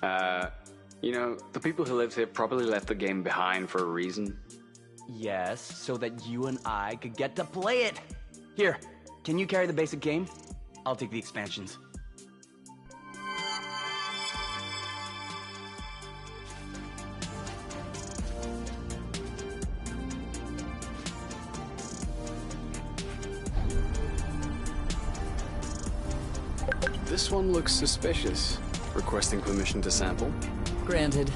S2: You know, the people who lived here probably left the game behind for a reason.
S1: Yes, so that you and I could get to play it. Here, can you carry the basic game? I'll take the expansions.
S2: This one looks suspicious. Requesting permission to sample.
S4: Granted.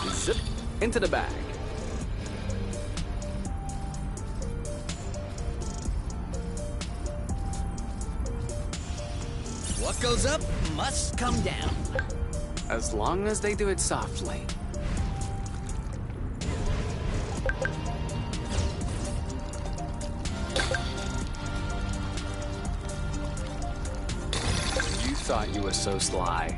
S2: Zip into the bag.
S1: What goes up must come down.
S2: As long as they do it softly. You thought you were so sly.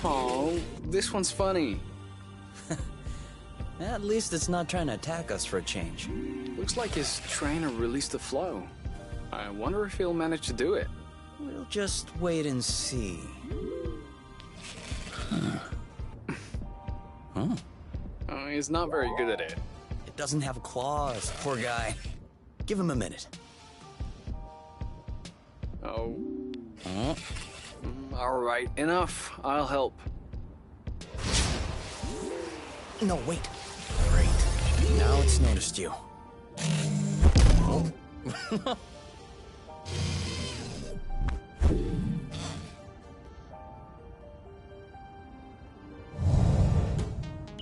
S2: Oh, this one's funny.
S1: At least it's not trying to attack us for a change.
S2: Looks like his trainer released the flow. I wonder if he'll manage to do it.
S1: We'll just wait and see.
S2: He's not very good at it.
S1: It doesn't have claws, poor guy. Give him a minute.
S2: Oh. All right, enough. I'll help.
S1: No, wait. Great. Now it's noticed you. Oh.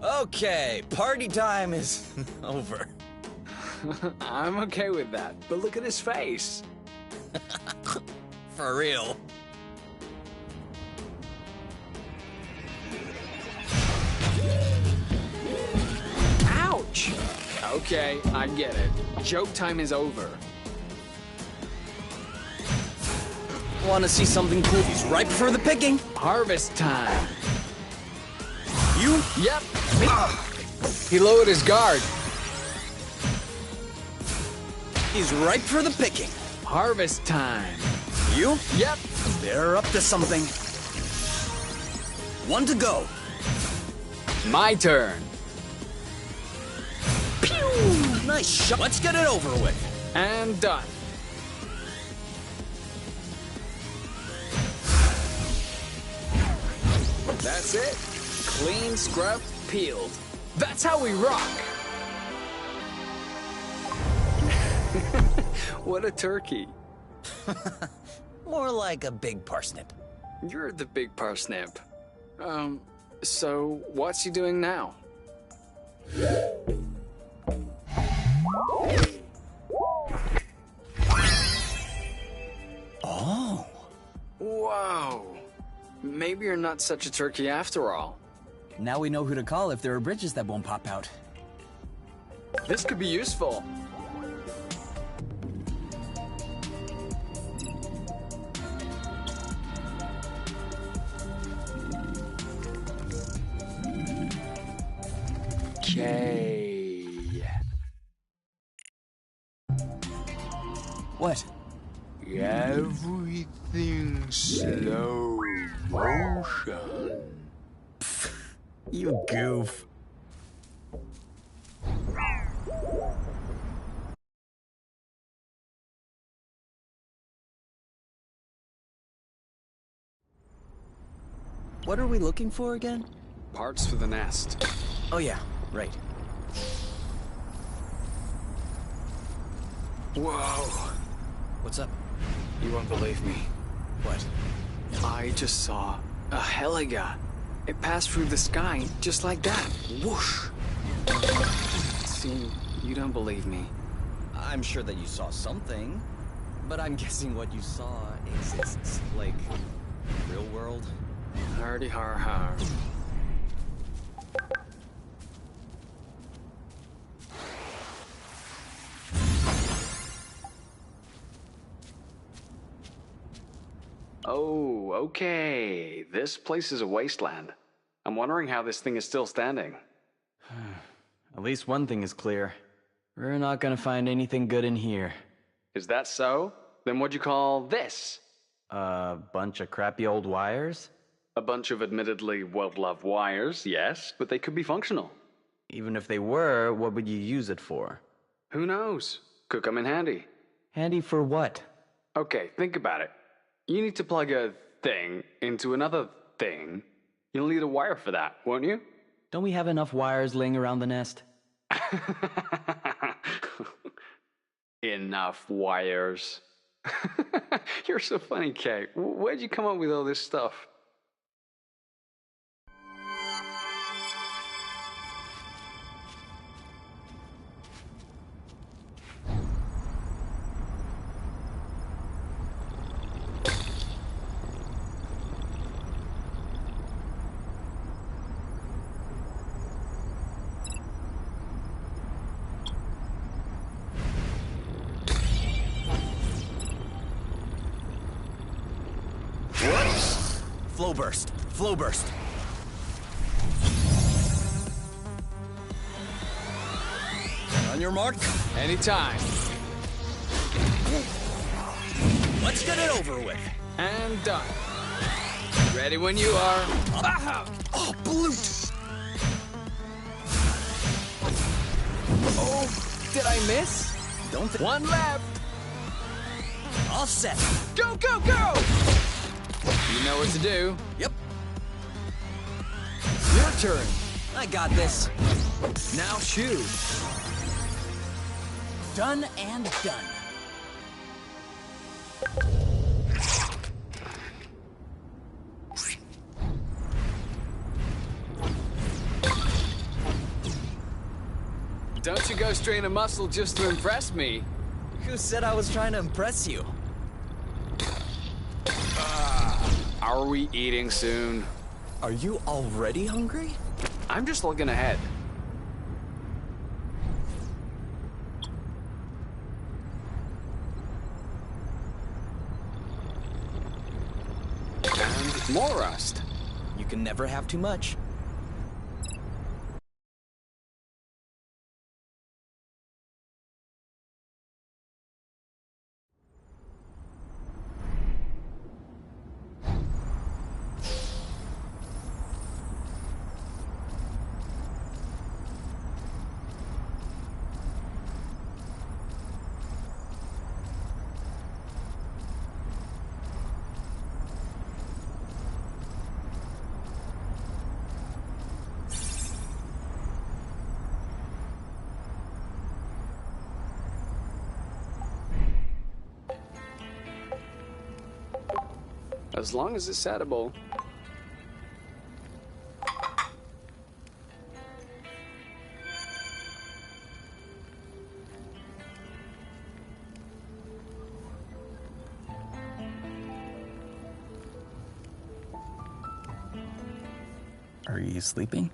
S1: Okay, party time is over.
S2: I'm okay with that, but look at his face.
S1: For real.
S2: Ouch! Okay, I get it. Joke time is over.
S1: Want to see something cool? He's ripe for the picking.
S2: Harvest time.
S1: You?
S2: Yep. He lowered his guard.
S1: is ripe for the picking.
S2: Harvest time.
S1: You?
S2: Yep.
S1: They're up to something. One to go.
S2: My turn.
S1: Pew! Nice shot. Let's get it over with.
S2: And done. That's it. Clean, scrubbed, peeled. That's how we rock. What a turkey.
S1: More like a big parsnip.
S2: You're the big parsnip. So what's he doing now?
S1: Oh.
S2: Whoa. Maybe you're not such a turkey after all.
S4: Now we know who to call if there are bridges that won't pop out.
S2: This could be useful. Okay.
S4: What?
S2: Everything slow motion.
S1: You goof. What are we looking for again?
S2: Parts for the nest.
S1: Oh yeah, right.
S2: Whoa.
S1: What's up?
S2: You won't believe me.
S1: What?
S2: I just saw a heliga. It passed through the sky just like that. Whoosh. See, you don't believe me.
S1: I'm sure that you saw something, but I'm guessing what you saw exists. Like, real world?
S2: Hardy har har. Oh, okay. This place is a wasteland. I'm wondering how this thing is still standing.
S1: At least one thing is clear. We're not gonna find anything good in here.
S2: Is that so? Then what'd you call this?
S1: A bunch of crappy old wires?
S2: A bunch of admittedly well-loved wires, yes, but they could be functional.
S1: Even if they were, what would you use it for?
S2: Who knows? Could come in handy.
S1: Handy for what?
S2: Okay, think about it. You need to plug a thing into another thing. You'll need a wire for that, won't you?
S1: Don't we have enough wires laying around the nest?
S2: Enough wires. You're so funny, Kay. Where'd you come up with all this stuff?
S1: Flow burst. Flow burst. On your mark.
S2: Anytime.
S1: Let's get it over with.
S2: And done. Ready when you are.
S1: Ah! Oh, bloot!
S2: Oh, did I miss?
S1: Don't think.
S2: One left.
S1: All set.
S2: Go, go, go! You know what to do.
S1: Yep.
S2: Your turn.
S1: I got this.
S2: Now shoot.
S4: Done and done.
S2: Don't you go strain a muscle just to impress me.
S1: Who said I was trying to impress you?
S2: Are we eating soon?
S1: Are you already hungry?
S2: I'm just looking ahead. And more rust.
S1: You can never have too much.
S2: As long as it's edible.
S4: Are you sleeping?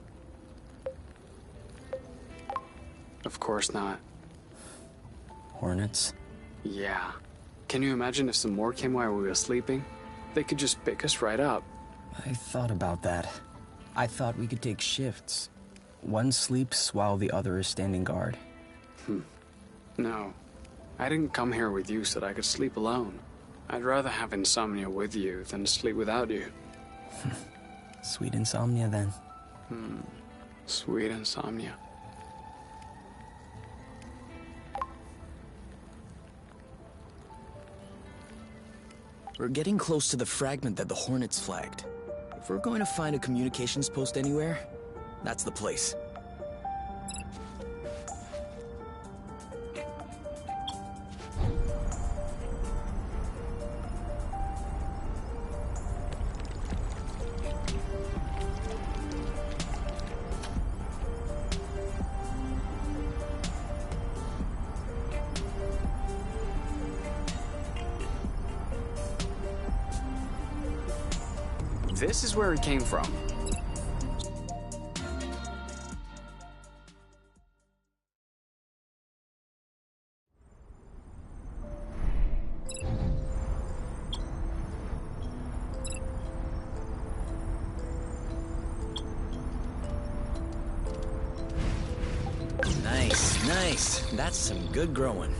S2: Of course not.
S4: Hornets?
S2: Yeah. Can you imagine if some more came while we were sleeping? They could just pick us right up.
S4: I thought about that. I thought we could take shifts. One sleeps while the other is standing guard.
S2: No. I didn't come here with you so that I could sleep alone. I'd rather have insomnia with you than sleep without you.
S4: Sweet insomnia, then.
S2: Sweet insomnia.
S1: We're getting close to the fragment that the Hornets flagged. If we're going to find a communications post anywhere, that's the place.
S2: This is where it came from.
S1: Nice, nice. That's some good growing.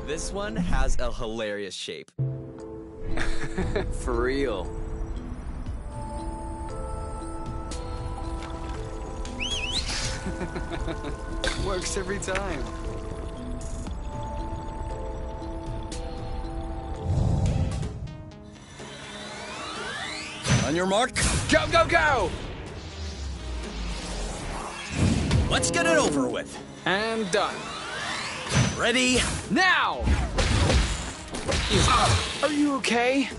S1: This one has a hilarious shape.
S2: For real. Works every time.
S1: On your mark,
S2: Go, go, go!
S1: let's get it over with.
S2: And done.
S1: Ready?
S2: Now! Are you okay?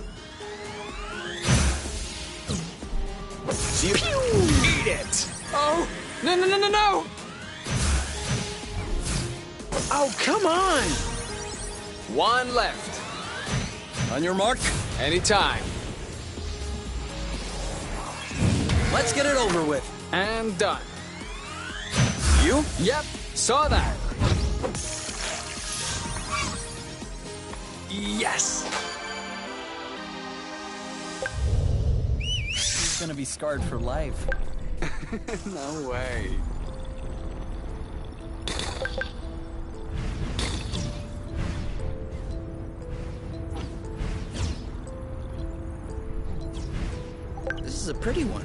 S1: See you.
S2: Eat it! Oh! No, no, no, no, no! Oh, come on! One left.
S1: On your mark,
S2: Anytime.
S1: let's get it over with.
S2: And done.
S1: You?
S2: Yep, saw that. Yes!
S4: He's gonna be scarred for life.
S2: No way.
S1: This is a pretty one.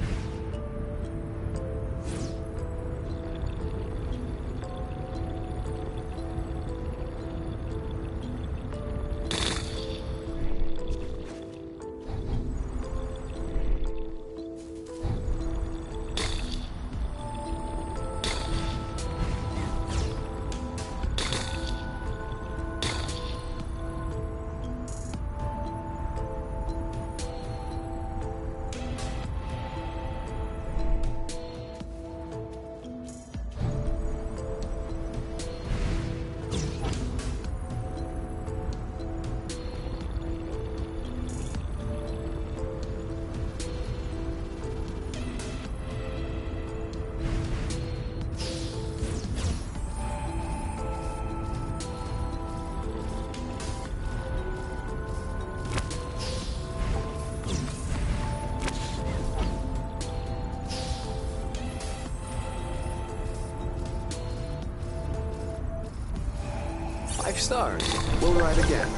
S2: Five stars. We'll ride again.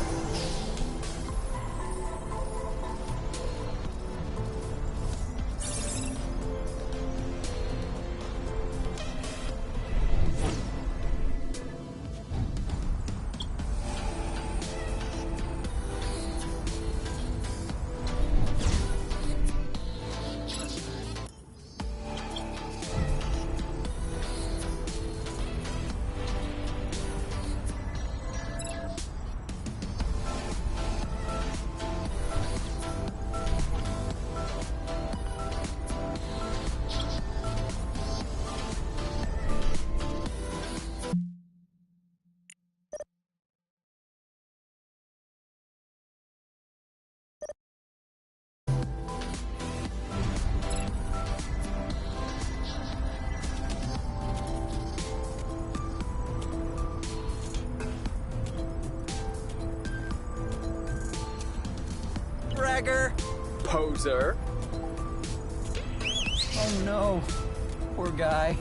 S1: swagger.
S2: Poser.
S4: Oh no. Poor guy.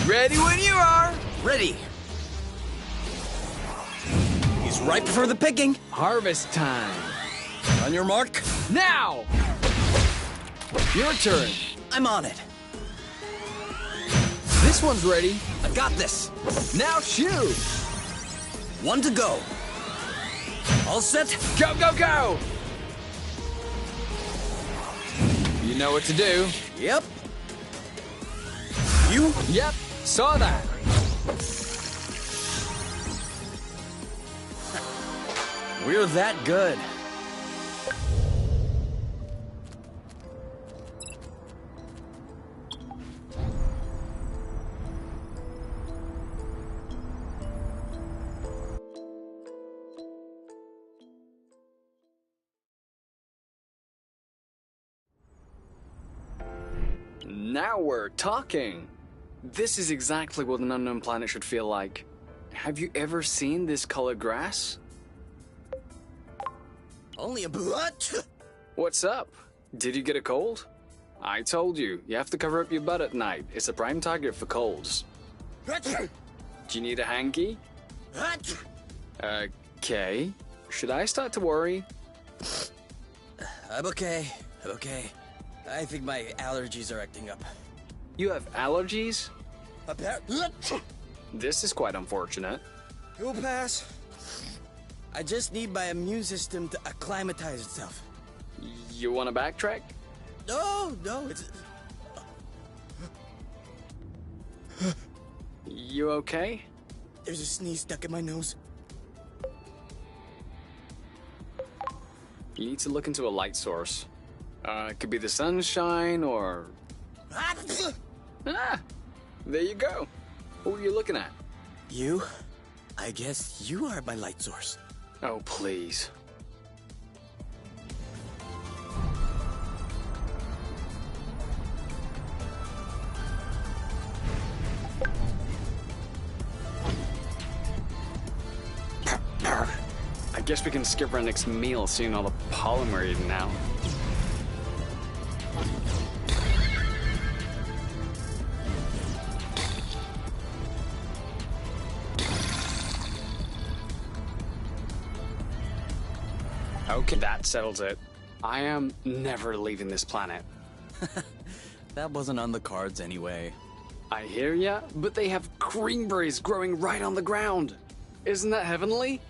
S2: Ready when you are.
S1: Ready. He's ripe for the picking.
S2: Harvest time.
S1: On your mark.
S2: Now! Your turn.
S1: I'm on it.
S2: This one's ready.
S1: I got this.
S2: Now shoot.
S1: One to go. All set.
S2: Go, go, go! You know what to do.
S1: Yep. You?
S2: Yep, saw that.
S1: We're that good.
S2: Now we're talking. This is exactly what an unknown planet should feel like. Have you ever seen this colored grass?
S1: Only a what?
S2: What's up? Did you get a cold? I told you, you have to cover up your butt at night. It's a prime target for colds. Do you need a hanky? Okay. Should I start to worry?
S1: I'm okay. I'm okay. I think my allergies are acting up.
S2: You have allergies?
S1: It
S2: This is quite unfortunate.
S1: will pass. I just need my immune system to acclimatize itself.
S2: You want to backtrack?
S1: No, it's...
S2: You okay?
S1: There's a sneeze stuck in my nose.
S2: You need to look into a light source. It could be the sunshine or... Ah! There you go. Who are you looking at?
S1: You? I guess you are my light source.
S2: Oh, please. I guess we can skip our next meal seeing all the pollen we're eating now. Okay, that settles it. I am never leaving this planet.
S1: That wasn't on the cards anyway.
S2: I hear ya, but they have greenberries growing right on the ground. Isn't that heavenly?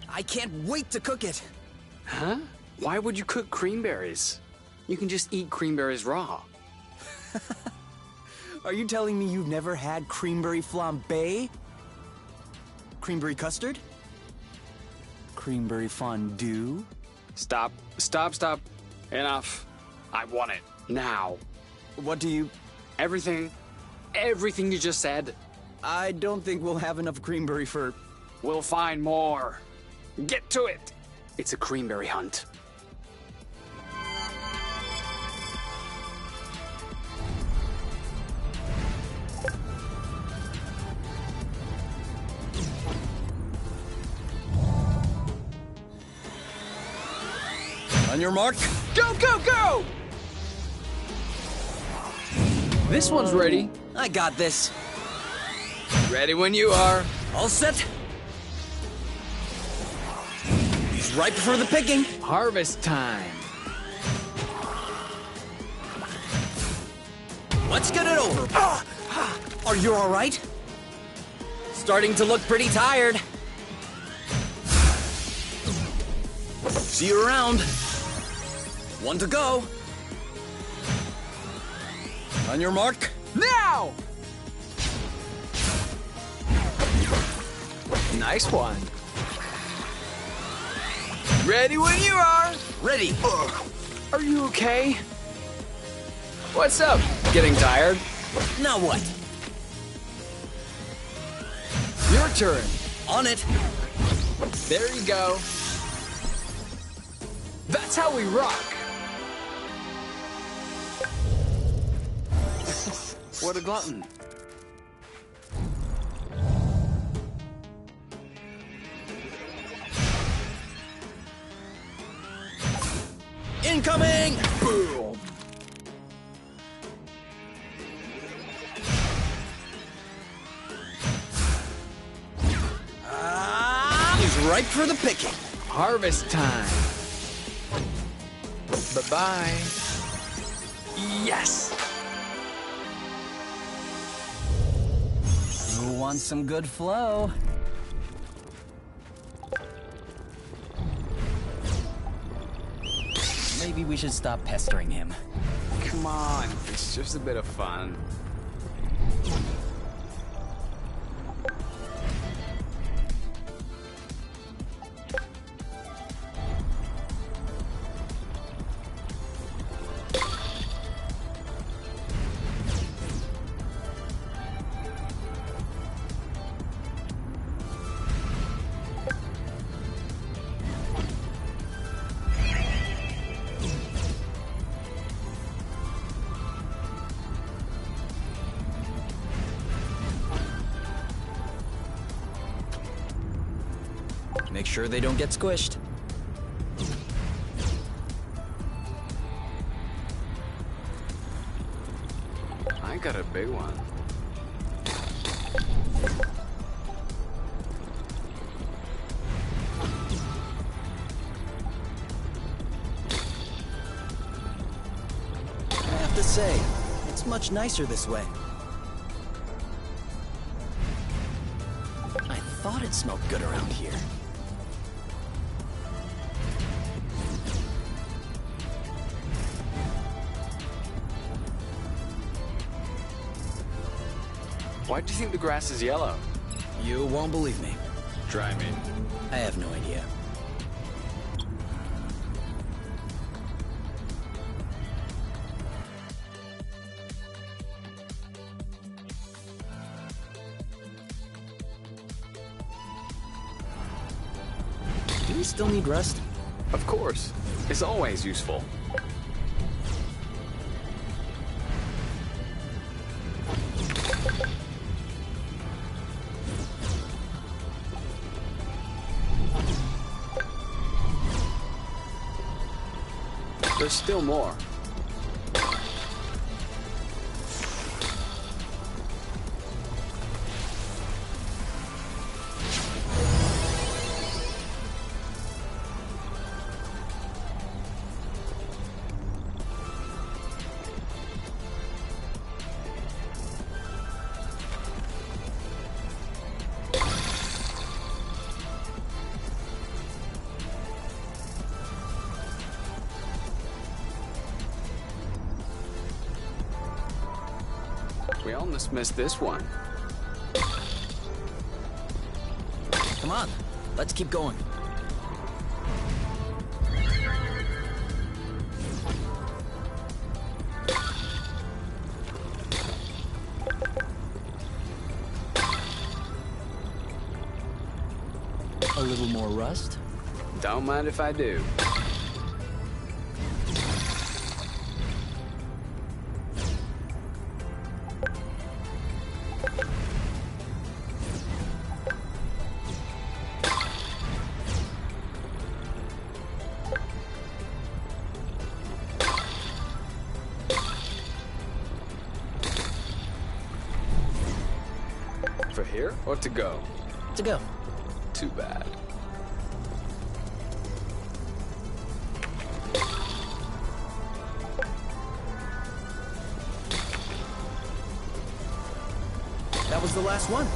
S1: I can't wait to cook it.
S2: Huh? Why would you cook creamberries? You can just eat creamberries raw.
S1: Are you telling me you've never had creamberry flambe? Creamberry custard? Creamberry fondue?
S2: Stop. Stop, stop. Enough. I want it. Now.
S1: What do you...
S2: Everything you just said.
S1: I don't think we'll have enough creamberry for...
S2: We'll find more. Get to it. It's a creamberry hunt.
S1: On your mark.
S2: Go, go, go! This one's ready.
S1: I got this.
S2: Ready when you are.
S1: All set. He's ripe for the picking.
S2: Harvest time.
S1: Let's get it over. Are you all right? Starting to look pretty tired. See you around. One to go. On your mark.
S2: Now! Nice one. Ready when you are.
S1: Ready.
S2: Are you okay? What's up? Getting tired?
S1: Now what?
S2: Your turn.
S1: On it.
S2: There you go. That's how we rock. What a glutton.
S1: Incoming! Boom! He's ripe for the picking.
S2: Harvest time. Bye-bye. Yes!
S4: Who wants some good flow? Maybe we should stop pestering him.
S2: Come on, it's just a bit of fun.
S1: Make sure they don't get squished.
S2: I got a big one.
S1: I have to say, it's much nicer this way. I thought it smelled good around here.
S2: Why do you think the grass is yellow?
S1: You won't believe me.
S2: Try me.
S1: I have no idea. Do we still need rest?
S2: Of course. It's always useful. There's still more. We almost missed this one.
S1: Come on, let's keep going. A little more rust?
S2: Don't mind if I do. For here or to go?
S1: To go.
S2: Too bad.
S1: That was the last one.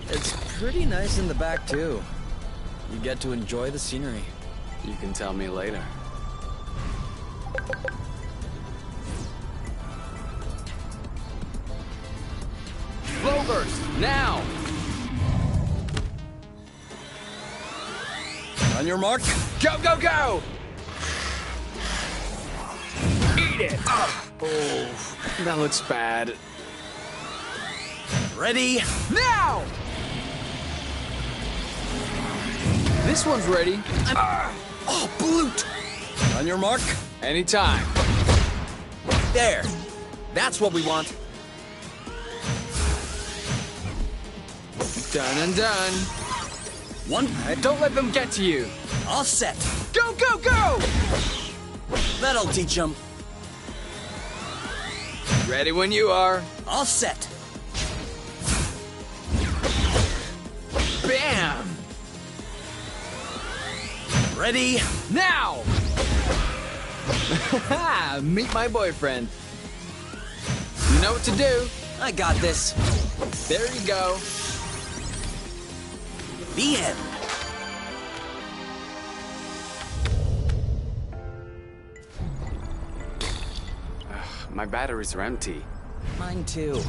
S1: It's pretty nice in the back, too. You get to enjoy the scenery.
S2: You can tell me later. Flow burst, now!
S1: On your mark.
S2: Go, go, go! Eat it! Oh, that looks bad.
S1: Ready?
S2: Now! This one's ready.
S1: Oh, Bloot! On your mark.
S2: Anytime.
S1: There. That's what we want.
S2: Done and done.
S1: One.
S2: Don't let them get to you.
S1: All set.
S2: Go, go, go!
S1: That'll teach them.
S2: Ready when you are.
S1: All set.
S2: Bam!
S1: Ready?
S2: Now! Meet my boyfriend. You know what to do.
S1: I got this.
S2: There you go.
S1: The end.
S2: My batteries are empty.
S1: Mine too.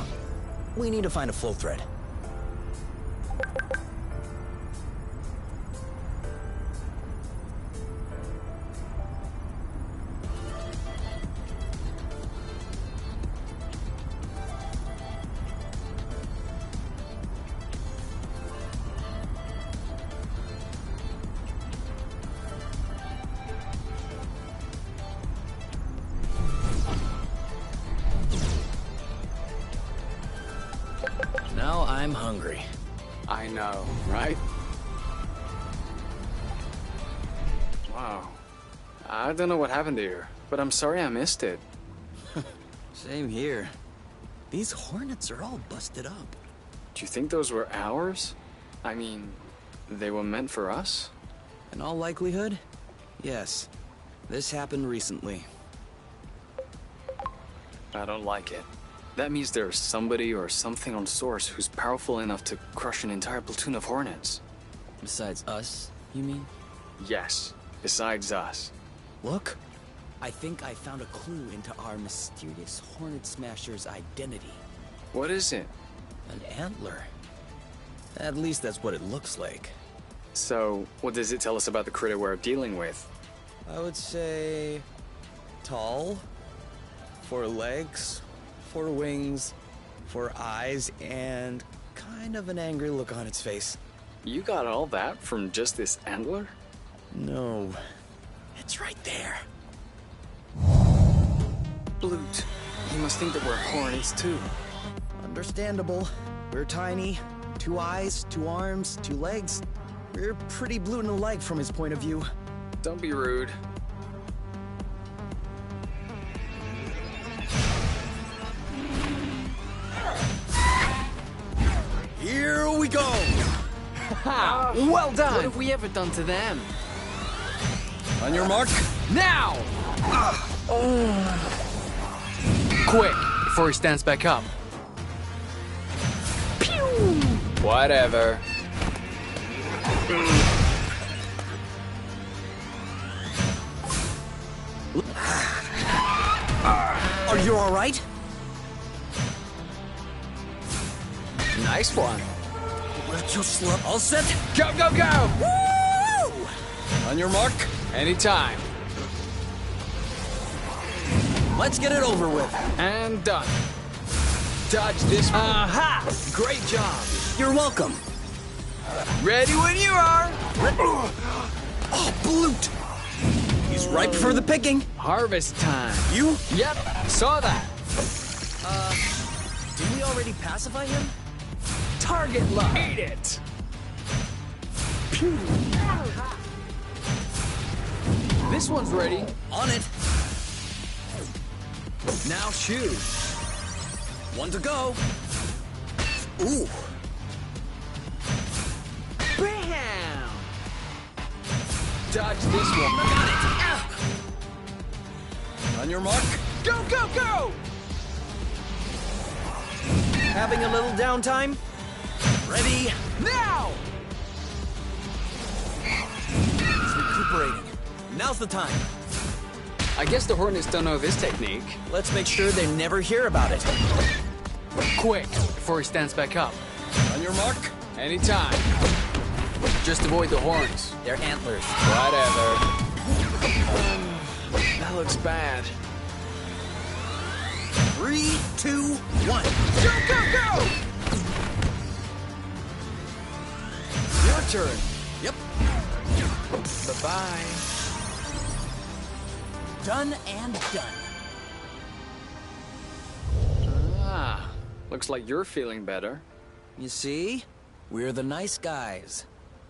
S1: We need to find a flow thread. Now I'm hungry.
S2: I know, right? Wow. I don't know what happened here, but I'm sorry I missed it.
S1: Same here. These hornets are all busted up.
S2: Do you think those were ours? I mean, they were meant for us?
S1: In all likelihood, yes. This happened recently.
S2: I don't like it. That means there's somebody or something on Source who's powerful enough to crush an entire platoon of Hornets.
S1: Besides us, you mean?
S2: Yes, besides us.
S1: Look, I think I found a clue into our mysterious Hornet Smasher's identity.
S2: What is it?
S1: An antler. At least that's what it looks like.
S2: So, what does it tell us about the critter we're dealing with?
S1: I would say... tall, 4 legs, 4 wings, 4 eyes, and kind of an angry look on its face.
S2: You got all that from just this antler?
S1: No, it's right there.
S2: Bloot. He must think that we're Hornets too.
S1: Understandable. We're tiny, 2 eyes, 2 arms, 2 legs. We're pretty blue and alike from his point of view.
S2: Don't be rude.
S1: Here we go!
S2: Ha! Well done!
S3: What have we ever done to them?
S1: On your mark.
S2: Now!
S3: Quick, before he stands back up.
S2: Whatever.
S1: Are you all right?
S2: Nice one.
S1: Let you slip. All set?
S2: Go, go, go!
S1: Woo! On your mark.
S2: Anytime.
S1: Let's get it over with.
S2: And done. Dodge this one.
S1: Aha! Great job. You're welcome.
S2: Ready when you are.
S1: Oh, Bloot! He's ripe for the picking.
S2: Harvest time.
S1: You?
S2: Yep, saw that.
S1: Didn't we already pacify him?
S2: Target lock. Eat it. This one's ready.
S1: On it. Now shoot. 1 to go. Ooh.
S2: Bam! Dodge this one.
S1: Got it. Ah. On your mark.
S2: Go, go, go!
S1: Having a little downtime. Ready.
S2: Now!
S1: He's recuperating. Now's the time.
S2: I guess the Hornets don't know this technique.
S1: Let's make sure they never hear about it.
S2: Quick, before he stands back up.
S1: On your mark.
S2: Anytime. Just avoid the horns.
S1: They're antlers.
S2: Whatever. That looks bad.
S1: 3, 2, 1.
S2: Go, go, go!
S1: Your turn. Yep.
S2: Bye-bye.
S4: Done and done.
S2: Ah, looks like you're feeling better.
S1: You see? We're the nice guys.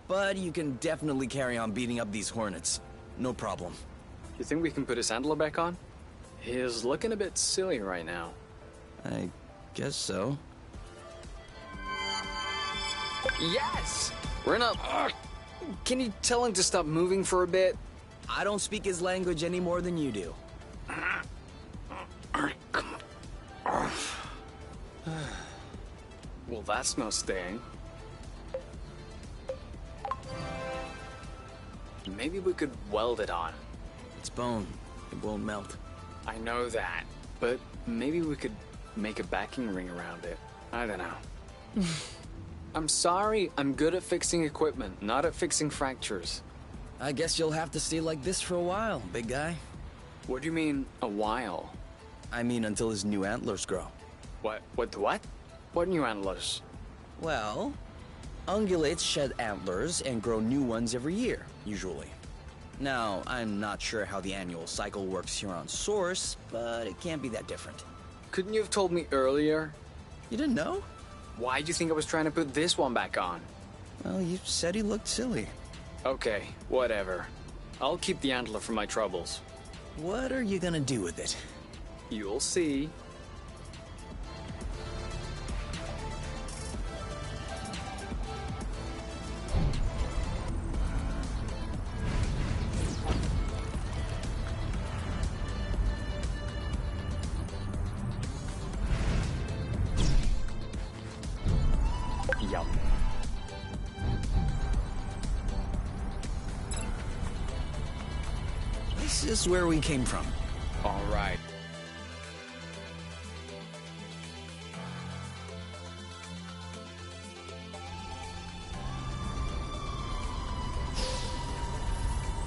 S1: But you can definitely carry on beating up these hornets. No problem.
S2: You think we can put his antler back on? He's looking a bit silly right now.
S1: I guess so.
S2: Yes! We're in a... Can you tell him to stop moving for a bit?
S1: I don't speak his language any more than you do.
S2: Well, that's no staying. Maybe we could weld it on.
S1: It's bone. It won't melt.
S2: I know that, but maybe we could make a backing ring around it. I don't know. I'm sorry, I'm good at fixing equipment, not at fixing fractures.
S1: I guess you'll have to stay like this for a while, big guy.
S2: What do you mean, a while?
S1: I mean, until his new antlers grow.
S2: What? What new antlers?
S1: Well, ungulates shed antlers and grow new ones every year, usually. Now, I'm not sure how the annual cycle works here on Source, but it can't be that different.
S2: Couldn't you have told me earlier?
S1: You didn't know?
S2: Why do you think I was trying to put this one back on?
S1: Well, you said he looked silly.
S2: Okay, whatever. I'll keep the antler for my troubles.
S1: What are you gonna do with it?
S2: You'll see. Yum.
S1: This is where we came from.
S2: All right.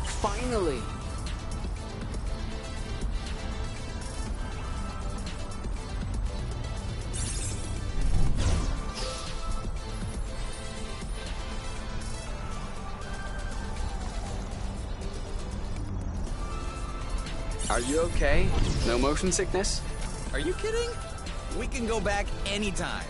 S2: Finally! Are you okay? No motion sickness?
S1: Are you kidding? We can go back anytime.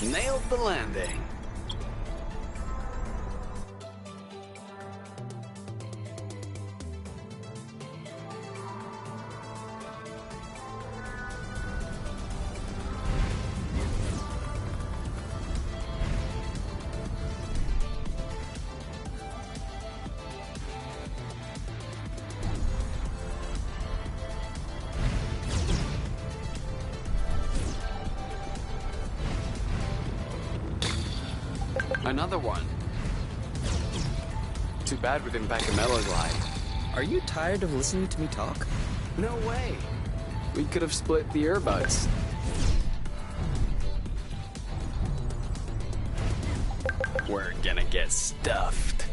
S2: Nailed the landing. Another one. Too bad we didn't pack a metal glide.
S1: Are you tired of listening to me talk?
S2: No way. We could have split the earbuds. We're gonna get stuffed.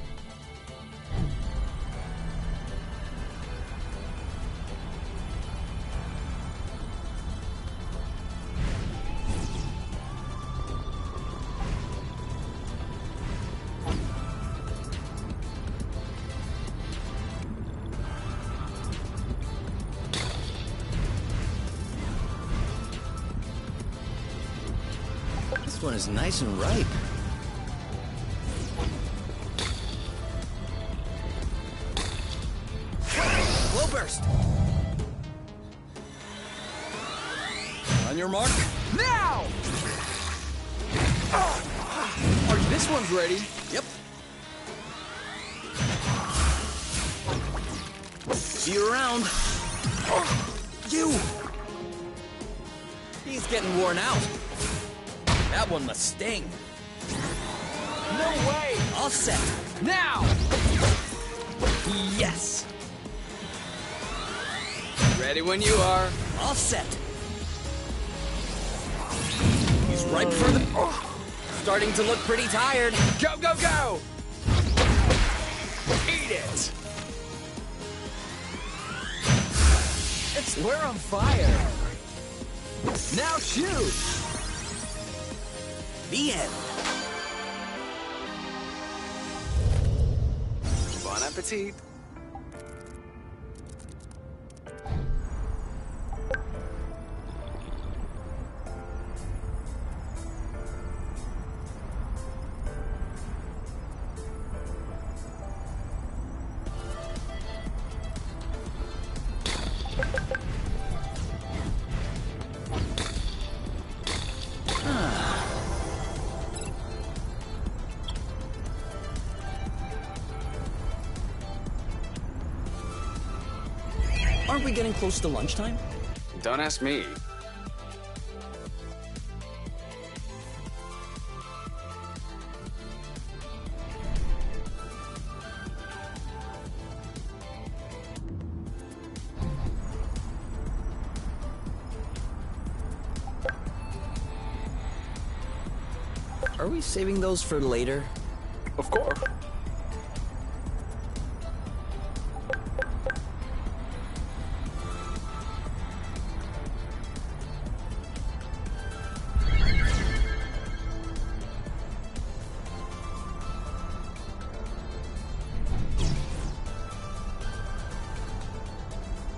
S1: This one is nice and ripe. Blow burst! On your mark, now!
S3: This one's ready.
S1: Yep. See you around. You! He's getting worn out. That one must sting.
S3: No way!
S1: All set.
S3: Now!
S1: Yes!
S3: Ready when you are.
S1: All set. He's ripe for the... Starting to look pretty tired.
S3: Go, go, go! Eat it! We're on fire. Now shoot!
S1: The end.
S2: Bon appetit.
S1: Aren't we getting close to lunchtime?
S2: Don't ask me.
S1: Are we saving those for later?
S2: Of course.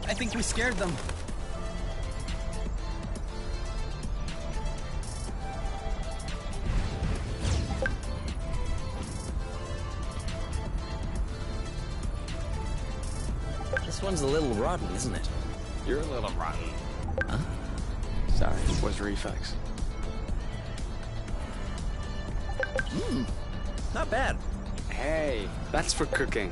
S1: I think we scared them. This one's a little rotten, isn't it?
S2: You're a little rotten.
S1: Huh?
S2: Sorry, it was reflex.
S1: Not bad.
S2: Hey, that's for cooking.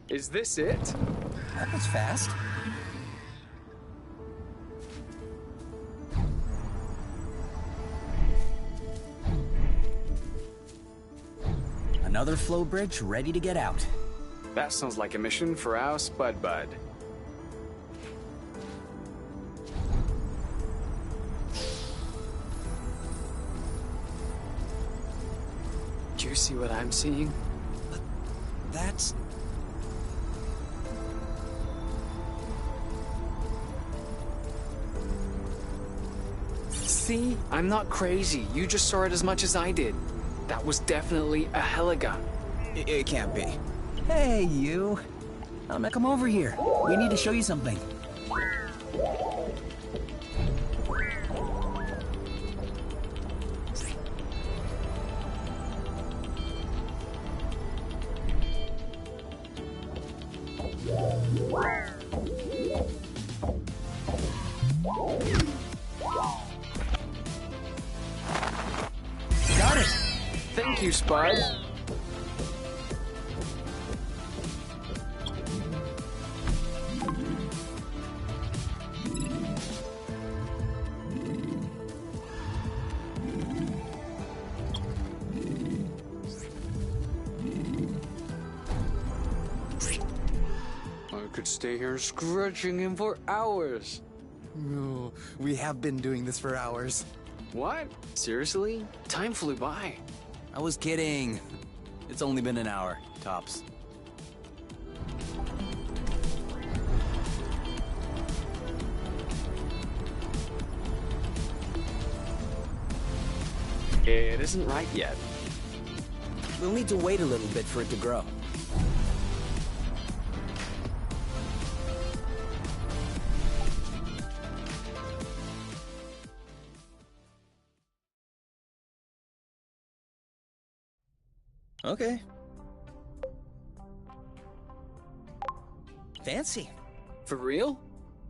S2: Is this it?
S1: That was fast. Another flow bridge ready to get out.
S2: That sounds like a mission for our Spud Bud. Do you see what I'm seeing?
S1: That's...
S2: See? I'm not crazy. You just saw it as much as I did. That was definitely a heligun.
S1: It can't be. Hey, you. Now come over here. We need to show you something. Got it.
S2: Thank you, Spud. could stay here scratching him for hours.
S1: No, we have been doing this for hours.
S2: What? Seriously? Time flew by.
S1: I was kidding. It's only been an hour, tops.
S2: It isn't right yet.
S1: We'll need to wait a little bit for it to grow. Okay. Fancy.
S2: For real?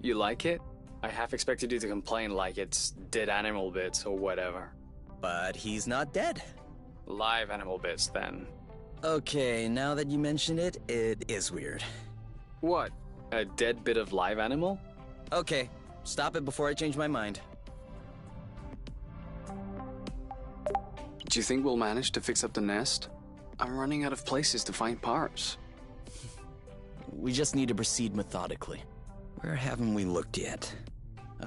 S2: You like it? I half expected you to complain like it's dead animal bits or whatever.
S1: But he's not dead.
S2: Live animal bits, then.
S1: Okay, now that you mention it, it is weird.
S2: What? A dead bit of live animal?
S1: Okay, stop it before I change my mind.
S2: Do you think we'll manage to fix up the nest? I'm running out of places to find parts.
S1: We just need to proceed methodically. Where haven't we looked yet?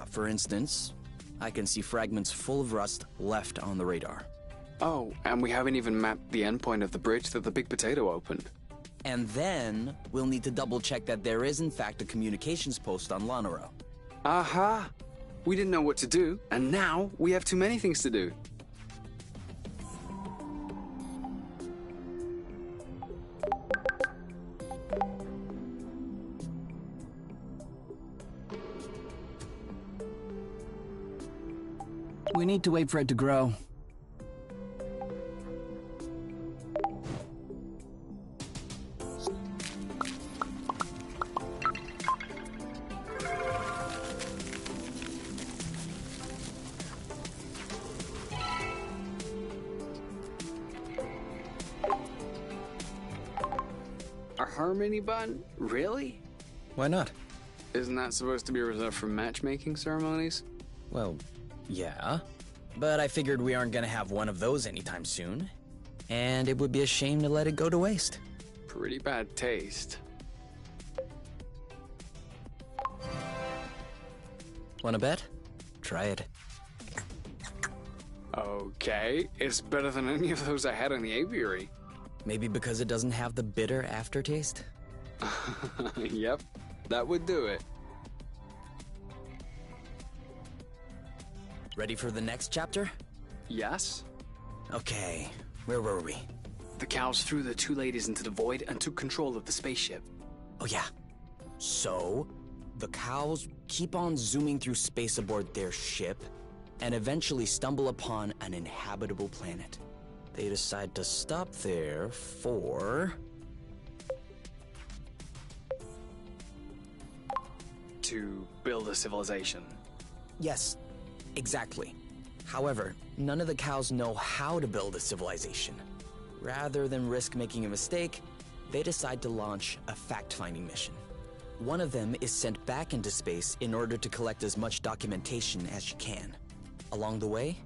S1: For instance, I can see fragments full of rust left on the radar.
S2: Oh, and we haven't even mapped the endpoint of the bridge that the big potato opened.
S1: And then we'll need to double check that there is in fact a communications post on Lonoro.
S2: Aha! We didn't know what to do, and now we have too many things to do.
S4: We need to wait for it to grow.
S2: A harmony bun? Really?
S1: Why not?
S2: Isn't that supposed to be reserved for matchmaking ceremonies?
S1: Well, yeah. But I figured we aren't gonna have one of those anytime soon. And it would be a shame to let it go to waste.
S2: Pretty bad taste.
S1: Wanna bet? Try it.
S2: Okay, it's better than any of those I had in the aviary.
S1: Maybe because it doesn't have the bitter aftertaste?
S2: Yep, that would do it.
S1: Ready for the next chapter?
S2: Yes?
S1: Okay, where were we?
S2: The cows threw the two ladies into the void and took control of the spaceship.
S1: Oh yeah. So, the cows keep on zooming through space aboard their ship, and eventually stumble upon an inhabitable planet. They decide to stop there for...
S2: To build a civilization.
S1: Yes, exactly. However, none of the cows know how to build a civilization. Rather than risk making a mistake, they decide to launch a fact-finding mission. One of them is sent back into space in order to collect as much documentation as she can. Along the way,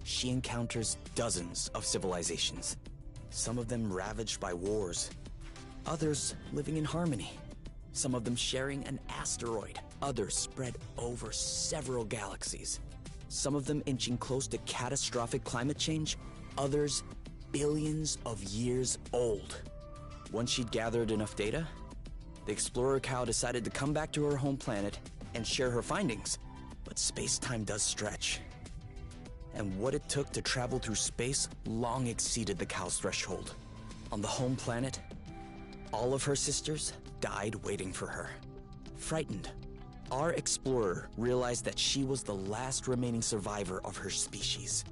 S1: she encounters dozens of civilizations. Some of them ravaged by wars, others living in harmony. Some of them sharing an asteroid, others spread over several galaxies. Some of them inching close to catastrophic climate change, others billions of years old. Once she'd gathered enough data, the explorer cow decided to come back to her home planet and share her findings. But space-time does stretch. And what it took to travel through space long exceeded the cow's threshold. On the home planet, all of her sisters died waiting for her. Frightened, our explorer realized that she was the last remaining survivor of her species.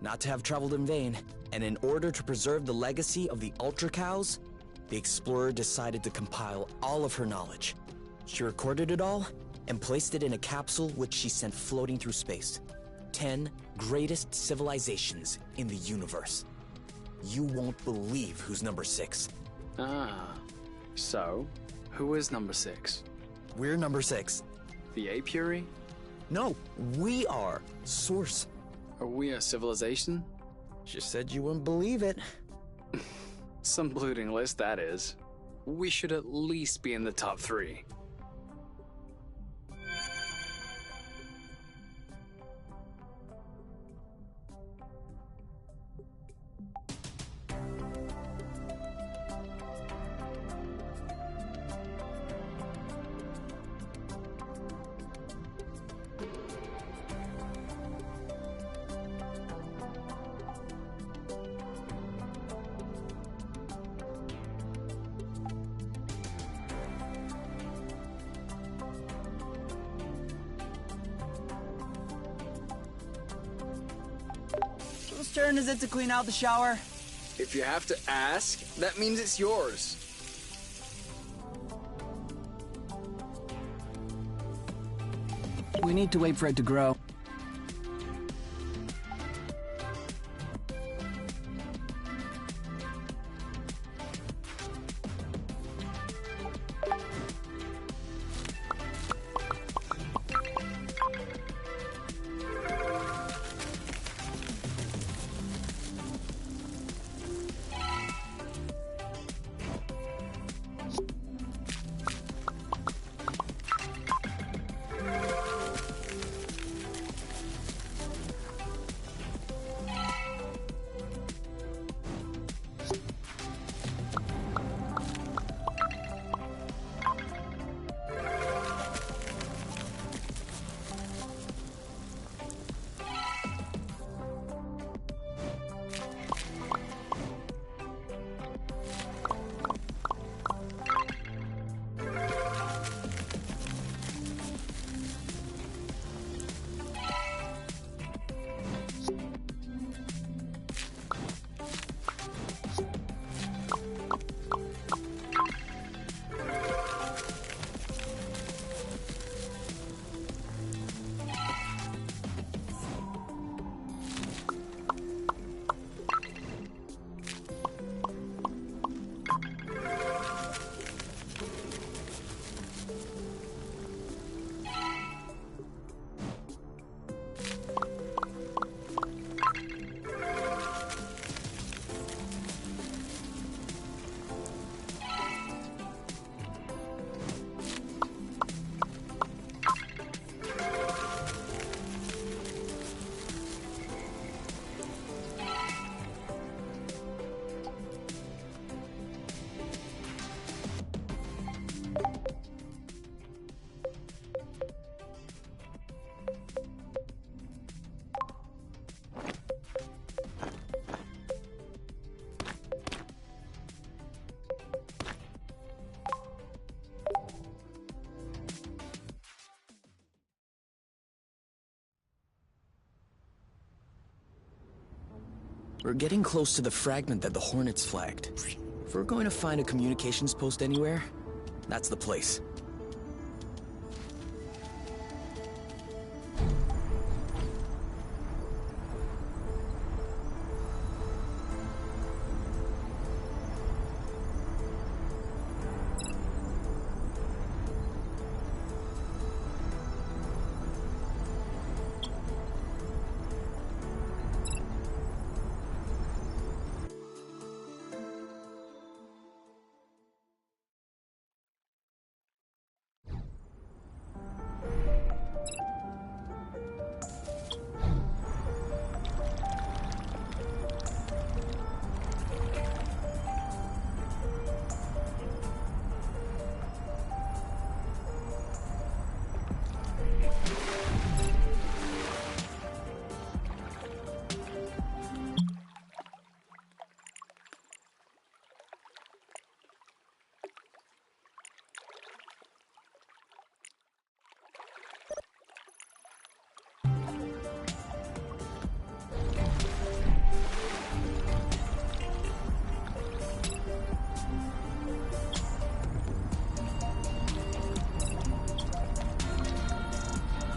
S1: Not to have traveled in vain, and in order to preserve the legacy of the Ultra Cows, the explorer decided to compile all of her knowledge. She recorded it all and placed it in a capsule which she sent floating through space. 10 greatest civilizations in the universe. You won't believe who's number 6.
S2: Ah, so who is number 6?
S1: We're number 6.
S2: The apiary?
S1: No, we are. Source.
S2: Are we a civilization?
S1: Just said you wouldn't believe it.
S2: Some looting list, that is. We should at least be in the top 3.
S4: turn is it to clean out the shower?
S3: If you have to ask, that means it's yours.
S4: We need to wait for it to grow.
S1: We're getting close to the fragment that the Hornets flagged. If we're going to find a communications post anywhere, that's the place.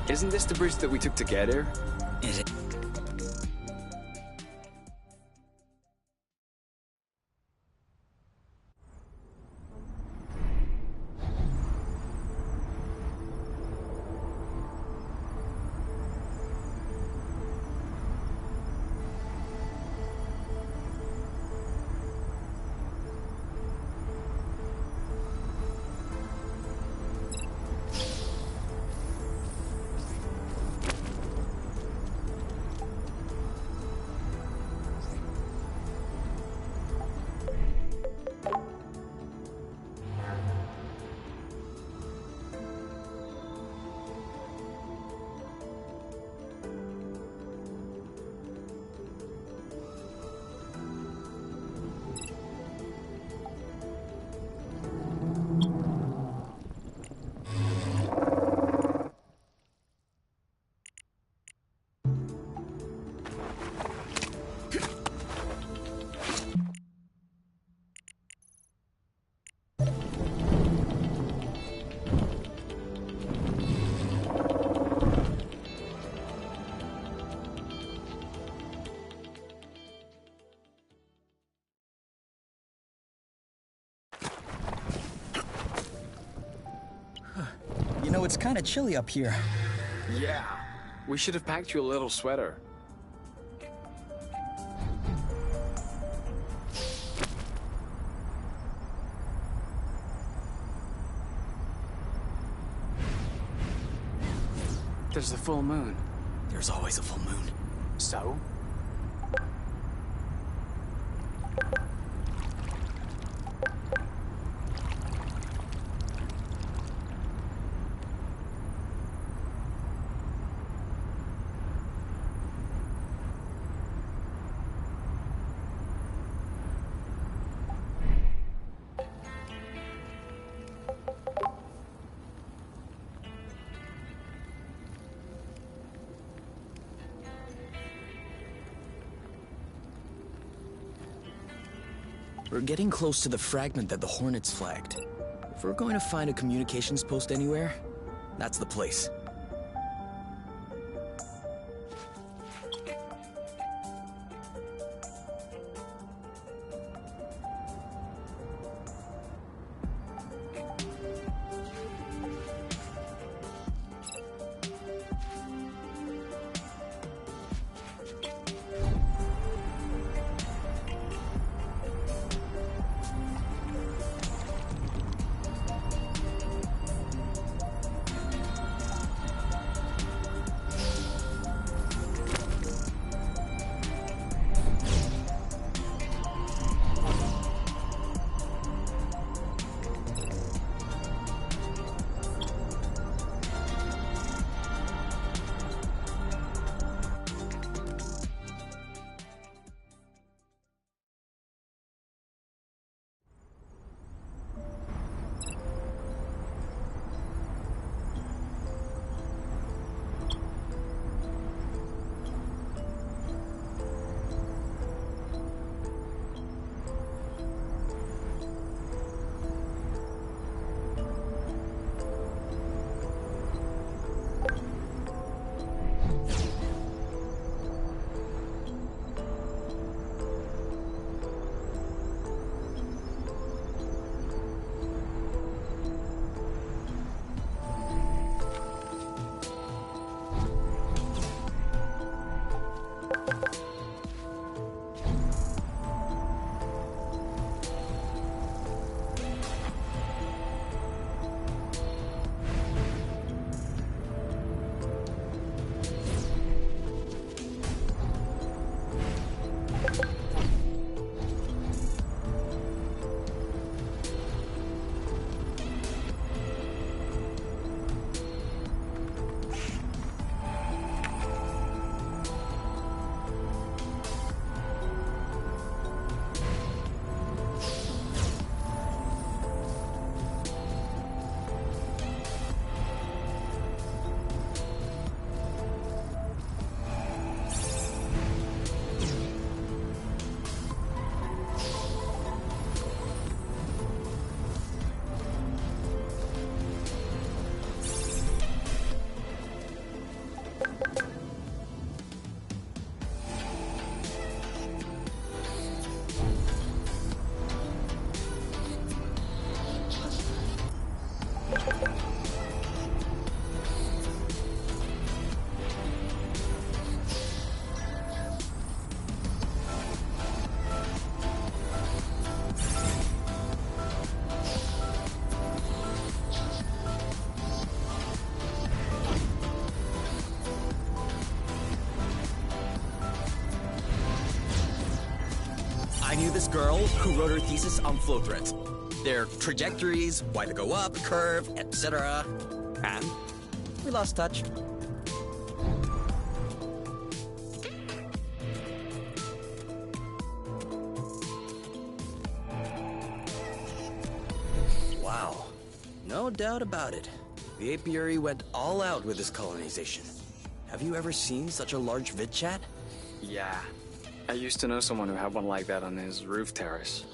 S3: Isn't this the bridge that we took to get here?
S4: Is it? it's kinda chilly up here.
S2: Yeah, we should have packed you a little sweater. There's the full moon.
S1: There's always a full moon.
S2: So?
S1: We're getting close to the fragment that the Hornets flagged. If we're going to find a communications post anywhere, that's the place. I knew this girl who wrote her thesis on flow threads. Their trajectories, why they go up, curve, etc. And we lost touch. Wow. No doubt about it. The apiary went all out with this colonization. Have you ever seen such a large vid chat?
S2: Yeah. I used to know someone who had one like that on his roof terrace.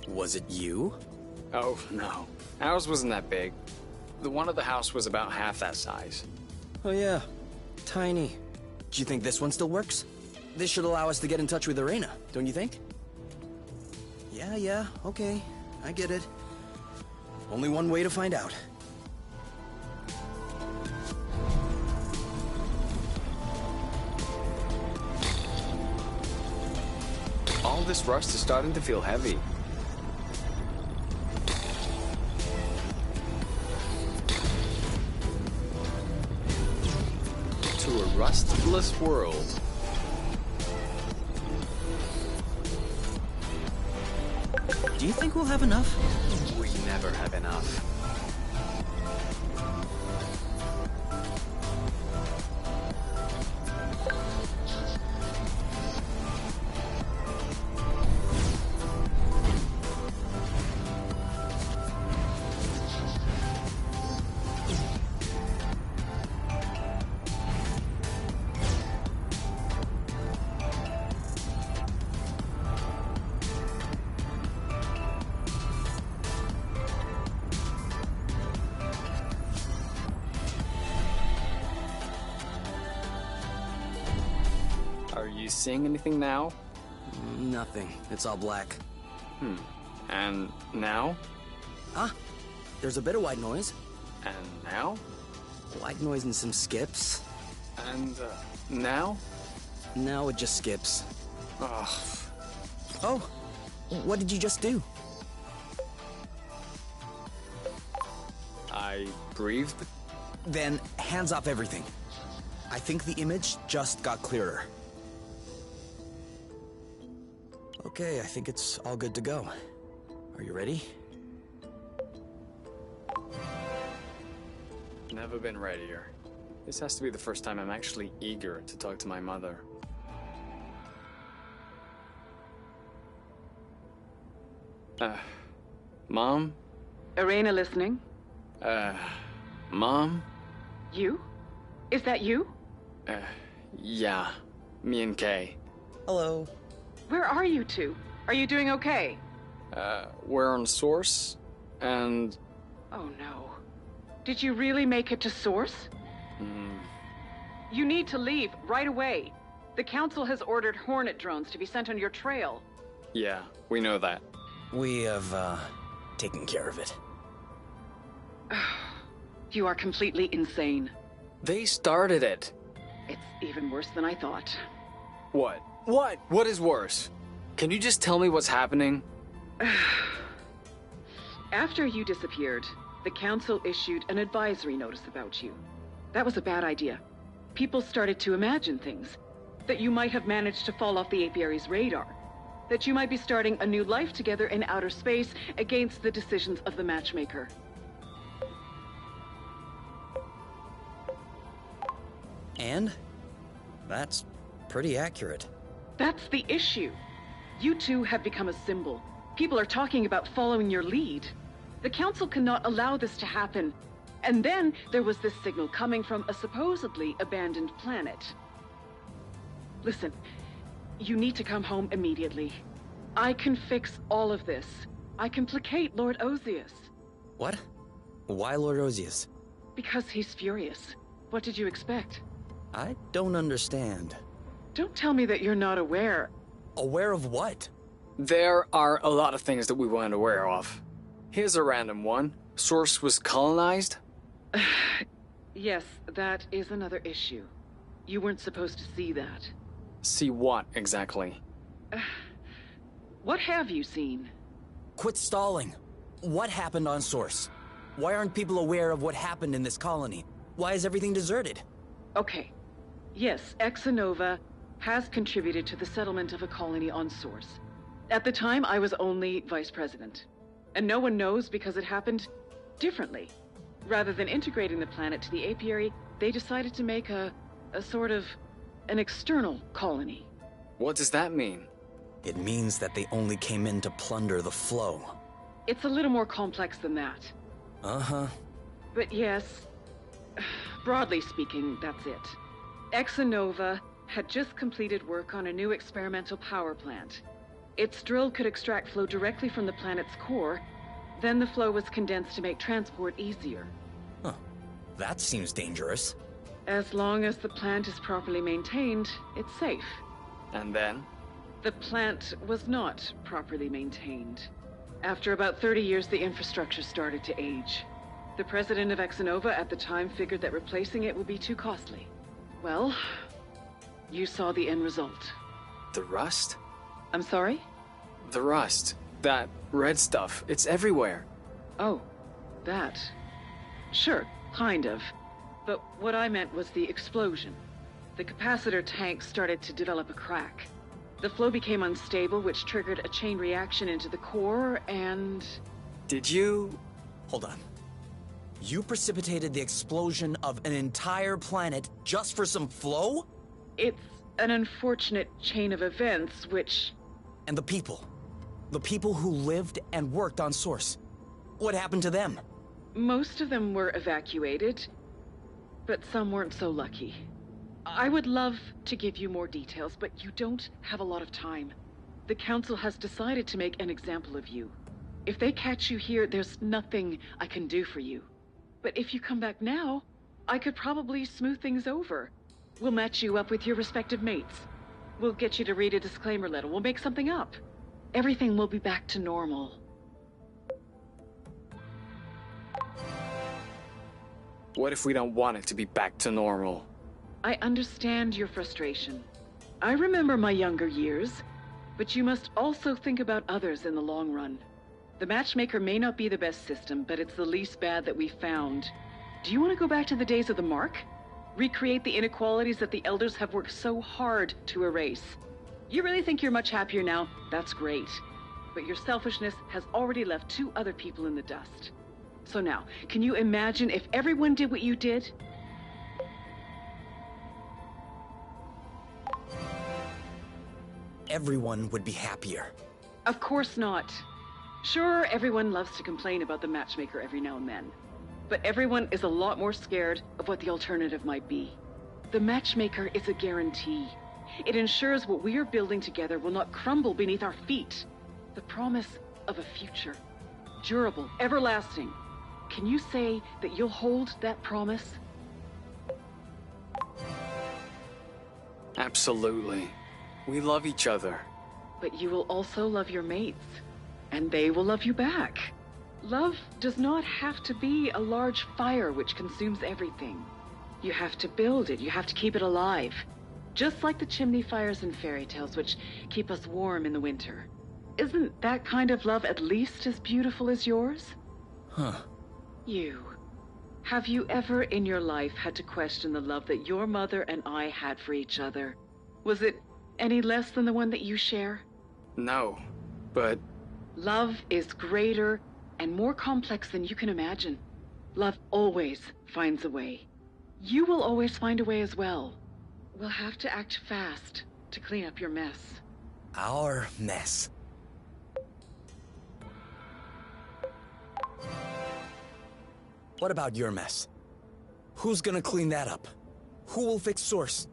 S1: Was it you?
S2: Oh, no. Ours wasn't that big. The one at the house was about half that size.
S1: Oh yeah, tiny. Do you think this one still works? This should allow us to get in touch with Arena, don't you think? Yeah, okay. I get it. Only one way to find out.
S2: All this rust is starting to feel heavy. To a rustless world.
S1: Do you think we'll have enough?
S2: We never have enough. Are you seeing anything now?
S1: Nothing. It's all black.
S2: And now?
S1: Huh? There's a bit of white noise.
S2: And now?
S1: White noise and some skips.
S2: And, now?
S1: Now it just skips.
S2: Ugh.
S1: Oh, what did you just do?
S2: I breathed?
S1: Then hands off everything. I think the image just got clearer. Okay, I think it's all good to go. Are you ready?
S2: Never been readier. This has to be the first time I'm actually eager to talk to my mother. Mom?
S8: Arena listening.
S2: Mom?
S8: You? Is that you?
S2: Yeah. Me and Kay.
S1: Hello.
S8: Where are you two? Are you doing okay?
S2: We're on Source, and...
S8: Oh no. Did you really make it to Source? You need to leave right away. The Council has ordered Hornet drones to be sent on your trail.
S2: Yeah, we know that.
S1: We have, taken care of it.
S8: You are completely insane.
S2: They started it.
S8: It's even worse than I thought.
S2: What? What? What is worse? Can you just tell me what's happening?
S8: After you disappeared, the Council issued an advisory notice about you. That was a bad idea. People started to imagine things. That you might have managed to fall off the Apiary's radar. That you might be starting a new life together in outer space against the decisions of the Matchmaker.
S1: And? That's pretty accurate.
S8: That's the issue. You two have become a symbol. People are talking about following your lead. The Council cannot allow this to happen. And then there was this signal coming from a supposedly abandoned planet. Listen, you need to come home immediately. I can fix all of this. I can placate Lord Ozius.
S1: What? Why Lord Ozius?
S8: Because he's furious. What did you expect?
S1: I don't understand.
S8: Don't tell me that you're not aware.
S1: Aware of what?
S2: There are a lot of things that we weren't aware of. Here's a random one. Source was colonized?
S8: Yes, that is another issue. You weren't supposed to see that.
S2: See what, exactly?
S8: What have you seen?
S1: Quit stalling. What happened on Source? Why aren't people aware of what happened in this colony? Why is everything deserted?
S8: Okay. Yes, Exanova has contributed to the settlement of a colony on Source. At the time, I was only vice president. And no one knows because it happened differently. Rather than integrating the planet to the apiary, they decided to make a sort of an external colony.
S2: What does that mean?
S1: It means that they only came in to plunder the flow.
S8: It's a little more complex than that.
S1: Uh-huh.
S8: But yes, broadly speaking, that's it. Exanova had just completed work on a new experimental power plant. Its drill could extract flow directly from the planet's core, then the flow was condensed to make transport easier.
S1: Huh. That seems dangerous.
S8: As long as the plant is properly maintained, it's safe.
S2: And then?
S8: The plant was not properly maintained. After about 30 years, the infrastructure started to age. The president of Exonova at the time figured that replacing it would be too costly. Well, you saw the end result.
S2: The rust?
S8: I'm sorry?
S2: The rust. That red stuff. It's everywhere.
S8: Oh, that. Sure, kind of. But what I meant was the explosion. The capacitor tank started to develop a crack. The flow became unstable, which triggered a chain reaction into the core, and...
S2: Did you...
S1: Hold on. You precipitated the explosion of an entire planet just for some flow?
S8: It's an unfortunate chain of events, which...
S1: And the people. The people who lived and worked on Source. What happened to them?
S8: Most of them were evacuated, but some weren't so lucky. I would love to give you more details, but you don't have a lot of time. The Council has decided to make an example of you. If they catch you here, there's nothing I can do for you. But if you come back now, I could probably smooth things over. We'll match you up with your respective mates. We'll get you to read a disclaimer letter. We'll make something up. Everything will be back to normal.
S2: What if we don't want it to be back to normal?
S8: I understand your frustration. I remember my younger years, but you must also think about others in the long run. The Matchmaker may not be the best system, but it's the least bad that we found. Do you want to go back to the days of the Mark? Recreate the inequalities that the Elders have worked so hard to erase? You really think you're much happier now? That's great. But your selfishness has already left 2 other people in the dust. So now, can you imagine if everyone did what you did?
S1: Everyone would be happier.
S8: Of course not. Sure, everyone loves to complain about the Matchmaker every now and then. But everyone is a lot more scared of what the alternative might be. The Matchmaker is a guarantee. It ensures what we are building together will not crumble beneath our feet. The promise of a future. Durable, everlasting. Can you say that you'll hold that promise?
S2: Absolutely. We love each other.
S8: But you will also love your mates. And they will love you back. Love does not have to be a large fire which consumes everything. You have to build it, you have to keep it alive. Just like the chimney fires in fairy tales which keep us warm in the winter. Isn't that kind of love at least as beautiful as yours?
S1: Huh.
S8: You. Have you ever in your life had to question the love that your mother and I had for each other? Was it any less than the one that you share?
S2: No, but...
S8: Love is greater and more complex than you can imagine. Love always finds a way. You will always find a way as well. We'll have to act fast to clean up your mess.
S1: Our mess. What about your mess? Who's gonna clean that up? Who will fix Source?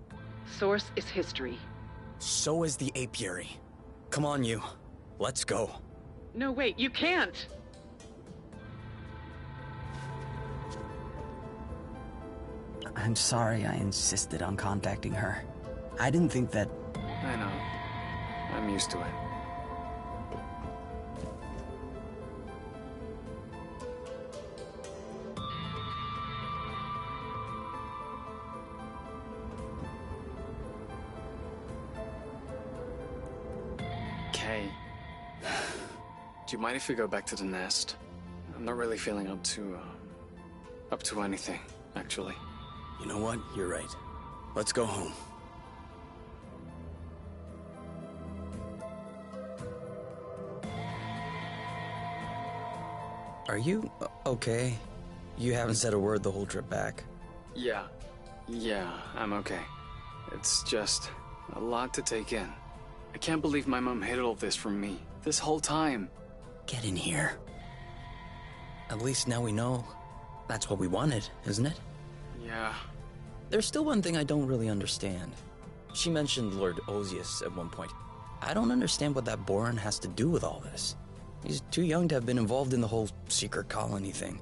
S8: Source is history.
S1: So is the apiary. Come on, you. Let's go.
S8: No, wait, you can't!
S4: I'm sorry I insisted on contacting her. I didn't think that...
S2: I know. I'm used to it. Kay. Do you mind if we go back to the nest? I'm not really feeling up to anything, actually.
S1: You know what? You're right. Let's go home. Are you okay? You haven't said a word the whole trip back.
S2: Yeah, I'm okay. It's just a lot to take in. I can't believe my mom hid all this from me, this whole time.
S1: Get in here. At least now we know. That's what we wanted, isn't it?
S2: Yeah.
S1: There's still one thing I don't really understand. She mentioned Lord Osius at one point. I don't understand what that Boran has to do with all this. He's too young to have been involved in the whole secret colony thing.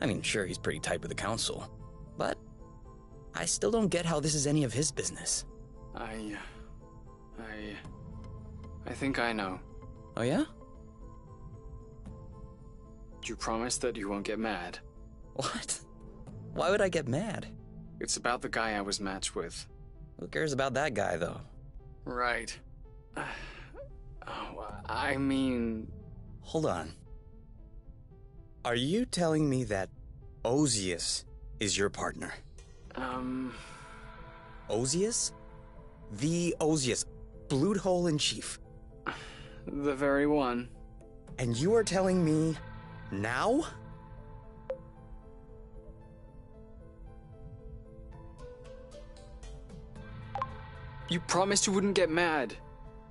S1: I mean, sure, he's pretty tight with the council. But I still don't get how this is any of his business.
S2: I think I know.
S1: Oh yeah?
S2: You promise that you won't get mad?
S1: What? Why would I get mad?
S2: It's about the guy I was matched with.
S1: Who cares about that guy, though?
S2: Right. Oh, I mean...
S1: Hold on. Are you telling me that Ozius is your partner? Ozius? The Ozius, Blood Hole in Chief.
S2: The very one.
S1: And you are telling me now?
S2: You promised you wouldn't get mad.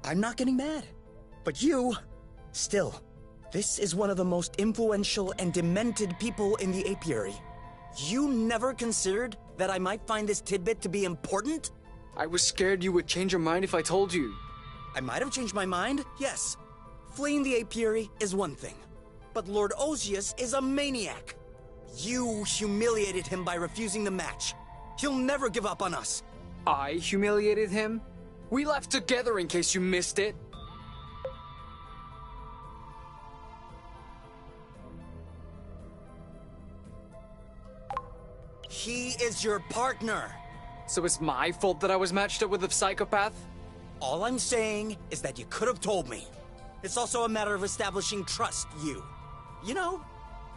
S1: I'm not getting mad. But you... Still, this is one of the most influential and demented people in the apiary. You never considered that I might find this tidbit to be important?
S2: I was scared you would change your mind if I told you.
S1: I might have changed my mind, yes. Fleeing the apiary is one thing. But Lord Ozius is a maniac. You humiliated him by refusing the match. He'll never give up on us.
S2: I humiliated him? We left together in case you missed it.
S1: He is your partner.
S2: So it's my fault that I was matched up with a psychopath?
S1: All I'm saying is that you could have told me. It's also a matter of establishing trust, you. You know,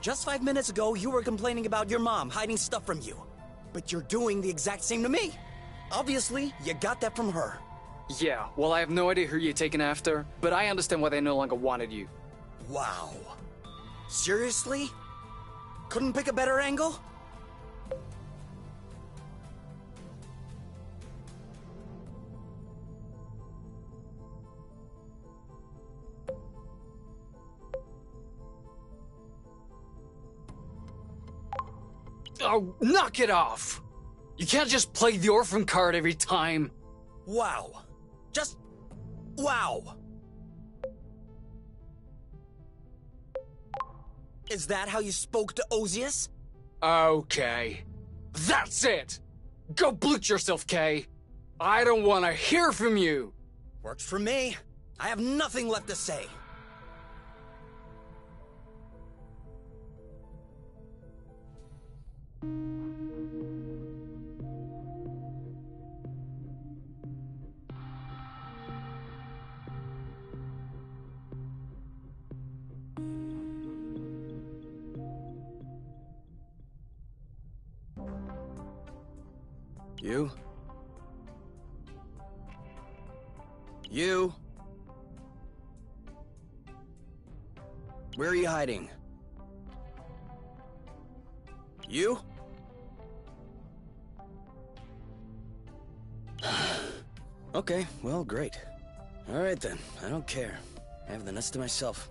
S1: just 5 minutes ago, you were complaining about your mom hiding stuff from you. But you're doing the exact same to me. Obviously, you got that from her.
S2: Yeah, well, I have no idea who you're taking after, but I understand why they no longer wanted you.
S1: Wow. Seriously? Couldn't pick a better angle?
S2: Oh, knock it off! You can't just play the orphan card every time.
S1: Wow. Just... wow. Is that how you spoke to Ozius?
S2: Okay. That's it! Go bleach yourself, Kay. I don't want to hear from you.
S1: Works for me. I have nothing left to say. You? You? Where are you hiding? You? Okay, well, great. All right then, I don't care. I have the nest to myself.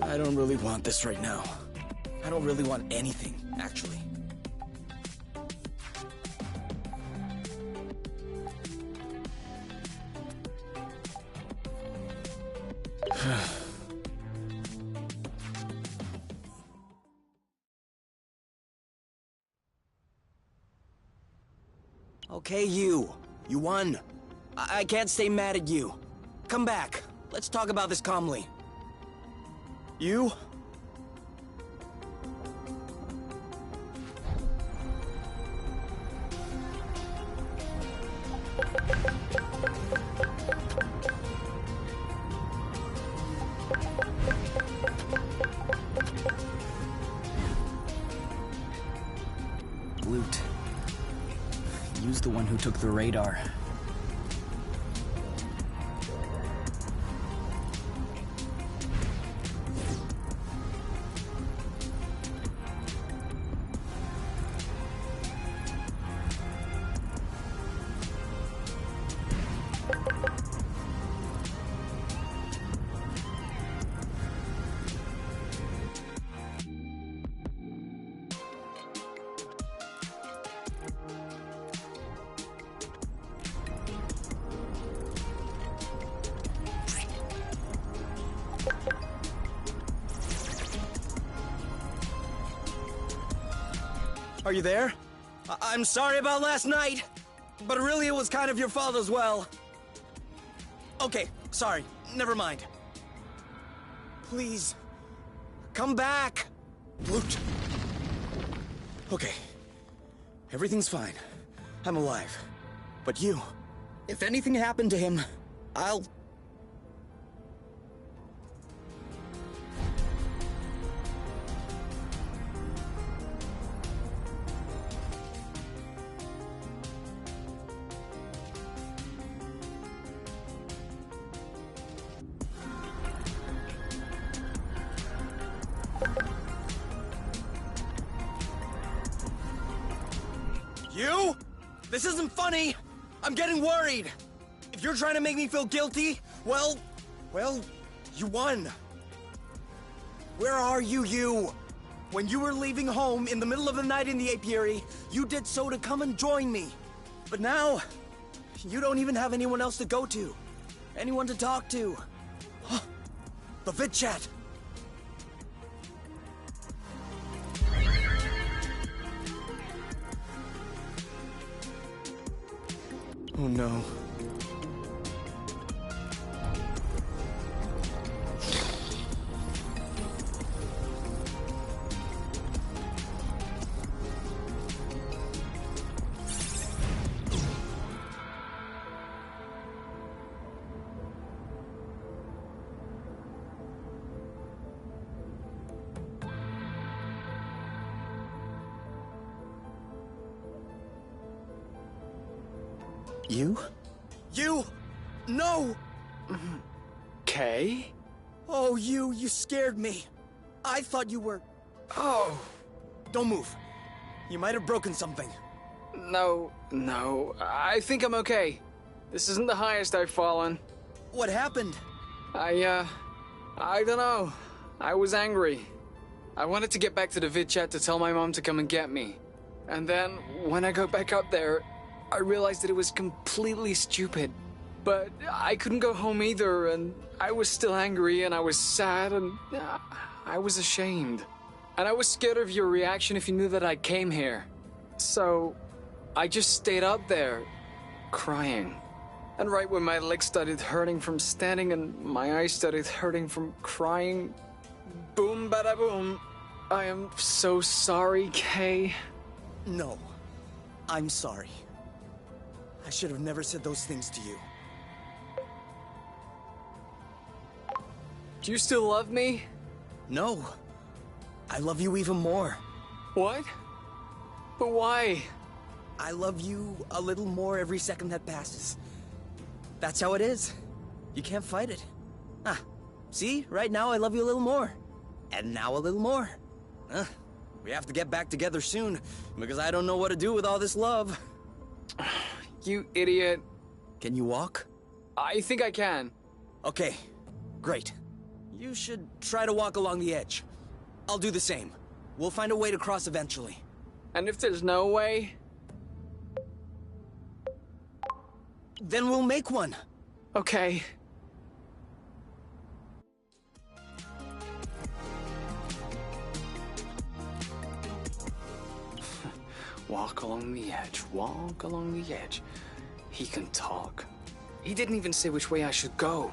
S1: I don't really want this right now. I don't really want anything, actually. Okay, you. You won. I can't stay mad at you. Come back. Let's talk about this calmly. You?
S4: Loot. Use the one who took the radar.
S5: Are you there? I'm sorry about last night, but really it was kind of your fault as well. Okay, sorry. Never mind. Please, come back. Blute. Okay. Everything's fine. I'm alive. But you, if anything happened to him, I'll... You? This isn't funny! I'm getting worried! If you're trying to make me feel guilty, well, you won. Where are you? When you were leaving home in the middle of the night in the apiary, you did so to come and join me. But now, you don't even have anyone else to go to. Anyone to talk to. The vid chat. Oh no. You? You! No!
S2: Kay?
S5: Oh, you scared me. I thought you were...
S2: Oh.
S5: Don't move. You might have broken something.
S2: No. I think I'm okay. This isn't the highest I've fallen.
S5: What happened?
S2: I don't know. I was angry. I wanted to get back to the vid chat to tell my mom to come and get me. And then, when I got back up there, I realized that it was completely stupid. But I couldn't go home either, and I was still angry, and I was sad, and I was ashamed. And I was scared of your reaction if you knew that I came here. So, I just stayed up there, crying. And right when my legs started hurting from standing and my eyes started hurting from crying, boom bada boom. I am so sorry, Kay.
S5: No. I'm sorry. I should have never said those things to you.
S2: Do you still love me?
S5: No. I love you even more.
S2: What? But why?
S5: I love you a little more every second that passes. That's how it is. You can't fight it. Ah, see? Right now I love you a little more. And now a little more. We have to get back together soon, because I don't know what to do with all this love.
S2: You idiot.
S5: Can you walk?
S2: I think I can.
S5: Okay, great. You should try to walk along the edge. I'll do the same. We'll find a way to cross eventually.
S2: And if there's no way?
S5: Then we'll make one.
S2: Okay. Walk along the edge, walk along the edge. He can talk. He didn't even say which way I should go.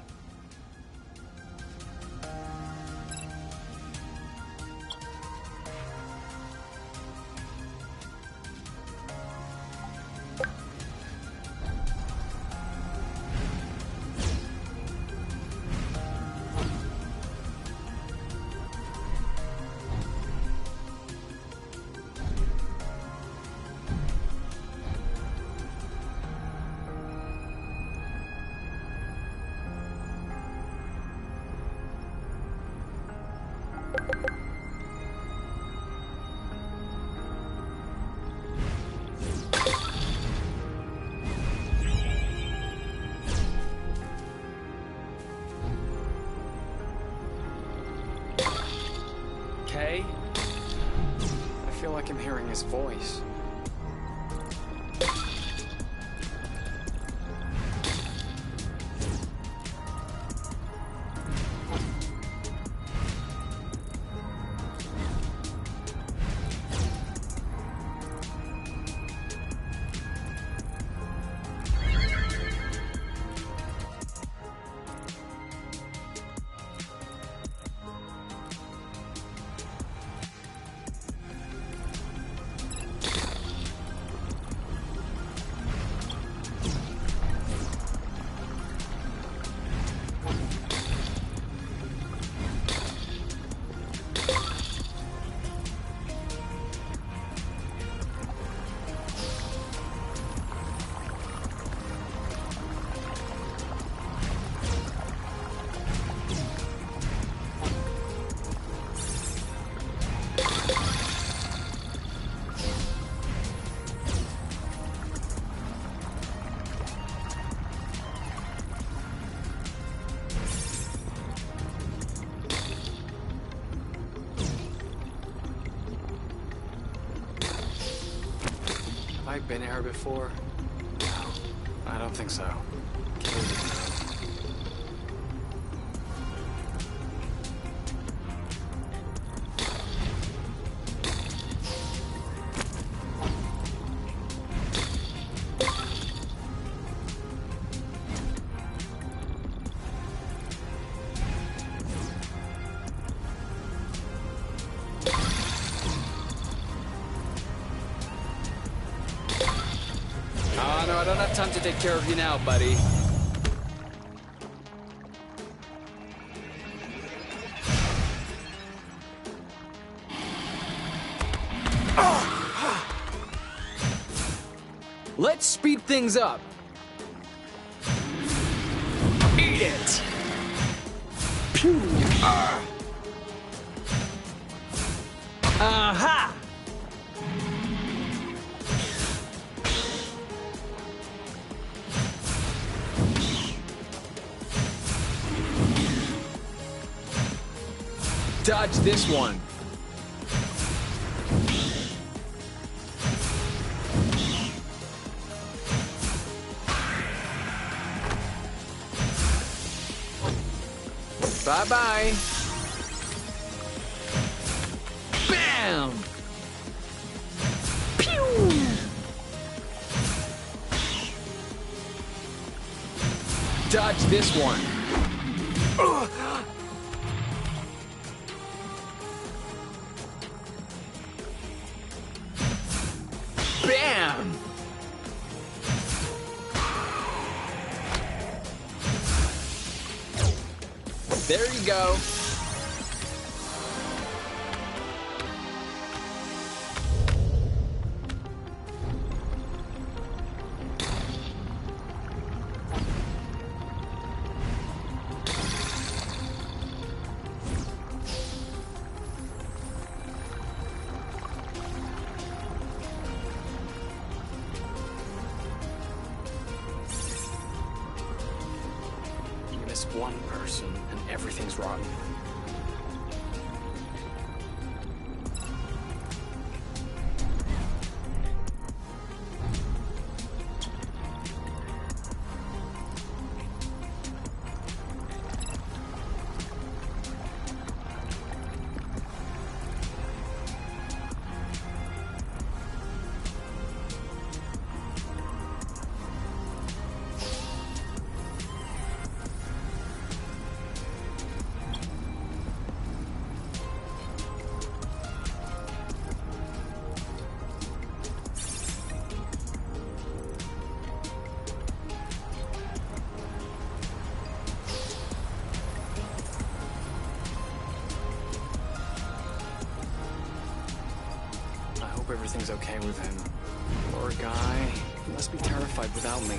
S2: Kay? I feel like I'm hearing his voice. been here before? No, I don't think so.
S3: Oh, no, I don't have time to take care of you now, buddy. Let's speed things up. Eat it! Pew! Aha! Dodge this one. Bye-bye. Bam! Pew! Dodge this one. Ugh. Bam! There you go.
S2: Miss one person and everything's rotten. I hope everything's okay with him. Poor guy. He must be terrified without me.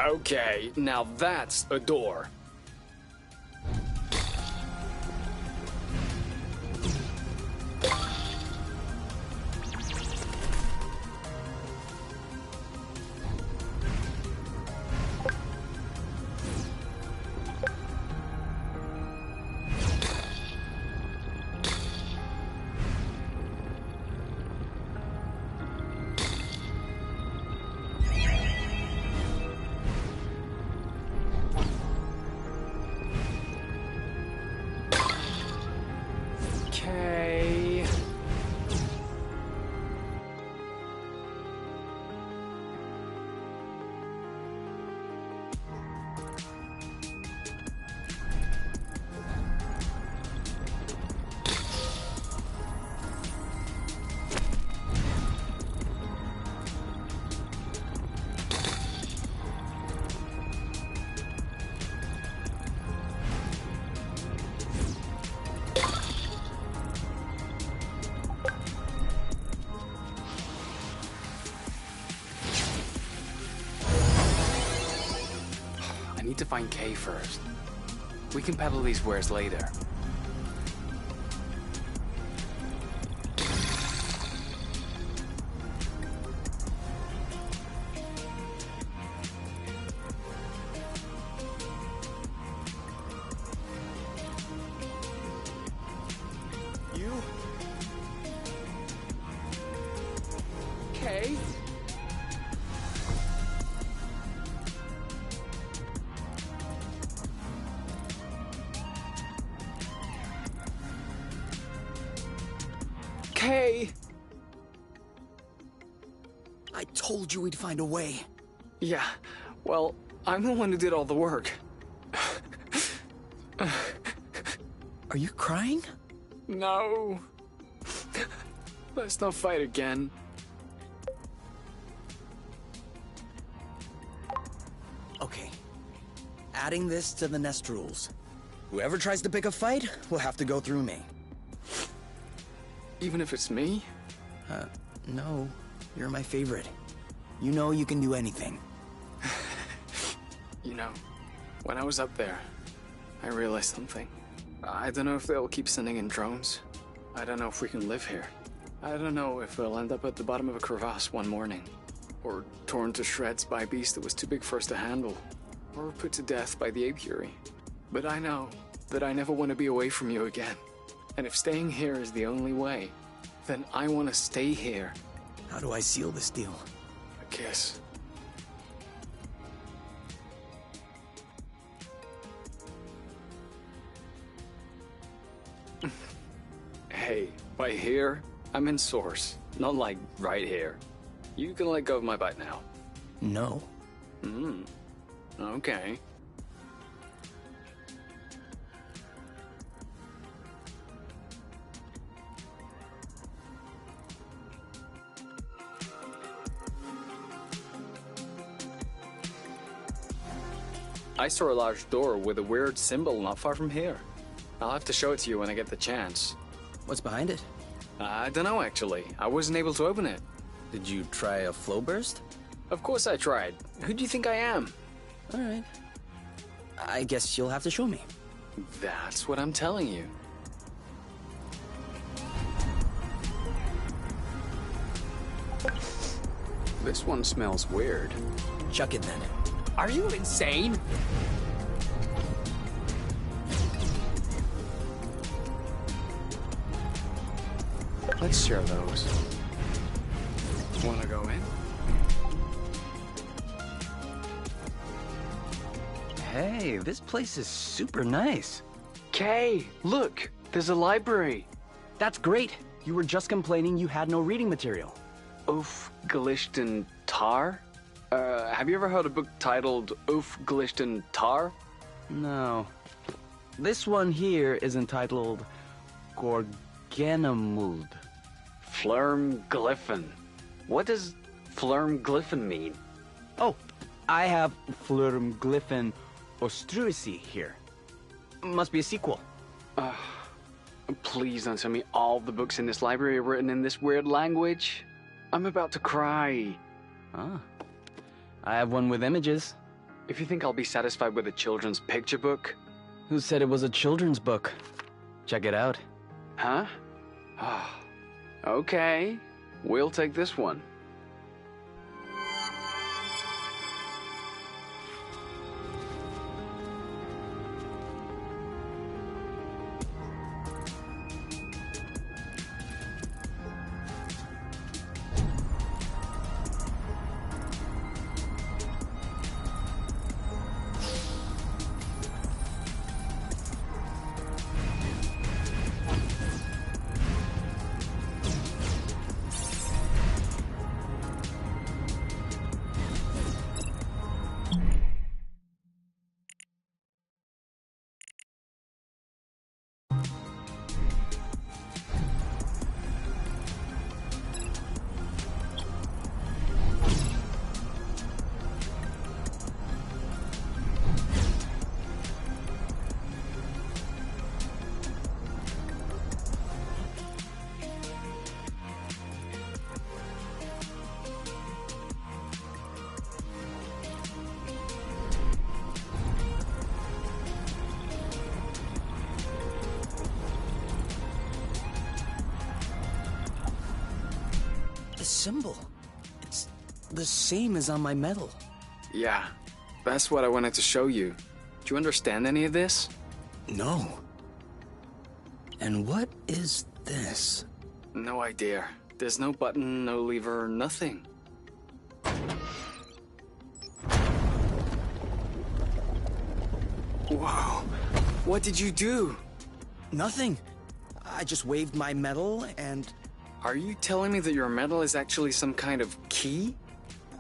S2: Okay, now that's a door. need to find Kay first. We can peddle these wares later.
S1: You?
S2: Kay? Kay!
S1: I told you we'd find a way.
S2: Yeah, well, I'm the one who did all the work.
S1: Are you crying?
S2: No. Let's not fight again.
S1: Okay. Adding this to the nest rules. Whoever tries to pick a fight will have to go through me.
S2: Even if it's me?
S1: No. You're my favorite. You know you can do anything.
S2: You know, when I was up there, I realized something. I don't know if they'll keep sending in drones. I don't know if we can live here. I don't know if we'll end up at the bottom of a crevasse one morning. Or torn to shreds by a beast that was too big for us to handle. Or put to death by the apiary. But I know that I never want to be away from you again. And if staying here is the only way, then I want to stay here.
S1: How do I seal this deal?
S2: A kiss. Hey, by here, I'm in Source, not like right here. You can let go of my butt now.
S1: No.
S2: Okay. I saw a large door with a weird symbol not far from here. I'll have to show it to you when I get the chance.
S1: What's behind it?
S2: I don't know, actually. I wasn't able to open it.
S1: Did you try a flow burst?
S2: Of course I tried. Who do you think I am?
S1: Alright. I guess you'll have to show me.
S2: That's what I'm telling you. This one smells weird.
S1: Chuck it then.
S2: Are you insane? Let's share those. Wanna go in?
S1: Hey, this place is super nice.
S2: Kay, look! There's a library!
S1: That's great. You were just complaining you had no reading material.
S2: Uf Glishtan Tar? Have you ever heard a book titled Uf Glishtan Tar?
S1: No. This one here is entitled Gorganamuld.
S2: Flurm Glyphon. What does Flurm Glyphon mean?
S1: Oh, I have Flurmglyphon Ostruisi here. Must be a sequel.
S2: Please don't tell me all the books in this library are written in this weird language. I'm about to cry.
S1: Ah. I have one with images.
S2: If you think I'll be satisfied with a children's picture book...
S1: Who said it was a children's book? Check it out.
S2: Huh? Okay. We'll take this one.
S1: the symbol. It's the same as on my medal.
S2: Yeah, that's what I wanted to show you. Do you understand any of this?
S1: No. And what is this?
S2: No idea. There's no button, no lever, nothing. Whoa. What did you do?
S1: Nothing. I just waved my medal and...
S2: Are you telling me that your medal is actually some kind of key?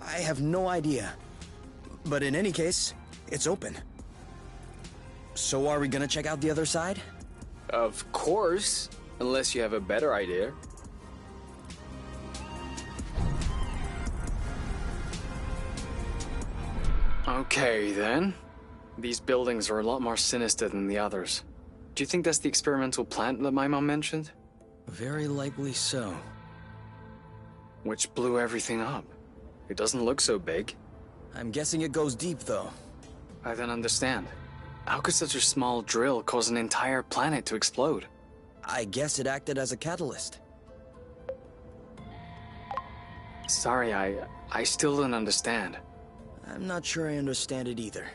S1: I have no idea. But in any case, it's open. So are we gonna check out the other side?
S2: Of course. Unless you have a better idea. Okay, then. These buildings are a lot more sinister than the others. Do you think that's the experimental plant that my mom mentioned?
S1: Very likely so.
S2: Which blew everything up. It doesn't look so big.
S1: I'm guessing it goes deep, though.
S2: I don't understand. How could such a small drill cause an entire planet to explode?
S1: I guess it acted as a catalyst.
S2: Sorry, I still don't understand.
S1: I'm not sure I understand it either.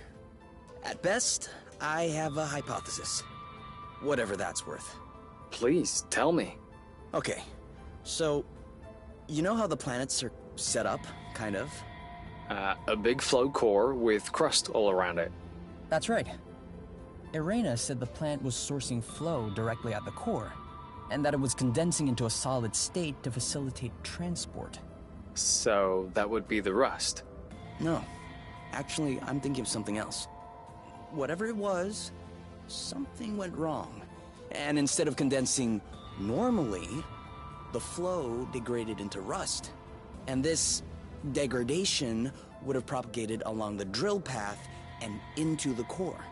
S1: At best, I have a hypothesis. Whatever that's worth.
S2: Please, tell me.
S1: Okay, so... You know how the planets are set up, kind of?
S2: A big flow core with crust all around it.
S4: That's right. Irena said the plant was sourcing flow directly at the core, and that it was condensing into a solid state to facilitate transport.
S2: So, that would be the rust.
S1: No. Actually, I'm thinking of something else. Whatever it was, something went wrong. And instead of condensing normally, the flow degraded into rust. And this degradation would have propagated along the drill path and into the core.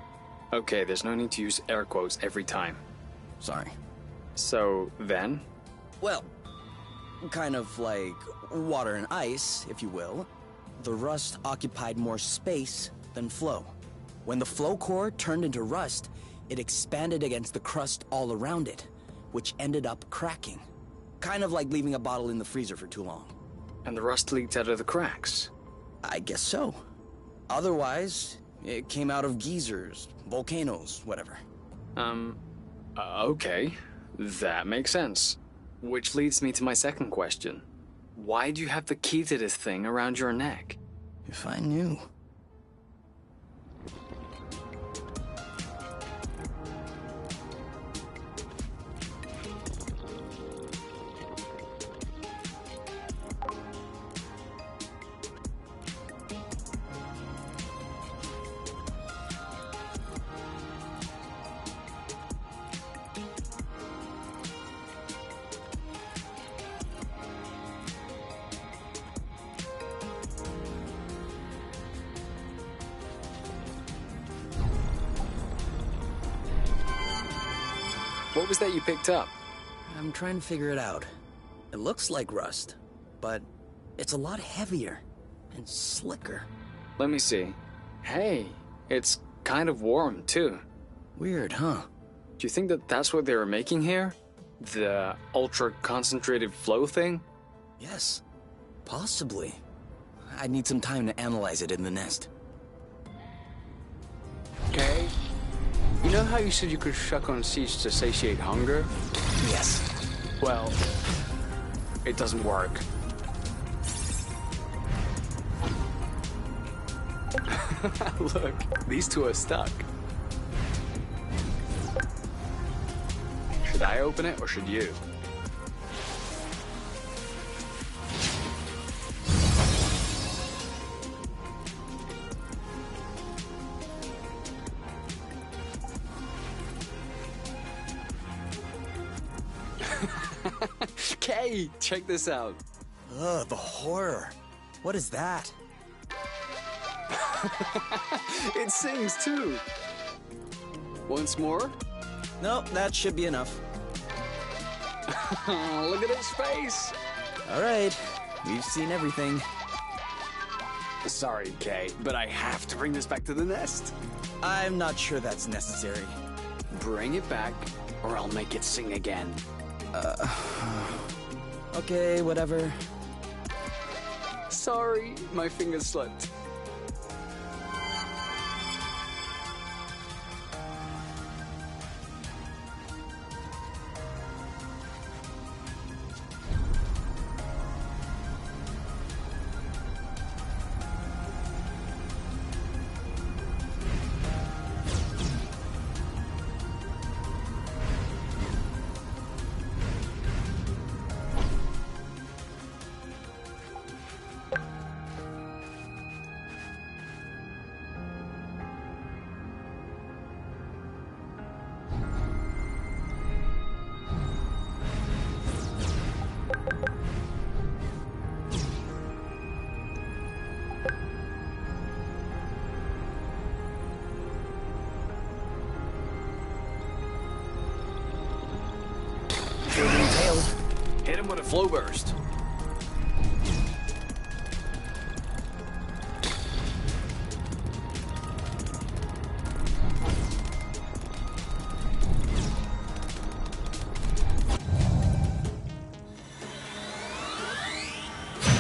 S2: Okay, there's no need to use air quotes every time.
S1: Sorry.
S2: So, then?
S1: Well, kind of like water and ice, if you will. The rust occupied more space than flow. When the flow core turned into rust, it expanded against the crust all around it, which ended up cracking. Kind of like leaving a bottle in the freezer for too long.
S2: And the rust leaked out of the cracks?
S1: I guess so. Otherwise, it came out of geysers, volcanoes, whatever.
S2: Okay. That makes sense. Which leads me to my second question. Why do you have the key to this thing around your neck?
S1: If I knew.
S2: What was that you picked up?
S1: I'm trying to figure it out. It looks like rust, but it's a lot heavier and slicker.
S2: Let me see. Hey, it's kind of warm, too.
S1: Weird, huh?
S2: Do you think that that's what they were making here? The ultra-concentrated flow thing?
S1: Yes, possibly. I'd need some time to analyze it in the nest.
S2: Okay. You know how you said you could shuck on seeds to satiate hunger?
S1: Yes.
S2: Well, it doesn't work. Look, these two are stuck. Should I open it or should you? Kay, check this out.
S1: Ugh, the horror. What is that?
S2: It sings too. Once more?
S1: Nope, that should be enough.
S2: Look at his face.
S1: All right, we've seen everything.
S2: Sorry, Kay, but I have to bring this back to the nest.
S1: I'm not sure that's necessary.
S2: Bring it back, or I'll make it sing again.
S1: Okay, whatever.
S2: Sorry, my finger slipped.
S3: Hit him with a flow burst.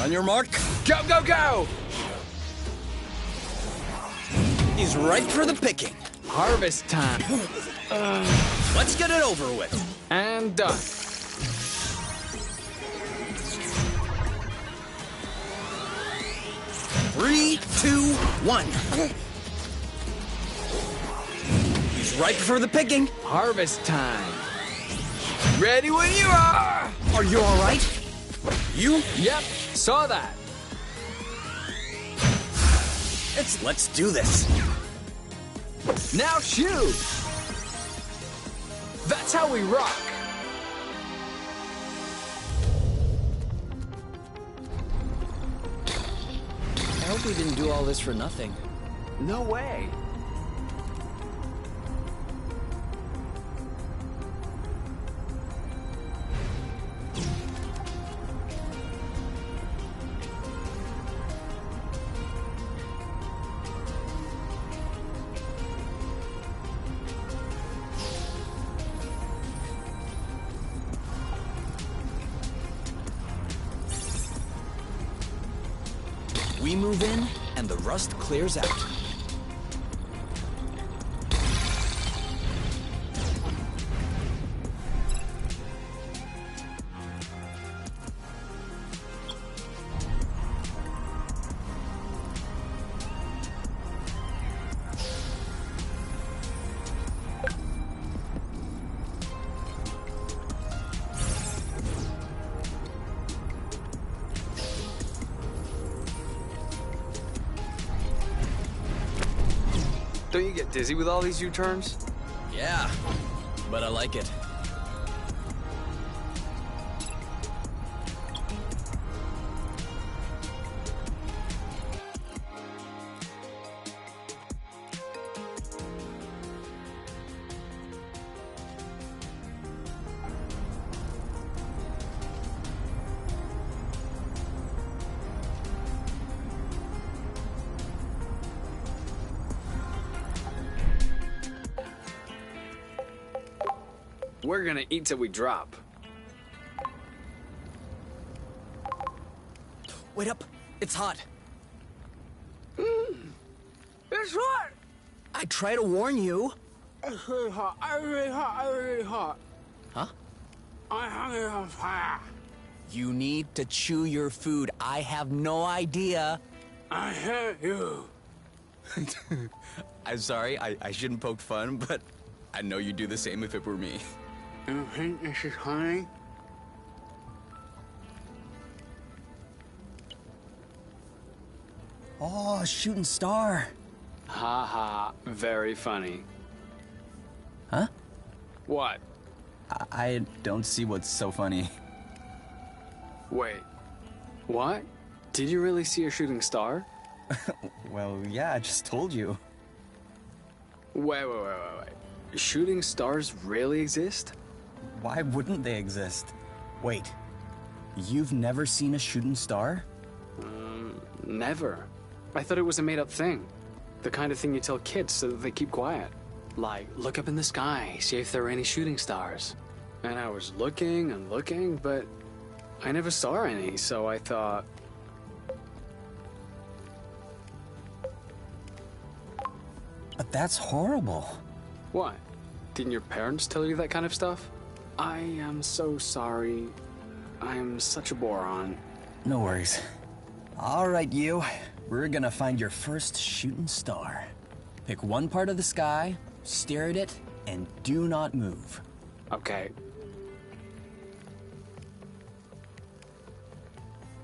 S1: On your mark.
S3: Go, go, go!
S1: He's ripe for the picking.
S2: Harvest time.
S1: Let's get it over with.
S2: And done.
S1: Three, two, one. He's ripe for the picking.
S2: Harvest time. Ready when you are!
S1: Are you all right? You?
S2: Yep, saw that.
S1: Let's do this.
S2: Now shoot! That's how we rock.
S1: I hope we didn't do all this for nothing.
S2: No way.
S1: We move in, and the rust clears out.
S2: Don't you get dizzy with all these U-turns?
S1: Yeah, but I like it.
S2: We're gonna eat till we drop.
S1: Wait up, it's hot.
S2: It's hot!
S1: I try to warn you.
S2: It's really hot. I'm really hot. I'm really hot.
S1: Huh?
S2: I'm hungry on fire.
S1: You need to chew your food. I have no idea.
S2: I hate you.
S1: I'm sorry, I shouldn't poke fun, but I know you'd do the same if it were me.
S2: You think this is funny?
S4: Oh, a shooting star.
S2: Ha ha, very funny.
S4: Huh?
S2: What?
S4: I don't see what's so funny.
S2: Wait. What? Did you really see a shooting star?
S4: Well, yeah, I just told you.
S2: Wait. Shooting stars really exist?
S4: Why wouldn't they exist? Wait, you've never seen a shooting star?
S2: Never. I thought it was a made-up thing. The kind of thing you tell kids so that they keep quiet. Like, look up in the sky, see if there are any shooting stars. And I was looking and looking, but I never saw any, so I thought...
S4: That's horrible.
S2: What? Didn't your parents tell you that kind of stuff? I am so sorry. I'm such a moron.
S4: No worries. All right, you. We're gonna find your first shooting star. Pick one part of the sky, stare at it, and do not move.
S2: Okay.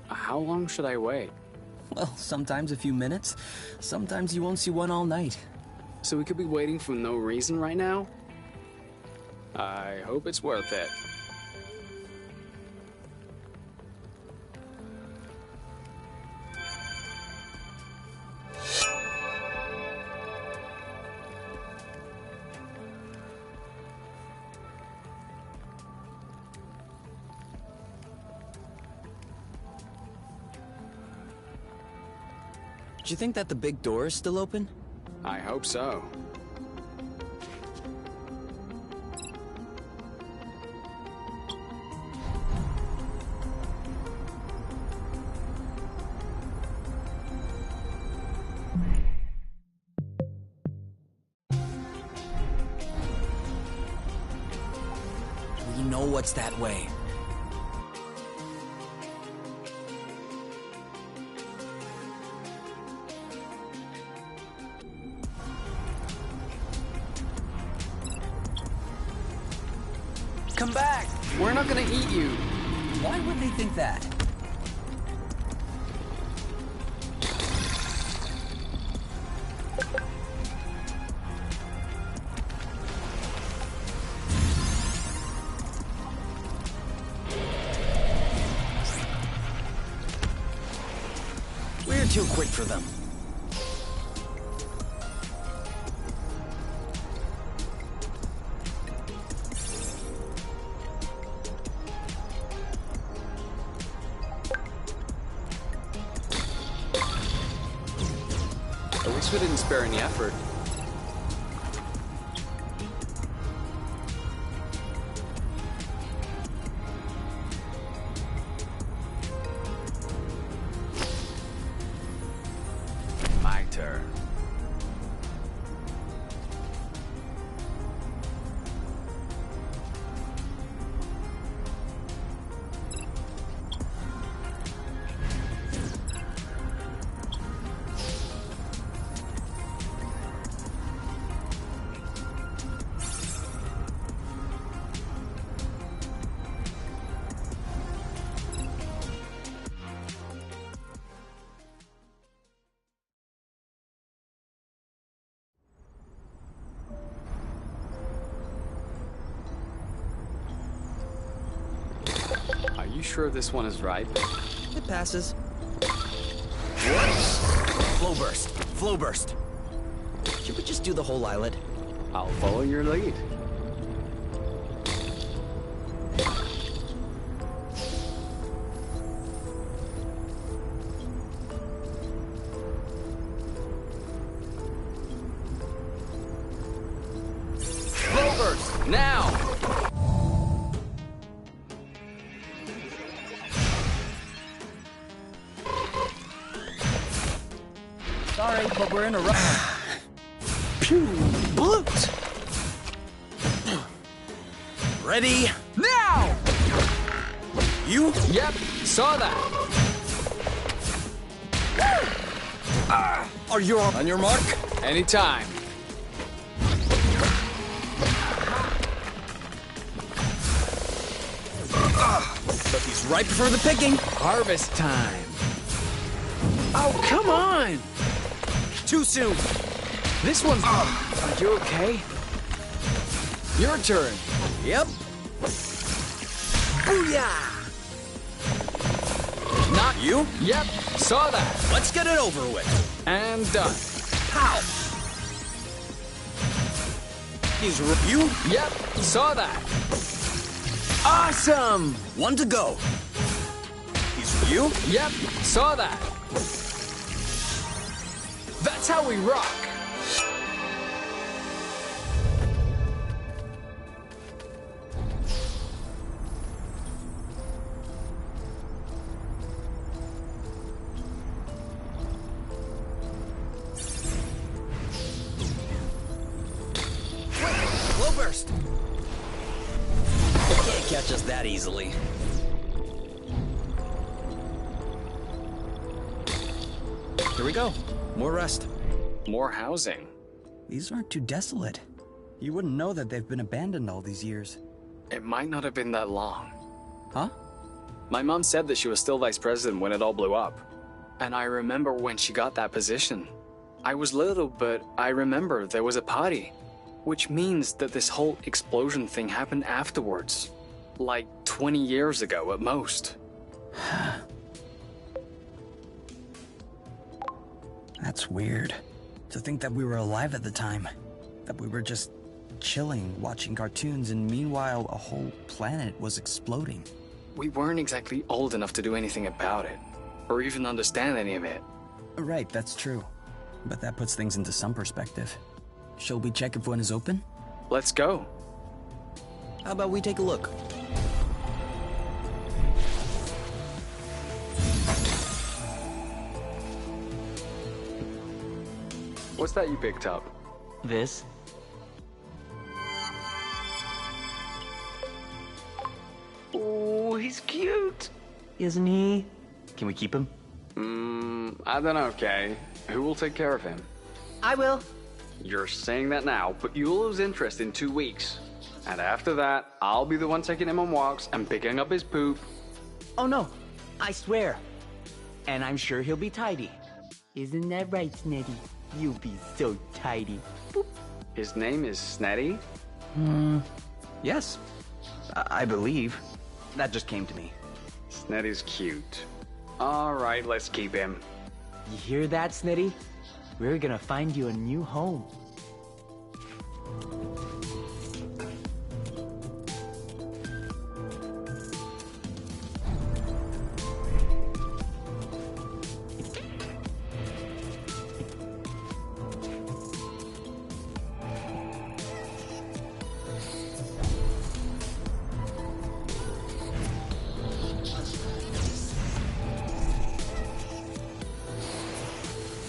S2: How long should I wait?
S4: Well, sometimes a few minutes. Sometimes you won't see one all night.
S2: So we could be waiting for no reason right now? I hope it's worth it.
S1: Do you think that the big door is still open?
S2: I hope so.
S1: We know what's that way.
S2: Come back! We're not gonna eat you!
S4: Why would they think that?
S1: We're too quick for them.
S2: At least we didn't spare any effort.
S1: My turn.
S2: Are you sure this one is ripe?
S1: It passes. Flow burst. Flow burst. Should we just do the whole islet?
S2: I'll follow your lead. Flow burst! Now!
S4: Sorry, but we're in a rush.
S1: Pew! Bloot! Ready?
S2: Now!
S1: You?
S2: Yep, saw that.
S1: Are you on your mark?
S2: Anytime.
S1: But he's ripe for the picking.
S2: Harvest time. Oh, come on!
S1: Too soon.
S2: This one's... Are you okay? Your turn.
S1: Yep. Booyah!
S2: Not
S1: You?
S2: Yep, saw that.
S1: Let's get it over with.
S2: And done.
S1: How? He's you?
S2: Yep, saw that. Awesome!
S1: One to go. He's you?
S2: Yep, saw that. That's how we rock.
S1: just that easily. Here we go. More rest.
S3: More housing.
S4: These aren't too desolate. You wouldn't know that they've been abandoned all these years.
S3: It might not have been that long.
S4: Huh?
S3: My mom said that she was still vice president when it all blew up. And I remember when she got that position. I was little, but I remember there was a party. Which means that this whole explosion thing happened afterwards. Like 20 years ago at most.
S4: That's weird. To think that we were alive at the time. That we were just chilling, watching cartoons, and meanwhile a whole planet was exploding.
S3: We weren't exactly old enough to do anything about it. Or even understand any of it.
S4: Right, that's true. But that puts things into some perspective. Shall we check if one is open?
S3: Let's go.
S1: How about we take a look?
S2: What's that you picked up?
S9: This? Oh, he's cute! Isn't he? Can we keep him?
S2: I don't know, Kay. Who will take care of him?
S9: I will.
S2: You're saying that now, but you'll lose interest in 2 weeks. And after that, I'll be the one taking him on walks and picking up his poop.
S9: Oh no, I swear. And I'm sure he'll be tidy. Isn't that right, Snetty? You'll be so tidy. Boop.
S2: His name is Snetty?
S1: Yes. I believe. That just came to me.
S2: Snetty's cute. Alright, let's keep him.
S9: You hear that, Snetty? We're gonna find you a new home.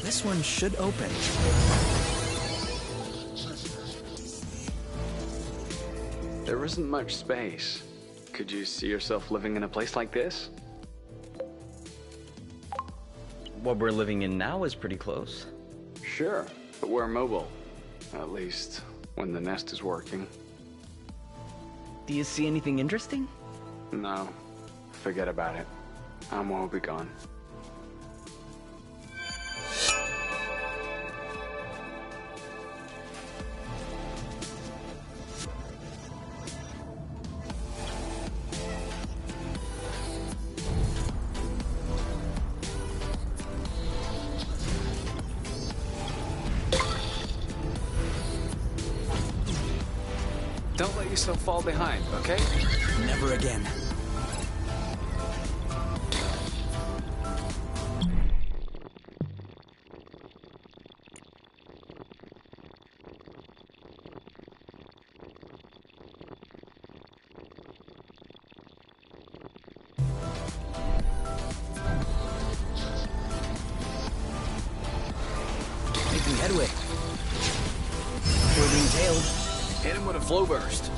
S1: This one should open.
S2: There isn't much space. Could you see yourself living in a place like this?
S1: What we're living in now is pretty close.
S2: Sure, but we're mobile. At least, when the nest is working.
S9: Do you see anything interesting?
S2: No, forget about it. I'm will be gone. Don't let yourself fall behind, okay?
S1: Never again. Making headway. We're being tailed.
S2: Hit him with a flow burst.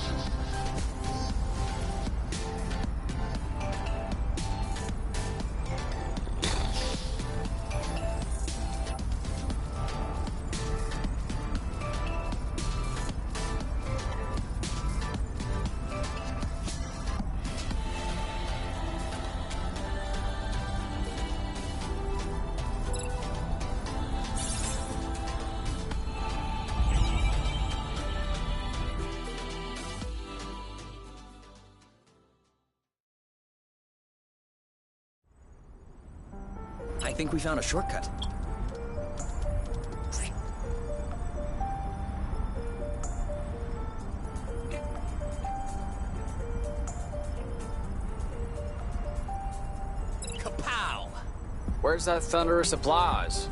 S1: I think we found a shortcut. Kapow!
S2: Where's that thunderous applause?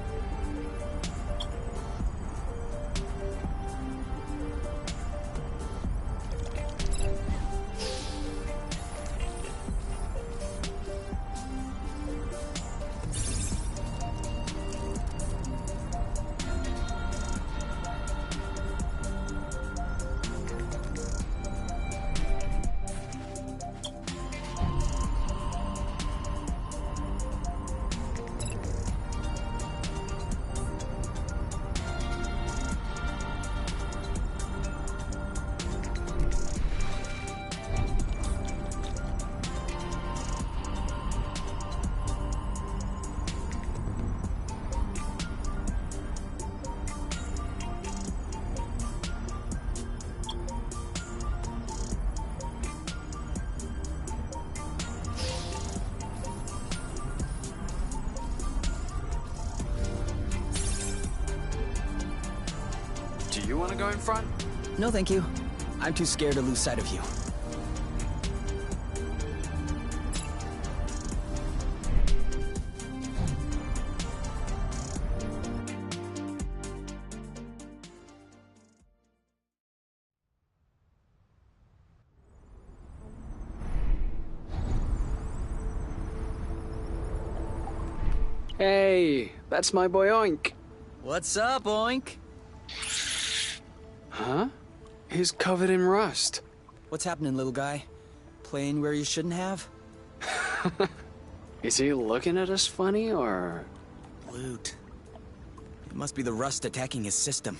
S2: Do you want to go in front?
S1: No, thank you. I'm too scared to lose sight of you.
S2: Hey, that's my boy Oink.
S1: What's up, Oink?
S2: Huh? He's covered in rust.
S1: What's happening, little guy? Playing where you shouldn't have?
S2: Is he looking at us funny, or...?
S1: Loot. It must be the rust attacking his system.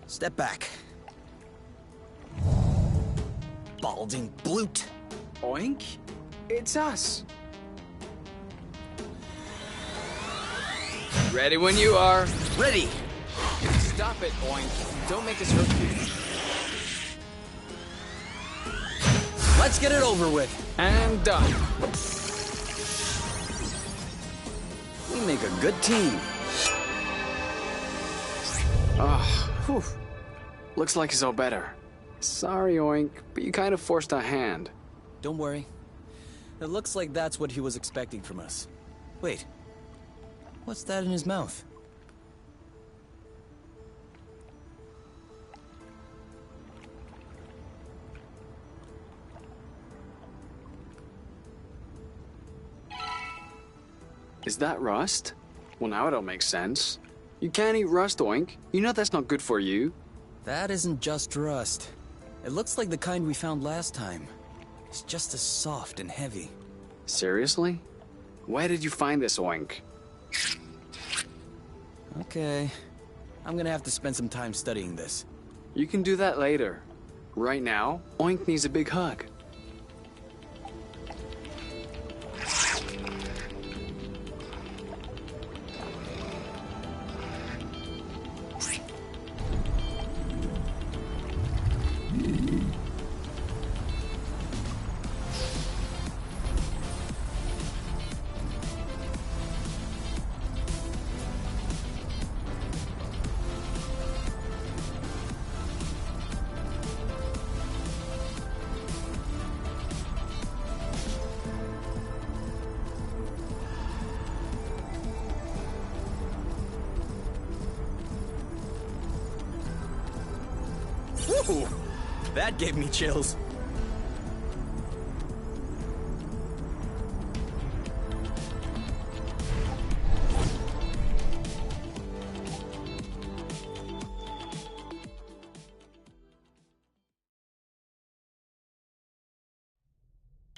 S1: Step back. Balding Bloot.
S2: Oink? It's us. Ready when you are.
S1: Ready!
S2: Stop it, Oink. Don't make us hurt you.
S1: Let's get it over with.
S2: And done.
S1: We make a good team.
S2: Whew. Looks like he's all better. Sorry, Oink, but you kind of forced our hand.
S1: Don't worry. It looks like that's what he was expecting from us. Wait. What's that in his mouth?
S2: Is that rust? Well, now it all makes sense. You can't eat rust, Oink. You know that's not good for you.
S1: That isn't just rust. It looks like the kind we found last time. It's just as soft and heavy.
S2: Seriously? Where did you find this, Oink?
S1: Okay. I'm gonna have to spend some time studying this.
S2: You can do that later. Right now, Oink needs a big hug.
S1: Woo! That gave me chills.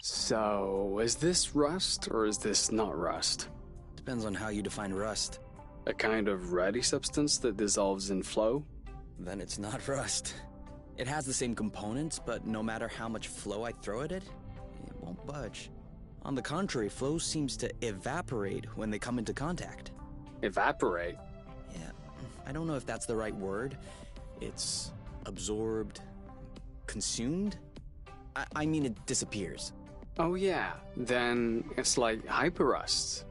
S2: So, is this rust or is this not rust?
S1: Depends on how you define rust.
S2: A kind of ruddy substance that dissolves in flow?
S1: Then it's not rust. It has the same components, but no matter how much flow I throw at it, it won't budge. On the contrary, flow seems to evaporate when they come into contact.
S2: Evaporate?
S1: Yeah, I don't know if that's the right word. It's absorbed, consumed? I mean, it disappears.
S2: Oh yeah, then it's like hyperrust.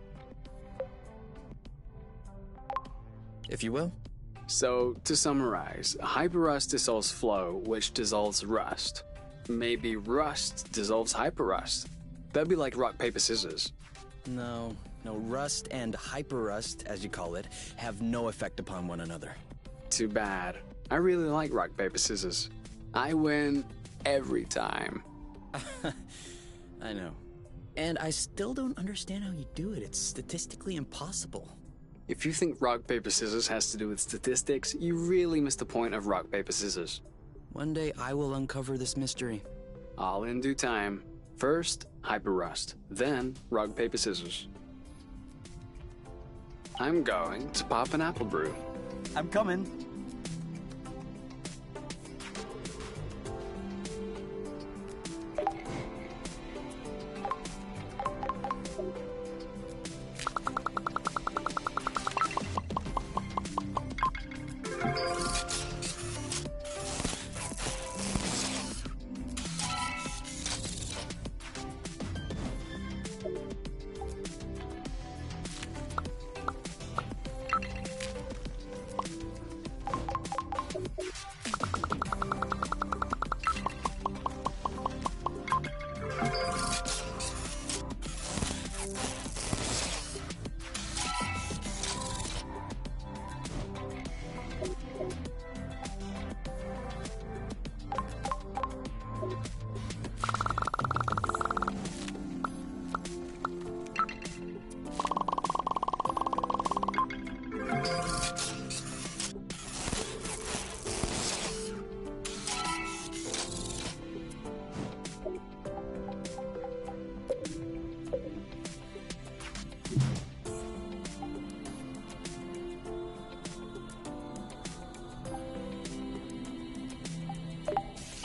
S1: If you will.
S2: So, to summarize, hyperrust dissolves flow, which dissolves rust. Maybe rust dissolves hyperrust. That'd be like rock, paper, scissors.
S1: No, rust and hyperrust, as you call it, have no effect upon one another.
S2: Too bad. I really like rock, paper, scissors. I win every time.
S1: I know. And I still don't understand how you do it. It's statistically impossible.
S2: If you think rock, paper, scissors has to do with statistics, you really missed the point of rock, paper, scissors.
S1: One day I will uncover this mystery.
S2: All in due time. First, hyperrust, then rock, paper, scissors. I'm going to pop an apple brew.
S1: I'm coming.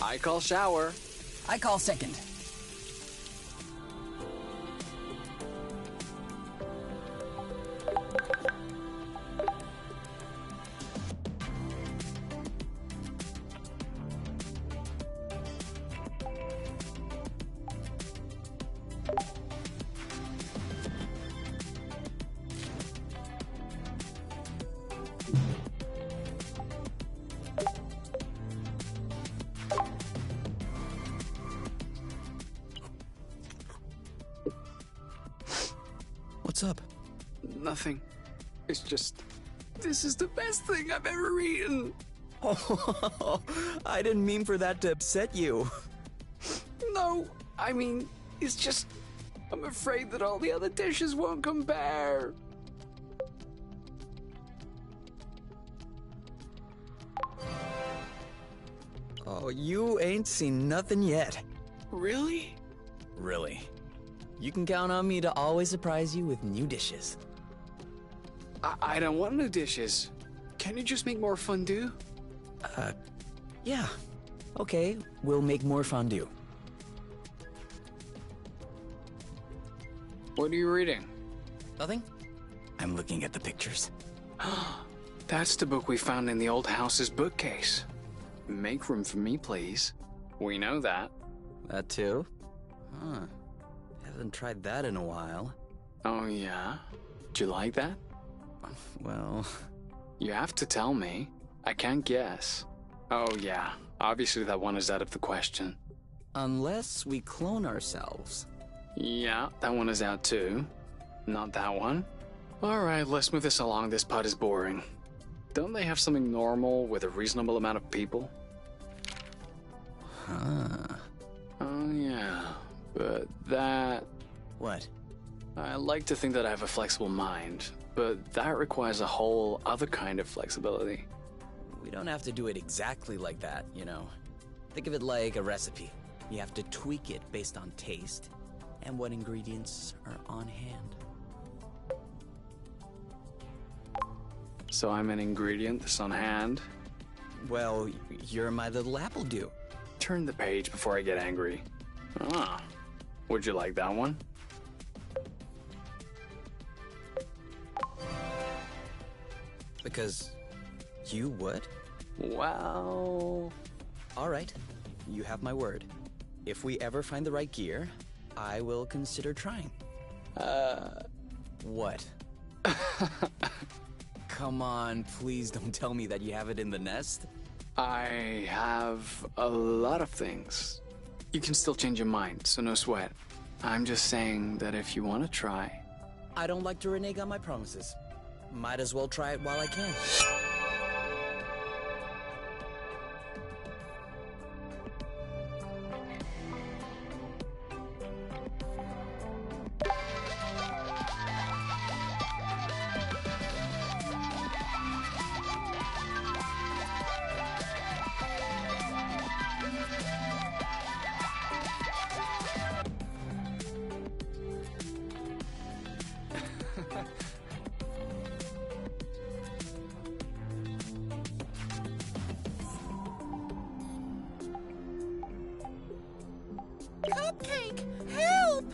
S2: I call shower.
S4: I call second.
S1: What's up?
S2: Nothing. It's just... This is the best thing I've ever eaten.
S1: Oh, I didn't mean for that to upset you.
S2: No, I mean, it's just... I'm afraid that all the other dishes won't compare.
S1: Oh, you ain't seen nothing yet.
S2: Really?
S1: Really. You can count on me to always surprise you with new dishes.
S2: I don't want new dishes. Can you just make more fondue?
S1: Yeah. Okay, we'll make more fondue.
S2: What are you reading?
S1: Nothing? I'm looking at the pictures.
S2: That's the book we found in the old house's bookcase. Make room for me, please. We know that.
S1: That too? Huh. Haven't tried that in a while.
S2: Oh, yeah? Do you like that?
S1: Well...
S2: You have to tell me. I can't guess. Oh, yeah. Obviously that one is out of the question.
S1: Unless we clone ourselves.
S2: Yeah, that one is out too. Not that one. Alright, let's move this along. This part is boring. Don't they have something normal with a reasonable amount of people?
S1: Huh.
S2: Oh, yeah. But that...
S1: What?
S2: I like to think that I have a flexible mind, but that requires a whole other kind of flexibility.
S1: We don't have to do it exactly like that, you know. Think of it like a recipe. You have to tweak it based on taste and what ingredients are on hand.
S2: So I'm an ingredient that's on hand.
S1: Well, you're my little apple dew.
S2: Turn the page before I get angry. Ah, would you like that one?
S1: Because you would?
S2: Well...
S1: Alright, you have my word. If we ever find the right gear, I will consider trying. What? Come on, please don't tell me that you have it in the nest.
S2: I have a lot of things. You can still change your mind, so no sweat. I'm just saying that if you want to try...
S1: I don't like to renege on my promises. Might as well try it while I can.
S5: Cupcake, help!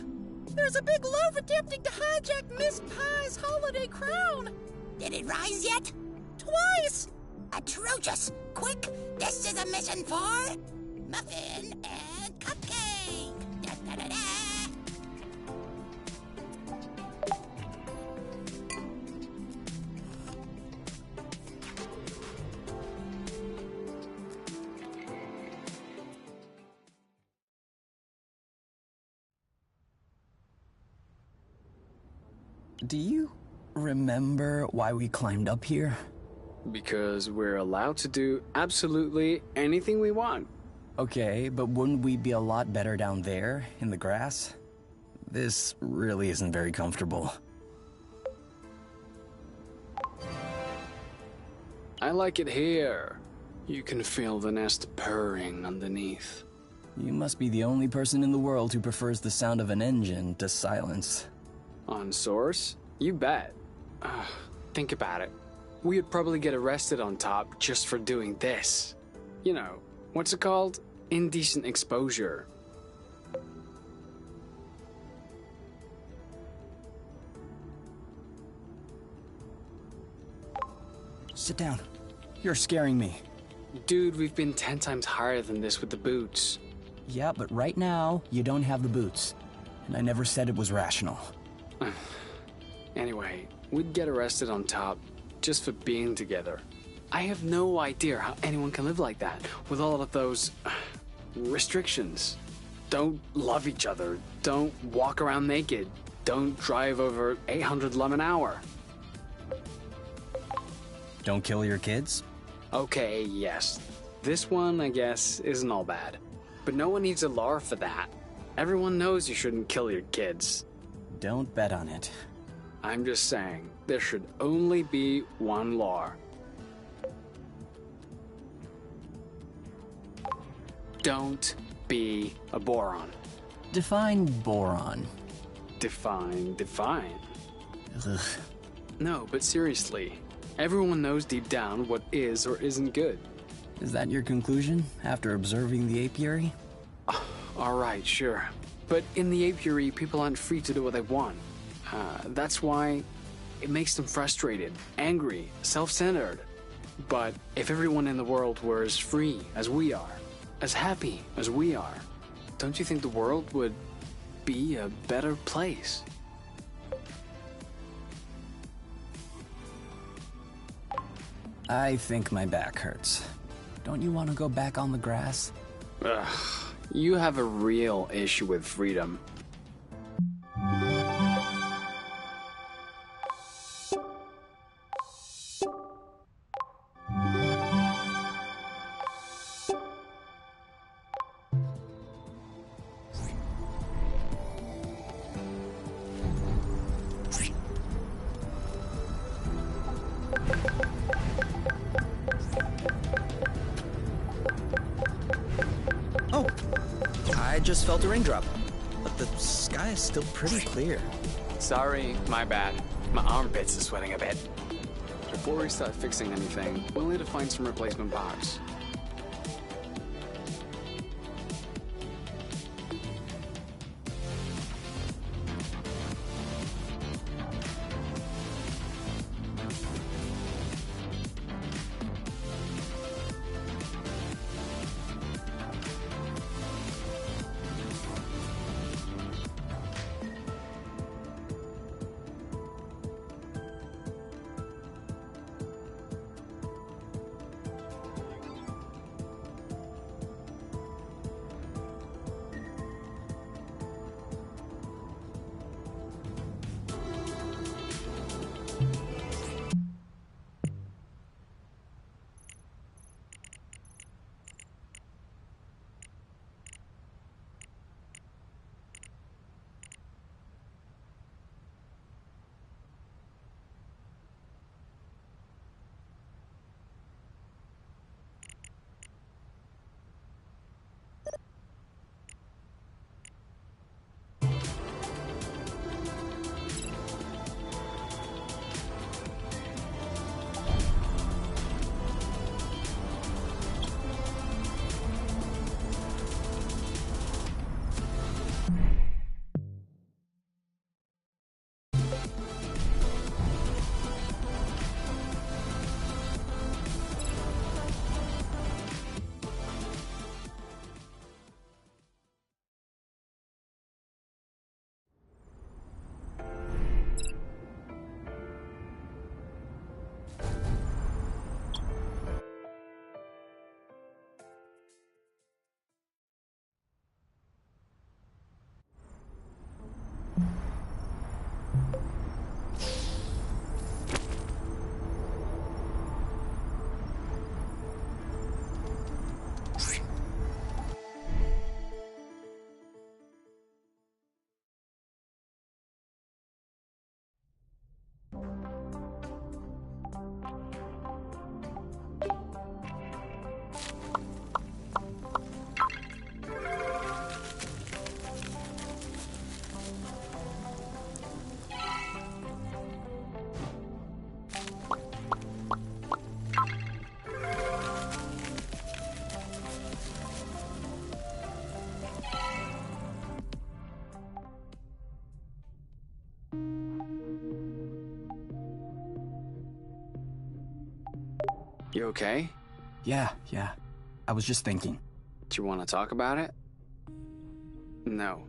S5: There's a big loaf attempting to hijack Miss Pie's holiday crown.
S6: Did it rise yet?
S5: Twice!
S6: Atrocious! Quick, this is a mission for... Muffin and Cupcake! Da-da-da-da!
S4: Do you remember why we climbed up here?
S2: Because we're allowed to do absolutely anything we want.
S4: Okay, but wouldn't we be a lot better down there, in the grass? This really isn't very comfortable.
S2: I like it here. You can feel the nest purring underneath.
S4: You must be the only person in the world who prefers the sound of an engine to silence.
S2: On Source? You bet. Think about it. We'd probably get arrested on top just for doing this. You know, what's it called? indecent exposure.
S4: Sit down. You're scaring me.
S2: Dude, we've been 10 times higher than this with the boots.
S4: Yeah, but right now, you don't have the boots. And I never said it was rational.
S2: Anyway, we'd get arrested on top just for being together. I have no idea how anyone can live like that with all of those restrictions. Don't love each other. Don't walk around naked. Don't drive over 800 lm an hour.
S4: Don't kill your kids?
S2: Okay, yes. This one, I guess, isn't all bad. But no one needs a law for that. Everyone knows you shouldn't kill your kids.
S4: Don't bet on it.
S2: I'm just saying, there should only be one law. Don't be a boron.
S4: Define boron.
S2: Define.
S4: Ugh.
S2: No, but seriously, everyone knows deep down what is or isn't good.
S4: Is that your conclusion after observing the apiary?
S2: Alright, sure. But in the apiary, people aren't free to do what they want. That's why it makes them frustrated, angry, self-centered. But if everyone in the world were as free as we are, as happy as we are, don't you think the world would be a better place?
S4: I think my back hurts. Don't you want to go back on the grass?
S2: Ugh, you have a real issue with freedom.
S1: Oh, I just felt a raindrop, but the sky is still pretty clear.
S2: Sorry, my bad. My armpits are sweating a bit. Before we start fixing anything, we'll need to find some replacement parts. You okay?
S4: Yeah. I was just thinking.
S2: Do you want to talk about it? No.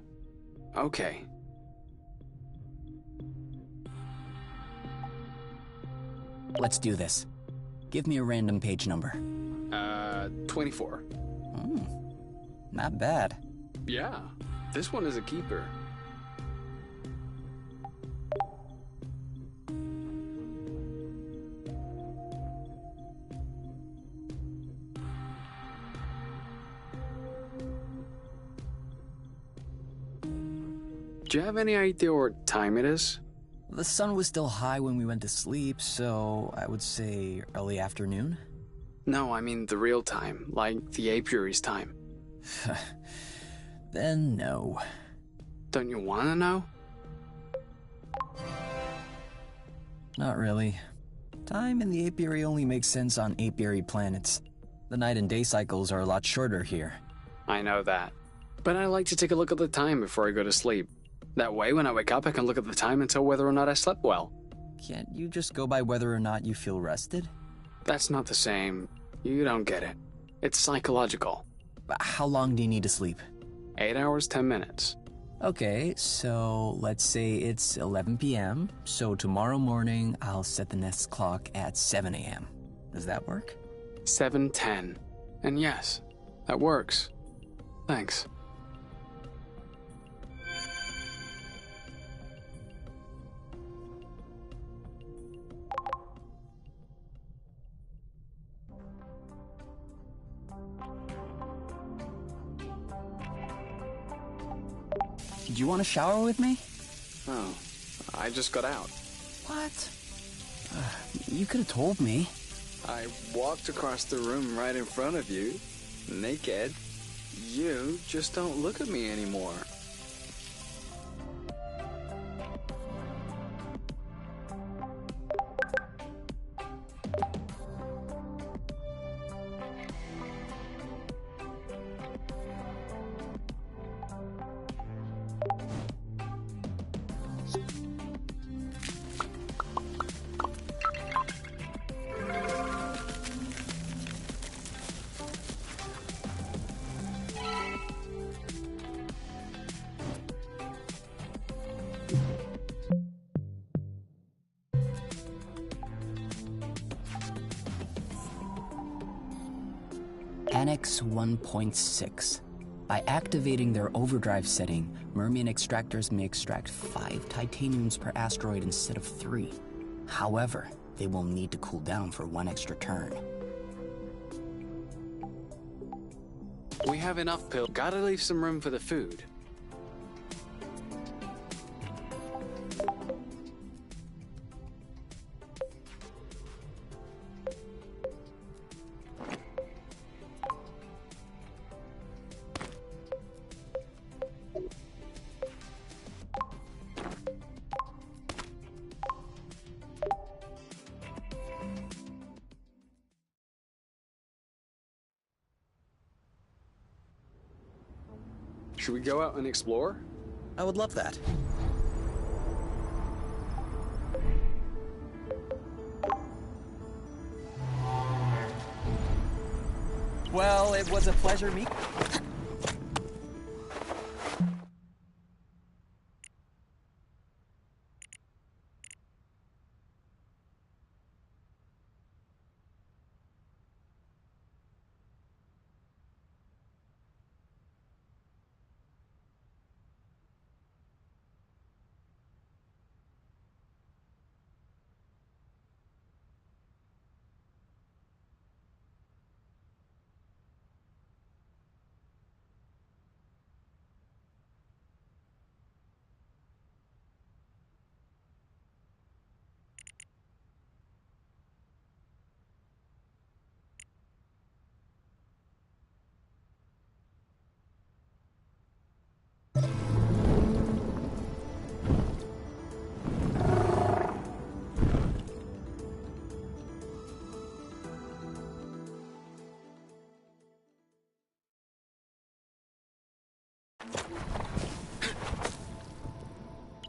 S2: Okay.
S4: Let's do this. Give me a random page number.
S2: 24.
S4: Not bad.
S2: Yeah, this one is a keeper. Do you have any idea what time it is?
S4: The sun was still high when we went to sleep, so I would say early afternoon.
S2: No, I mean the real time, like the apiary's time.
S4: Then no.
S2: Don't you want to know?
S4: Not really. Time in the apiary only makes sense on apiary planets. The night and day cycles are a lot shorter here.
S2: I know that. But I like to take a look at the time before I go to sleep. That way, when I wake up, I can look at the time and tell whether or not I slept well.
S4: Can't you just go by whether or not you feel rested?
S2: That's not the same. You don't get it. It's psychological.
S4: How long do you need to sleep?
S2: 8 hours, 10 minutes.
S4: Okay, so let's say it's 11 p.m. So tomorrow morning, I'll set the nest clock at 7 a.m. Does that work?
S2: 7:10. And yes, that works. Thanks.
S4: Do you want to shower with me?
S2: Oh, I just got out.
S4: What? You could have told me.
S2: I walked across the room right in front of you, naked. You just don't look at me anymore.
S4: Annex 1.6. By activating their overdrive setting, Mermian extractors may extract 5 titaniums per asteroid instead of 3. However, they will need to cool down for 1 extra turn.
S2: We have enough pill. Gotta leave some room for the food. Should we go out and explore?
S1: I would love that.
S4: Well, it was a pleasure meeting.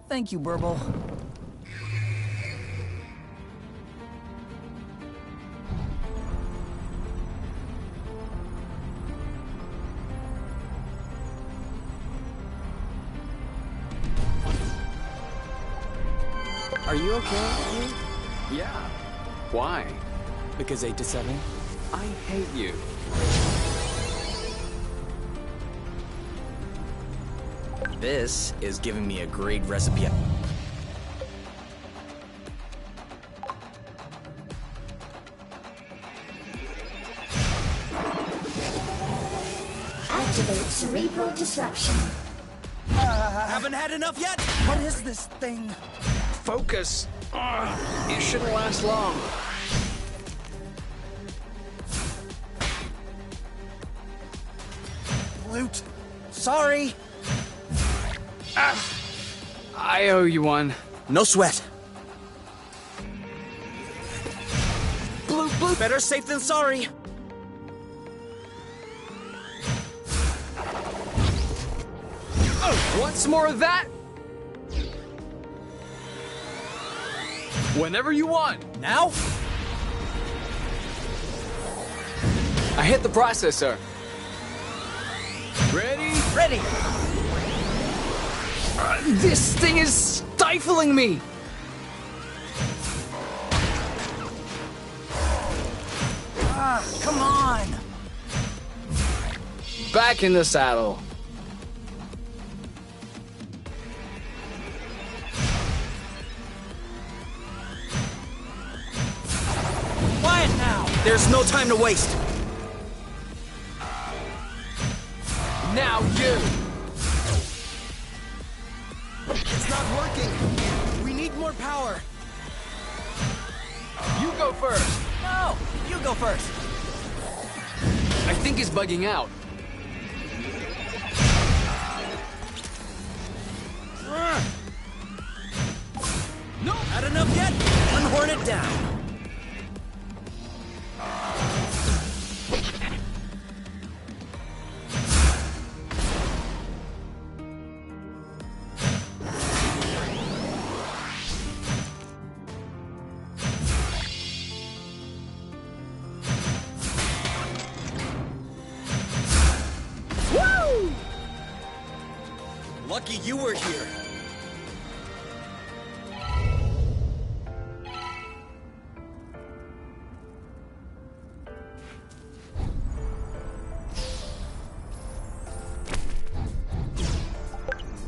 S4: Thank you, Burble.
S1: Are you okay?
S2: Yeah. Why?
S1: Because 8 to 7?
S2: I hate you.
S1: This is giving me a great recipe.
S7: Activate cerebral disruption.
S1: Haven't had enough yet? What is this thing?
S2: Focus. It shouldn't last long.
S1: Loot. Sorry.
S2: I owe you one.
S1: No sweat. Blue. Better safe than sorry.
S2: Oh, want some more of that? Whenever you want.
S1: Now?
S2: I hit the processor. Ready?
S1: Ready.
S2: This thing is stifling me.
S1: Come on.
S2: Back in the saddle.
S1: Quiet now. There's no time to waste.
S2: Now you.
S1: It's not working. We need more power.
S2: You go first.
S1: No, you go first.
S2: I think he's bugging out.
S1: No, not enough yet. Unhorn it down. Lucky you were here.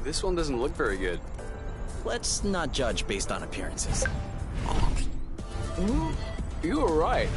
S2: This one doesn't look very good.
S1: Let's not judge based on appearances.
S2: You were right.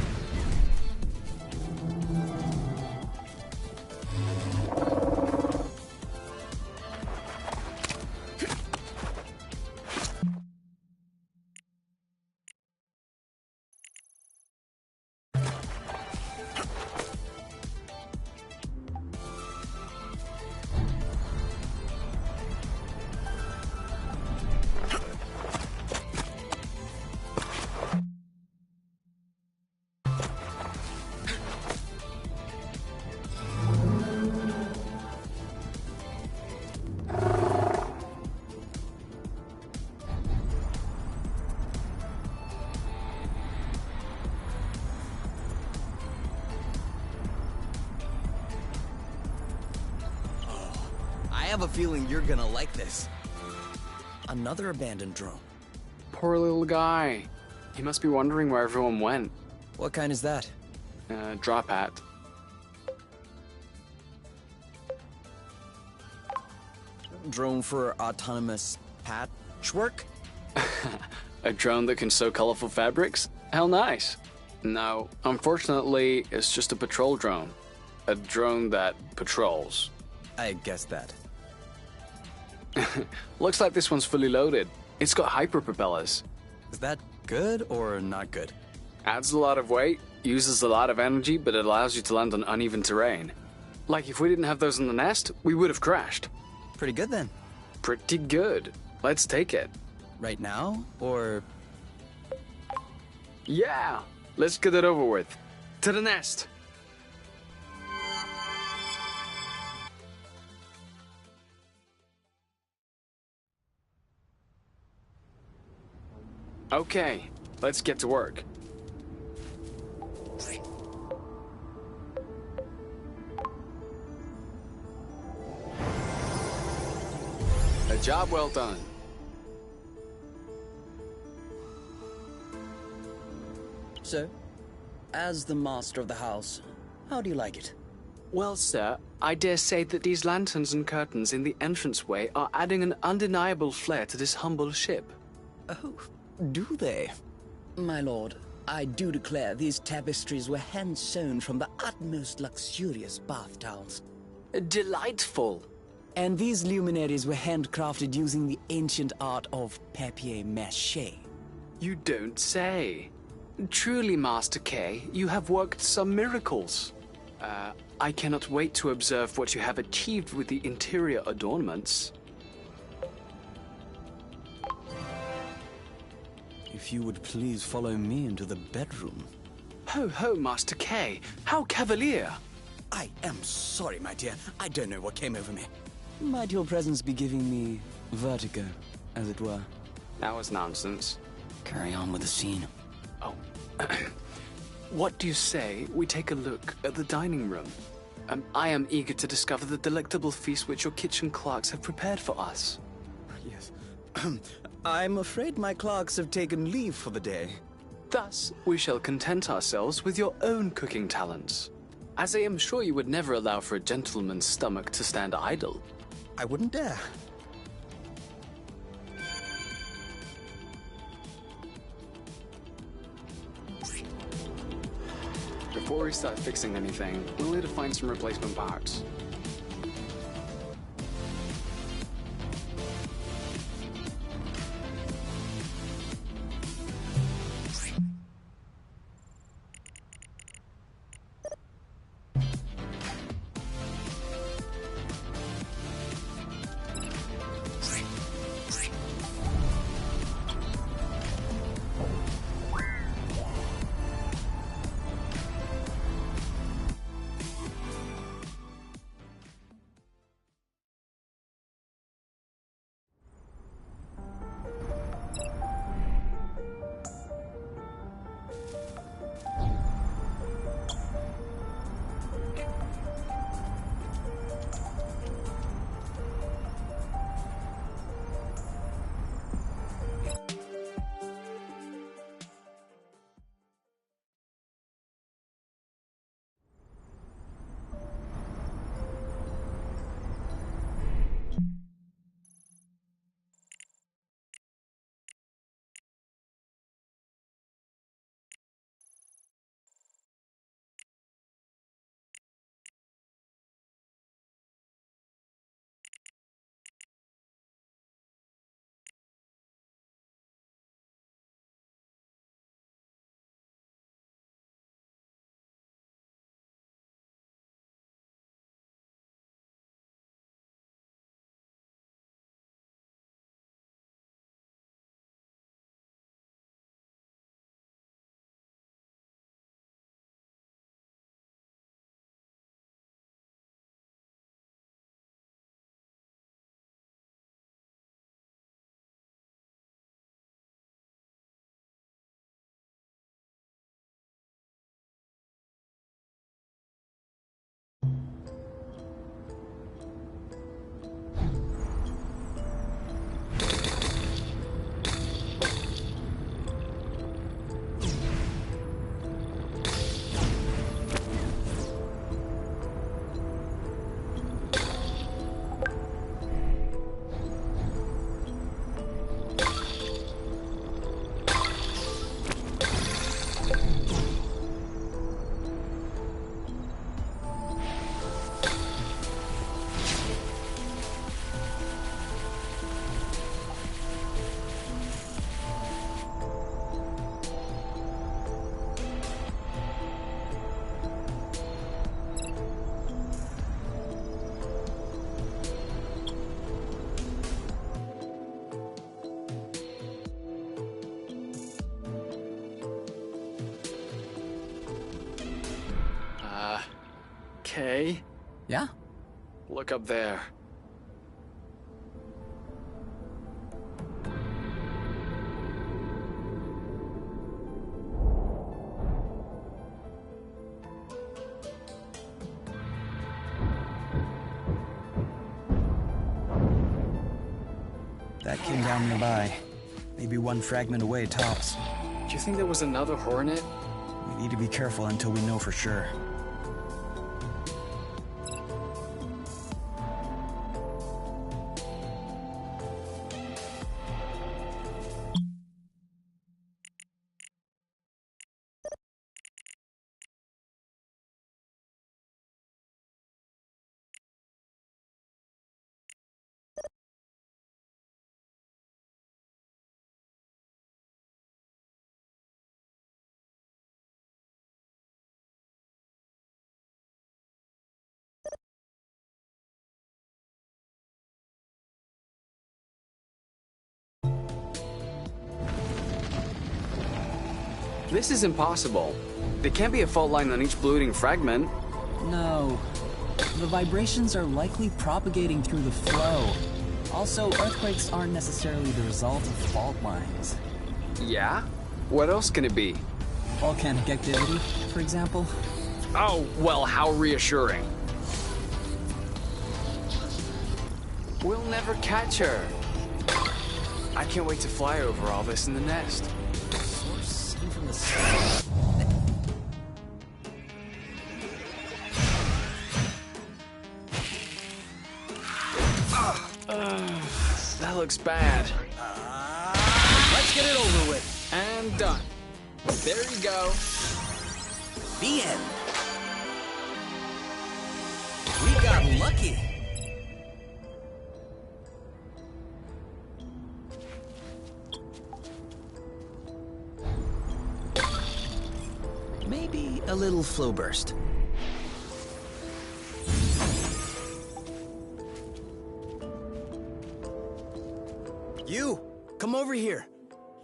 S1: I have a feeling you're gonna like this. Another abandoned drone.
S2: Poor little guy. He must be wondering where everyone went.
S1: What kind is that?
S2: Drop at.
S1: Drone for autonomous patchwork?
S2: A drone that can sew colorful fabrics? How nice. No, unfortunately, it's just a patrol drone. A drone that patrols.
S1: I guessed that.
S2: Looks like this one's fully loaded. It's got hyper propellers.
S1: Is that good or not good?
S2: Adds a lot of weight, uses a lot of energy, but it allows you to land on uneven terrain. Like if we didn't have those in the nest, we would have crashed.
S1: Pretty good then.
S2: Pretty good. Let's take it.
S1: Right now, or...
S2: Yeah, let's get it over with. To the nest. Okay, let's get to work. A job well done.
S4: So, as the master of the house, how do you like it?
S3: Well, sir, I dare say that these lanterns and curtains in the entranceway are adding an undeniable flair to this humble ship.
S4: Oh, do they? My lord, I do declare these tapestries were hand-sewn from the utmost luxurious bath towels.
S3: Delightful.
S4: And these luminaries were handcrafted using the ancient art of papier-mâché.
S3: You don't say. Truly, Master K, you have worked some miracles. I cannot wait to observe what you have achieved with the interior adornments.
S1: If you would please follow me into the bedroom.
S3: Ho ho, Master K, how cavalier!
S1: I am sorry, my dear. I don't know what came over me.
S4: Might your presence be giving me vertigo, as it were?
S2: That was nonsense.
S4: Carry on with the scene.
S3: Oh. What do you say we take a look at the dining room? I am eager to discover the delectable feast which your kitchen clerks have prepared for us.
S1: Yes. I'm afraid my clerks have taken leave for the day.
S3: Thus, we shall content ourselves with your own cooking talents. As I am sure you would never allow for a gentleman's stomach to stand idle.
S1: I wouldn't dare.
S2: Before we start fixing anything, we'll need to find some replacement parts.
S3: Okay.
S4: Yeah?
S3: Look up there.
S4: That came down nearby. Maybe one fragment away, tops.
S3: Do you think there was another Hornet?
S4: We need to be careful until we know for sure.
S2: This is impossible. There can't be a fault line on each polluting fragment.
S4: No. The vibrations are likely propagating through the flow. Also, earthquakes aren't necessarily the result of fault lines.
S2: Yeah? What else can it be?
S4: Volcanic activity, for example.
S2: Oh, well, how reassuring. We'll never catch her. I can't wait to fly over all this in the nest.
S1: Source seen from the sky.
S2: That looks bad.
S1: Let's get it over with.
S2: And done. There you go.
S1: The end. We got lucky. Maybe a little flow burst. You, come over here.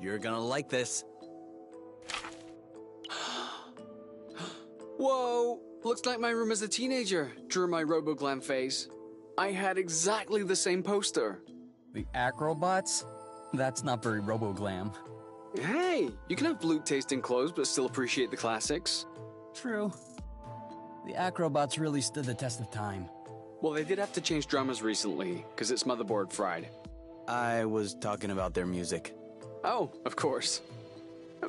S1: You're gonna like this.
S2: Whoa! Looks like my room as a teenager during my RoboGlam phase. I had exactly the same poster.
S4: The Acrobots? That's not very RoboGlam.
S2: Hey, you can have blue taste in clothes but still appreciate the classics.
S4: True. The Acrobots really stood the test of time.
S2: Well, they did have to change drummers recently, because its motherboard fried.
S1: I was talking about their music.
S2: Oh, of course.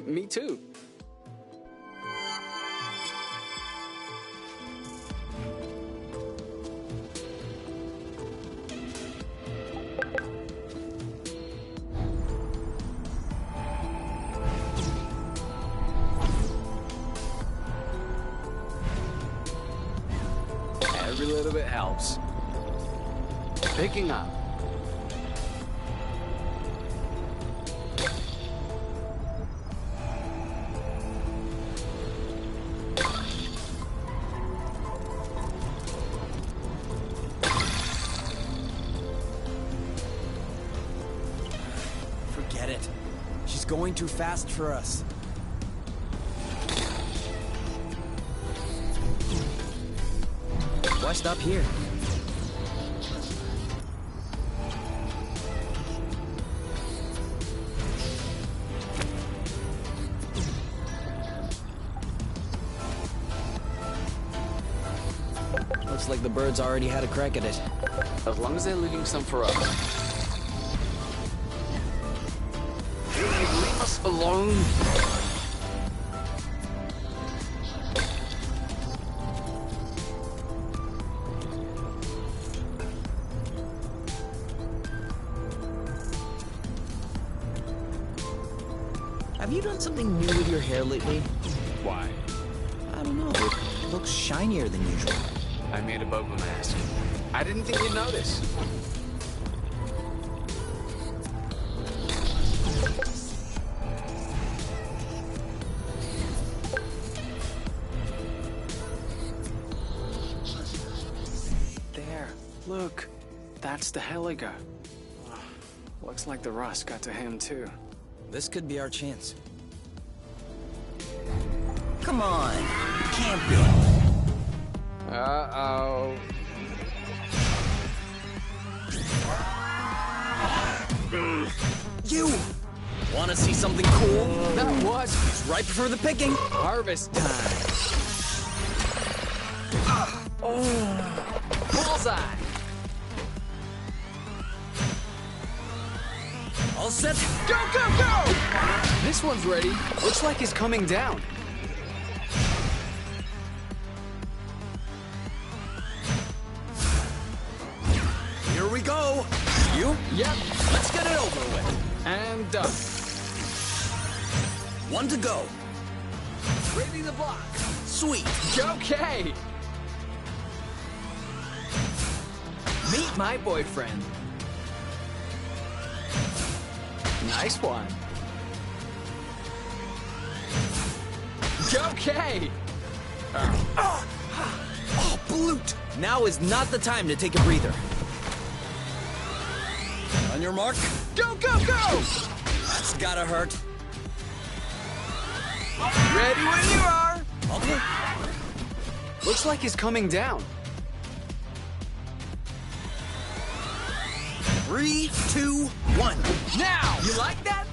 S2: Me too. Every little bit helps. Picking up.
S1: Forget it. She's going too fast for us. Why stop here? Looks like the birds already had a crack at it.
S2: As long as they're leaving some for us. Hey, leave us alone!
S1: Have you done something new with your hair lately?
S2: Why?
S1: I don't know. It looks shinier than usual.
S2: I made a Boba mask. I didn't think you'd notice. There, look. That's the Heliga. Looks like the rust got to him too.
S1: This could be our chance. Come on. Can't be.
S2: Uh-oh.
S1: You! Wanna see something cool?
S2: That was
S1: It's ripe for the picking.
S2: harvest time. Bullseye!
S1: All set.
S2: Go, go, go! This one's ready. Looks like he's coming down.
S1: we go. You?
S3: Yep.
S1: Let's get it over with.
S3: And done.
S1: One to go.
S3: Ready to block.
S1: Sweet.
S3: Okay. Meet my boyfriend. Nice one. Okay.
S1: Oh, Bloot! Now is not the time to take a breather. On your mark.
S3: Go, go, go!
S1: That's gotta hurt.
S3: Ready when you are.
S1: Okay.
S3: Looks like he's coming down.
S1: 3, 2, 1.
S3: Now! You like that?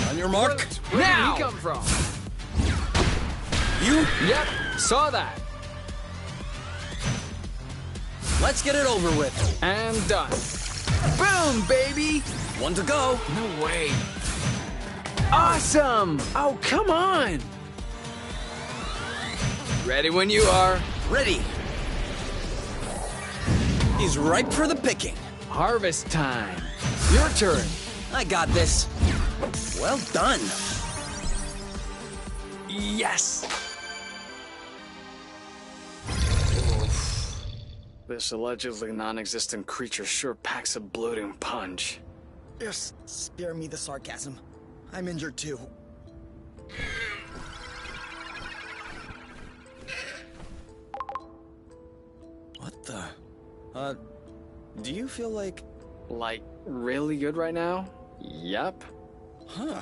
S1: On your mark.
S3: Where
S2: Now!
S3: did he come from?
S1: You.
S3: Yep, saw that.
S1: Let's get it over with.
S3: And done. Boom, baby!
S1: One to go.
S3: No way. Awesome! Oh, come on! Ready when you are.
S1: Ready. He's ripe for the picking.
S3: Harvest time. Your turn.
S1: I got this. Well done.
S3: Yes! This allegedly non-existent creature sure packs a bloating punch.
S1: Just spare me the sarcasm. I'm injured too. What the? Do you feel like...
S3: Like, really good right now? Yep.
S1: Huh.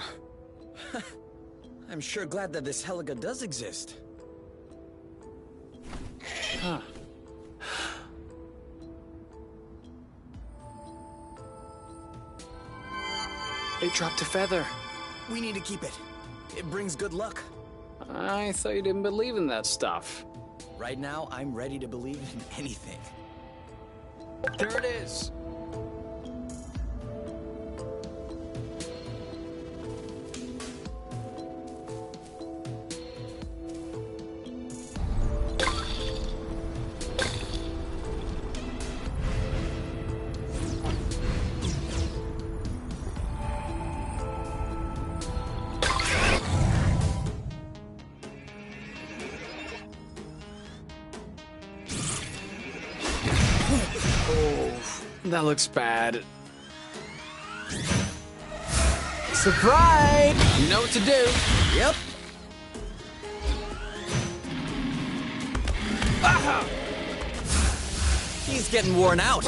S1: I'm sure glad that this Heliga does exist.
S3: Huh. It dropped a feather.
S1: We need to keep it. It brings good luck.
S3: I thought you didn't believe in that stuff.
S1: Right now, I'm ready to believe in anything.
S3: There it is. That looks bad. Surprise! You know what to do.
S1: Yep.
S3: Ah!
S1: He's getting worn out.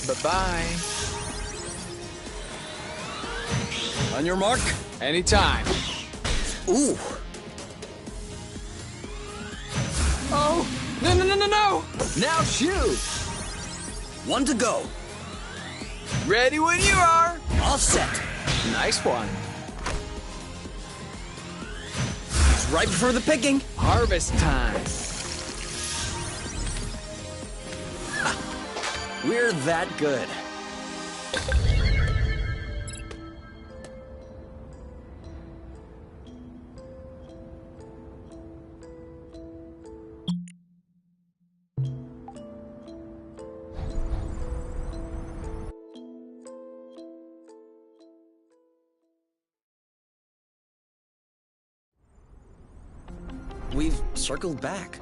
S3: Bye-bye.
S1: On your mark.
S3: Anytime.
S1: Ooh.
S3: Oh! No, no, no, no, no! Now shoot!
S1: One to go.
S3: Ready when you are.
S1: All set.
S3: Nice one.
S1: He's ripe for the picking.
S3: Harvest time.
S1: We're that good. We've circled back.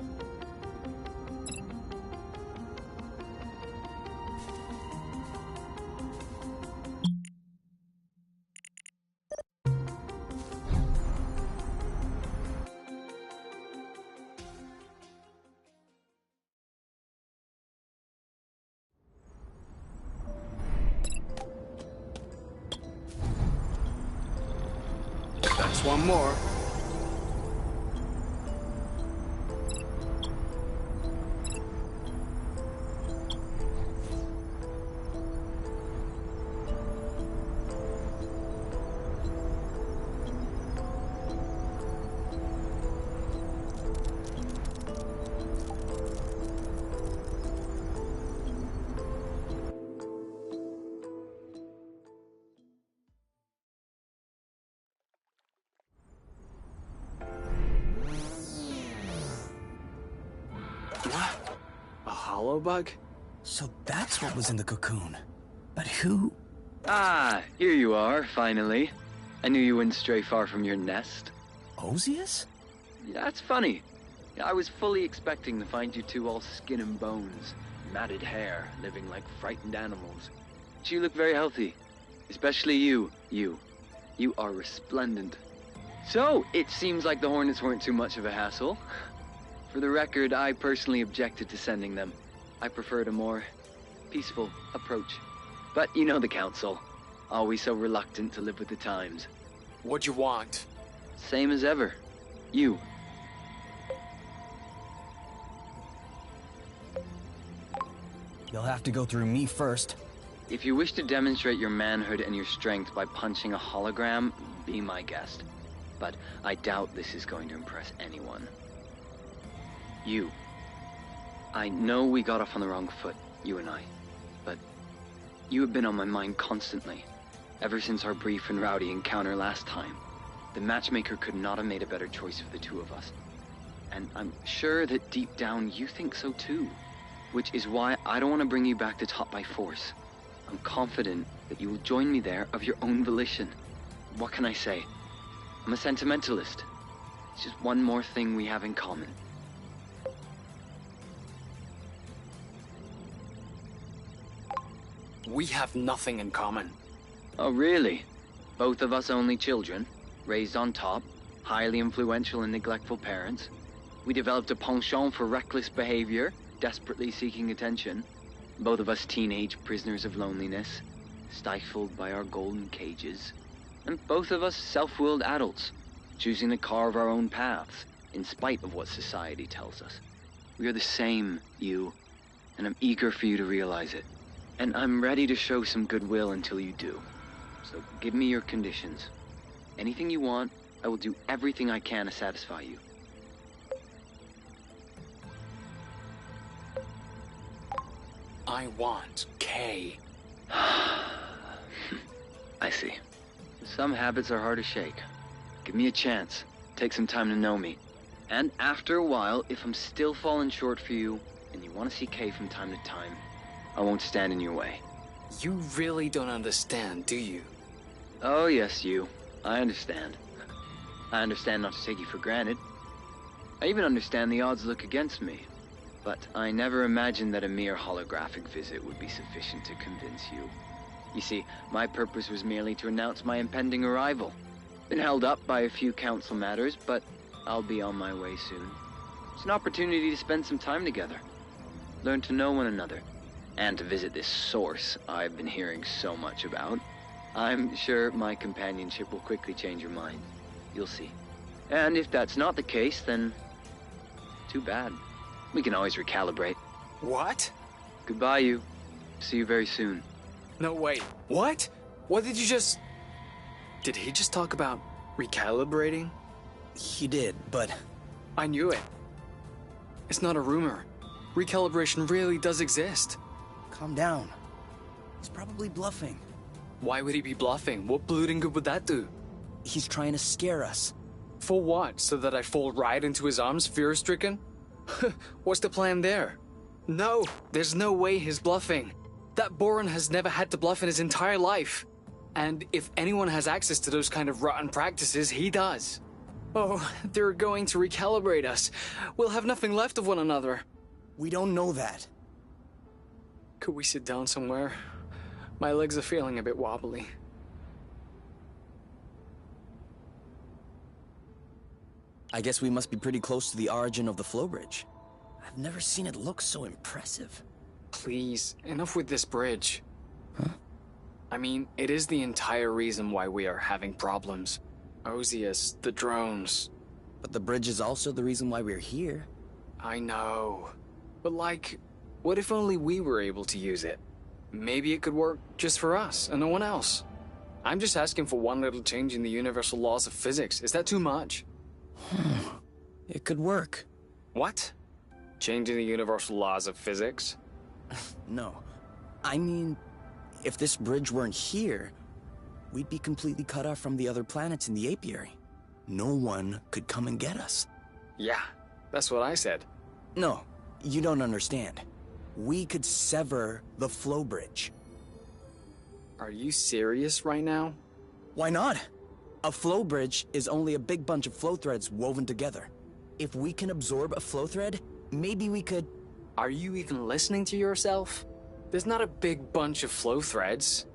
S2: That's one more. A hollow bug?
S1: So that's what was in the cocoon. But who?
S10: Ah, here you are, finally. I knew you wouldn't stray far from your nest.
S1: Ozius?
S10: Yeah, that's funny. I was fully expecting to find you two all skin and bones, matted hair, living like frightened animals. But you look very healthy. Especially you. You are resplendent. So, it seems like the Hornets weren't too much of a hassle. For the record, I personally objected to sending them. I preferred a more peaceful approach. But you know the Council. Always so reluctant to live with the times.
S2: What'd you want?
S10: Same as ever. You.
S1: You'll have to go through me first.
S10: If you wish to demonstrate your manhood and your strength by punching a hologram, be my guest. But I doubt this is going to impress anyone. You. I know we got off on the wrong foot, you and I. But you have been on my mind constantly. Ever since our brief and rowdy encounter last time. The matchmaker could not have made a better choice for the two of us. And I'm sure that deep down you think so too. Which is why I don't want to bring you back to top by force. I'm confident that you will join me there of your own volition. What can I say? I'm a sentimentalist. It's just one more thing we have in common.
S2: We have nothing in common.
S10: Oh, really? Both of us only children, raised on top, highly influential and neglectful parents. We developed a penchant for reckless behavior, desperately seeking attention. Both of us teenage prisoners of loneliness, stifled by our golden cages. And both of us self-willed adults, choosing to carve our own paths, in spite of what society tells us. We are the same, you, and I'm eager for you to realize it. And I'm ready to show some goodwill until you do. So give me your conditions. Anything you want, I will do everything I can to satisfy you.
S2: I want Kay.
S10: I see. Some habits are hard to shake. Give me a chance. Take some time to know me. And after a while, if I'm still falling short for you, and you want to see Kay from time to time, I won't stand in your way.
S2: You really don't understand, do you?
S10: Oh yes, you. I understand. I understand not to take you for granted. I even understand the odds look against me. But I never imagined that a mere holographic visit would be sufficient to convince you. You see, my purpose was merely to announce my impending arrival. Been held up by a few council matters, but I'll be on my way soon. It's an opportunity to spend some time together. Learn to know one another. And to visit this source I've been hearing so much about. I'm sure my companionship will quickly change your mind. You'll see. And if that's not the case, then too bad. We can always recalibrate.
S2: What?
S10: Goodbye, you. See you very soon.
S2: No, wait. What? What did you just... Did he just talk about recalibrating?
S1: He did, but...
S2: I knew it. It's not a rumor. Recalibration really does exist.
S1: Calm down. He's probably bluffing.
S2: Why would he be bluffing? What blooming good would that do?
S1: He's trying to scare us.
S2: For what? So that I fall right into his arms, fear-stricken? What's the plan there? No, there's no way he's bluffing. That Boron has never had to bluff in his entire life. And if anyone has access to those kind of rotten practices, he does. Oh, they're going to recalibrate us. We'll have nothing left of one another.
S1: We don't know that.
S2: Could we sit down somewhere? My legs are feeling a bit wobbly.
S1: I guess we must be pretty close to the origin of the flow bridge. I've never seen it look so impressive.
S2: Please, enough with this bridge.
S1: Huh?
S2: I mean, it is the entire reason why we are having problems. Ozius, the drones.
S1: But the bridge is also the reason why we're here.
S2: I know. But like, what if only we were able to use it? Maybe it could work just for us and no one else. I'm just asking for one little change in the universal laws of physics. Is that too much?
S1: It could work.
S2: What? Changing the universal laws of physics?
S1: No. I mean, if this bridge weren't here, we'd be completely cut off from the other planets in the apiary. No one could come and get us.
S2: Yeah, that's what I said.
S1: No, you don't understand. we could sever the flow bridge.
S2: Are you serious right now?
S1: Why not? A flow bridge is only a big bunch of flow threads woven together. If we can absorb a flow thread, maybe we could...
S2: Are you even listening to yourself? There's not a big bunch of flow threads.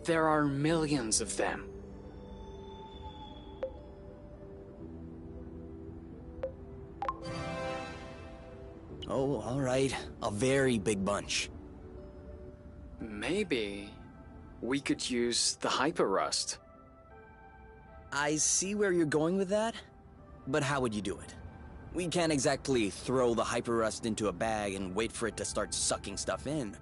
S2: There are millions of them.
S1: Oh, all right. A very big bunch.
S2: Maybe we could use the hyper rust.
S1: I see where you're going with that, but how would you do it? We can't exactly throw the hyperrust into a bag and wait for it to start sucking stuff in.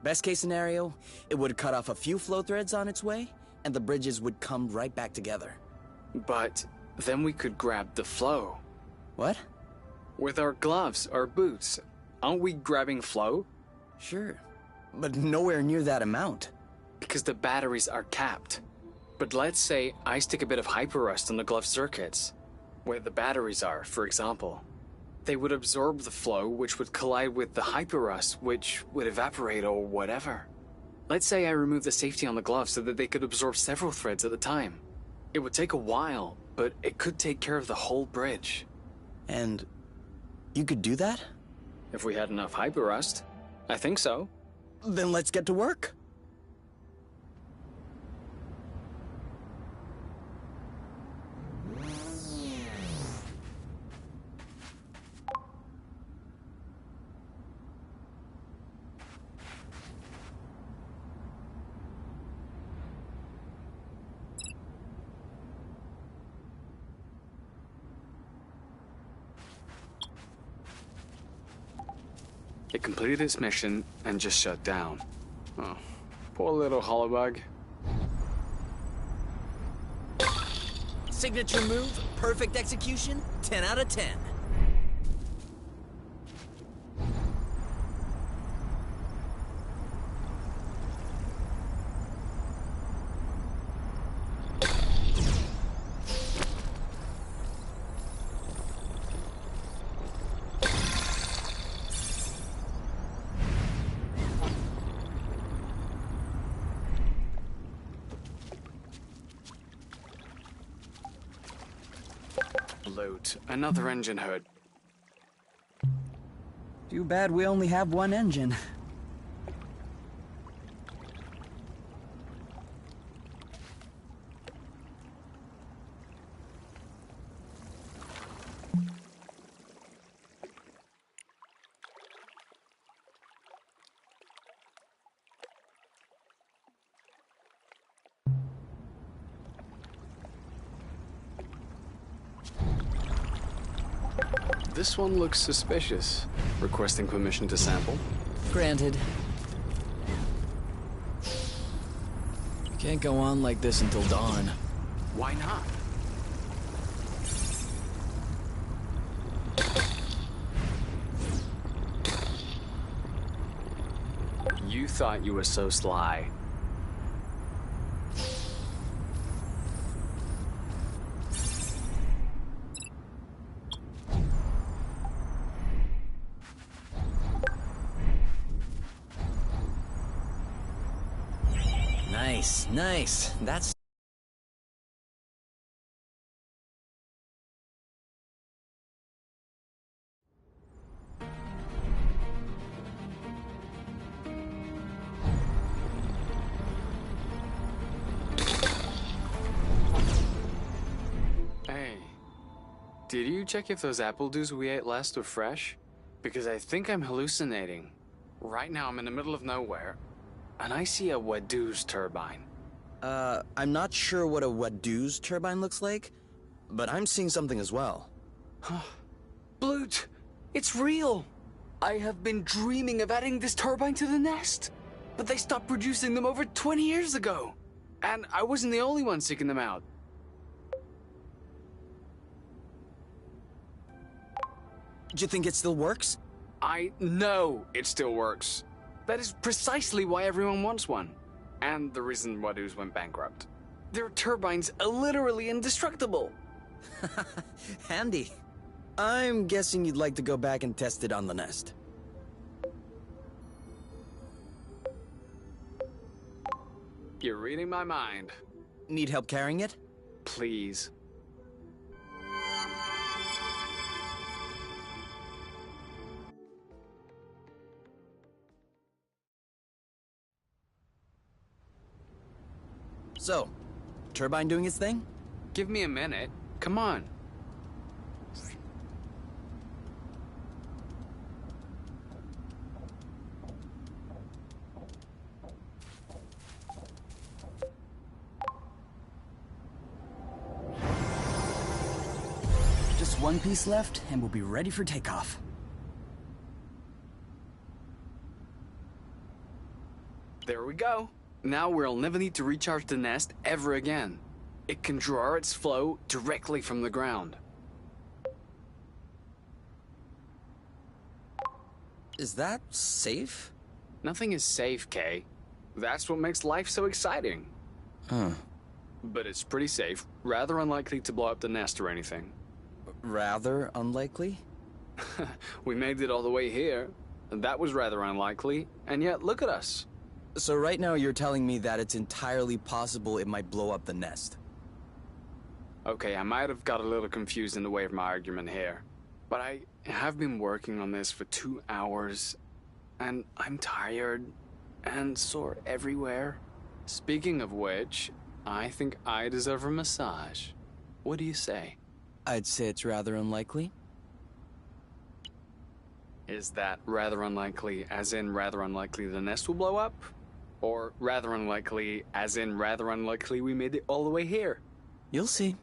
S1: Best case scenario, it would cut off a few flow threads on its way, and the bridges would come right back together.
S2: But then we could grab the flow.
S1: What?
S2: With our gloves, our boots. Aren't we grabbing flow?
S1: Sure, but nowhere near that amount.
S2: Because the batteries are capped. But let's say I stick a bit of hyperrust on the glove circuits, where the batteries are, for example. They would absorb the flow, which would collide with the hyperrust, which would evaporate or whatever. Let's say I remove the safety on the gloves so that they could absorb several threads at a time. It would take a while, but it could take care of the whole bridge.
S1: And you could do that?
S2: If we had enough hyperrust. I think so.
S1: Then let's get to work.
S2: It completed its mission and just shut down. Oh, poor little Holobug.
S1: Signature move, perfect execution, 10 out of 10.
S2: Loot. Another engine hood.
S4: Too bad we only have one engine.
S2: This one looks suspicious. Requesting permission to sample?
S1: Granted. Can't go on like this until dawn.
S2: Why not? You thought you were so sly.
S1: Nice. That's...
S2: Hey, did you check if those apple dews we ate last were fresh? Because I think I'm hallucinating. Right now I'm in the middle of nowhere, and I see a Wadoo's turbine.
S1: I'm not sure what a Wadoo's turbine looks like, but I'm seeing something as well.
S2: Bloot! It's real! I have been dreaming of adding this turbine to the nest, but they stopped producing them over 20 years ago. And I wasn't the only one seeking them out.
S1: Do you think it still works?
S2: I know it still works. That is precisely why everyone wants one. And the reason Wadoo's went bankrupt. Their turbines are literally indestructible.
S1: Handy. I'm guessing you'd like to go back and test it on the nest.
S2: You're reading my mind.
S1: Need help carrying it?
S2: Please.
S1: So, turbine doing its thing?
S2: Give me a minute. Come on.
S4: Just one piece left, and we'll be ready for takeoff.
S2: There we go. Now we'll never need to recharge the nest ever again. It can draw its flow directly from the ground.
S1: Is that safe?
S2: Nothing is safe, Kay. That's what makes life so exciting.
S1: Huh.
S2: But it's pretty safe. Rather unlikely to blow up the nest or anything.
S1: Rather unlikely?
S2: We made it all the way here. That was rather unlikely. And yet, look at us.
S1: So right now you're telling me that it's entirely possible it might blow up the nest.
S2: Okay, I might have got a little confused in the way of my argument here. But I have been working on this for 2 hours. And I'm tired. And sore everywhere. Speaking of which, I think I deserve a massage. What do you say?
S1: I'd say it's rather unlikely.
S2: Is that rather unlikely as in rather unlikely the nest will blow up? Or rather unlikely as in rather unlikely we made it all the way here?
S1: You'll see.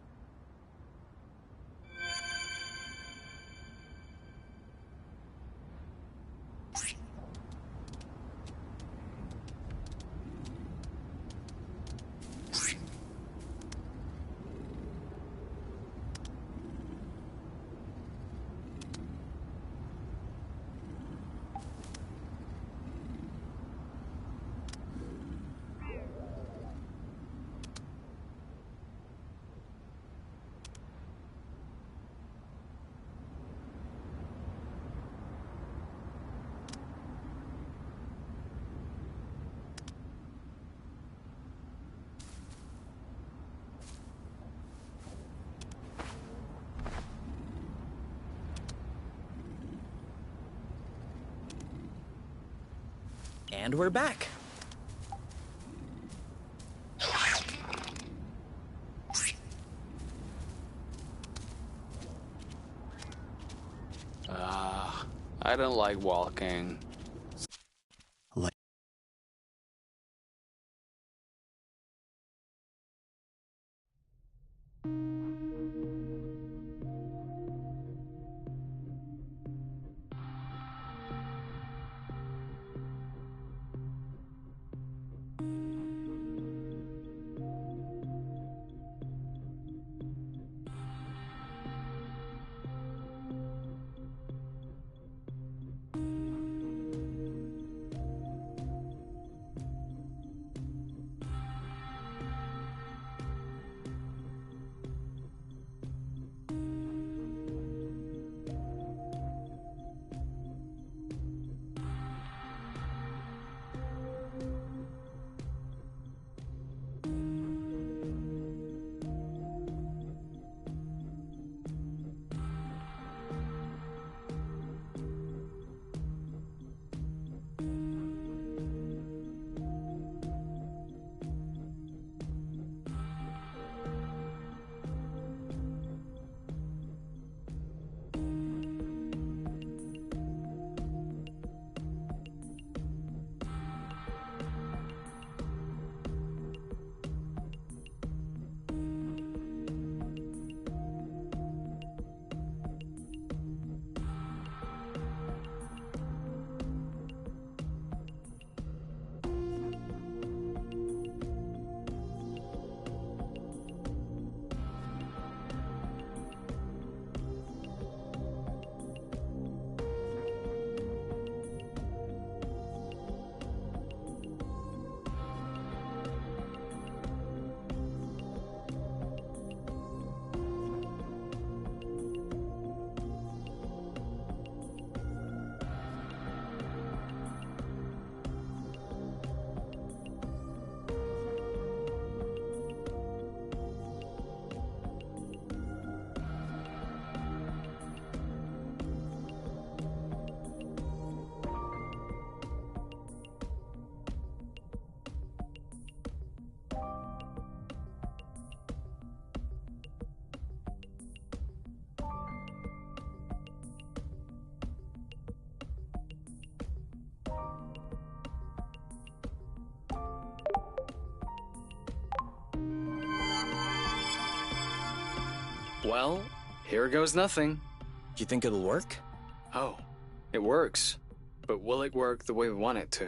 S1: And we're back.
S2: I don't like walking. Well, here goes nothing.
S1: Do you think it'll work?
S2: Oh, it works. But will it work the way we want it to?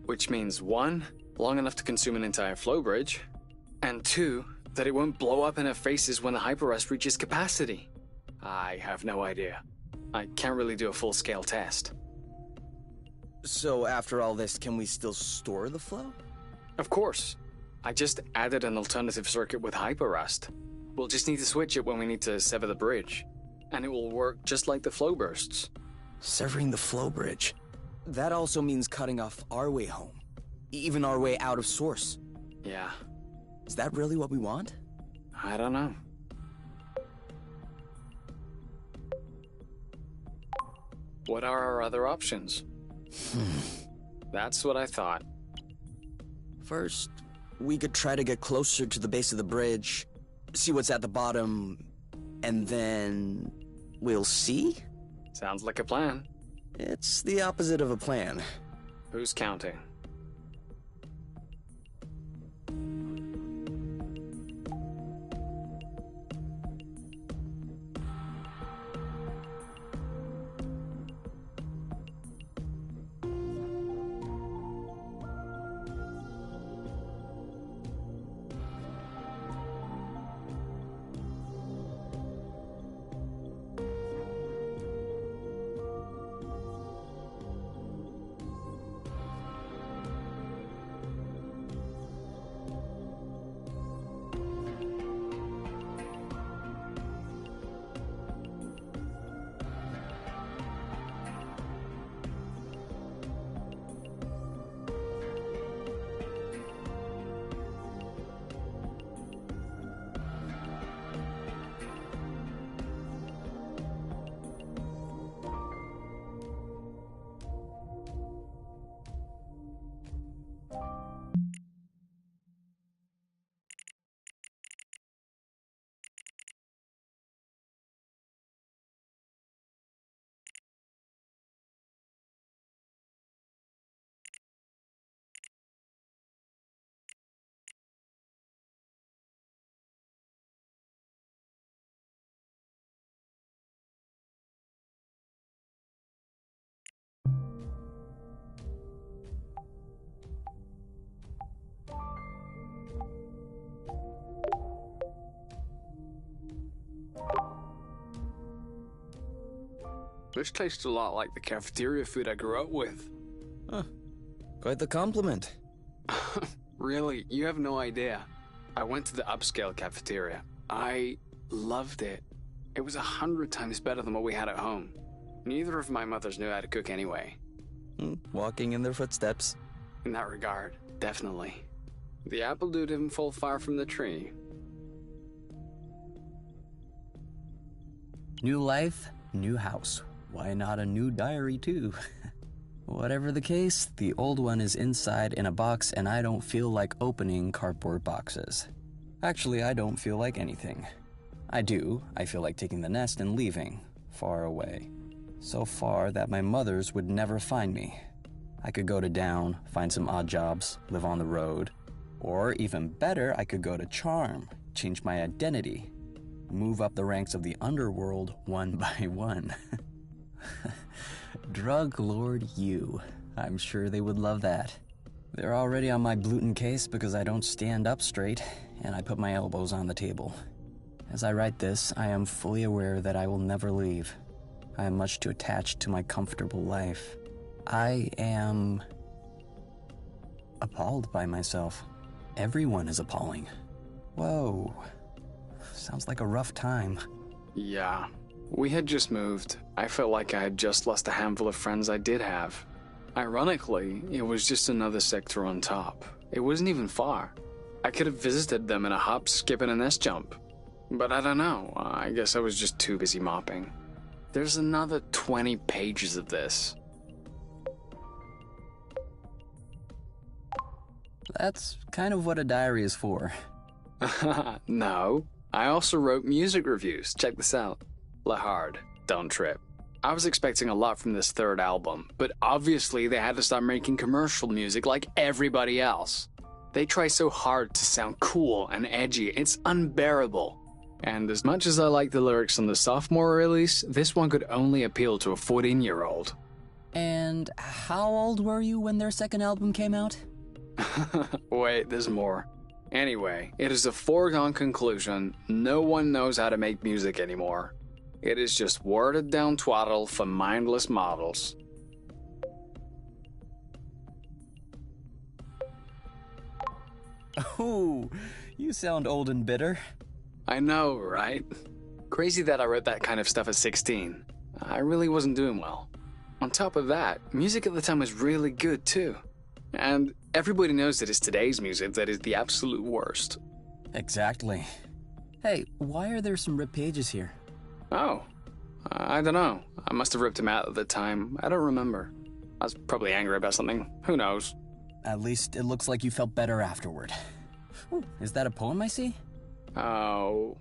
S2: Which means 1, long enough to consume an entire flow bridge, and 2, that it won't blow up in our faces when the hyperrest reaches capacity. I have no idea. I can't really do a full-scale test.
S1: So after all this, can we still store the flow?
S2: Of course. I just added an alternative circuit with hyperrest. We'll just need to switch it when we need to sever the bridge. And it will work just like the flow bursts.
S1: Severing the flow bridge. That also means cutting off our way home. Even our way out of Source.
S2: Yeah.
S1: Is that really what we want?
S2: I don't know. What are our other options? That's what I thought.
S1: First, we could try to get closer to the base of the bridge, see what's at the bottom, and then we'll see?
S2: Sounds like a plan.
S1: It's the opposite of a plan.
S2: Who's counting? This tastes a lot like the cafeteria food I grew up with.
S1: Huh. Quite the compliment.
S2: Really, you have no idea. I went to the upscale cafeteria. I loved it. It was 100 times better than what we had at home. Neither of my mothers knew how to cook anyway.
S1: Walking in their footsteps.
S2: In that regard, definitely. The apple dude didn't fall far from the tree.
S4: New life, new house. Why not a new diary too? Whatever the case, the old one is inside in a box and I don't feel like opening cardboard boxes. Actually, I don't feel like anything. I feel like taking the nest and leaving, far away. So far that my mothers would never find me. I could go to Down, find some odd jobs, live on the road. Or even better, I could go to Charm, change my identity, move up the ranks of the underworld one by one. Drug Lord U. I'm sure they would love that. They're already on my gluten case because I don't stand up straight, and I put my elbows on the table. As I write this, I am fully aware that I will never leave. I am much too attached to my comfortable life. I am appalled by myself. Everyone is appalling. Whoa. Sounds like a rough time.
S2: Yeah. We had just moved. I felt like I had just lost a handful of friends I did have. Ironically, it was just another sector on top. It wasn't even far. I could have visited them in a hop, skip, and a nest jump. But I don't know. I guess I was just too busy mopping. There's another 20 pages of this.
S4: That's kind of what a diary is for.
S2: No. I also wrote music reviews. Check this out. La Hard, Don't Trip. I was expecting a lot from this third album, but obviously they had to start making commercial music like everybody else. They try so hard to sound cool and edgy, it's unbearable. And as much as I like the lyrics on the sophomore release, this one could only appeal to a 14-year-old.
S4: And how old were you when their second album came out?
S2: Wait, there's more. Anyway, it is a foregone conclusion no one knows how to make music anymore. It is just worded down twaddle for mindless models.
S4: Oh, you sound old and bitter.
S2: I know, right? Crazy that I wrote that kind of stuff at 16. I really wasn't doing well. On top of that, music at the time was really good too. And everybody knows that it's today's music that is the absolute worst.
S4: Exactly. Hey, why are there some ripped pages here?
S2: Oh, I don't know. I must have ripped him out at the time. I don't remember. I was probably angry about something. Who knows?
S4: At least it looks like you felt better afterward. Ooh, is that a poem I see?
S2: Oh.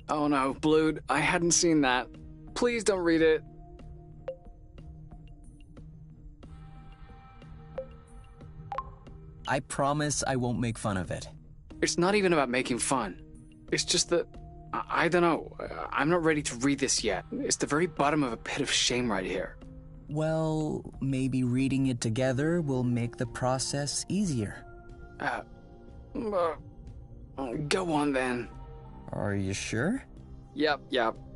S2: Oh no, Blued, I hadn't seen that. Please don't read it.
S4: I promise I won't make fun of it.
S2: It's not even about making fun. It's just that, I don't know. I'm not ready to read this yet. It's the very bottom of a pit of shame right here.
S4: Well, maybe reading it together will make the process easier.
S2: Go on then.
S4: Are you sure?
S2: Yep,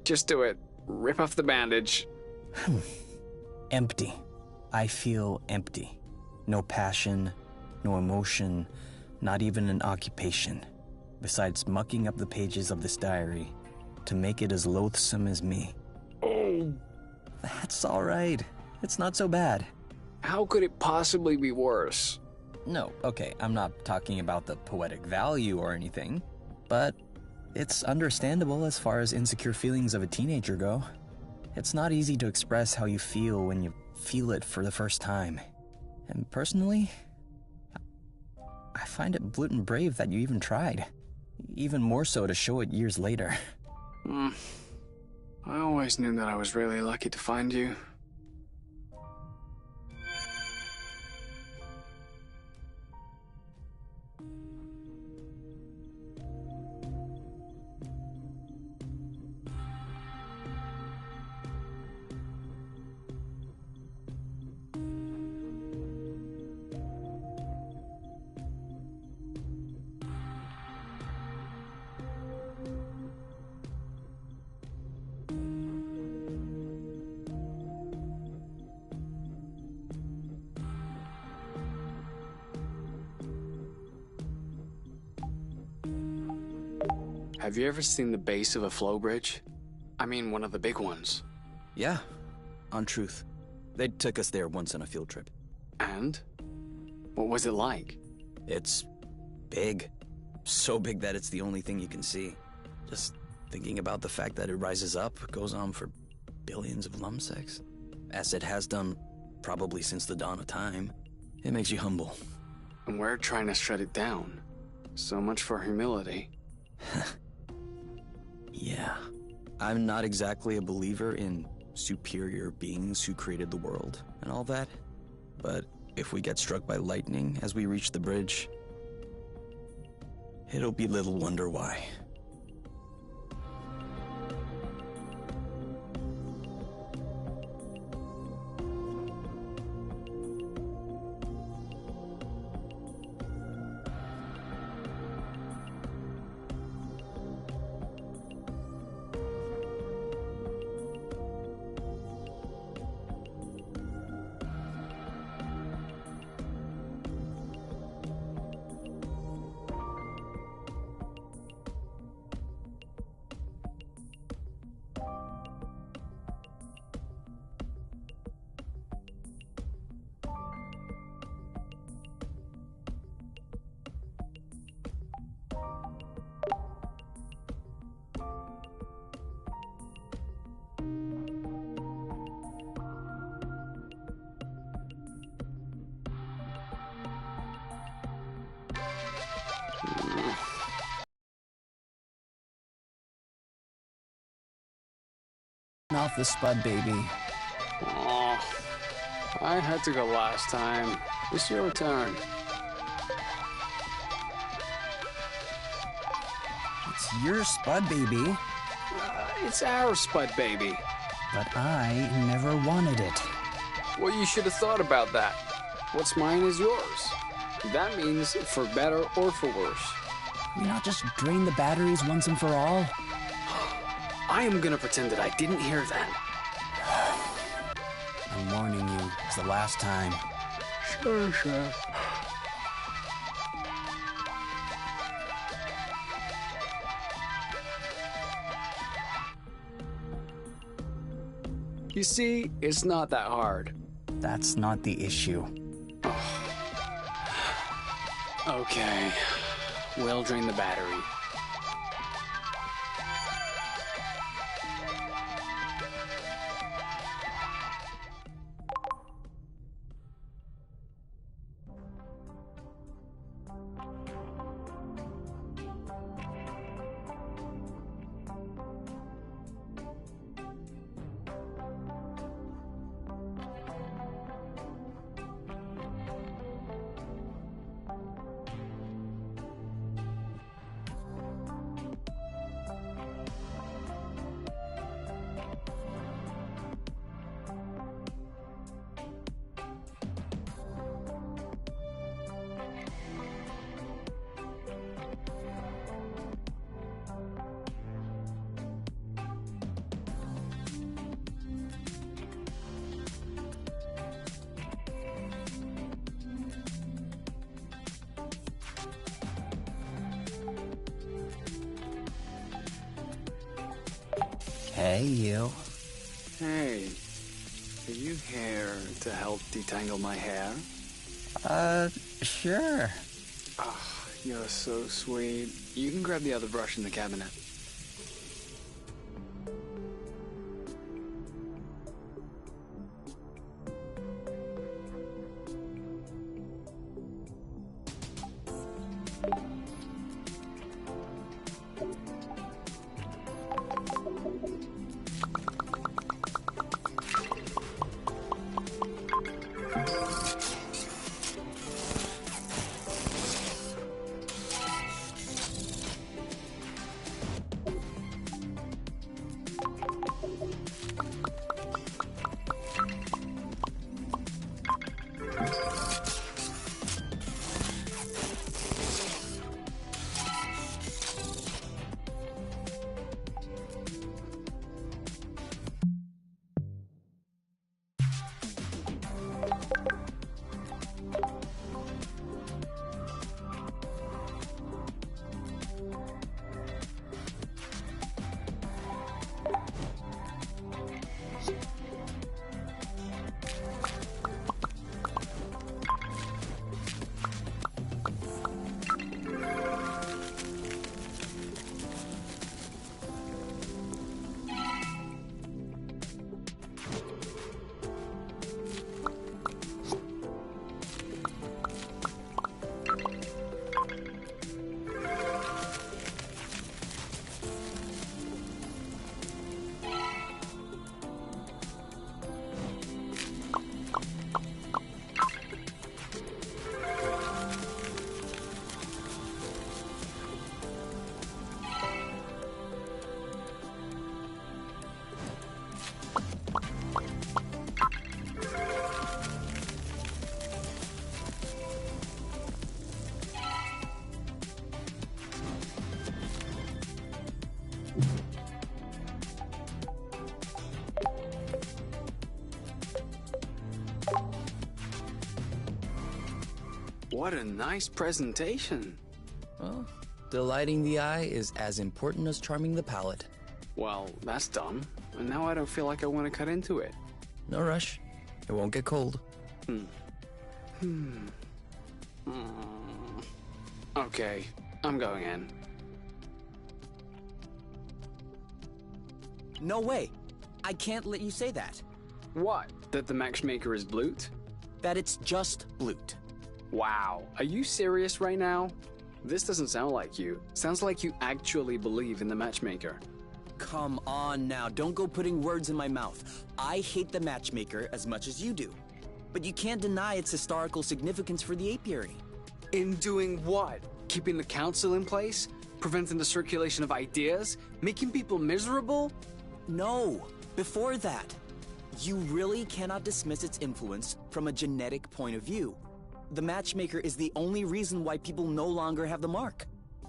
S2: just do it. Rip off the bandage.
S4: Empty. I feel empty. No passion, no emotion, not even an occupation. Besides mucking up the pages of this diary to make it as loathsome as me.
S2: Oh.
S4: That's all right. It's not so bad.
S2: How could it possibly be worse?
S4: No, okay, I'm not talking about the poetic value or anything, but it's understandable as far as insecure feelings of a teenager go. It's not easy to express how you feel when you feel it for the first time. And personally, I find it blatant brave that you even tried. Even more so to show it years later.
S2: I always knew that I was really lucky to find you. Have you ever seen the base of a flow bridge? I mean, one of the big ones.
S1: Yeah, on Truth. They took us there once on a field trip.
S2: And? What was it like?
S1: It's big. So big that it's the only thing you can see. Just thinking about the fact that it rises up, goes on for billions of lumsecks. As it has done probably since the dawn of time. It makes you humble.
S2: And we're trying to shut it down. So much for humility.
S1: Yeah. I'm not exactly a believer in superior beings who created the world and all that. But if we get struck by lightning as we reach the bridge, it'll be little wonder why.
S4: Off the spud, baby.
S2: Oh, I had to go last time. It's your turn.
S4: It's your Spud baby.
S2: It's our Spud baby.
S4: But I never wanted it.
S2: Well, you should have thought about that. What's mine is yours. That means for better or for worse.
S4: Can we not just drain the batteries once and for all?
S2: I am gonna pretend that I didn't hear that.
S4: I'm warning you, it's the last time.
S2: Sure. You see, it's not that hard.
S4: That's not the issue.
S2: Okay, we'll drain the battery.
S4: Hey, you.
S2: Hey, are you here to help detangle my hair?
S4: Sure.
S2: Ah, you're so sweet. You can grab the other brush in the cabinet. What a nice presentation.
S1: Well, delighting the eye is as important as charming the palate.
S2: Well, that's done. And now I don't feel like I want to cut into it.
S1: No rush. It won't get cold.
S2: Okay, I'm going in.
S1: No way. I can't let you say that.
S2: What? That the matchmaker is Blute?
S1: That it's just Blute.
S2: Wow, are you serious right now? This doesn't sound like you. Sounds like you actually believe in the matchmaker.
S1: Come on now, don't go putting words in my mouth. I hate the matchmaker as much as you do. But you can't deny its historical significance for the apiary.
S2: In doing what? Keeping the council in place? Preventing the circulation of ideas? Making people miserable?
S1: No, before that. You really cannot dismiss its influence from a genetic point of view. The matchmaker is the only reason why people no longer have the mark.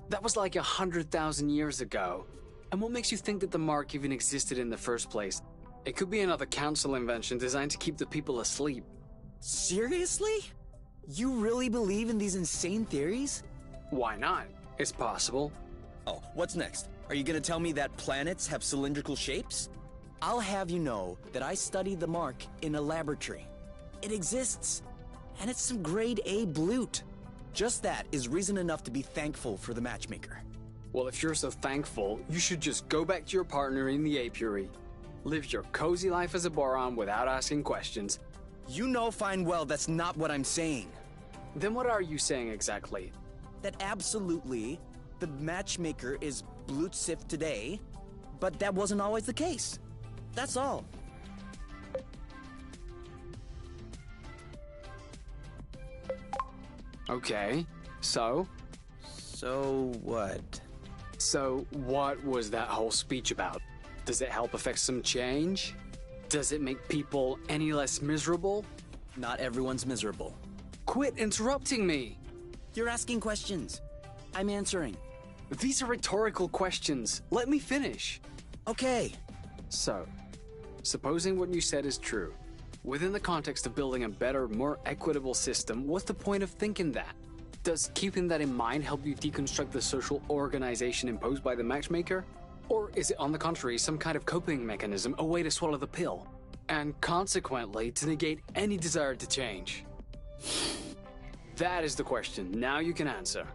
S2: That was like 100,000 years ago. And what makes you think that the mark even existed in the first place? It could be another council invention designed to keep the people asleep.
S1: Seriously? You really believe in these insane theories?
S2: Why not? It's possible.
S1: Oh, what's next? Are you gonna tell me that planets have cylindrical shapes? I'll have you know that I studied the mark in a laboratory. It exists, and it's some grade A bloot. Just that is reason enough to be thankful for the matchmaker.
S2: Well, if you're so thankful, you should just go back to your partner in the apiary. Live your cozy life as a boron without asking questions.
S1: You know fine well that's not what I'm saying.
S2: Then what are you saying exactly?
S1: That absolutely, the matchmaker is Blutsif today, but that wasn't always the case. That's all.
S2: Okay, so?
S1: So what?
S2: So what was that whole speech about? Does it help affect some change? Does it make people any less miserable?
S1: Not everyone's miserable.
S2: Quit interrupting me!
S1: You're asking questions. I'm answering.
S2: These are rhetorical questions. Let me finish.
S1: Okay.
S2: So, supposing what you said is true, within the context of building a better, more equitable system, what's the point of thinking that? Does keeping that in mind help you deconstruct the social organization imposed by the matchmaker? Or is it, on the contrary, some kind of coping mechanism, a way to swallow the pill? And consequently, to negate any desire to change? That is the question. Now you can answer.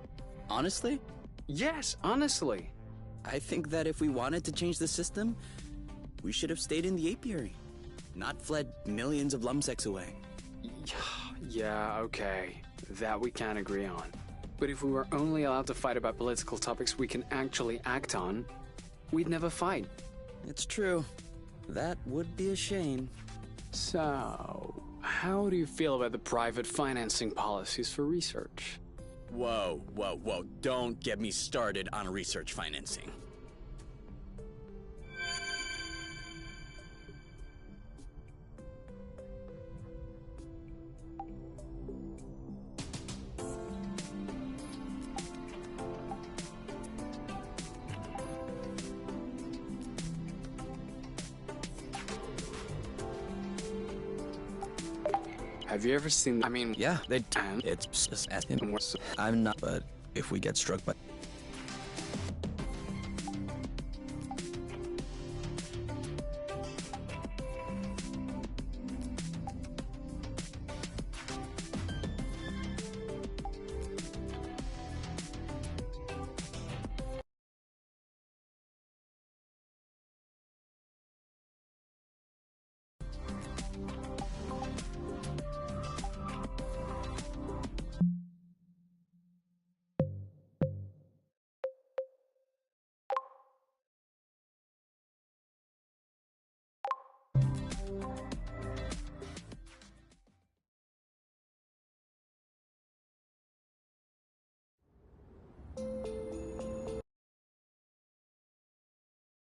S1: Honestly?
S2: Yes, honestly.
S1: I think that if we wanted to change the system, we should have stayed in the apiary, not fled millions of lumsecks away.
S2: Yeah, okay. That we can agree on. But if we were only allowed to fight about political topics we can actually act on, we'd never fight.
S1: It's true. That would be a shame.
S2: So, how do you feel about the private financing policies for research?
S1: Whoa, whoa, whoa. Don't get me started on research financing.
S2: Have you ever seen... I mean...
S1: Yeah, they... It's just... I'm not... But if we get struck by...